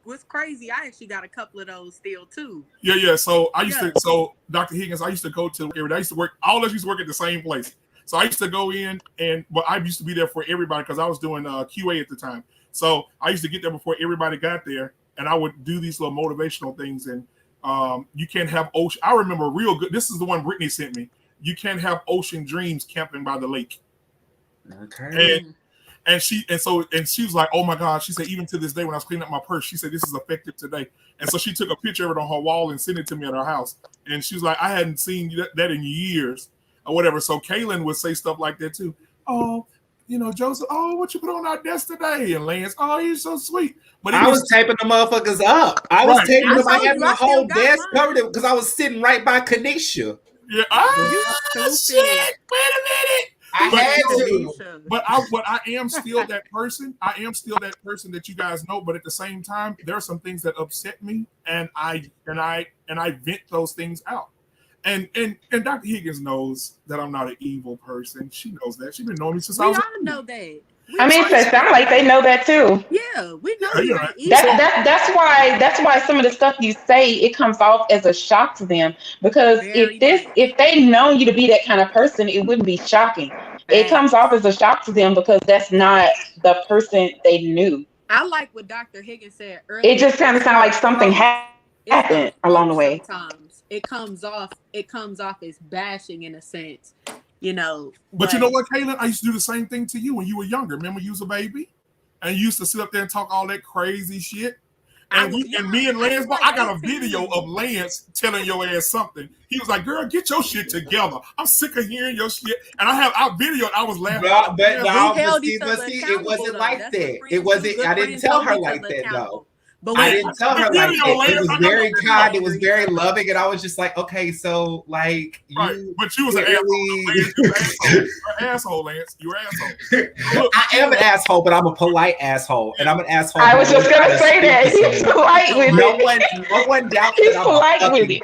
What's crazy, I actually got a couple of those still too. Yeah. So I used to, Dr. Higgins, I used to go to every day. All of us used to work at the same place. So I used to go in I used to be there for everybody because I was doing QA at the time. So I used to get there before everybody got there, and I would do these little motivational things. And you can't have ocean. I remember real good. This is the one Brittany sent me. You can't have ocean dreams camping by the lake. Okay. And she was like, oh my God. She said, even to this day, when I was cleaning up my purse, she said, this is effective today. And so she took a picture of it on her wall and sent it to me at her house. And she was like, I hadn't seen that in years or whatever. So Kaylin would say stuff like that too. Oh, Joseph, oh, what you put on our desk today? And Lance, oh, you're so sweet. But I was taping the motherfuckers up. I was taping them. I had my whole desk covered because I was sitting right by Kanisha. Yeah. Shit. Wait a minute. I had to. But I am still that person. I am still that person that you guys know. But at the same time, there are some things that upset me, and I vent those things out. And Dr. Higgins knows that I'm not an evil person. She knows that. She's been knowing me since I was. We all know that. I mean, it sounds like they know that too. Yeah, we know That's why some of the stuff you say, it comes off as a shock to them. Because if they know you to be that kind of person, it wouldn't be shocking. It comes off as a shock to them because that's not the person they knew. I like what Dr. Higgins said earlier. It just kind of sounds like something happened along the way. Sometimes it comes off as bashing in a sense. But you know what, Kaylin? I used to do the same thing to you when you were younger. Remember, you was a baby, and you used to sit up there and talk all that crazy shit. And me and Lance, I got a video of Lance telling your ass something. He was like, "Girl, get your shit together. I'm sick of hearing your shit." And I have our video. I was laughing. It wasn't like that. It wasn't. I didn't tell her like that though. I didn't tell her like that. It was very kind. It was very loving, and I was just like, okay, so like, but you was an asshole, Lance. You were an asshole. I am an asshole, but I'm a polite asshole, and I'm an asshole. I was just gonna say that he's polite with it. No one doubts he's that polite with it.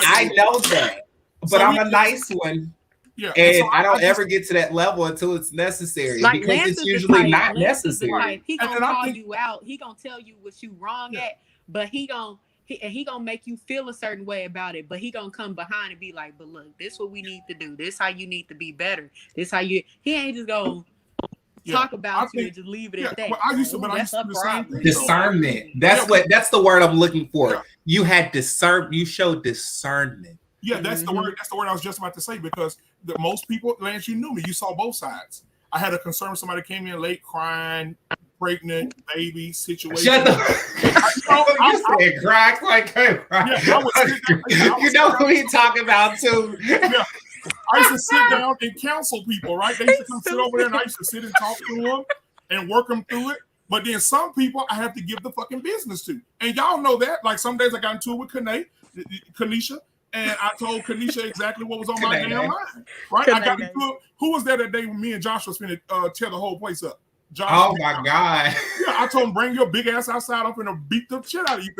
I know that, but I'm a nice one. Yeah, and so I don't ever get to that level until it's necessary because Lance it's usually not necessary. He gonna call you out. He gonna tell you what you wrong at, but he gonna make you feel a certain way about it. But he gonna come behind and be like, "But look, this what we need to do. This how you need to be better. This how you." He ain't just gonna talk about you and just leave it at that. But I used to do the same thing. Discernment. That's the word I'm looking for. Yeah. You had You showed discernment. Yeah, that's the word. That's the word I was just about to say because most people, Lance, you knew me. You saw both sides. I had a concern with somebody came in late, crying, pregnant, baby situation. Shut up. You said crack like you know who he talking about too. Yeah. I used to sit down and counsel people, right? They used to come sit over there and I used to sit and talk to them and work them through it. But then some people I have to give the fucking business to. And y'all know that. Like some days I got into it with Kanisha. And I told Kanisha exactly what was on my damn mind. Right? I got into it. Who was there that day when me and Josh was finna tear the whole place up? Josh. Oh my God. Yeah, I told him bring your big ass outside. I'm finna beat the shit out of you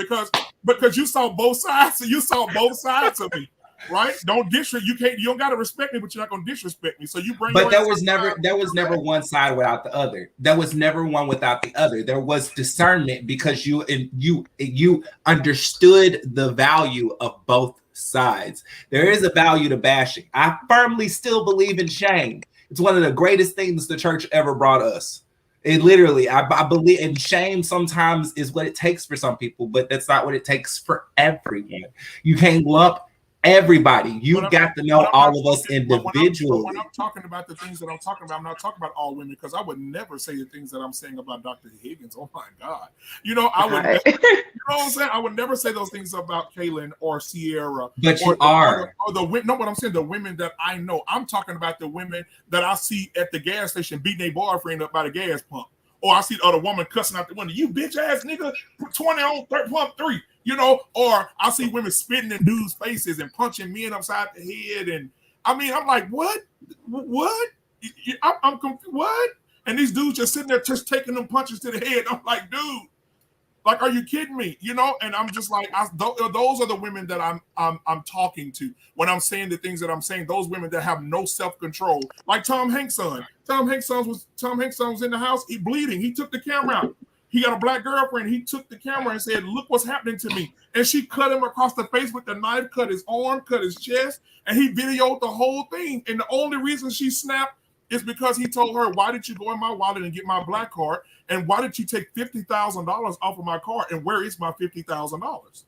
because you saw both sides. So you saw both sides of me. Right? Don't disrespect. You don't gotta respect me, but you're not gonna disrespect me. So you bring. But there was never one side without the other. There was never one without the other. There was discernment because you understood the value of both sides. There is a value to bashing. I firmly still believe in shame. It's one of the greatest things the church ever brought us. It literally, I believe, and shame sometimes is what it takes for some people, but that's not what it takes for everyone. You can't lump everybody. You've got to know all of us individually. When I'm talking about the things that I'm talking about, I'm not talking about all women because I would never say the things that I'm saying about Dr. Higgins. Oh my God. I would never, you know what I'm saying? I would never say those things about Kaylin or Sierra. But you are. No, what I'm saying, the women that I know. I'm talking about the women that I see at the gas station beating their boyfriend up by the gas pump. Or I see the other woman cussing out the window. You bitch ass nigga, 20 on pump 3. Or I see women spitting in dudes' faces and punching men upside the head. And I mean, I'm like, what? I'm confused. What? And these dudes just sitting there just taking them punches to the head. I'm like, dude, like, are you kidding me? And I'm just like, those are the women that I'm talking to when I'm saying the things that I'm saying. Those women that have no self-control, like Tom Hanks' son. Tom Hanks' son was in the house. He bleeding. He took the camera out. he got a black girlfriend. He took the camera and said, "Look what's happening to me." And she cut him across the face with the knife, cut his arm, cut his chest, and he videoed the whole thing. And the only reason she snapped is because he told her, "Why did you go in my wallet and get my black card? And why did you take $50,000 off of my card? And where is my $50,000?"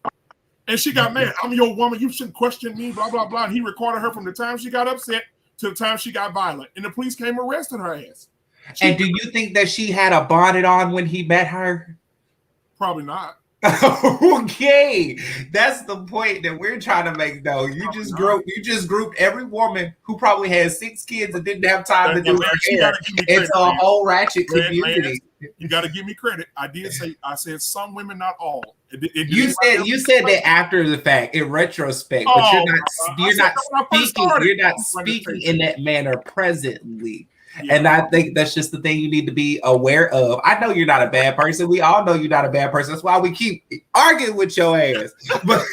And she got mad. "I'm your woman. You shouldn't question me, blah, blah, blah." And he recorded her from the time she got upset to the time she got violent. And the police came and arrested her ass. And do you think that she had a bonnet on when he met her? Probably not. Okay, that's the point that we're trying to make, though. You just grouped every woman who probably had 6 kids and didn't have time to do her hair into a whole ratchet community. You got to give me credit. I said some women, not all. You said that after the fact, in retrospect, but you're not speaking in that manner presently. Yeah. And I think that's just the thing you need to be aware of. I know you're not a bad person. We all know you're not a bad person. That's why we keep arguing with your ass. But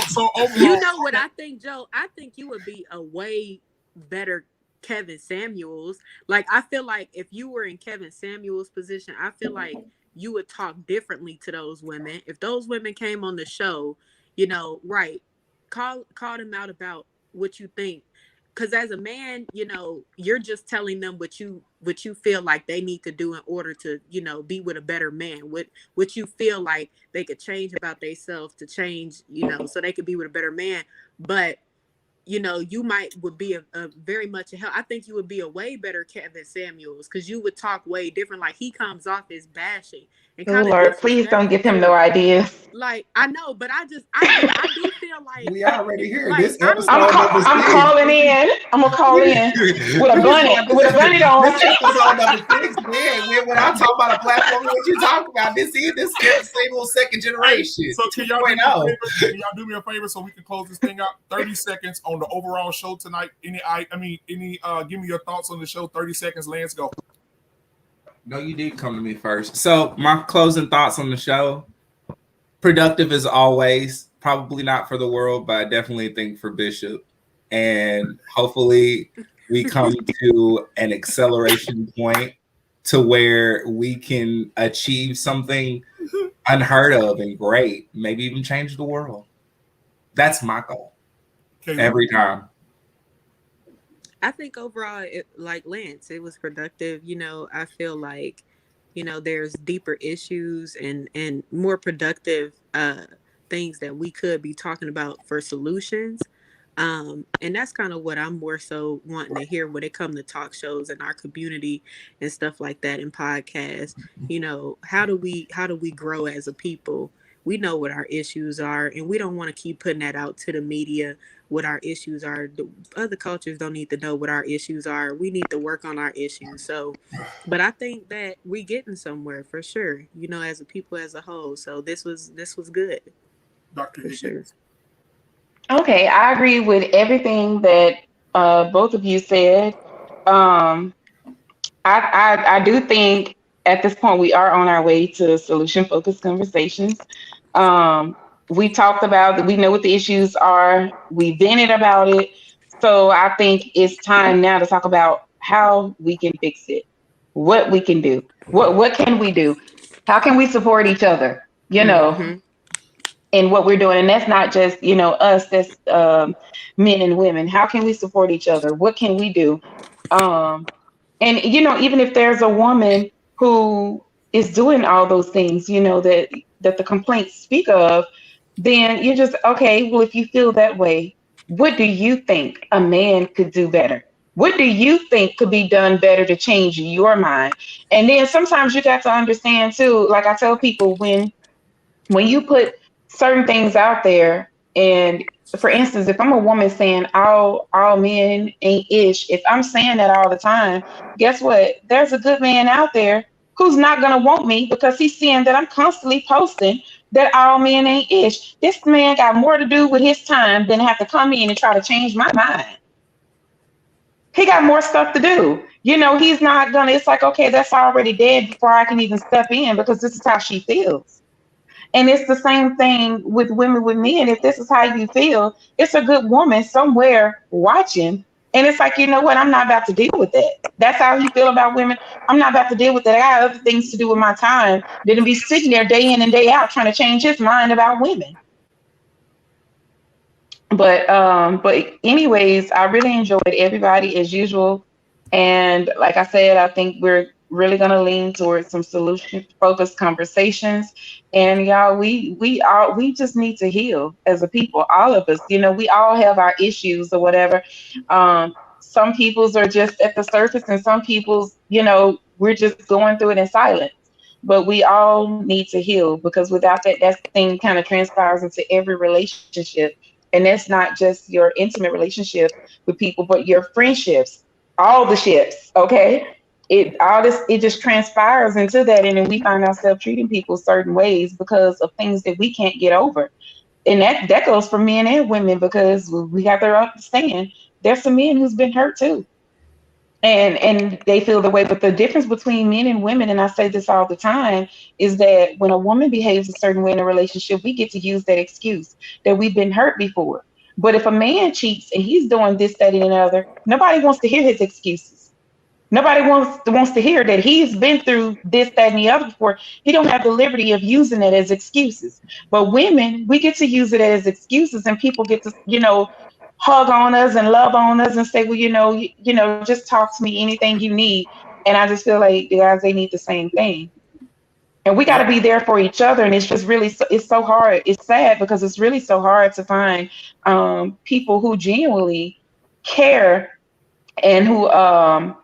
so overall, you know what I think, Joe? I think you would be a way better Kevin Samuels. Like, I feel like if you were in Kevin Samuels' position, I feel like you would talk differently to those women. If those women came on the show, you know, right, call them out about what you think. Because as a man, you know, you're just telling them what you feel like they need to do in order to, you know, be with a better man. What you feel like they could change about themselves to change, you know, so they could be with a better man. But, you know, you would be a very much a help. I think you would be a way better Kevin Samuels because you would talk way different. Like, he comes off as bashing. And oh Lord, please don't give him no ideas. Like, I know, but I do feel like we already hear like, this episode. I'm calling in. I'm gonna call in with a bunny on. This episode number 6, man. When I talk about a platform, what you talking about? This single second generation. So can y'all do me a favor so we can close this thing out? 30 seconds on the overall show tonight. Give me your thoughts on the show. 30 seconds. Lance, go. No, you did come to me first. So my closing thoughts on the show. Productive as always. Probably not for the world, but I definitely think for Bishop. And hopefully we come to an acceleration point to where we can achieve something unheard of and great. Maybe even change the world. That's my goal. Every time. I think overall, like Lance, it was productive. You know, I feel like, you know, there's deeper issues and more productive things that we could be talking about for solutions. And that's kind of what I'm more so wanting to hear when it comes to talk shows in our community and stuff like that and podcasts. You know, how do we grow as a people? We know what our issues are, and we don't want to keep putting that out to the media, what our issues are. The other cultures don't need to know what our issues are. We need to work on our issues. So, but I think that we're getting somewhere for sure, you know, as a people as a whole. So this was good. Dr. For sure. Okay, I agree with everything that both of you said. I do think at this point we are on our way to solution-focused conversations. We talked about that. We know what the issues are. We vented about it. So I think it's time now to talk about how we can fix it, what we can do, what can we do, how can we support each other, you know, in what we're doing. And that's not just, you know, us, that's men and women. How can we support each other? What can we do? And, you know, even if there's a woman who is doing all those things, you know, that the complaints speak of, then you're just, okay, well, if you feel that way, what do you think a man could do better? What do you think could be done better to change your mind? And then sometimes you got to understand too, like I tell people, when you put certain things out there, and for instance, if I'm a woman saying all men ain't ish, if I'm saying that all the time, guess what? There's a good man out there who's not gonna want me because he's seeing that I'm constantly posting that all men ain't ish. This man got more to do with his time than have to come in and try to change my mind. He got more stuff to do. You know, he's not gonna, it's like, okay, that's already dead before I can even step in because this is how she feels. And it's the same thing with women with men. If this is how you feel, it's a good woman somewhere watching And it's like, you know what? I'm not about to deal with that. That's how you feel about women. I'm not about to deal with that. I got other things to do with my time than to be sitting there day in and day out trying to change his mind about women. But anyways, I really enjoyed everybody as usual. And like I said, I think we're really gonna lean towards some solution focused conversations. And y'all, we just need to heal as a people, all of us. You know, we all have our issues or whatever. Some people's are just at the surface, and some people's, you know, we're just going through it in silence. But we all need to heal, because without that, that thing kind of transpires into every relationship. And that's not just your intimate relationship with people, but your friendships, all the ships. Okay. It just transpires into that. And then we find ourselves treating people certain ways because of things that we can't get over. And that goes for men and women, because we have to understand there's some men who's been hurt too. And they feel the way. But the difference between men and women, and I say this all the time, is that when a woman behaves a certain way in a relationship, we get to use that excuse that we've been hurt before. But if a man cheats and he's doing this, that, and another, nobody wants to hear his excuses. Nobody wants to hear that he's been through this, that, and the other before. He don't have the liberty of using it as excuses. But women, we get to use it as excuses, and people get to, you know, hug on us and love on us and say, well, you know, just talk to me, anything you need. And I just feel like the guys, they need the same thing. And we got to be there for each other. And it's just really, it's so hard. It's sad because it's really so hard to find people who genuinely care and who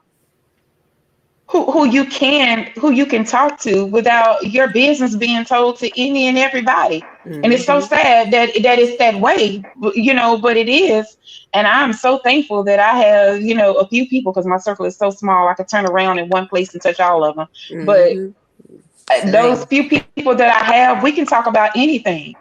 you can talk to without your business being told to any and everybody. Mm-hmm. And it's so sad that it's that way, you know, but it is. And I'm so thankful that I have, you know, a few people, because my circle is so small, I could turn around in one place and touch all of them. Mm-hmm. But those few people that I have, we can talk about anything.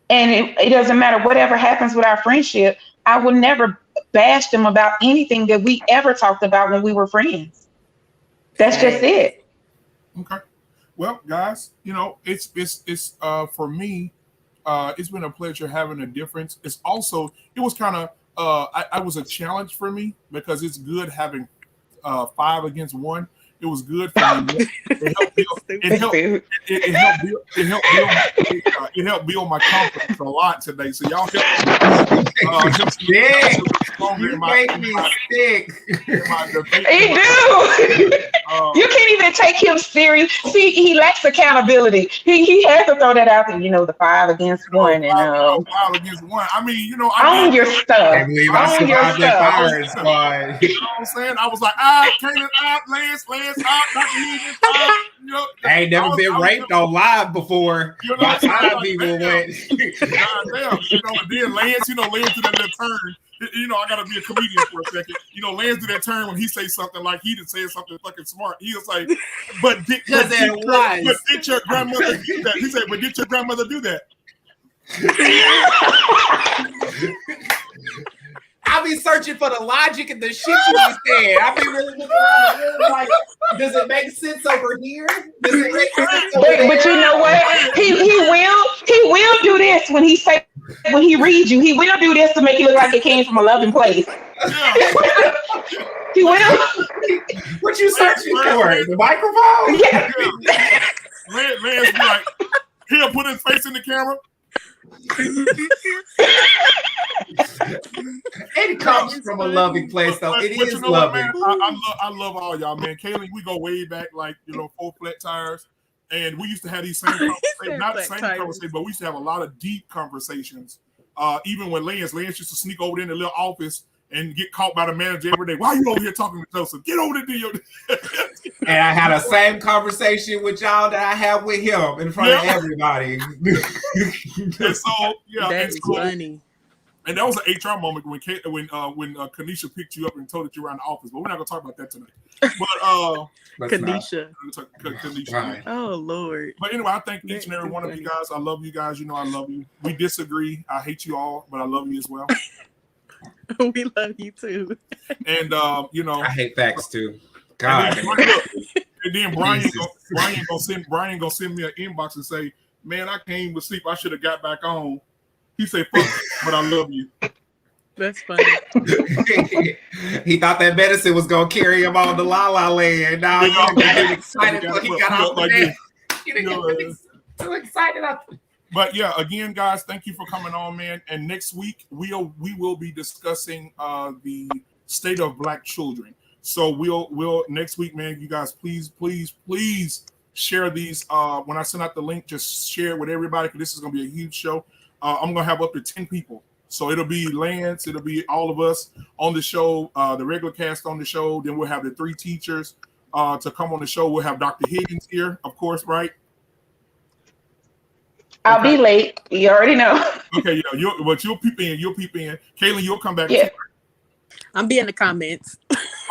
And it doesn't matter whatever happens with our friendship. I will never bash them about anything that we ever talked about when we were friends. That's just it. Okay. Well, guys, you know, it's for me, it's been a pleasure having a difference. It was kind of I was a challenge for me, because it's good having 5 against 1. It was good for me. It helped build my confidence a lot today. So y'all helped me. You make me sick. He do. You can't even take him serious. See, he lacks accountability. He has to throw that out there. You know, the 5 against 1, and 5 against 1. I mean, you know, own your stuff. I believe I survived that fire squad. You know what I'm saying? I was like, Kanan, Lance, you know, I ain't never been raped on live before. You know, my time people went. Goddamn, you know, and then Lance did that little turn. You know, I gotta be a comedian for a second. You know, Lance did that turn when he says something like he didn't say something fucking smart. He was like, but did your grandmother do that? He said, but did your grandmother do that? I be searching for the logic and the shit you be saying. I be really looking around the room like, does it make sense over here? Does it make sense over there? But you know what? He will do this when he reads you. He will do this to make you look like it came from a loving place. Yeah. He will. What you searching for? The microphone? Yeah. Lance be like, he'll put his face in the camera. It comes from a loving place, though. It is loving. What, man? I love all y'all, man. Kaylin, we go way back, like, you know, 4 flat tires, and we used to have these same conversations. Not the same conversation, but we used to have a lot of deep conversations. Even when Lance used to sneak over there in the little office and get caught by the manager every day. Why are you over here talking to Joseph? Get over there. And I had the same conversation with y'all that I have with him in front of everybody. And so, yeah, that's funny. And that was an HR moment when Kanisha picked you up and told you around the office. But we're not gonna talk about that tonight. But Kanisha. Right. Oh Lord. But anyway, I thank each and every one of you guys. I love you guys. You know I love you. We disagree. I hate you all, but I love you as well. We love you too. And you know, I hate facts too. God. And then Brian gonna send me an inbox and say, "Man, I came with sleep. I should have got back on." He said, "Fuck, but I love you." That's funny. He thought that medicine was gonna carry him on the La La Land. Now you got him excited when he got off the bed. You didn't get him too excited up. But yeah, again, guys, thank you for coming on, man. And next week we will be discussing the state of Black children. So we'll next week, man. You guys, please share these. When I send out the link, just share it with everybody because this is gonna be a huge show. I'm gonna have up to 10 people. So it'll be Lance, it'll be all of us on the show, the regular cast on the show. Then we'll have the 3 teachers to come on the show. We'll have Dr. Higgins here, of course, right? I'll be late. You already know. Okay, yeah, you'll peep in. Kaylin, you'll come back. Yeah. I'm be in the comments.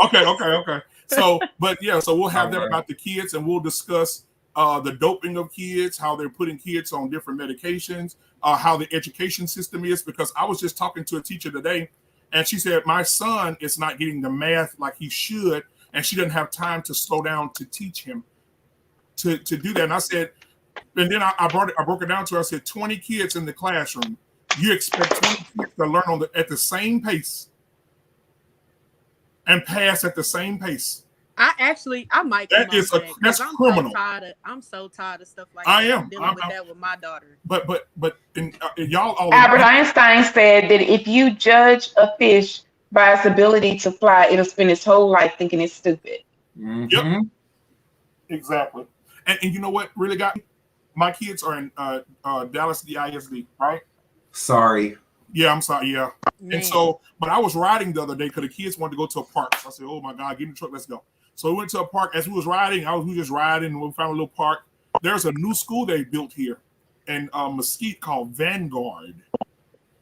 Okay. So we'll have them about the kids, and we'll discuss the doping of kids, how they're putting kids on different medications, how the education system is. Because I was just talking to a teacher today, and she said my son is not getting the math like he should, and she doesn't have time to slow down to teach him to do that. And I said, and then I broke it down to her. I said, 20 kids in the classroom. You expect 20 kids to learn at the same pace and pass at the same pace. I might. That's criminal. I'm so tired of stuff like that. I am. am dealing with that with my daughter. But y'all all. Albert Einstein said that if you judge a fish by its ability to fly, it'll spend its whole life thinking it's stupid. Mm-hmm. Yep. Exactly. And you know what really got me? My kids are in Dallas DISD, right? Sorry. Yeah, I'm sorry. Yeah. Man. And so, but I was riding the other day because the kids wanted to go to a park. So I said, oh my God, get in the truck, let's go. So we went to a park. As we was riding, we were just riding, and we found a little park. There's a new school they built here in Mesquite called Vanguard.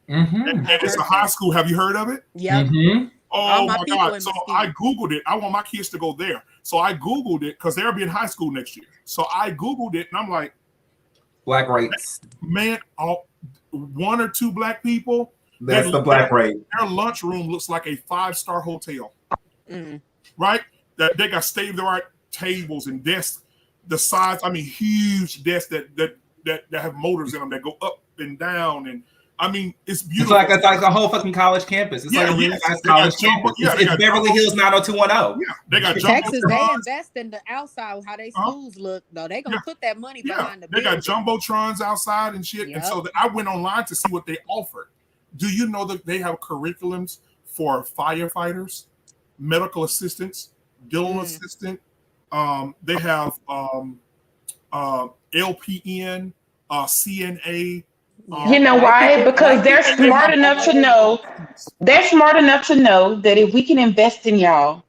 Mm-hmm. And it's a high school. Have you heard of it? Yeah. Mm-hmm. Oh my God. So I Googled it. I want my kids to go there. So I Googled it because they'll be in high school next year. So I Googled it, and I'm like, Black rates. Man, 1 or 2 black people. That's the black rate. Their lunchroom looks like a 5-star hotel. Mm. Right? That they got state-of-the-art tables and desks, the size, huge desks that have motors in them that go up and down, and it's beautiful. It's like a whole fucking college campus. It's like a really nice college campus. It's Beverly Hills 90210. Yeah, they got Texas. They invest in the outside, how they schools look. Though they gonna put that money behind the. They got jumbotrons outside and shit. Yep. And so I went online to see what they offered. Do you know that they have curriculums for firefighters, medical assistants, dental assistant? They have LPN, CNA. You know why? Because they're smart enough to know. They're smart enough to know that if we can invest in y'all,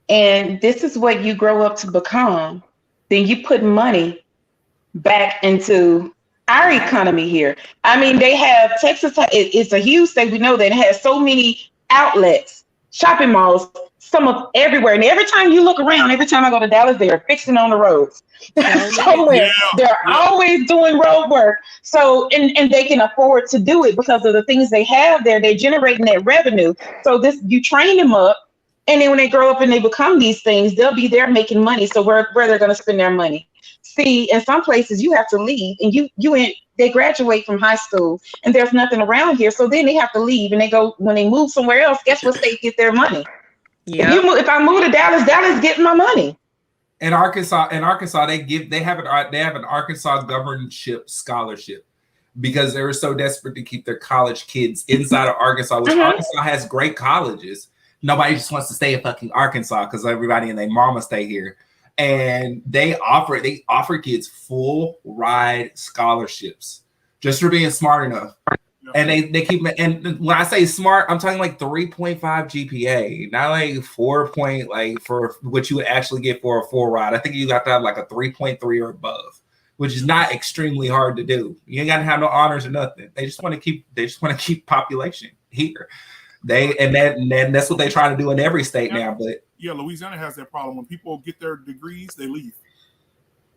and this is what you grow up to become, then you put money back into our economy here. They have Texas. It's a huge state. We know that it has so many outlets, shopping malls, some of everywhere. And every time you look around, every time I go to Dallas, they're fixing on the roads. Somewhere they're always doing road work. So and they can afford to do it because of the things they have there. They're generating that revenue. So you train them up, and then when they grow up and they become these things, they'll be there making money. So where they're going to spend their money. See, in some places you have to leave, and they graduate from high school, and there's nothing around here. So then they have to leave, and when they move somewhere else, guess what state get their money? Yeah. If I move to Dallas getting my money. In Arkansas, they have an Arkansas governorship scholarship because they were so desperate to keep their college kids inside of Arkansas, which Arkansas has great colleges. Nobody just wants to stay in fucking Arkansas because everybody and their mama stay here. And they offer kids full ride scholarships just for being smart enough. And they keep, and when I say smart, I'm talking like 3.5 GPA, not like 4 point, like for what you would actually get for a full ride. I think you got to have like a 3.3 or above, which is not extremely hard to do. You ain't got to have no honors or nothing. They just want to keep population here. And that's what they try to do in every state now. But yeah, Louisiana has that problem. When people get their degrees, they leave.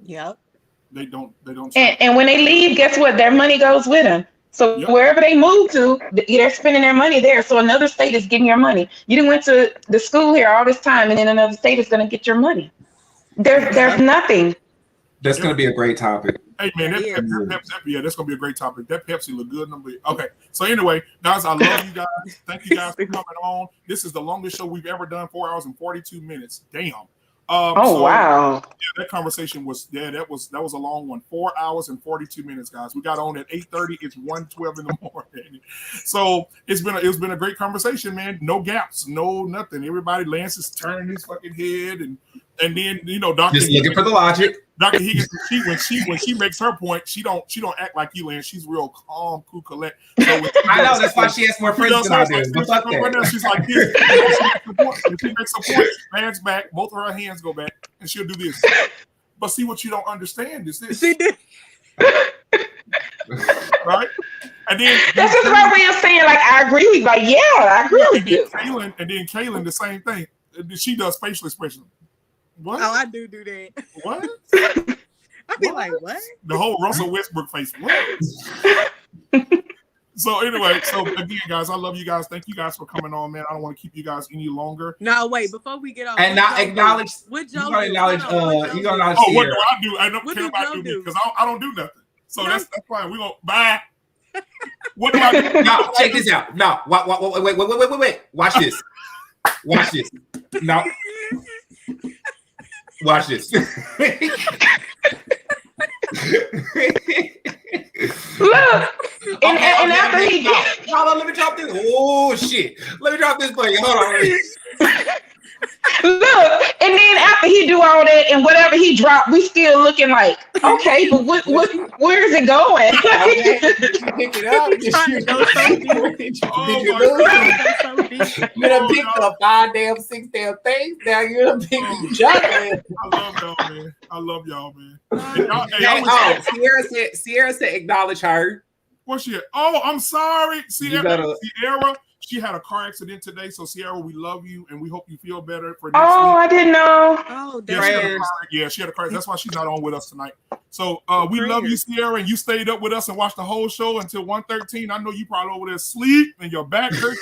Yep. They don't. And when they leave, guess what? Their money goes with them. So wherever they move to, they're spending their money there. So another state is getting your money. You didn't went to the school here all this time, and then another state is going to get your money. There's nothing. That's going to be a great topic. Hey man, that Pepsi, that's gonna be a great topic. That Pepsi look good. Okay, so anyway, guys, I love you guys. Thank you guys for coming on. This is the longest show we've ever done. 4 hours and 42 minutes. Damn. Wow. Yeah, that conversation was that was a long one. 4 hours and 42 minutes, guys. We got on at 8:30. It's 1:12 in the morning. So it's been a great conversation, man. No gaps, no nothing. Everybody, Lance is turning his fucking head, and then Dr. Just looking for the logic. Dr. Higgins, when she makes her point, she don't act like you, Lance. She's real calm, cool, collect. So I know that's why she has more friends than I do. But fuck that. Right now, she's like this. When she makes a point, hands back, both of her hands go back, and she'll do this. But see, what you don't understand is this. She did. Right? And then that's just my way of saying, like, I agree. Like, yeah, I agree with you. Kaylin, the same thing. She does facial expression. What? Oh, I do that. What? I be like, what? The whole Russell Westbrook face. What? So anyway, again, guys, I love you guys. Thank you guys for coming on, man. I don't want to keep you guys any longer. No, wait, before we get off. And not acknowledge. What you gotta acknowledge. You gotta acknowledge. Oh, what do I do? I don't care about you because I don't do nothing. So that's fine. We gonna bye. What do I do? No, check this out. No, wait. Watch this. Watch this. No. Watch this. Look, and after he hold on, let me drop this. Oh shit. Let me drop this for you. Hold on. Look, and then after he do all that and whatever he dropped, we still looking like, okay, but where is it going? Pick it up. You done picked up 5 damn 6 damn things. Now you done picked juggling. I love y'all, man. Sierra said acknowledge her. What's she? Oh, I'm sorry. Sierra, she had a car accident today. So Sierra, we love you and we hope you feel better for next week. I didn't know. Oh, she had a car. That's why she's not on with us tonight. So we love you, Sierra, and you stayed up with us and watched the whole show until 1:13. I know you probably over there asleep and your back hurts.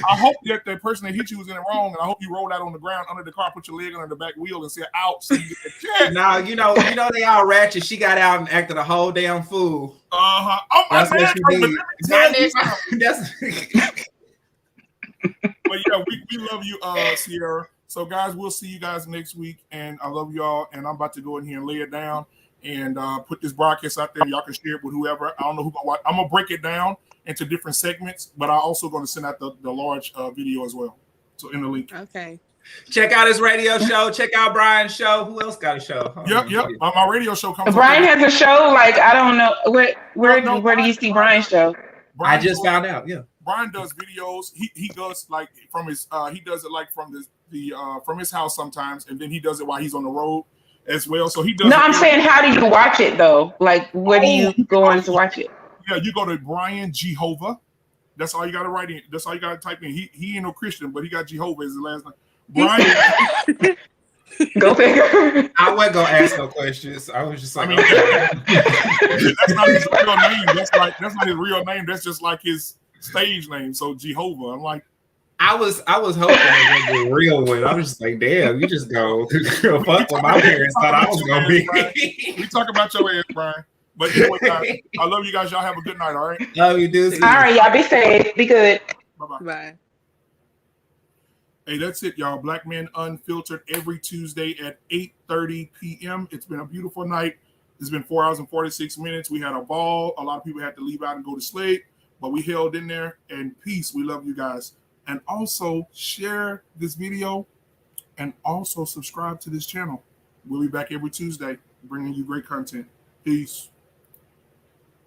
I hope that person that hit you was in it wrong, and I hope you rolled out on the ground under the car, put your leg under the back wheel, and said "out." So you get the check. Now you know they all ratchet. She got out and acted a whole damn fool. Oh, that's what she did. But yeah, we love you, Sierra. So guys, we'll see you guys next week, and I love y'all. And I'm about to go in here and lay it down and put this broadcast out there. Y'all can share it with whoever. I don't know who gonna watch. I'm gonna break it down into different segments, but I'm also gonna send out the large video as well. So in the link. Okay. Check out his radio show. Check out Brian's show. Who else got a show? Yep. My radio show comes. Brian has a show. Like, I don't know where do you see Brian's show? I just found out. Yeah. Brian does videos. He does like from his he does it like from from his house sometimes, and then he does it while he's on the road as well. So he does. No, I'm saying, how do you watch it though? Like, where do you go on to watch it? Yeah, you go to Brian Jehovah. That's all you got to write in. That's all you got to type in. He ain't no Christian, but he got Jehovah as his last name. Brian. Go figure. I wasn't gonna ask no questions. I was just like, that's not his real name. That's not his real name. That's just like his stage name. So Jehovah. I'm like, I was hoping it was a real one. I was just like, damn, you just go fuck what my parents thought I was gonna be. We talk about your ass, Brian. But anyway, guys, I love you guys. Y'all have a good night. All right. Love you, dude. All right, y'all be safe. Be good. Bye-bye. Bye. Hey, that's it, y'all. Black Men Unfiltered every Tuesday at 8:30 p.m. It's been a beautiful night. It's been 4 hours and 46 minutes. We had a ball. A lot of people had to leave out and go to sleep, but we held in there. And peace. We love you guys. And also share this video and also subscribe to this channel. We'll be back every Tuesday bringing you great content. Peace.